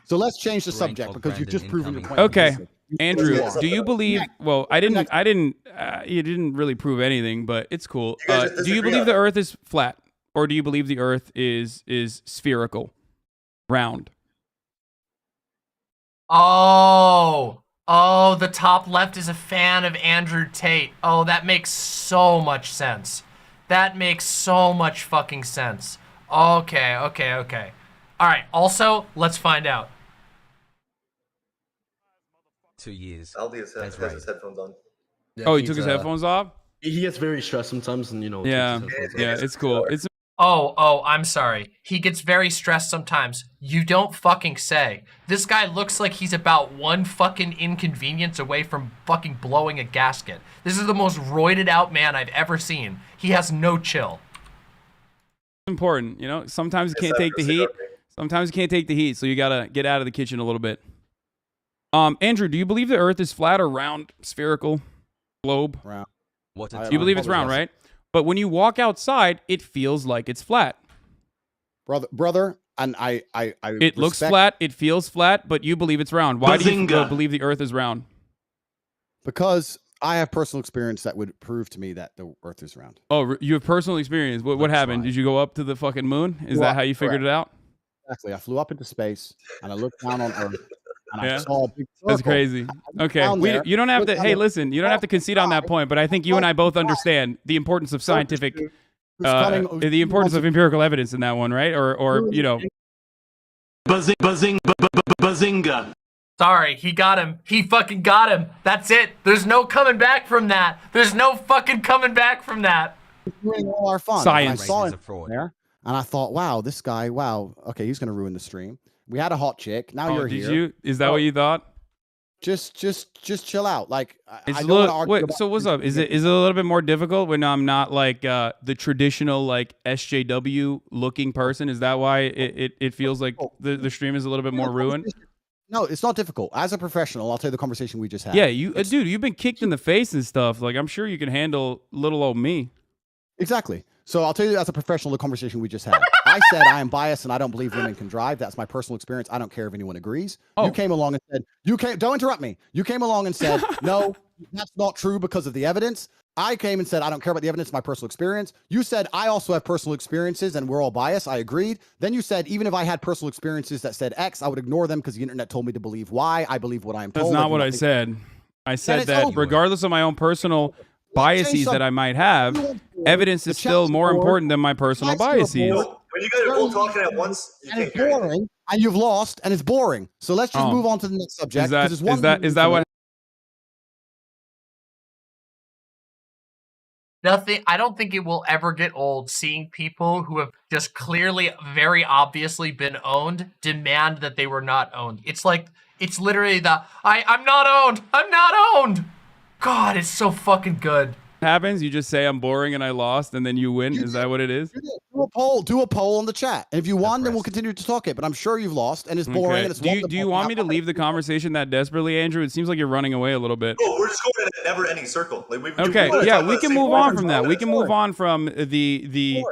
So let's change the subject because you've just proven your point. Okay. Andrew, do you believe? Well, you didn't really prove anything, but it's cool. Do you believe the Earth is flat, or do you believe the Earth is spherical, round? Oh, the top left is a fan of Andrew Tate. Oh, that makes so much sense. That makes so much fucking sense. Okay. All right. Also, let's find out. 2 years. Aldi has his headphones on. Yeah, he took his headphones off? He gets very stressed sometimes, and Yeah, it's cool. Oh, I'm sorry. He gets very stressed sometimes. You don't fucking say. This guy looks like he's about one fucking inconvenience away from fucking blowing a gasket. This is the most roided out man I've ever seen. He has no chill. Important, sometimes you can't take the heat. Sometimes you can't take the heat, so you gotta get out of the kitchen a little bit. Andrew, do you believe the Earth is flat or round, spherical, globe? Round. You believe it's round, right? But when you walk outside, it feels like it's flat. Brother, and I it looks flat, it feels flat, but you believe it's round. Why do you believe the Earth is round? Because I have personal experience that would prove to me that the Earth is round. Oh, you have personal experience. What happened? Did you go up to the fucking moon? Is that how you figured it out? Exactly. I flew up into space, and I looked down on Earth. And I saw a big circle. That's crazy. Okay, you don't have to. Hey, listen, you don't have to concede on that point, but I think you and I both understand the importance of scientific, the importance of empirical evidence in that one, right? Or Bazinga. Sorry, he got him. He fucking got him. That's it. There's no coming back from that. There's no fucking coming back from that. All our fun. Science. I saw him there, And I thought, wow, this guy, wow, okay, he's going to ruin the stream. We had a hot chick. Now you're here. Did you? Is that what you thought? Just chill out. Like, It's I a don't want to little, argue wait, about so what's up? Is it a little bit more difficult when I'm not like the traditional like SJW looking person? Is that why it feels like the stream is a little bit more ruined? No, it's not difficult. As a professional, I'll tell you the conversation we just had. Yeah, dude, you've been kicked in the face and stuff. Like, I'm sure you can handle little old me. Exactly. So I'll tell you as a professional the conversation we just had. I said I am biased and I don't believe women can drive. That's my personal experience. I don't care if anyone agrees. You came along and said, don't interrupt me. You came along and said, no, that's not true because of the evidence. I came and said, I don't care about the evidence, my personal experience. You said, I also have personal experiences and we're all biased. I agreed. Then you said, even if I had personal experiences that said X, I would ignore them because the internet told me to believe Y. I believe what I am told. That's not what I said. I said that regardless of my own personal biases that I might have, evidence is still more important than my personal biases. When you guys are all talking at once, you and can't it's hear anything. boring, and you've lost, and it's boring. So let's just move on to the next subject. Is that what? Nothing. I don't think it will ever get old seeing people who have just clearly, very obviously been owned demand that they were not owned. It's literally I'm not owned. I'm not owned. God, it's so fucking good. Happens, you just say I'm boring and I lost, and then you win. Is that what it is? Do a poll on the chat, and if you won, then we'll continue to talk it. But I'm sure you've lost, and it's boring. Okay. And it's Do you want me to leave the conversation that desperately, Andrew? It seems like you're running away a little bit. Oh, we're just going in a never-ending circle. Like, Okay, yeah, we can move on from that. We can move on from the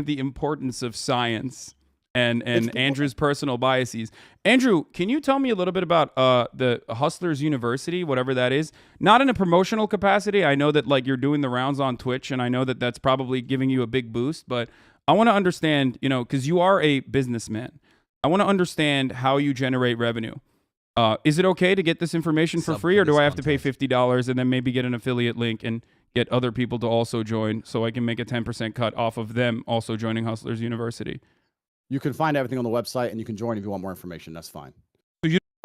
importance of science and Andrew's personal biases. Andrew, can you tell me a little bit about the Hustlers University, whatever that is? Not in a promotional capacity. I know that like you're doing the rounds on Twitch, and I know that that's probably giving you a big boost. But I want to understand, because you are a businessman. I want to understand how you generate revenue. Is it okay to get this information for free, or do I have to pay $50 and then maybe get an affiliate link and get other people to also join so I can make a 10% cut off of them also joining Hustlers University? You can find everything on the website, and you can join if you want more information. That's fine.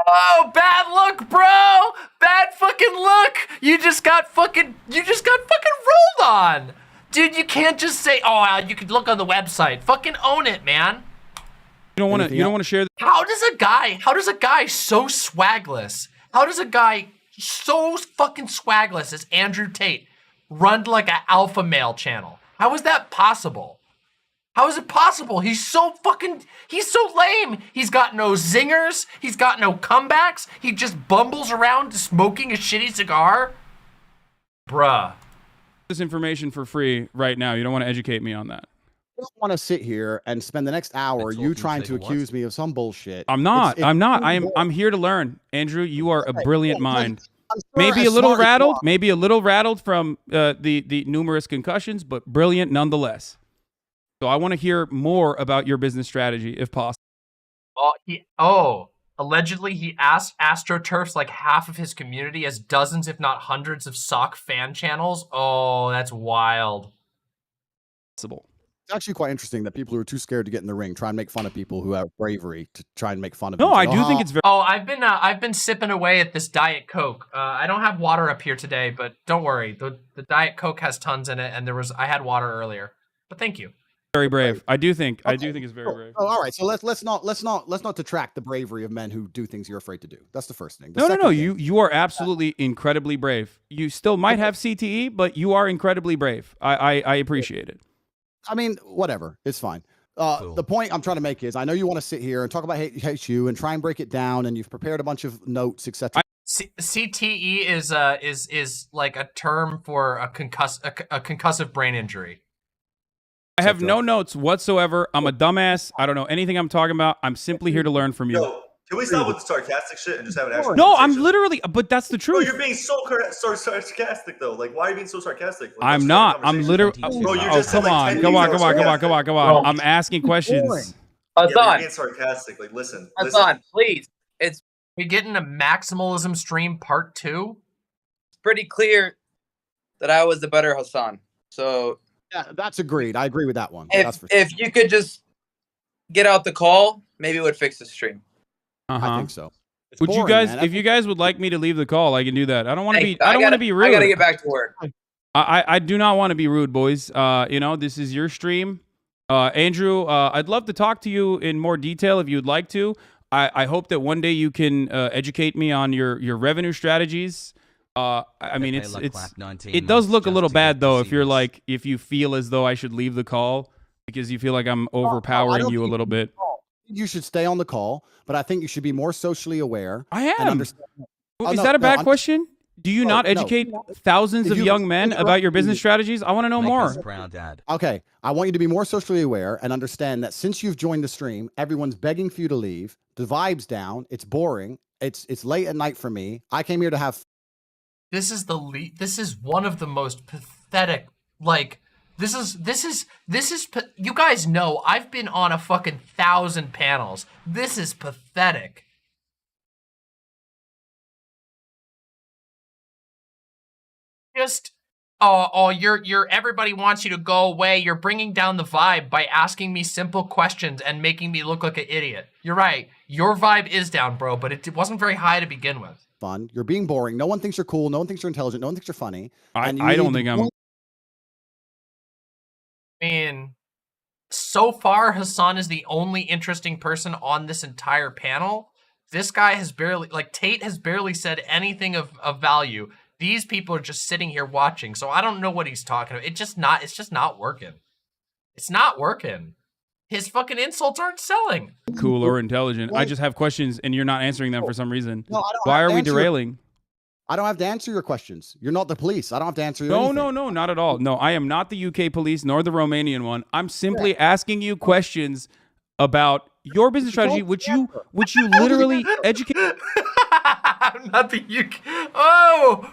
Oh, bad look, bro! Bad fucking look! You just got fucking rolled on! Dude, you can't just say, oh, you could look on the website. Fucking own it, man. You don't want to share. How does a guy so swagless, how does a guy so fucking swagless as Andrew Tate run like an alpha male channel? How is that possible? How is it possible? He's so lame. He's got no zingers. He's got no comebacks. He just bumbles around smoking a shitty cigar. Bruh. This information for free right now. You don't want to educate me on that. I don't want to sit here and spend the next hour trying to accuse me of some bullshit. I'm not. I'm here to learn. Andrew, you are a brilliant mind. Maybe a little rattled from the numerous concussions, but brilliant nonetheless. So I want to hear more about your business strategy, if possible. Allegedly he AstroTurfs like half of his community has dozens, if not hundreds, of sock fan channels. Oh, that's wild. It's actually quite interesting that people who are too scared to get in the ring try and make fun of people who have bravery to try and make fun of. No, I do think it's very. Oh, I've been sipping away at this Diet Coke. I don't have water up here today, but don't worry, the Diet Coke has tons in it, and I had water earlier. But thank you. Very brave. I do think it's very brave. Oh, all right. So let's not detract the bravery of men who do things you're afraid to do. That's the first thing. No. You are absolutely incredibly brave. You still might have CTE, but you are incredibly brave. I appreciate it. I mean, whatever. It's fine. The point I'm trying to make is, I know you want to sit here and talk about hate you and try and break it down, and you've prepared a bunch of notes, etc. CTE is like a term for a concussive brain injury. I have no notes whatsoever. I'm a dumbass. I don't know anything I'm talking about. I'm simply here to learn from you. Yo, can we stop with the sarcastic shit and just have an actual No, I'm literally, but that's the truth. Bro, you're being so sarcastic though. Like, why are you being so sarcastic? Like, I'm not. I'm literally. Bro, you just come on. Come on. I'm asking questions. Hasan, you're being sarcastic. Like, listen. Hasan, please. It's we getting a maximalism stream part 2. It's pretty clear that I was the better Hasan. So. Yeah, that's agreed. I agree with that one. If you could just get out the call, maybe it would fix the stream. I think so. Would boring, you guys, man. If you guys would like me to leave the call, I can do that. I don't want to be. I don't want to be rude. I gotta get back to work. I do not want to be rude, boys. This is your stream. Andrew, I'd love to talk to you in more detail if you'd like to. I hope that one day you can educate me on your revenue strategies. I mean, it does look a little bad though if you feel as though I should leave the call because you feel like I'm overpowering you a little bit. You should stay on the call, but I think you should be more socially aware. I am. And understand. Is that a bad question? Do you not educate thousands of young men about your business strategies? I want to know more. Proud dad. Okay, I want you to be more socially aware and understand that since you've joined the stream, everyone's begging for you to leave. The vibe's down. It's boring. It's late at night for me. I came here to have. This is this is one of the most pathetic. Like this is. You guys know I've been on a fucking 1,000 panels. This is pathetic. Just you're everybody wants you to go away. You're bringing down the vibe by asking me simple questions and making me look like an idiot. You're right. Your vibe is down, bro, but it wasn't very high to begin with. Fun. You're being boring. No one thinks you're cool. No one thinks you're intelligent. No one thinks you're funny. I don't think I'm. I mean, so far Hasan is the only interesting person on this entire panel. This guy has barely, like Tate has barely said anything of value. These people are just sitting here watching, so I don't know what he's talking about. It's just not working. It's not working. His fucking insults aren't selling. Cool or intelligent. I just have questions, and you're not answering them for some reason. No, why are we derailing? I don't have to answer your questions. You're not the police. I don't have to answer your No, not at all. No, I am not the UK police nor the Romanian one. I'm simply asking you questions about your business strategy, which you literally educate. I'm not the UK. Oh,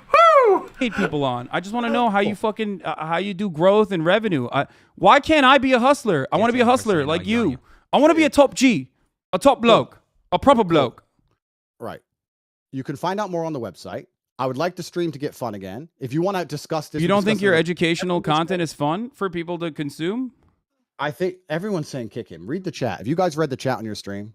whoo! People on. I just want to know how you fucking how you do growth and revenue. Why can't I be a hustler? I want to be a hustler like you. I want to be a top G, a top bloke, a proper bloke. Right. You can find out more on the website. I would like the stream to get fun again. If you want to discuss this, you don't think your educational content is fun for people to consume? I think everyone's saying kick him. Read the chat. Have you guys read the chat on your stream?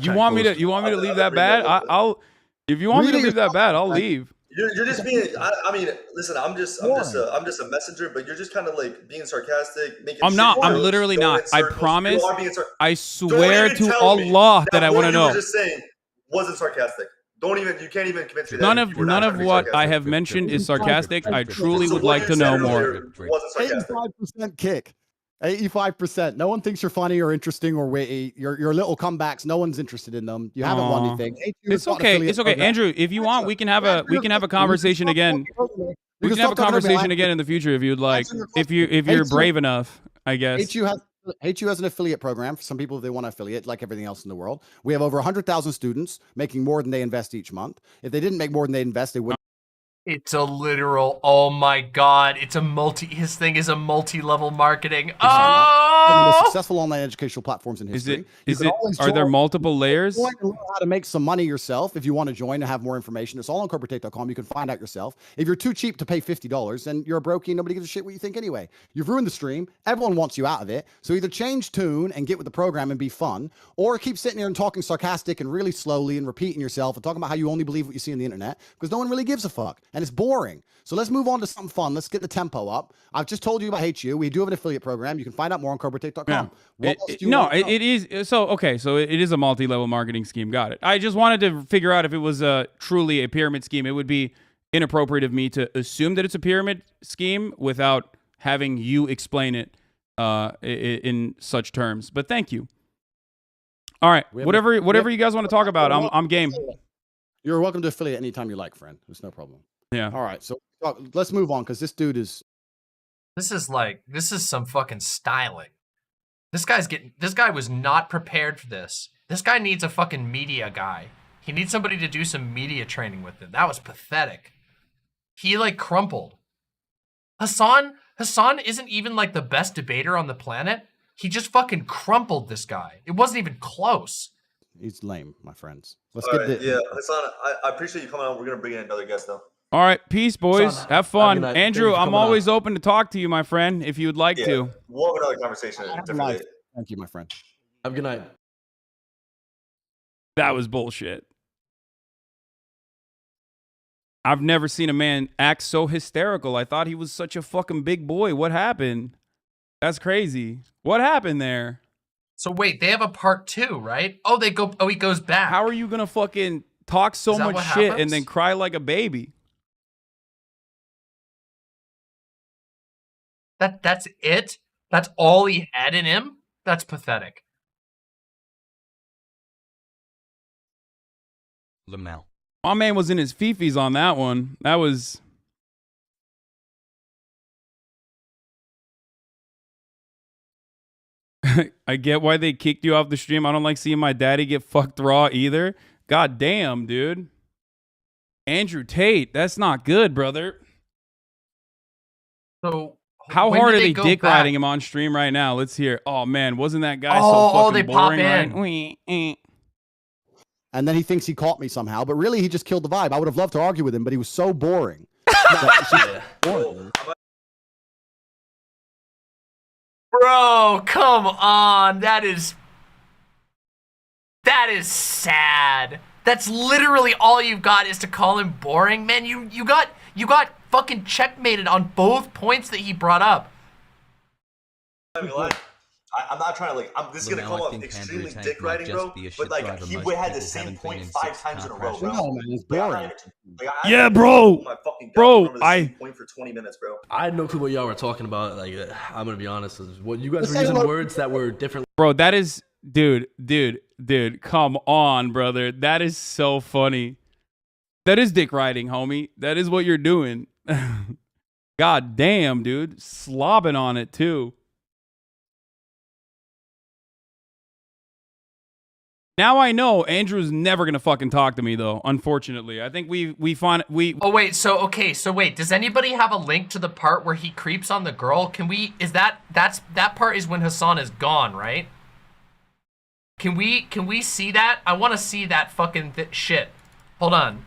You want me to leave that bad? I'll. If you want me to leave that bad, I'll leave. You're just being. I mean, listen. I'm just a messenger, but you're just kind of like being sarcastic, making. I'm not. I'm literally not. I promise. I swear to Allah that I want to know. You were just saying wasn't sarcastic. Don't even. You can't even convince me. None of what I have mentioned is sarcastic. I truly would like to know more. 85% kick. 85%. No one thinks you're funny or interesting or witty. Your little comebacks, no one's interested in them. You haven't won anything. It's okay. It's okay, Andrew. If you want, we can have a conversation again. We can have a conversation again in the future if you'd like. If you're brave enough, I guess. HU has an affiliate program for some people if they want to affiliate, like everything else in the world. We have over 100,000 students making more than they invest each month. If they didn't make more than they invest, they wouldn't. It's a literal, oh my God, his thing is a multi-level marketing. One of the most successful online educational platforms in history. Are there multiple layers? You want to learn how to make some money yourself. If you want to join and have more information, it's all on corporatate.com. You can find out yourself. If you're too cheap to pay $50, then you're a brokey. Nobody gives a shit what you think anyway. You've ruined the stream. Everyone wants you out of it. So either change tune and get with the program and be fun, or keep sitting here and talking sarcastic and really slowly and repeating yourself and talking about how you only believe what you see on the internet because no one really gives a fuck. And it's boring. So let's move on to something fun. Let's get the tempo up. I've just told you about HU. We do have an affiliate program. You can find out more on corporatate.com. It is. So it is a multi-level marketing scheme. Got it. I just wanted to figure out if it was truly a pyramid scheme. It would be inappropriate of me to assume that it's a pyramid scheme without having you explain it in such terms. But thank you. All right. Whatever you guys want to talk about, I'm game. You're welcome to affiliate anytime you like, friend. There's no problem. Yeah. All right. So let's move on because this dude is. This is some fucking styling. This guy was not prepared for this. This guy needs a fucking media guy. He needs somebody to do some media training with him. That was pathetic. He like crumpled. Hasan isn't even like the best debater on the planet. He just fucking crumpled this guy. It wasn't even close. He's lame, my friends. Yeah, Hasan, I appreciate you coming on. We're gonna bring in another guest though. All right, peace, boys. Have fun. Andrew, I'm always open to talk to you, my friend, if you'd like to. We'll have another conversation. Thank you, my friend. Have a good night. That was bullshit. I've never seen a man act so hysterical. I thought he was such a fucking big boy. What happened? That's crazy. What happened there? So wait, they have a part 2, right? Oh, they go. Oh, he goes back. How are you gonna fucking talk so Is that much what shit happens? and then cry like a baby? That's it? That's all he had in him? That's pathetic. Lamel. My man was in his fifis on that one. That was. I get why they kicked you off the stream. I don't like seeing my daddy get fucked raw either. God damn, dude. Andrew Tate, that's not good, brother. So how when hard do are they they go dick back? riding him on stream right now? Let's hear. Oh man, wasn't that guy Oh, so fucking they pop boring, in. right? And then he thinks he caught me somehow, but really he just killed the vibe. I would have loved to argue with him, but he was so boring. Bro, come on. That is sad. That's literally all you've got is to call him boring. Man, you got fucking checkmated on both points that he brought up. I'm not trying to this is gonna come off extremely dick riding, bro. But like he had the same point 5 times in a row, bro. No, man, it's boring. Yeah, bro. I point for 20 minutes, bro. I had no clue what y'all were talking about. Like, I'm gonna be honest. What you guys were using words that were different. Bro, that is, dude, come on, brother. That is so funny. That is dick riding, homie. That is what you're doing. God damn, dude. Slobbing on it, too. Now I know Andrew's never gonna fucking talk to me though. Unfortunately, I think we. Oh wait, so wait. Does anybody have a link to the part where he creeps on the girl? Can we? That part is when Hasan is gone, right? Can we see that? I want to see that fucking shit. Hold on.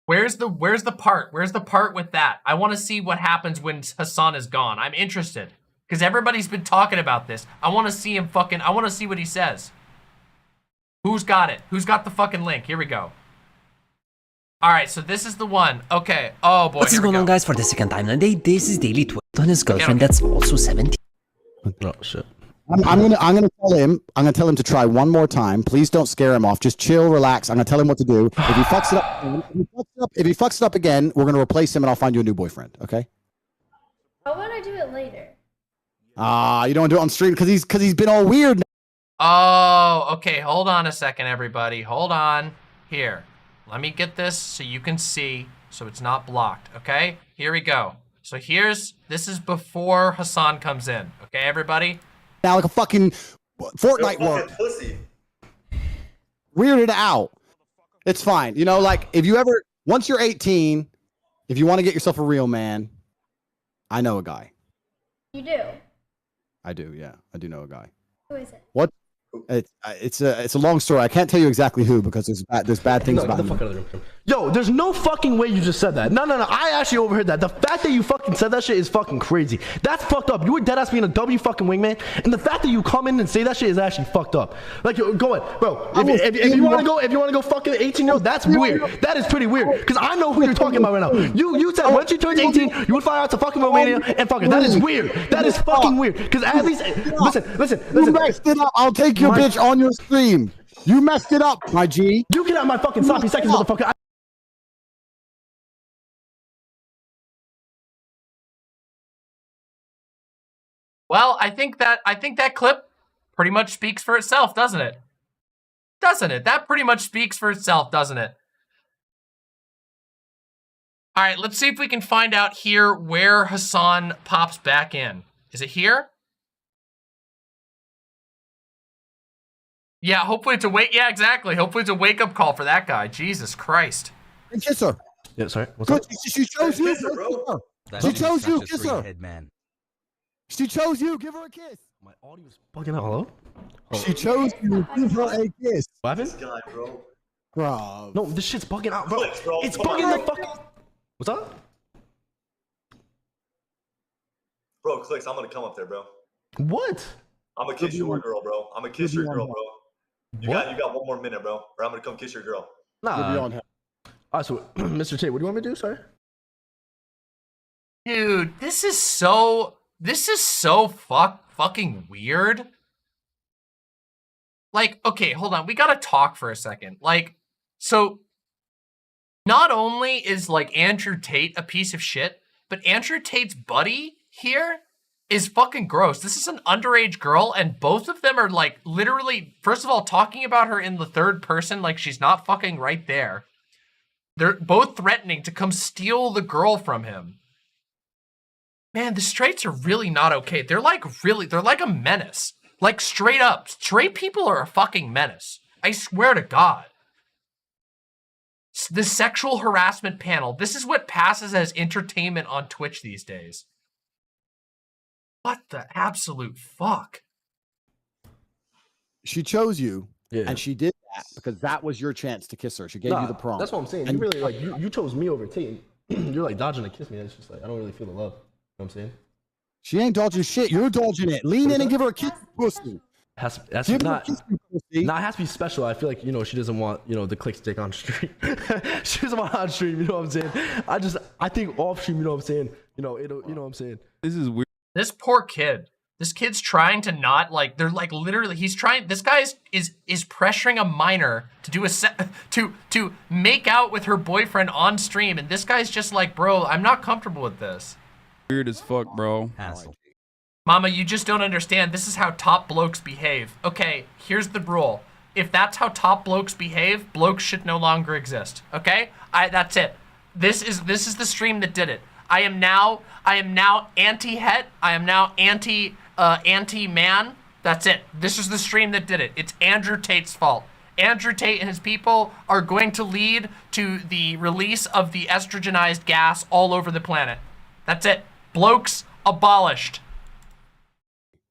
Where's the part? Where's the part with that? I want to see what happens when Hasan is gone. I'm interested. Because everybody's been talking about this. I want to see him fucking... I want to see what he says. Who's got it? Who's got the fucking link? Here we go. Alright, so this is the one. Okay. Oh, boy. What's going on, guys? For the second time today, this is Daily Twit on his girlfriend that's also 17. Oh, shit. I'm gonna tell him to try one more time. Please don't scare him off. Just chill, relax. I'm gonna tell him what to do. If he fucks it up again, we're gonna replace him and I'll find you a new boyfriend. Okay? How about I do it later? You don't do it on stream because he's been all weird. Oh, okay. Hold on a second, everybody. Hold on. Here. Let me get this so you can see so it's not blocked, okay? Here we go. So this is before Hasan comes in. Okay, everybody? Now like a fucking Fortnite work. Weirded out. It's fine. You know, like once you're 18, if you want to get yourself a real man, I know a guy. You do? I do, yeah. I do know a guy. Who is it? What? It's a long story. I can't tell you exactly who because there's bad things about him. Yo, there's no fucking way you just said that. No. I actually overheard that. The fact that you fucking said that shit is fucking crazy. That's fucked up. You were dead ass being a W fucking wingman, and the fact that you come in and say that shit is actually fucked up. Like, go ahead, bro. If you want to go fucking 18-year-old, that's weird. That is pretty weird. Because I know who you're talking about right now. You said once you turn 18, you would fly out to fucking Romania and fuck it. That is weird. That is fucking weird. Because at least listen. You messed it up. I'll take your bitch on your stream. You messed it up, my G. You can have my fucking sloppy seconds, motherfucker. Well, I think that clip pretty much speaks for itself, doesn't it? Doesn't it? That pretty much speaks for itself, doesn't it? All right, let's see if we can find out here where Hasan pops back in. Is it here? Yeah, hopefully it's a yeah, exactly. Hopefully it's a wake-up call for that guy. Jesus Christ. And kiss her. Yeah, sorry. What's up? She chose you. She chose you. Kiss her. She chose you. Give her a kiss. My audio's bugging out. Hello? She chose you. Give her a kiss. What happened? This guy, bro. Bro. No, this shit's bugging out, bro. Clicks, bro. It's bugging the fucking... What's up? Bro, Clicks, I'm gonna come up there, bro. What? I'm gonna kiss your girl, bro. I'm gonna kiss your girl, bro. You got 1 more minute, bro. Or I'm gonna come kiss your girl. Nah. All right, so Mr. Tate, what do you want me to do, sir? Dude, this is so fucking weird. Like, okay, hold on. We gotta talk for a second. Like, so not only is like Andrew Tate a piece of shit, but Andrew Tate's buddy here is fucking gross. This is an underage girl, and both of them are like literally, first of all, talking about her in the third person like she's not fucking right there. They're both threatening to come steal the girl from him. Man, the straights are really not okay. They're like a menace. Like straight up, straight people are a fucking menace. I swear to God. The sexual harassment panel. This is what passes as entertainment on Twitch these days. What the absolute fuck? She chose you, and she did that because that was your chance to kiss her. She gave you the prom. That's what I'm saying. And You really like you chose me over Tate. You're like dodging a kiss me. It's just like I don't really feel the love. You know what I'm saying? She ain't dodging shit. You're dodging it. Lean in and give her a kiss, pussy. That's Give her a not. kiss, pussy. Nah, it has to be special. I feel like she doesn't want the click stick on stream. She doesn't want on stream. You know what I'm saying? I think off stream. You know what I'm saying? It'll. You know what I'm saying? This is weird. This poor kid. This kid's trying to not like. They're like literally. He's trying. This guy is pressuring a minor to do to make out with her boyfriend on stream, and this guy's just like, bro, I'm not comfortable with this. Weird as fuck, bro. Mama, you just don't understand. This is how top blokes behave. Okay, here's the rule. If that's how top blokes behave, blokes should no longer exist. Okay? That's it. This is the stream that did it. I am now anti-het. I am now anti-man. That's it. This is the stream that did it. It's Andrew Tate's fault. Andrew Tate and his people are going to lead to the release of the estrogenized gas all over the planet. That's it. Blokes abolished.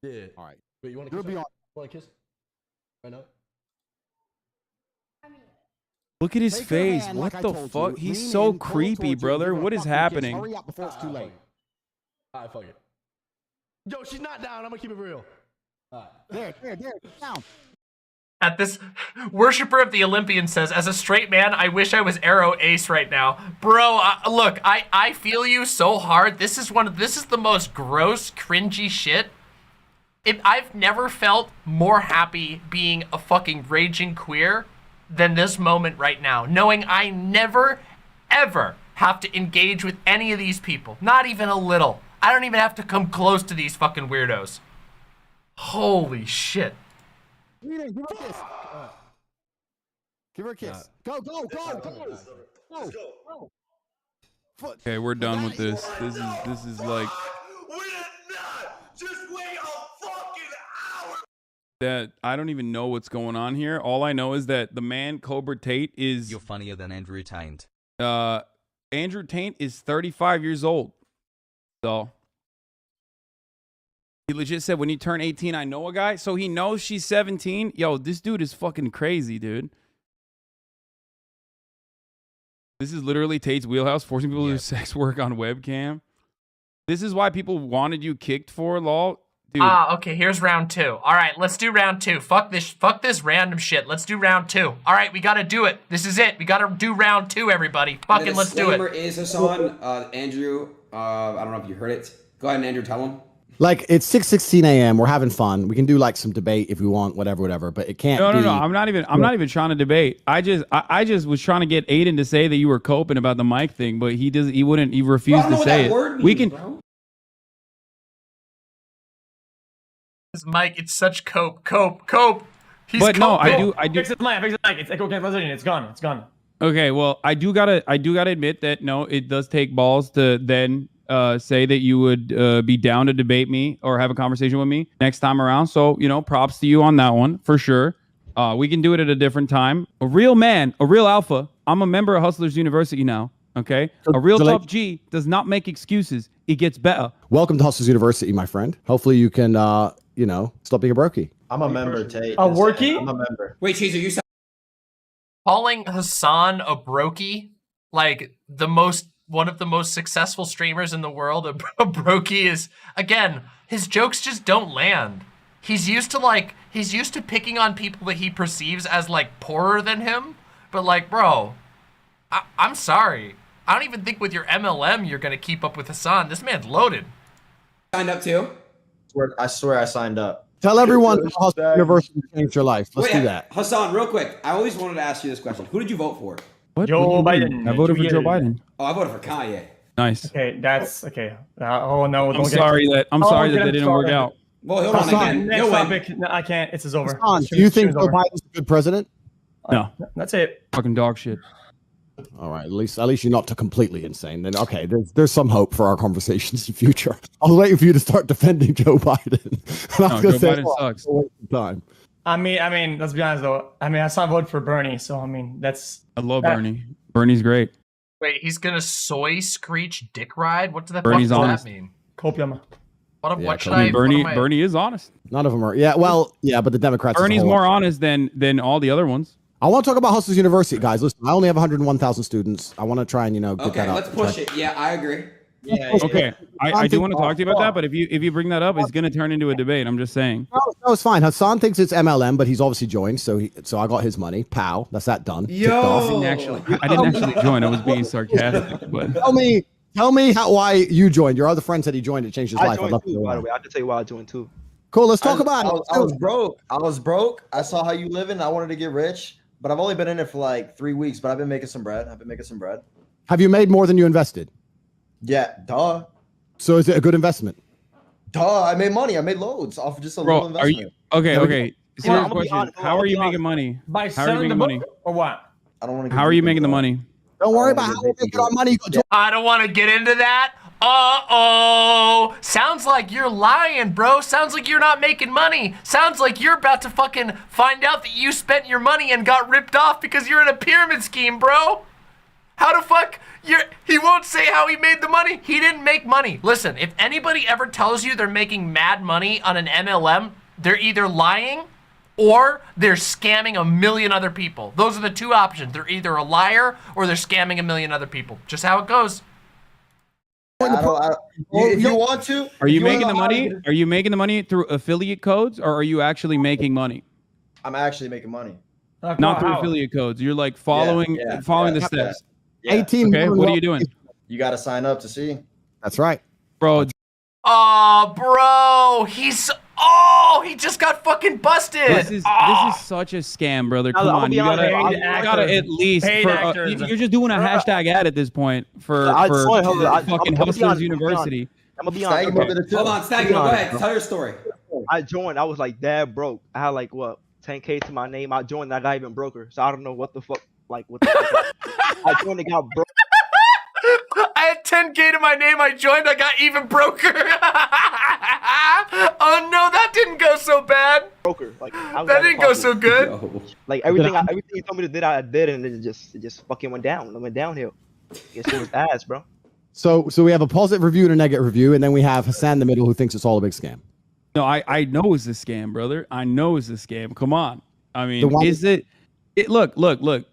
Yeah. All right. Wait, you want to kiss? You want to kiss? Right now? Look at his Take her face. hand What like I the told fuck? you. He's Lean so in, pull creepy, towards you, brother. give her a What is fucking kiss. happening? Hurry up before it's too late. Alright, fuck it. Yo, she's not down. I'm gonna keep it real. There, down. At this, worshiper of the Olympian says, as a straight man, I wish I was Arrow Ace right now. Bro, look, I feel you so hard. This is the most gross, cringy shit. I've never felt more happy being a fucking raging queer than this moment right now. Knowing I never, ever have to engage with any of these people. Not even a little. I don't even have to come close to these fucking weirdos. Holy shit. Give her a kiss. Give her a kiss. Go. Okay, we're done with this. This is like We did not just wait a fucking hour. that. I don't even know what's going on here. All I know is that the man Cobra Tate is. You're funnier than Andrew Tate. Andrew Tate is 35 years old. So he legit said when you turn 18, I know a guy. So he knows she's 17. Yo, this dude is fucking crazy, dude. This is literally Tate's wheelhouse, forcing people to do sex work on webcam. This is why people wanted you kicked for, lol. Dude. Okay, here's round 2. All right, let's do round 2. Fuck this random shit. Let's do round 2. All right, we gotta do it. This is it. We gotta do round 2, everybody. Fucking let's do it. The disclaimer is, Hasan, Andrew, I don't know if you heard it. Go ahead and Andrew, tell him. Like, it's 6:16 a.m. We're having fun. We can do like some debate if we want, whatever. But it can't. No. I'm not even trying to debate. I just was trying to get Aiden to say that you were coping about the mic thing, but he refused to say it. We can. Bro. This mic, it's such cope. He's But no, coping. I do. Fix the mic. It's echo cancellation. It's gone. Okay, well, I do gotta admit that no, it does take balls to then say that you would be down to debate me or have a conversation with me next time around. So, props to you on that one for sure. We can do it at a different time. A real man, a real alpha. I'm a member of Hustlers University now. Okay, a real tough G does not make excuses. It gets better. Welcome to Hustlers University, my friend. Hopefully you can, stop being a brokey. I'm a member, Tate. A workie? I'm a member. Wait, Cheezer, you said Calling Hasan a brokey, like one of the most successful streamers in the world, a brokey is, again, his jokes just don't land. He's used to picking on people that he perceives as like poorer than him, but like, bro, I'm sorry. I don't even think with your MLM you're gonna keep up with Hasan. This man's loaded. Signed up too? I swear I signed up. Tell everyone how Hustle University changed your life. Let's Wait, do that. Hassan, real quick. I always wanted to ask you this question. Who did you vote for? What? Joe Biden. I voted for Joe Biden. Oh, I voted for Kanye. Nice. Okay, that's okay. Oh no! I'm sorry that they didn't work out. Well, hold on again. Next topic. No, I can't. It's over. Hassan, do you think Joe Biden's a good president? No. That's it. Fucking dog shit. All right, at least you're not completely insane. Then okay, there's some hope for our conversations in the future. I was waiting for you to start defending Joe Biden. No, Joe Biden sucks. Time. I mean, let's be honest though. I mean, I saw vote for Bernie, so I mean, that's. I love Bernie. Bernie's great. Wait, he's gonna soy screech dick ride? What does that, Bernie's fuck does honest. that mean? Copium. What should I? Bernie is honest. None of them are. Yeah, well, yeah, but the Democrats. Bernie's more honest than all the other ones. I want to talk about Hustlers University, guys. Listen, I only have 101,000 students. I want to try and get that Okay, up. let's push it. Yeah, I agree. Yeah. Okay, I do want to talk to you about that, but if you bring that up, it's going to turn into a debate. I'm just saying. No, it's fine. Hassan thinks it's MLM, but he's obviously joined, so I got his money. Pow, that's that done. I didn't actually join. I was being sarcastic. But tell me why you joined. Your other friend said he joined. It changed his life. I'd love to know. By the way, I can tell you why I joined too. Cool. Let's talk about it. I was broke. I saw how you living. I wanted to get rich, but I've only been in it for like 3 weeks. But I've been making some bread. Have you made more than you invested? Yeah, duh. So is it a good investment? Duh, I made money. I made loads off of just a little investment. Okay. Serious question. How are you making money? By How are you selling the making book money? or what? I don't want to. How are you making the money? Don't worry about how we make our money. I don't want to get into that. Uh-oh. Sounds like you're lying, bro. Sounds like you're not making money. Sounds like you're about to fucking find out that you spent your money and got ripped off because you're in a pyramid scheme, bro. How the fuck? He won't say how he made the money. He didn't make money. Listen, if anybody ever tells you they're making mad money on an MLM, they're either lying or they're scamming a million other people. Those are the two options. They're either a liar or they're scamming a million other people. Just how it goes. If you want to. Are you making the money? Are you making the money through affiliate codes or are you actually making money? I'm actually making money. Not through affiliate codes. You're like following the steps. 18. Okay, what are you doing? You got to sign up to see. That's right, bro. Oh, bro, he just got fucking busted. This is such a scam, brother. Come on, you gotta at least. You're just doing a hashtag ad at this point for fucking Hustlers University. I'm gonna be honest. Hold on, Staggy, go ahead. Tell your story. I joined. I was like dad broke. I had like what 10K to my name. I joined. That guy even broker. So I don't know what the fuck. Like what? I joined. It got broke. I had 10K to my name. I joined. I got even broker. Oh no, that didn't go so bad. Broker. Like that didn't go so good. Like everything you told me to do, I did, and it just fucking went down. It went downhill. It was ass, bro. So we have a positive review and a negative review, and then we have Hasan in the middle who thinks it's all a big scam. No, I know it's a scam, brother. I know it's a scam. Come on. I mean, is it? Look.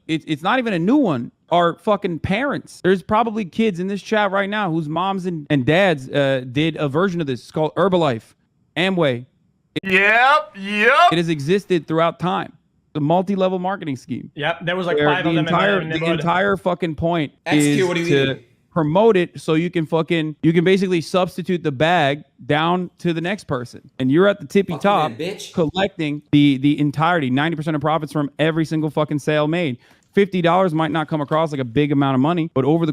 It's not even a new one. Our fucking parents. There's probably kids in this chat right now whose moms and dads did a version of this. It's called Herbalife, Amway. Yep. It has existed throughout time. The multi-level marketing scheme. Yep, there was like 5 of them. The entire fucking point is to promote it so you can basically substitute the bag down to the next person, and you're at the tippy top, collecting the entirety, 90% of profits from every single fucking sale made. $50 might not come across like a big amount of money, but over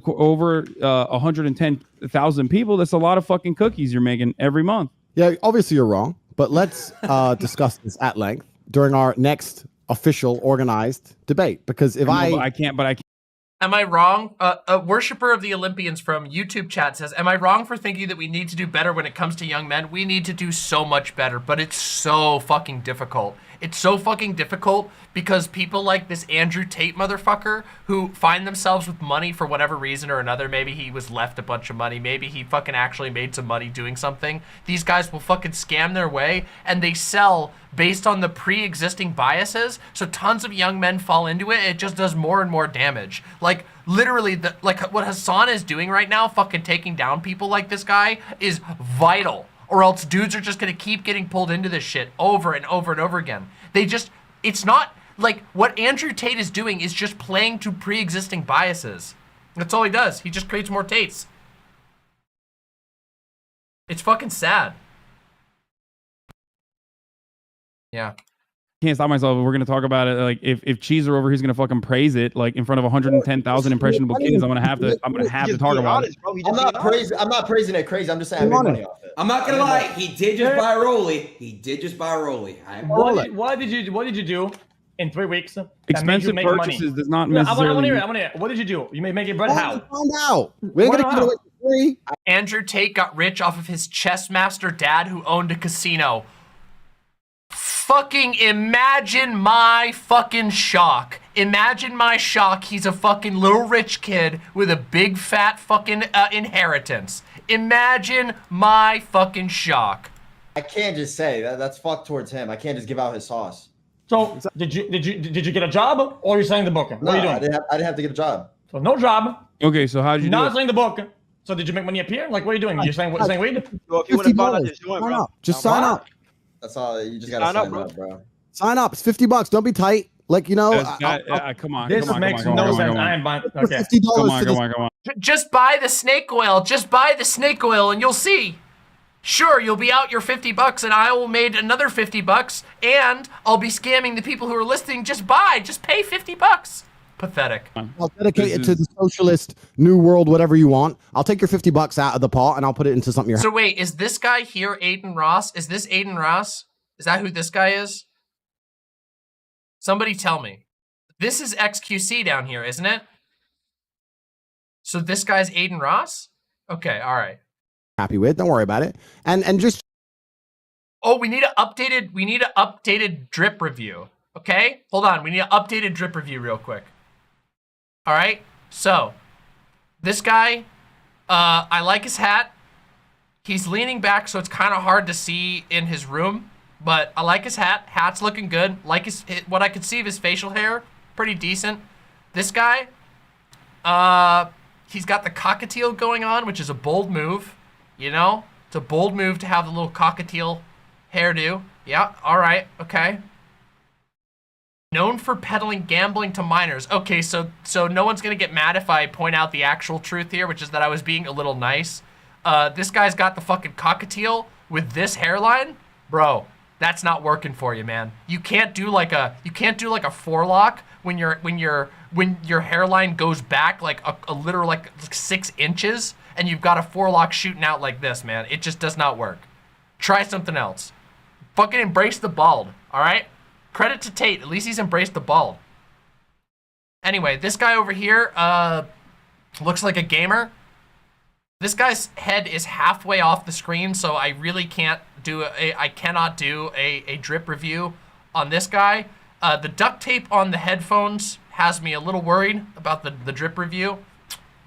110,000 people, that's a lot of fucking cookies you're making every month. Yeah, obviously you're wrong, but let's discuss this at length during our next official organized debate. Because I can't. Am I wrong? A worshiper of the Olympians from YouTube chat says, am I wrong for thinking that we need to do better when it comes to young men? We need to do so much better, but it's so fucking difficult. It's so fucking difficult because people like this Andrew Tate motherfucker who find themselves with money for whatever reason or another. Maybe he was left a bunch of money. Maybe he fucking actually made some money doing something. These guys will fucking scam their way and they sell based on the pre-existing biases. So tons of young men fall into it. It just does more and more damage. Like literally what Hasan is doing right now, fucking taking down people like this guy is vital. Or else dudes are just going to keep getting pulled into this shit over and over and over again. It's not like what Andrew Tate is doing is just playing to pre-existing biases. That's all he does. He just creates more Tates. It's fucking sad. Yeah. Can't stop myself. We're gonna talk about it. Like if Cheese are over, he's gonna fucking praise it like in front of 110,000 impressionable kids. I'm gonna have to talk about it. I'm not praising it crazy. I'm just saying I made money off it. I'm not gonna lie. He did just buy a Rollie. What did you do in 3 weeks? Expensive purchases does not necessarily. I want to hear it. What did you do? You make it bread how? Find out. We ain't gonna give it away for free. Andrew Tate got rich off of his chess master dad who owned a casino. Fucking imagine my fucking shock. Imagine my shock. He's a fucking little rich kid with a big fat fucking inheritance. Imagine my fucking shock. I can't just say that's fucked towards him. I can't just give out his sauce. So did you get a job or are you selling the book? What are you doing? I didn't have to get a job. So no job. Okay, so how did you not selling the book? So did you make money appear? Like what are you doing? You're saying weed? Well, if you want to find out this joint, bro. Just sign up. That's all. You just gotta sign up, bro. Sign up. It's $50. Don't be tight. Like, you know. Come on. This makes no sense. I am buying. Okay. $50. Come on. Just buy the snake oil. Just buy the snake oil and you'll see. Sure, you'll be out your $50 and I will made another $50 and I'll be scamming the people who are listening. Just pay $50. Pathetic. I'll dedicate it to the socialist new world, whatever you want. I'll take your $50 out of the pot and I'll put it into something. So wait, is this guy here Aiden Ross? Is this Aiden Ross? Is that who this guy is? Somebody tell me. This is XQC down here, isn't it? So this guy's Aiden Ross? Okay, all right. Happy with, don't worry about it. And just oh, we need an updated drip review. Okay? Hold on, we need an updated drip review real quick. All right? So, this guy, I like his hat. He's leaning back, so it's kind of hard to see in his room. But I like his hat. Hat's looking good. Like what I could see of his facial hair, pretty decent. This guy, he's got the cockatiel going on, which is a bold move. You know, it's a bold move to have the little cockatiel hairdo. Yeah, all right, okay. Known for peddling gambling to minors. Okay, so no one's gonna get mad if I point out the actual truth here, which is that I was being a little nice. This guy's got the fucking cockatiel with this hairline, bro. That's not working for you, man. You can't do like a forelock when your hairline goes back like a literal like 6 inches and you've got a forelock shooting out like this, man. It just does not work. Try something else. Fucking embrace the bald, all right? Credit to Tate, at least he's embraced the bald. Anyway, this guy over here looks like a gamer. This guy's head is halfway off the screen, so I really can't do I cannot do a drip review on this guy. The duct tape on the headphones has me a little worried about the drip review.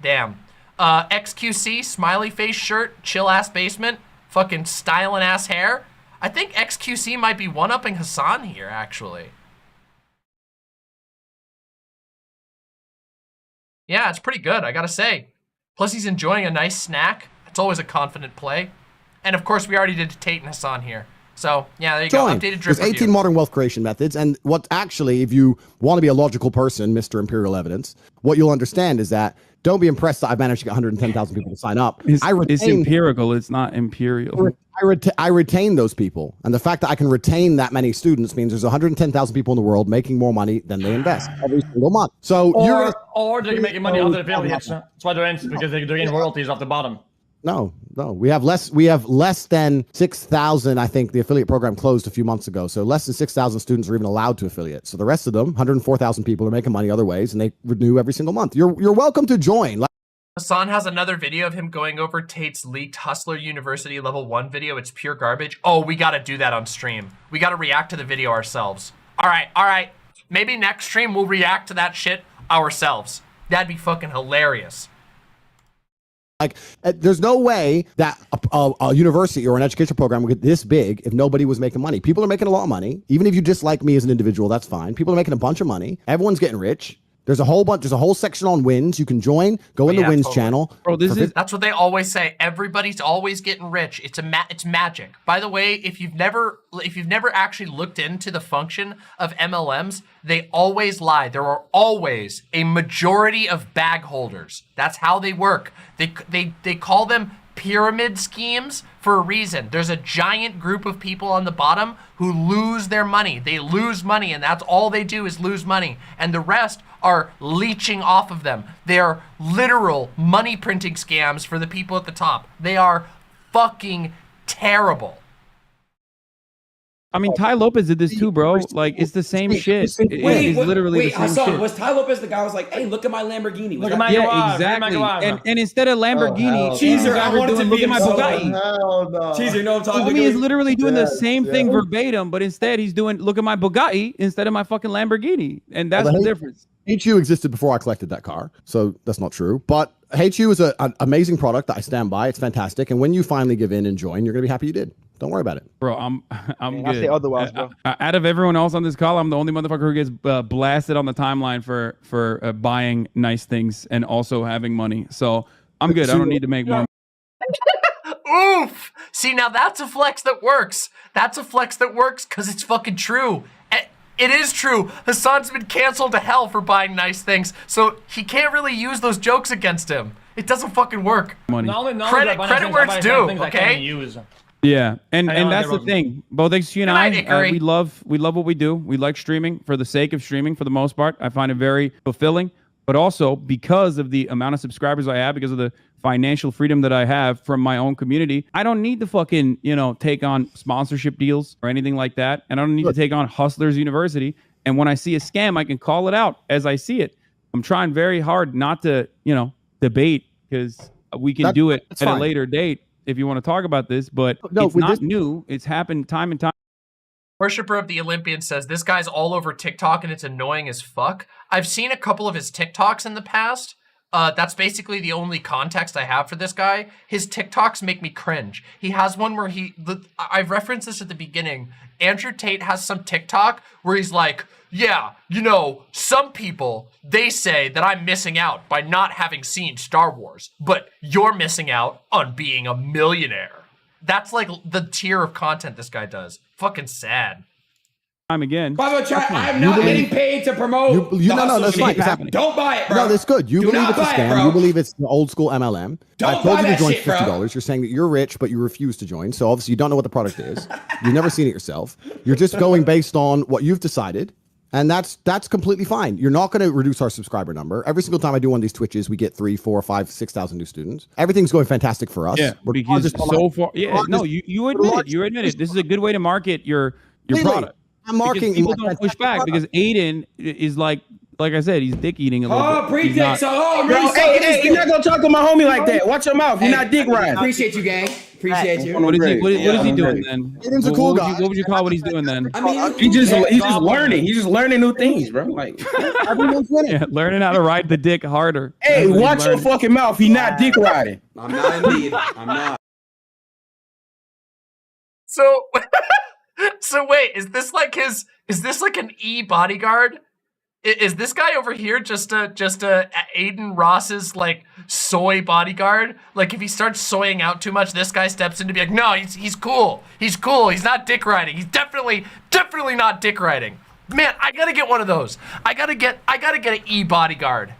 Damn. XQC, smiley face shirt, chill ass basement, fucking styling ass hair. I think XQC might be one-upping Hasan here, actually. Yeah, it's pretty good, I gotta say. Plus, he's enjoying a nice snack. It's always a confident play. And of course, we already did Tate and Hasan here. So, yeah, there you go. Updated drip There's 18 review. modern wealth creation methods. And what actually, if you want to be a logical person, Mr. Imperial Evidence, what you'll understand is that don't be impressed that I've managed to get 110,000 people to sign up. It's empirical. It's not imperial. I retain those people. And the fact that I can retain that many students means there's 110,000 people in the world making more money than they invest every single month. So or they're making money on the affiliates. That's why they're in, because they're getting royalties off the bottom. No. We have less than 6,000. I think the affiliate program closed a few months ago. So less than 6,000 students are even allowed to affiliate. So the rest of them, 104,000 people, are making money other ways, and they renew every single month. You're welcome to join. Hasan has another video of him going over Tate's leaked Hustler University level 1 video. It's pure garbage. Oh, we got to do that on stream. We got to react to the video ourselves. All right. Maybe next stream we'll react to that shit ourselves. That'd be fucking hilarious. Like, there's no way that a university or an education program would get this big if nobody was making money. People are making a lot of money. Even if you dislike me as an individual, that's fine. People are making a bunch of money. Everyone's getting rich. There's a whole section on wins. You can join, go in the wins channel. Bro, that's what they always say. Everybody's always getting rich. It's magic. By the way, if you've never actually looked into the function of MLMs, they always lie. There are always a majority of bag holders. That's how they work. They call them pyramid schemes for a reason. There's a giant group of people on the bottom who lose their money. They lose money, and that's all they do is lose money. And the rest are leeching off of them. They are literal money printing scams for the people at the top. They are fucking terrible. I mean, Ty Lopez did this too, bro. Like, it's the same shit. It's literally the same Hasan, shit. was Ty Lopez the guy who was like, hey, look at my Lamborghini? Look at my garage, exactly. And instead of Lamborghini, Cheeser, I wanted to look at my Bugatti. Cheeser, you know what I'm talking about? Homie is literally doing the same thing verbatim, but instead he's doing, look at my Bugatti instead of my fucking Lamborghini. And that's the difference. HU existed before I collected that car, so that's not true. But HU is an amazing product that I stand by. It's fantastic. And when you finally give in and join, you're going to be happy you did. Don't worry about it. Bro, I'm good. I say otherwise, bro. Out of everyone else on this call, I'm the only motherfucker who gets blasted on the timeline for buying nice things and also having money. So I'm good. I don't need to make more. Oof! See, now that's a flex that works. That's a flex that works because it's fucking true. It is true. Hasan's been canceled to hell for buying nice things, so he can't really use those jokes against him. It doesn't fucking work. Money. Credit where it's due, okay? Yeah, and that's the thing. Both XG and I, we love what we do. We like streaming for the sake of streaming for the most part. I find it very fulfilling, but also because of the amount of subscribers I have, because of the financial freedom that I have from my own community, I don't need to fucking, take on sponsorship deals or anything like that. And I don't need to take on Hustlers University. And when I see a scam, I can call it out as I see it. I'm trying very hard not to, debate, because we can do it at a later date if you want to talk about this, but it's not new. It's happened time and time. Worshipper of the Olympian says, this guy's all over TikTok and it's annoying as fuck. I've seen a couple of his TikToks in the past. That's basically the only context I have for this guy. His TikToks make me cringe. He has one where I've referenced this at the beginning. Andrew Tate has some TikTok where he's like, yeah, some people, they say that I'm missing out by not having seen Star Wars, but you're missing out on being a millionaire. That's like the tier of content this guy does. Fucking sad. Time again. By the way, chat, I'm not getting paid to promote. No, that's fine. Don't buy it, bro. No, that's good. You believe it's a scam. You believe it's the old school MLM. I told you to join $50. You're saying that you're rich, but you refuse to join. So obviously you don't know what the product is. You've never seen it yourself. You're just going based on what you've decided. And that's completely fine. You're not going to reduce our subscriber number. Every single time I do one of these Twitches, we get 3, 4, 5, 6,000 new students. Everything's going fantastic for us. Yeah, because so far, you admit it. You admit it. This is a good way to market your product. I'm marketing. People don't push back because Aiden is like I said, he's dick eating a little bit. Pretext. I'm really hey, you're not gonna talk to my homie like that. Watch your mouth. You're not dick riding. Appreciate you, gang. Appreciate you. What is he doing then? Aiden's a cool guy. What would you call what he's doing then? I mean, he's just learning. He's just learning new things, bro. Like, learning how to ride the dick harder. Hey, watch your fucking mouth. He's not dick riding. I'm not indeed. I'm not. So wait, is this like an bodyguard? Is this guy over here just a Aiden Ross's like soy bodyguard? Like if he starts soying out too much, this guy steps in to be like, no, he's cool. He's cool. He's not dick riding. He's definitely not dick riding. Man, I gotta get one of those. I gotta get an bodyguard.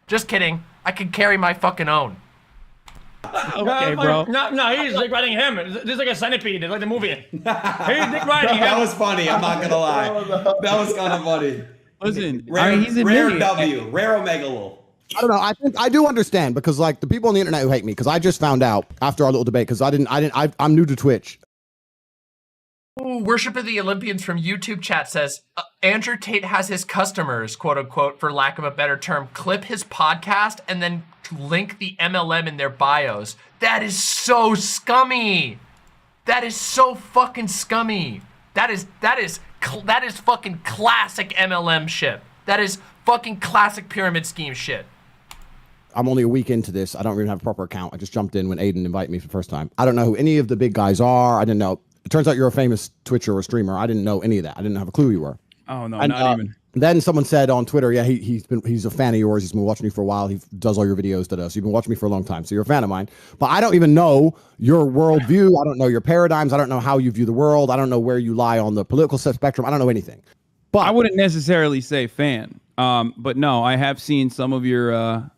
Just kidding. I can carry my fucking own. Okay, bro. No, he's dick riding him. This is like a centipede. It's like the movie. He's dick riding him. That was funny. I'm not gonna lie. That was kind of funny. Listen, he's rare W, rare Omega Lol. I don't know. I think I do understand because like the people on the internet who hate me because I just found out after our little debate because I'm new to Twitch. Ooh, Worship of the Olympians from YouTube chat says Andrew Tate has his customers, quote unquote, for lack of a better term, clip his podcast and then link the MLM in their bios. That is so scummy. That is so fucking scummy. That is fucking classic MLM shit. That is fucking classic pyramid scheme shit. I'm only a week into this. I don't even have a proper account. I just jumped in when Aiden invited me for the first time. I don't know who any of the big guys are. I didn't know. It turns out you're a famous Twitcher or streamer. I didn't know any of that. I didn't have a clue you were. Oh, no, not even. Then someone said on Twitter, yeah, he's a fan of yours. He's been watching you for a while. He does all your videos. So you've been watching me for a long time. So you're a fan of mine. But I don't even know your worldview. I don't know your paradigms. I don't know how you view the world. I don't know where you lie on the political spectrum. I don't know anything. But I wouldn't necessarily say fan. But no, I have seen some of your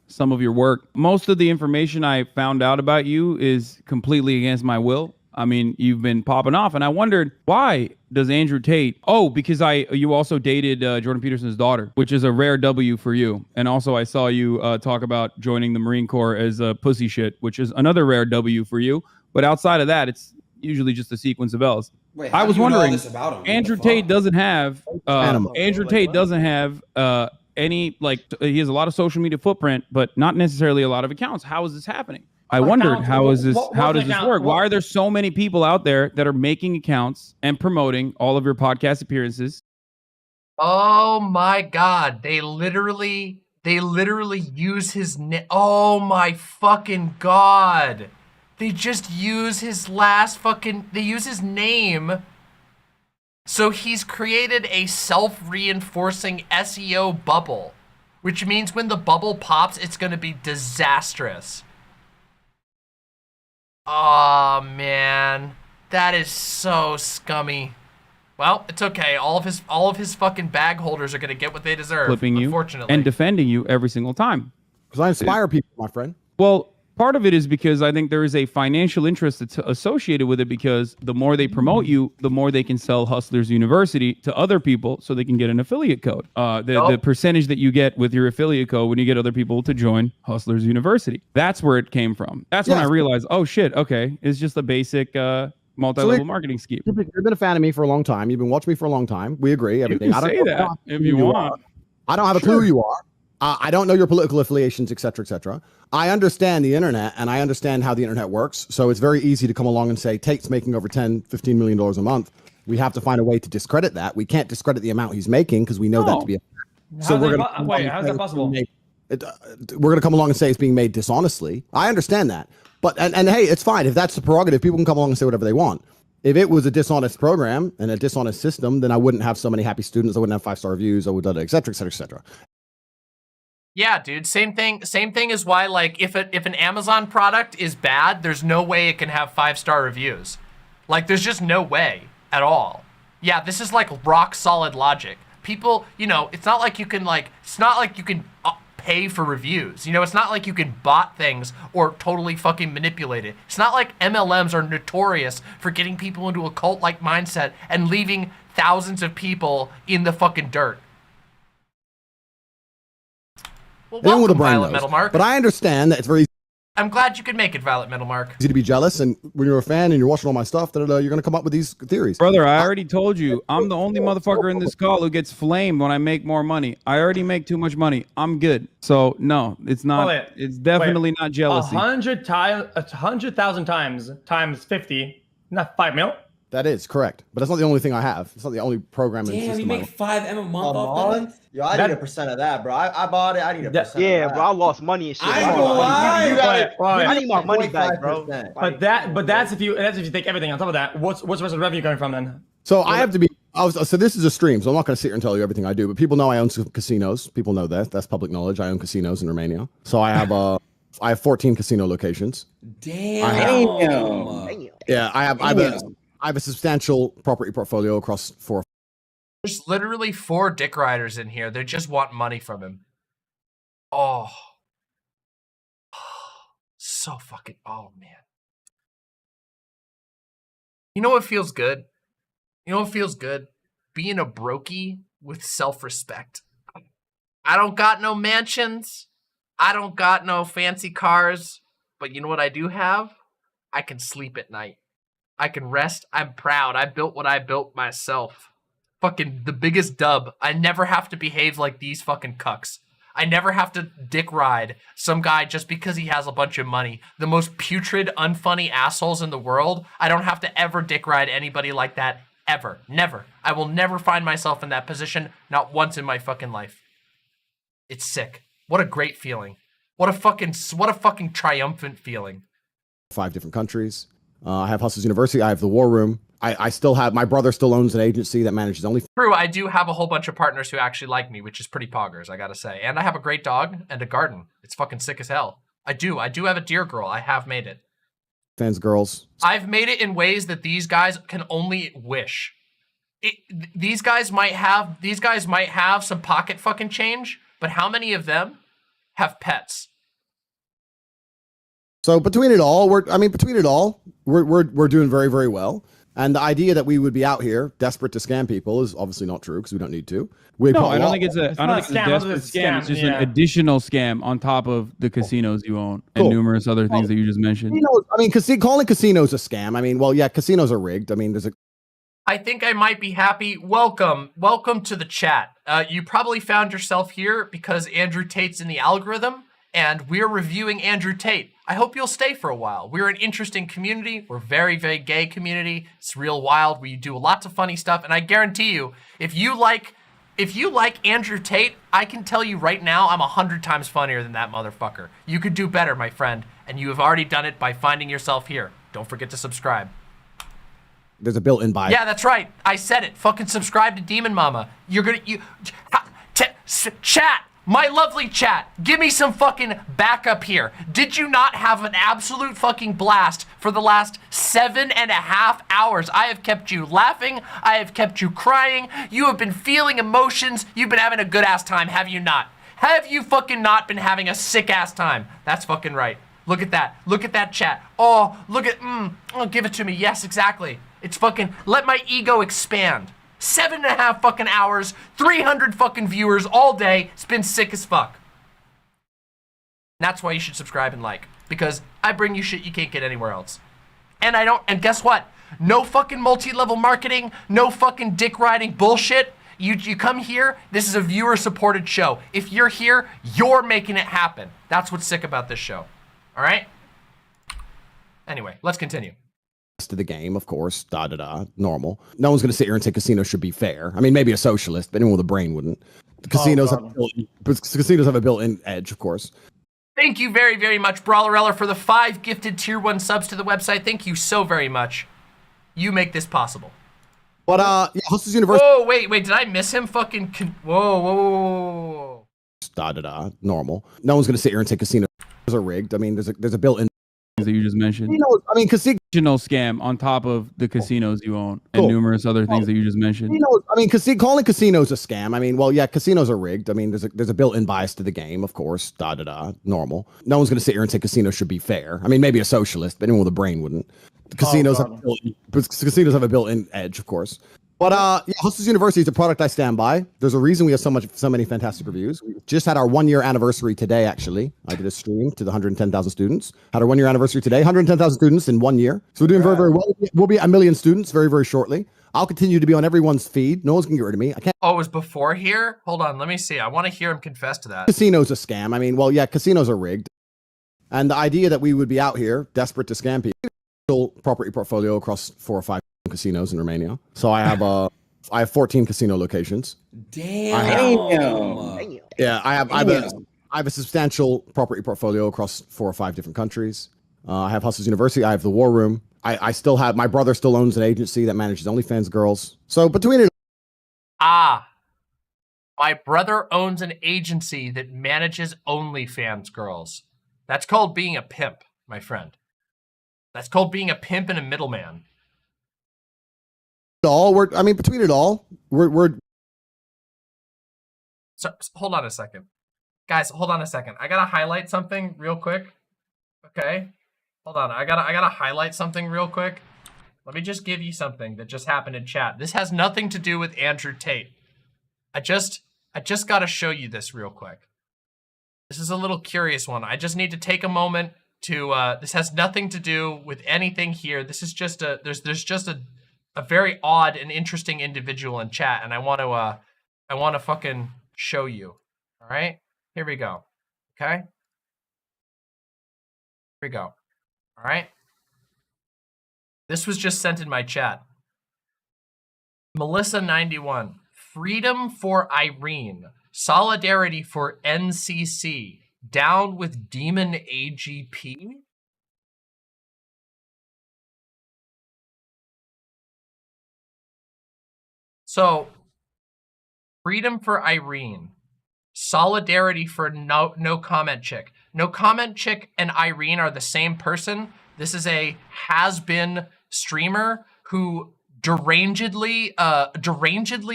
work. Most of the information I found out about you is completely against my will. I mean, you've been popping off, and I wondered, why does Andrew Tate? Oh, because you also dated Jordan Peterson's daughter, which is a rare W for you. And also, I saw you talk about joining the Marine Corps as a pussy shit, which is another rare W for you. But outside of that, it's usually just a sequence of L's. Wait, I was wondering, about him? Andrew Tate doesn't have any, like, he has a lot of social media footprint, but not necessarily a lot of accounts. How is this happening? I wondered, how does this work? Why are there so many people out there that are making accounts and promoting all of your podcast appearances? Oh my God. They literally use his name. Oh my fucking God. They just use his they use his name. So he's created a self-reinforcing SEO bubble, which means when the bubble pops, it's going to be disastrous. Oh man, that is so scummy. Well, it's okay. All of his fucking bag holders are gonna get what they deserve. Flipping you unfortunately, and defending you every single time. Because I inspire people, my friend. Well, part of it is because I think there is a financial interest that's associated with it, because the more they promote you, the more they can sell Hustlers University to other people so they can get an affiliate code. The percentage that you get with your affiliate code when you get other people to join Hustlers University. That's where it came from. That's when I realized, oh shit, okay, it's just a basic multi-level marketing scheme. You've been a fan of me for a long time. You've been watching me for a long time. We agree. Everything. You can say that if you want. I don't have a clue who you are. I don't know your political affiliations, et cetera, et cetera. I understand the internet, and I understand how the internet works. So it's very easy to come along and say, Tate's making over $10-15 million a month. We have to find a way to discredit that. We can't discredit the amount he's making because we know that to be a fact. So we're going to how's that possible? We're going to come along and say it's being made dishonestly. I understand that. But and hey, it's fine. If that's the prerogative, people can come along and say whatever they want. If it was a dishonest program and a dishonest system, then I wouldn't have so many happy students. I wouldn't have 5-star reviews. I would, et cetera, et cetera, et cetera. Yeah, dude, same thing is why, like, if an Amazon product is bad, there's no way it can have 5-star reviews. Like, there's just no way at all. Yeah, this is like rock solid logic. People, it's not like you can pay for reviews. It's not like you can bot things or totally fucking manipulate it. It's not like MLMs are notorious for getting people into a cult-like mindset and leaving thousands of people in the fucking dirt. Well, welcome, Violet Metal Mark. But I understand that it's very I'm glad you could make it, Violet Metal Mark. easy to be jealous, and when you're a fan and you're watching all my stuff, you're going to come up with these theories. Brother, I already told you, I'm the only motherfucker in this call who gets flamed when I make more money. I already make too much money. I'm good. So, no, it's not. It's definitely not jealousy. 100,000 times 50, not 5 mil. That is correct, but that's not the only thing I have. It's not the only program. Damn, you make $5M a month off that? Yo, I need a percent of that, bro. I bought it. I need a percent. Yeah, bro, I lost money and shit. I need my money back, bro. But that's if you take everything on top of that. What's the rest of the revenue coming from then? So I have to be. So this is a stream, so I'm not going to sit here and tell you everything I do. But people know I own casinos. People know that. That's public knowledge. I own casinos in Romania. So I have 14 casino locations. Damn. Yeah, I have a substantial property portfolio across 4. There's literally 4 dick riders in here. They just want money from him. Oh. So fucking, oh man. You know what feels good? Being a brokey with self-respect. I don't got no mansions. I don't got no fancy cars. But you know what I do have? I can sleep at night. I can rest. I'm proud. I built what I built myself. Fucking the biggest dub. I never have to behave like these fucking cucks. I never have to dick ride some guy just because he has a bunch of money. The most putrid, unfunny assholes in the world. I don't have to ever dick ride anybody like that. Ever. Never. I will never find myself in that position. Not once in my fucking life. It's sick. What a great feeling. What a fucking triumphant feeling. 5 different countries. I have Hustlers University. I have the War Room. I still have, my brother still owns an agency that manages only. True, I do have a whole bunch of partners who actually like me, which is pretty poggers, I gotta say. And I have a great dog and a garden. It's fucking sick as hell. I do have a deer girl. I have made it. Fans, girls. I've made it in ways that these guys can only wish. These guys might have some pocket fucking change, but how many of them have pets? So between it all, we're doing very, very well. And the idea that we would be out here desperate to scam people is obviously not true because we don't need to. No, I don't think it's a desperate scam. It's just an additional scam on top of the casinos you own and numerous other things that you just mentioned. Calling casinos a scam. I mean, well, yeah, casinos are rigged. I mean, I think I might be happy. Welcome to the chat. You probably found yourself here because Andrew Tate's in the algorithm, and we're reviewing Andrew Tate. I hope you'll stay for a while. We're an interesting community. We're very, very gay community. It's real wild. We do lots of funny stuff, and I guarantee you, if you like Andrew Tate, I can tell you right now, I'm 100 times funnier than that motherfucker. You could do better, my friend, and you have already done it by finding yourself here. Don't forget to subscribe. There's a built-in bias. Yeah, that's right. I said it. Fucking subscribe to Demon Mama. Chat. My lovely chat, give me some fucking backup here. Did you not have an absolute fucking blast for the last 7.5 hours? I have kept you laughing. I have kept you crying. You have been feeling emotions. You've been having a good ass time, have you not? Have you fucking not been having a sick ass time? That's fucking right. Look at that. Look at that chat. Oh, look at, oh, give it to me. Yes, exactly. It's fucking, let my ego expand. 7.5 fucking hours, 300 fucking viewers all day. It's been sick as fuck. That's why you should subscribe and like, because I bring you shit you can't get anywhere else. And guess what? No fucking multi-level marketing, no fucking dick riding bullshit. You come here, this is a viewer supported show. If you're here, you're making it happen. That's what's sick about this show. All right? Anyway, let's continue. To the game, of course, normal. No one's going to sit here and say casinos should be fair. I mean, maybe a socialist, but anyone with a brain wouldn't. Casinos have a built-in edge, of course. Thank you very, very much, Brawlerella, for the 5 gifted tier 1 subs to the website. Thank you so very much. You make this possible. But, yeah, Hustle's University. Whoa, wait, did I miss him? Fucking, whoa. Normal. No one's going to sit here and say casinos are rigged. I mean, there's a built-in that you just mentioned. Additional scam on top of the casinos you own and numerous other things that you just mentioned. Calling casinos a scam. I mean, well, yeah, casinos are rigged. I mean, there's a built-in bias to the game, of course. Normal. No one's going to sit here and say casinos should be fair. I mean, maybe a socialist, but anyone with a brain wouldn't. Casinos have a built-in edge, of course. But yeah, Hustle's University is a product I stand by. There's a reason we have so many fantastic reviews. We just had our 1-year anniversary today, actually. I did a stream to the 110,000 students. Had our 1-year anniversary today. 110,000 students in 1 year. So we're doing very, very well. We'll be at 1 million students very, very shortly. I'll continue to be on everyone's feed. No one's gonna get rid of me. I can't. Oh, it was before here? Hold on, let me see. I want to hear him confess to that. Casinos a scam. I mean, well, yeah, casinos are rigged. And the idea that we would be out here desperate to scam people. Property portfolio across 4 or 5 casinos in Romania. So I have 14 casino locations. Damn. Yeah, I have a substantial property portfolio across 4 or 5 different countries. I have Hustle's University. I have the War Room. I still have, my brother still owns an agency that manages OnlyFans girls. So between it. My brother owns an agency that manages OnlyFans girls. That's called being a pimp, my friend. That's called being a pimp and a middleman. Between it all, we're. So hold on a second, guys. Hold on a second. I gotta highlight something real quick. Okay, hold on. I gotta highlight something real quick. Let me just give you something that just happened in chat. This has nothing to do with Andrew Tate. I just gotta show you this real quick. This is a little curious one. I just need to take a moment to. This has nothing to do with anything here. This is just a. There's just a very odd and interesting individual in chat, and I want to fucking show you. All right, here we go. Okay, here we go. All right, this was just sent in my chat. Melissa91, freedom for Irene, solidarity for NCC, down with Demon AGP. So, freedom for Irene. Solidarity for no comment chick. No comment chick and Irene are the same person. This is a has-been streamer who derangedly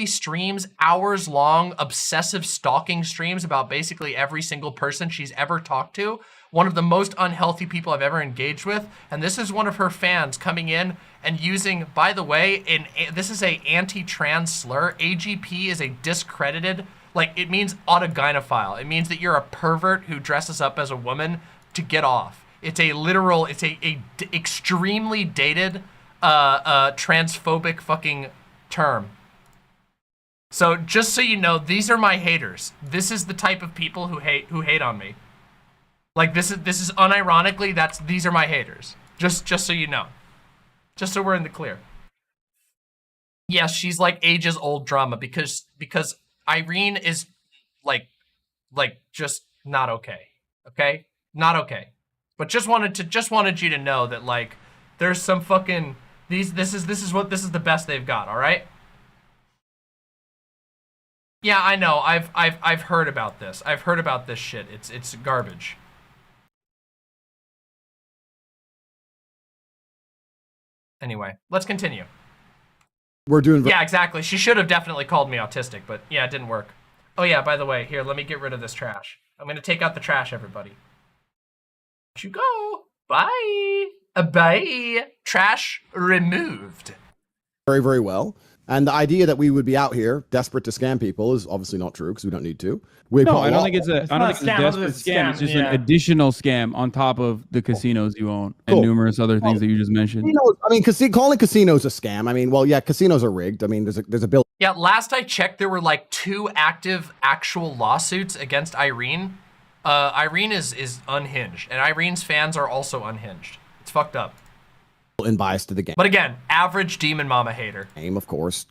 streams hours-long obsessive stalking streams about basically every single person she's ever talked to. One of the most unhealthy people I've ever engaged with. And this is one of her fans coming in and using, by the way, this is a anti-trans slur. AGP is a discredited, like, it means autogynephile. It means that you're a pervert who dresses up as a woman to get off. It's a literal, it's a extremely dated, transphobic fucking term. So just so you know, these are my haters. This is the type of people who hate on me. Like, this is unironically, these are my haters. Just so you know. Just so we're in the clear. Yes, she's like ages old drama because Irene is like just not okay. Okay? Not okay. But just wanted you to know that, like, there's some fucking this is the best they've got, all right? Yeah, I know. I've heard about this. I've heard about this shit. It's garbage. Anyway, let's continue. We're doing. Yeah, exactly. She should have definitely called me autistic, but yeah, it didn't work. Oh yeah, by the way, here, let me get rid of this trash. I'm gonna take out the trash, everybody. Let you go. Bye. Bye. Trash removed. Very, very well. And the idea that we would be out here desperate to scam people is obviously not true because we don't need to. No, I don't think it's a desperate scam. It's just an additional scam on top of the casinos you own and numerous other things that you just mentioned. I mean, calling casinos a scam. I mean, well, yeah, casinos are rigged. I mean, there's a bill. Yeah, last I checked, there were like 2 active actual lawsuits against Irene. Irene is unhinged, and Irene's fans are also unhinged. It's fucked up. And bias to the game. But again, average demon mama hater. Game, of course,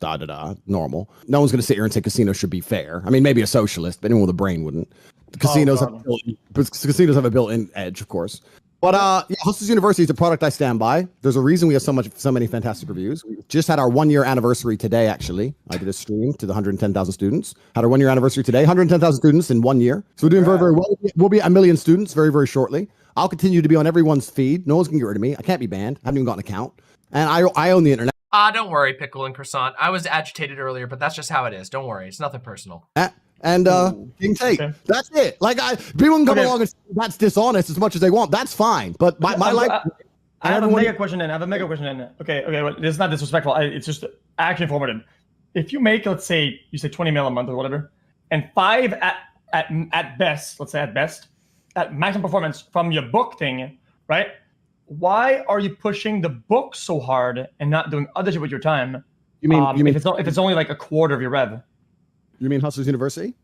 normal. No one's going to sit here and say casinos should be fair. I mean, maybe a socialist, but anyone with a brain wouldn't. Casinos have a built-in edge, of course. But yeah, Hustlers University is a product I stand by. There's a reason we have so many fantastic reviews. We just had our 1-year anniversary today, actually. I did a stream to the 110,000 students. Had our 1-year anniversary today. 110,000 students in 1 year. So we're doing very, very well. We'll be at 1 million students very, very shortly. I'll continue to be on everyone's feed. No one's gonna get rid of me. I can't be banned. I haven't even got an account. And I own the internet. Don't worry, Pickle and Croissant. I was agitated earlier, but that's just how it is. Don't worry. It's nothing personal. And King Tate. Okay. That's it. Like, people can come along and say that's dishonest as much as they want. That's fine. But my life. I have a mega question then. Okay. Well, this is not disrespectful. It's just actually informative. If you make, let's say, you say 20 mil a month or whatever, and 5 at best, let's say at best, at maximum performance from your book thing, right? Why are you pushing the book so hard and not doing other shit with your time? You mean if it's only like a quarter of your rev? You mean Hustlers University?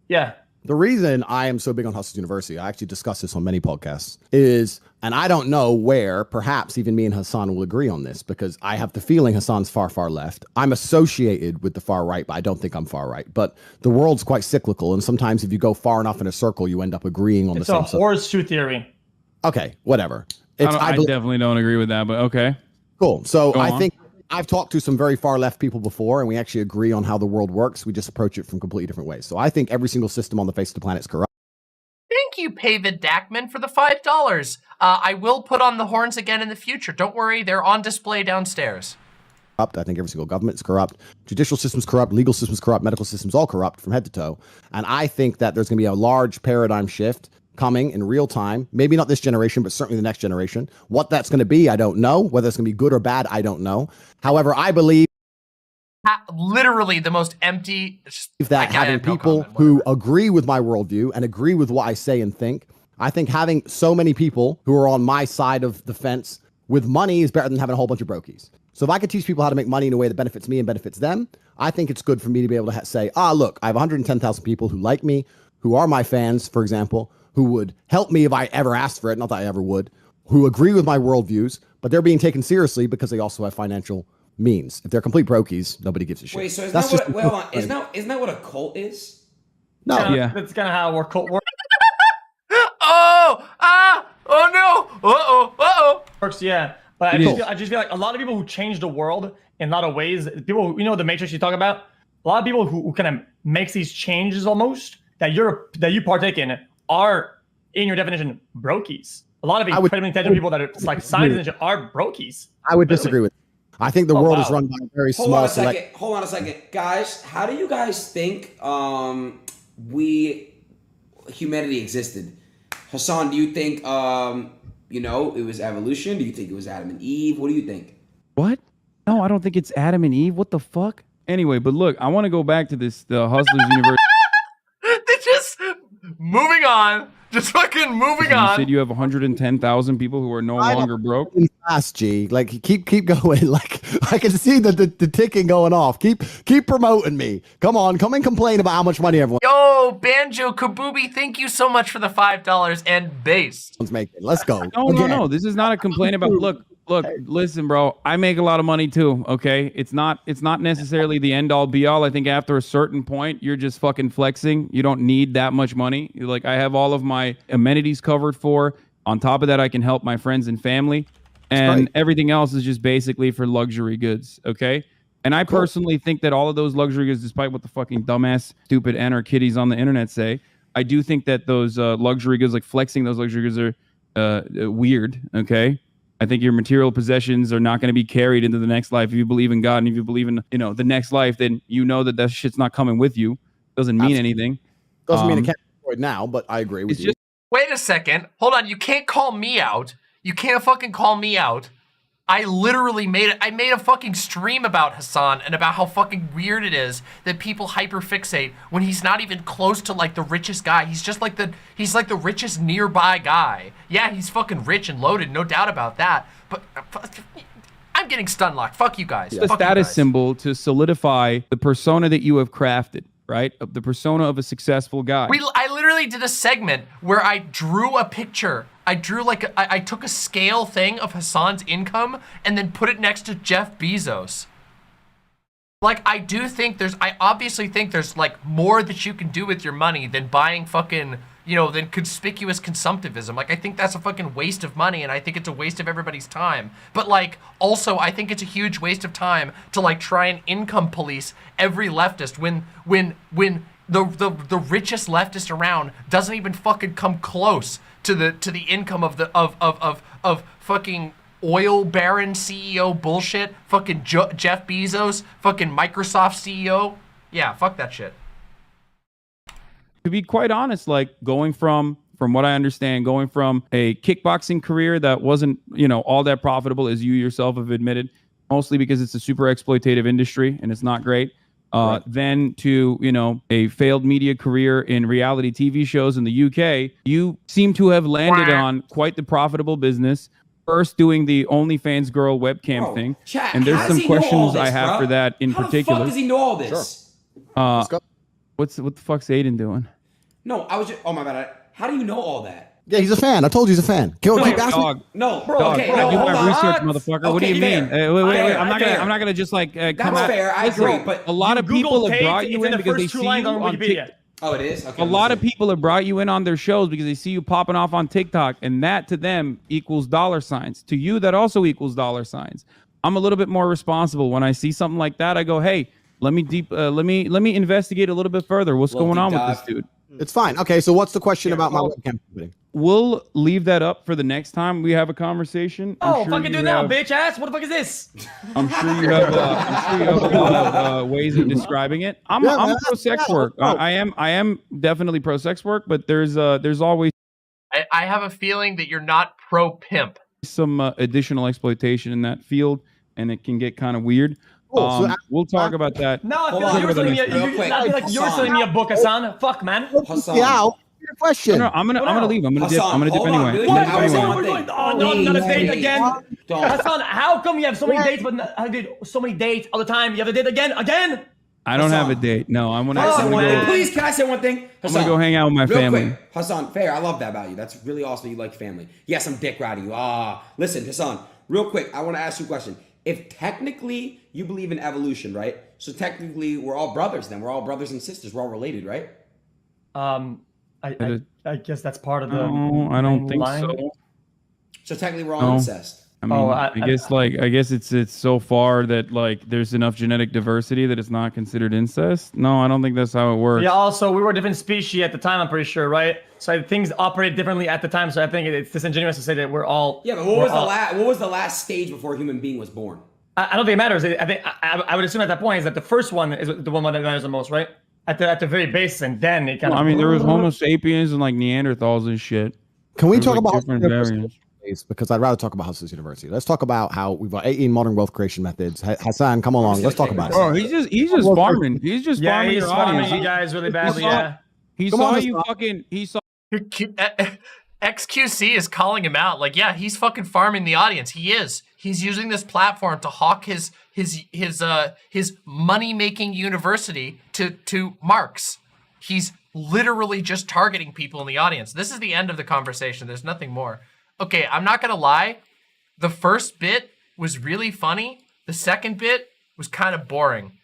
Yeah. The reason I am so big on Hustlers University, I actually discussed this on many podcasts, is, and I don't know where, perhaps even me and Hasan will agree on this, because I have the feeling Hasan's far, far left. I'm associated with the far right, but I don't think I'm far right. But the world's quite cyclical, and sometimes if you go far enough in a circle, you end up agreeing on the same. It's a horseshoe theory. Okay, whatever. I definitely don't agree with that, but okay. Cool. So I think I've talked to some very far left people before, and we actually agree on how the world works. We just approach it from completely different ways. So I think every single system on the face of the planet is corrupt. Thank you, Pavid Dackman, for the $5. I will put on the horns again in the future. Don't worry, they're on display downstairs. I think every single government is corrupt. Judicial system's corrupt. Legal system's corrupt. Medical system's all corrupt from head to toe. And I think that there's going to be a large paradigm shift coming in real time. Maybe not this generation, but certainly the next generation. What that's going to be, I don't know. Whether it's going to be good or bad, I don't know. However, I believe literally the most empty. That having people who agree with my worldview and agree with what I say and think, I think having so many people who are on my side of the fence with money is better than having a whole bunch of brokies. So if I could teach people how to make money in a way that benefits me and benefits them, I think it's good for me to be able to say, look, I have 110,000 people who like me, who are my fans, for example, who would help me if I ever asked for it, not that I ever would, who agree with my worldviews, but they're being taken seriously because they also have financial means. If they're complete brokies, nobody gives a shit. Wait, so isn't that what a cult is? No. Yeah. That's kind of how our cult works. Oh no! Uh-oh! Works, yeah. But I just feel like a lot of people who change the world in a lot of ways, people, the Matrix you talk about, a lot of people who kind of makes these changes almost that you partake in are, in your definition, brokies. A lot of incredibly intelligent people that are like scientists are brokies. I would disagree with that. I think the world is run by a very small select. Hold on a second. Guys, how do you guys think humanity existed? Hasan, do you think it was evolution? Do you think it was Adam and Eve? What do you think? What? No, I don't think it's Adam and Eve. What the fuck? Anyway, but look, I want to go back to the Hustlers University. They just moving on. Just fucking moving on. You said you have 110,000 people who are no longer broke. Fast, G. Like keep going. Like I can see the ticking going off. Keep promoting me. Come on, come and complain about how much money everyone. Yo, Banjo Kabubi, thank you so much for the $5 and base. Let's go. No. This is not a complaint about. Look, listen, bro. I make a lot of money too. Okay, it's not necessarily the end all be all. I think after a certain point, you're just fucking flexing. You don't need that much money. Like I have all of my amenities covered for. On top of that, I can help my friends and family, and everything else is just basically for luxury goods. Okay. And I personally think that all of those luxury goods, despite what the fucking dumbass, stupid kitties on the internet say, I do think that those luxury goods, like flexing those luxury goods, are weird. Okay. I think your material possessions are not going to be carried into the next life. If you believe in God and if you believe in, the next life, then you know that shit's not coming with you. Doesn't mean anything. Doesn't mean it can't be destroyed now, but I agree with you. Wait a second. Hold on. You can't call me out. You can't fucking call me out. I literally made a fucking stream about Hasan and about how fucking weird it is that people hyperfixate when he's not even close to like the richest guy. He's just like he's like the richest nearby guy. Yeah, he's fucking rich and loaded, no doubt about that. But I'm getting stun locked. Fuck you guys. It's a status symbol to solidify the persona that you have crafted, right? The persona of a successful guy. I literally did a segment where I drew a picture. I drew I took a scale thing of Hasan's income and then put it next to Jeff Bezos. Like, I obviously think there's like more that you can do with your money than buying fucking, than conspicuous consumptivism. Like, I think that's a fucking waste of money and I think it's a waste of everybody's time. But like, also, I think it's a huge waste of time to like try and income police every leftist when the richest leftist around doesn't even fucking come close to the income of fucking oil baron CEO bullshit, fucking Jeff Bezos, fucking Microsoft CEO. Yeah, fuck that shit. To be quite honest, like going from what I understand, going from a kickboxing career that wasn't, all that profitable, as you yourself have admitted, mostly because it's a super exploitative industry and it's not great. Then to, a failed media career in reality TV shows in the UK, you seem to have landed on quite the profitable business. First doing the OnlyFans girl webcam thing. Chat, and there's some questions I have for that in particular. How the fuck does he know all this? Sure. What the fuck's Aiden doing? No, I was just, oh my bad. How do you know all that? Yeah, he's a fan. I told you he's a fan. Keep asking. No, bro. Dog, Okay, I do hold my on. research, motherfucker. Okay, What do you mean? Wait. I'm not gonna just like come That's out. fair. I agree, but a lot of people have brought you in because they first two see lines you on on Wikipedia. TikTok. Oh, it is? Okay. A lot of people have brought you in on their shows because they see you popping off on TikTok, and that to them equals dollar signs. To you, that also equals dollar signs. I'm a little bit more responsible when I see something like that. I go, hey, let me investigate a little bit further. What's going on with this dude? It's fine. Okay, so what's the question about my webcam company? We'll leave that up for the next time we have a conversation. Fucking do it now, bitch ass. What the fuck is this? I'm sure you have a lot of ways of describing it. I'm pro sex work. I am definitely pro sex work, but there's always I have a feeling that you're not pro pimp. Some additional exploitation in that field, and it can get kind of weird. We'll talk about that. No, I feel like you're selling me a book, Hasan. Fuck, man. Hasan. Yeah. Question. No, I'm gonna leave. I'm gonna dip anyway. Not a date again. Hasan, how come you have so many dates, but I did so many dates all the time? You have a date again? I don't have a date. No, I'm gonna go. Please, can I say one thing? I'm gonna go hang out with my family. Quick. Hasan, fair. I love that about you. That's really awesome. You like family. Yes, I'm dick riding you. Listen, Hasan. Real quick, I want to ask you a question. If technically you believe in evolution, right? So technically we're all brothers. Then we're all brothers and sisters. We're all related, right? I guess that's part of the. No, I don't think so. So technically we're all incest. I mean, I guess it's so far that like there's enough genetic diversity that it's not considered incest. No, I don't think that's how it works. Yeah. Also, we were a different species at the time. I'm pretty sure, right? So things operate differently at the time. So I think it's disingenuous to say that we're all. Yeah, but what was the last stage before a human being was born? I don't think it matters. I think I would assume at that point is that the first one is the one that matters the most, right? At the very base, and then it kind of. I mean, there was Homo sapiens and like Neanderthals and shit. Can we talk like about different variants? Because I'd rather talk about Hasan's University. Let's talk about how we've got 18 modern wealth creation methods. Hasan, come along. Let's talk about it. Oh, he's just farming. He's just farming he's your farming audience. you guys really badly. He saw you fucking. He saw. XQC is calling him out. Like, yeah, he's fucking farming the audience. He is. He's using this platform to hawk his money-making university to Marx. He's literally just targeting people in the audience. This is the end of the conversation. There's nothing more. Okay, I'm not gonna lie. The first bit was really funny. The second bit was kind of boring.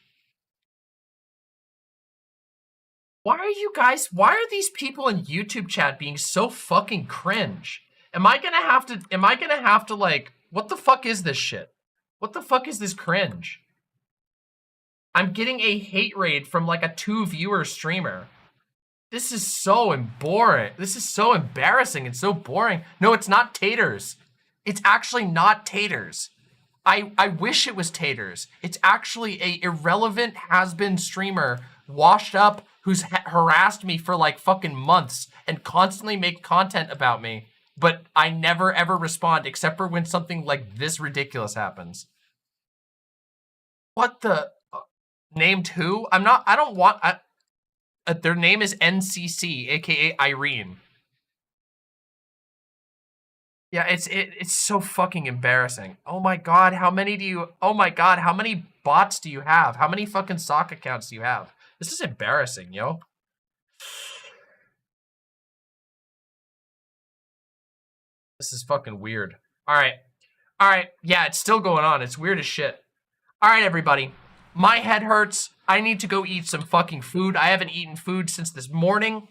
Why are these people in YouTube chat being so fucking cringe? Am I gonna have to like, what the fuck is this shit? What the fuck is this cringe? I'm getting a hate raid from like a 2-viewer streamer. This is so boring. This is so embarrassing and so boring. No, it's not Taters. It's actually not Taters. I wish it was Taters. It's actually a irrelevant has-been streamer, washed up, who's harassed me for like fucking months and constantly make content about me. But I never ever respond except for when something like this ridiculous happens. What the? Named who? I don't want... their name is NCC, aka Irene. Yeah, it's so fucking embarrassing. Oh my god, how many bots do you have? How many fucking sock accounts do you have? This is embarrassing, yo. This is fucking weird. All right, yeah, it's still going on. It's weird as shit. All right, everybody. My head hurts. I need to go eat some fucking food. I haven't eaten food since this morning.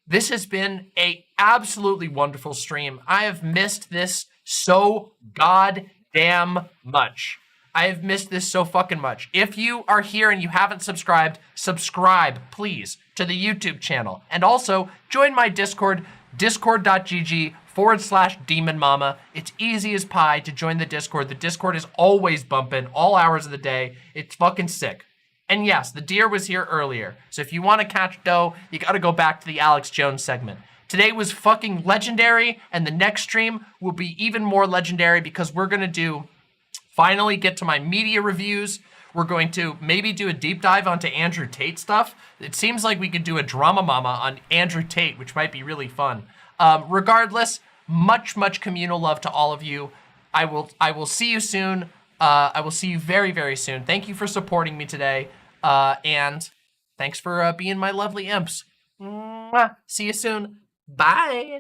This has been a absolutely wonderful stream. I have missed this so goddamn much. I have missed this so fucking much. If you are here and you haven't subscribed, subscribe, please, to the YouTube channel. And also, join my Discord, discord.gg/Demon Mama. It's easy as pie to join the Discord. The Discord is always bumping, all hours of the day. It's fucking sick. And yes, the deer was here earlier. So if you want to catch doe, you gotta go back to the Alex Jones segment. Today was fucking legendary, and the next stream will be even more legendary because we're gonna finally get to my media reviews. We're going to maybe do a deep dive onto Andrew Tate stuff. It seems like we could do a drama mama on Andrew Tate, which might be really fun. Regardless, much communal love to all of you. I will see you soon. I will see you very, very soon. Thank you for supporting me today. And thanks for being my lovely imps. Mwah. See you soon. Bye.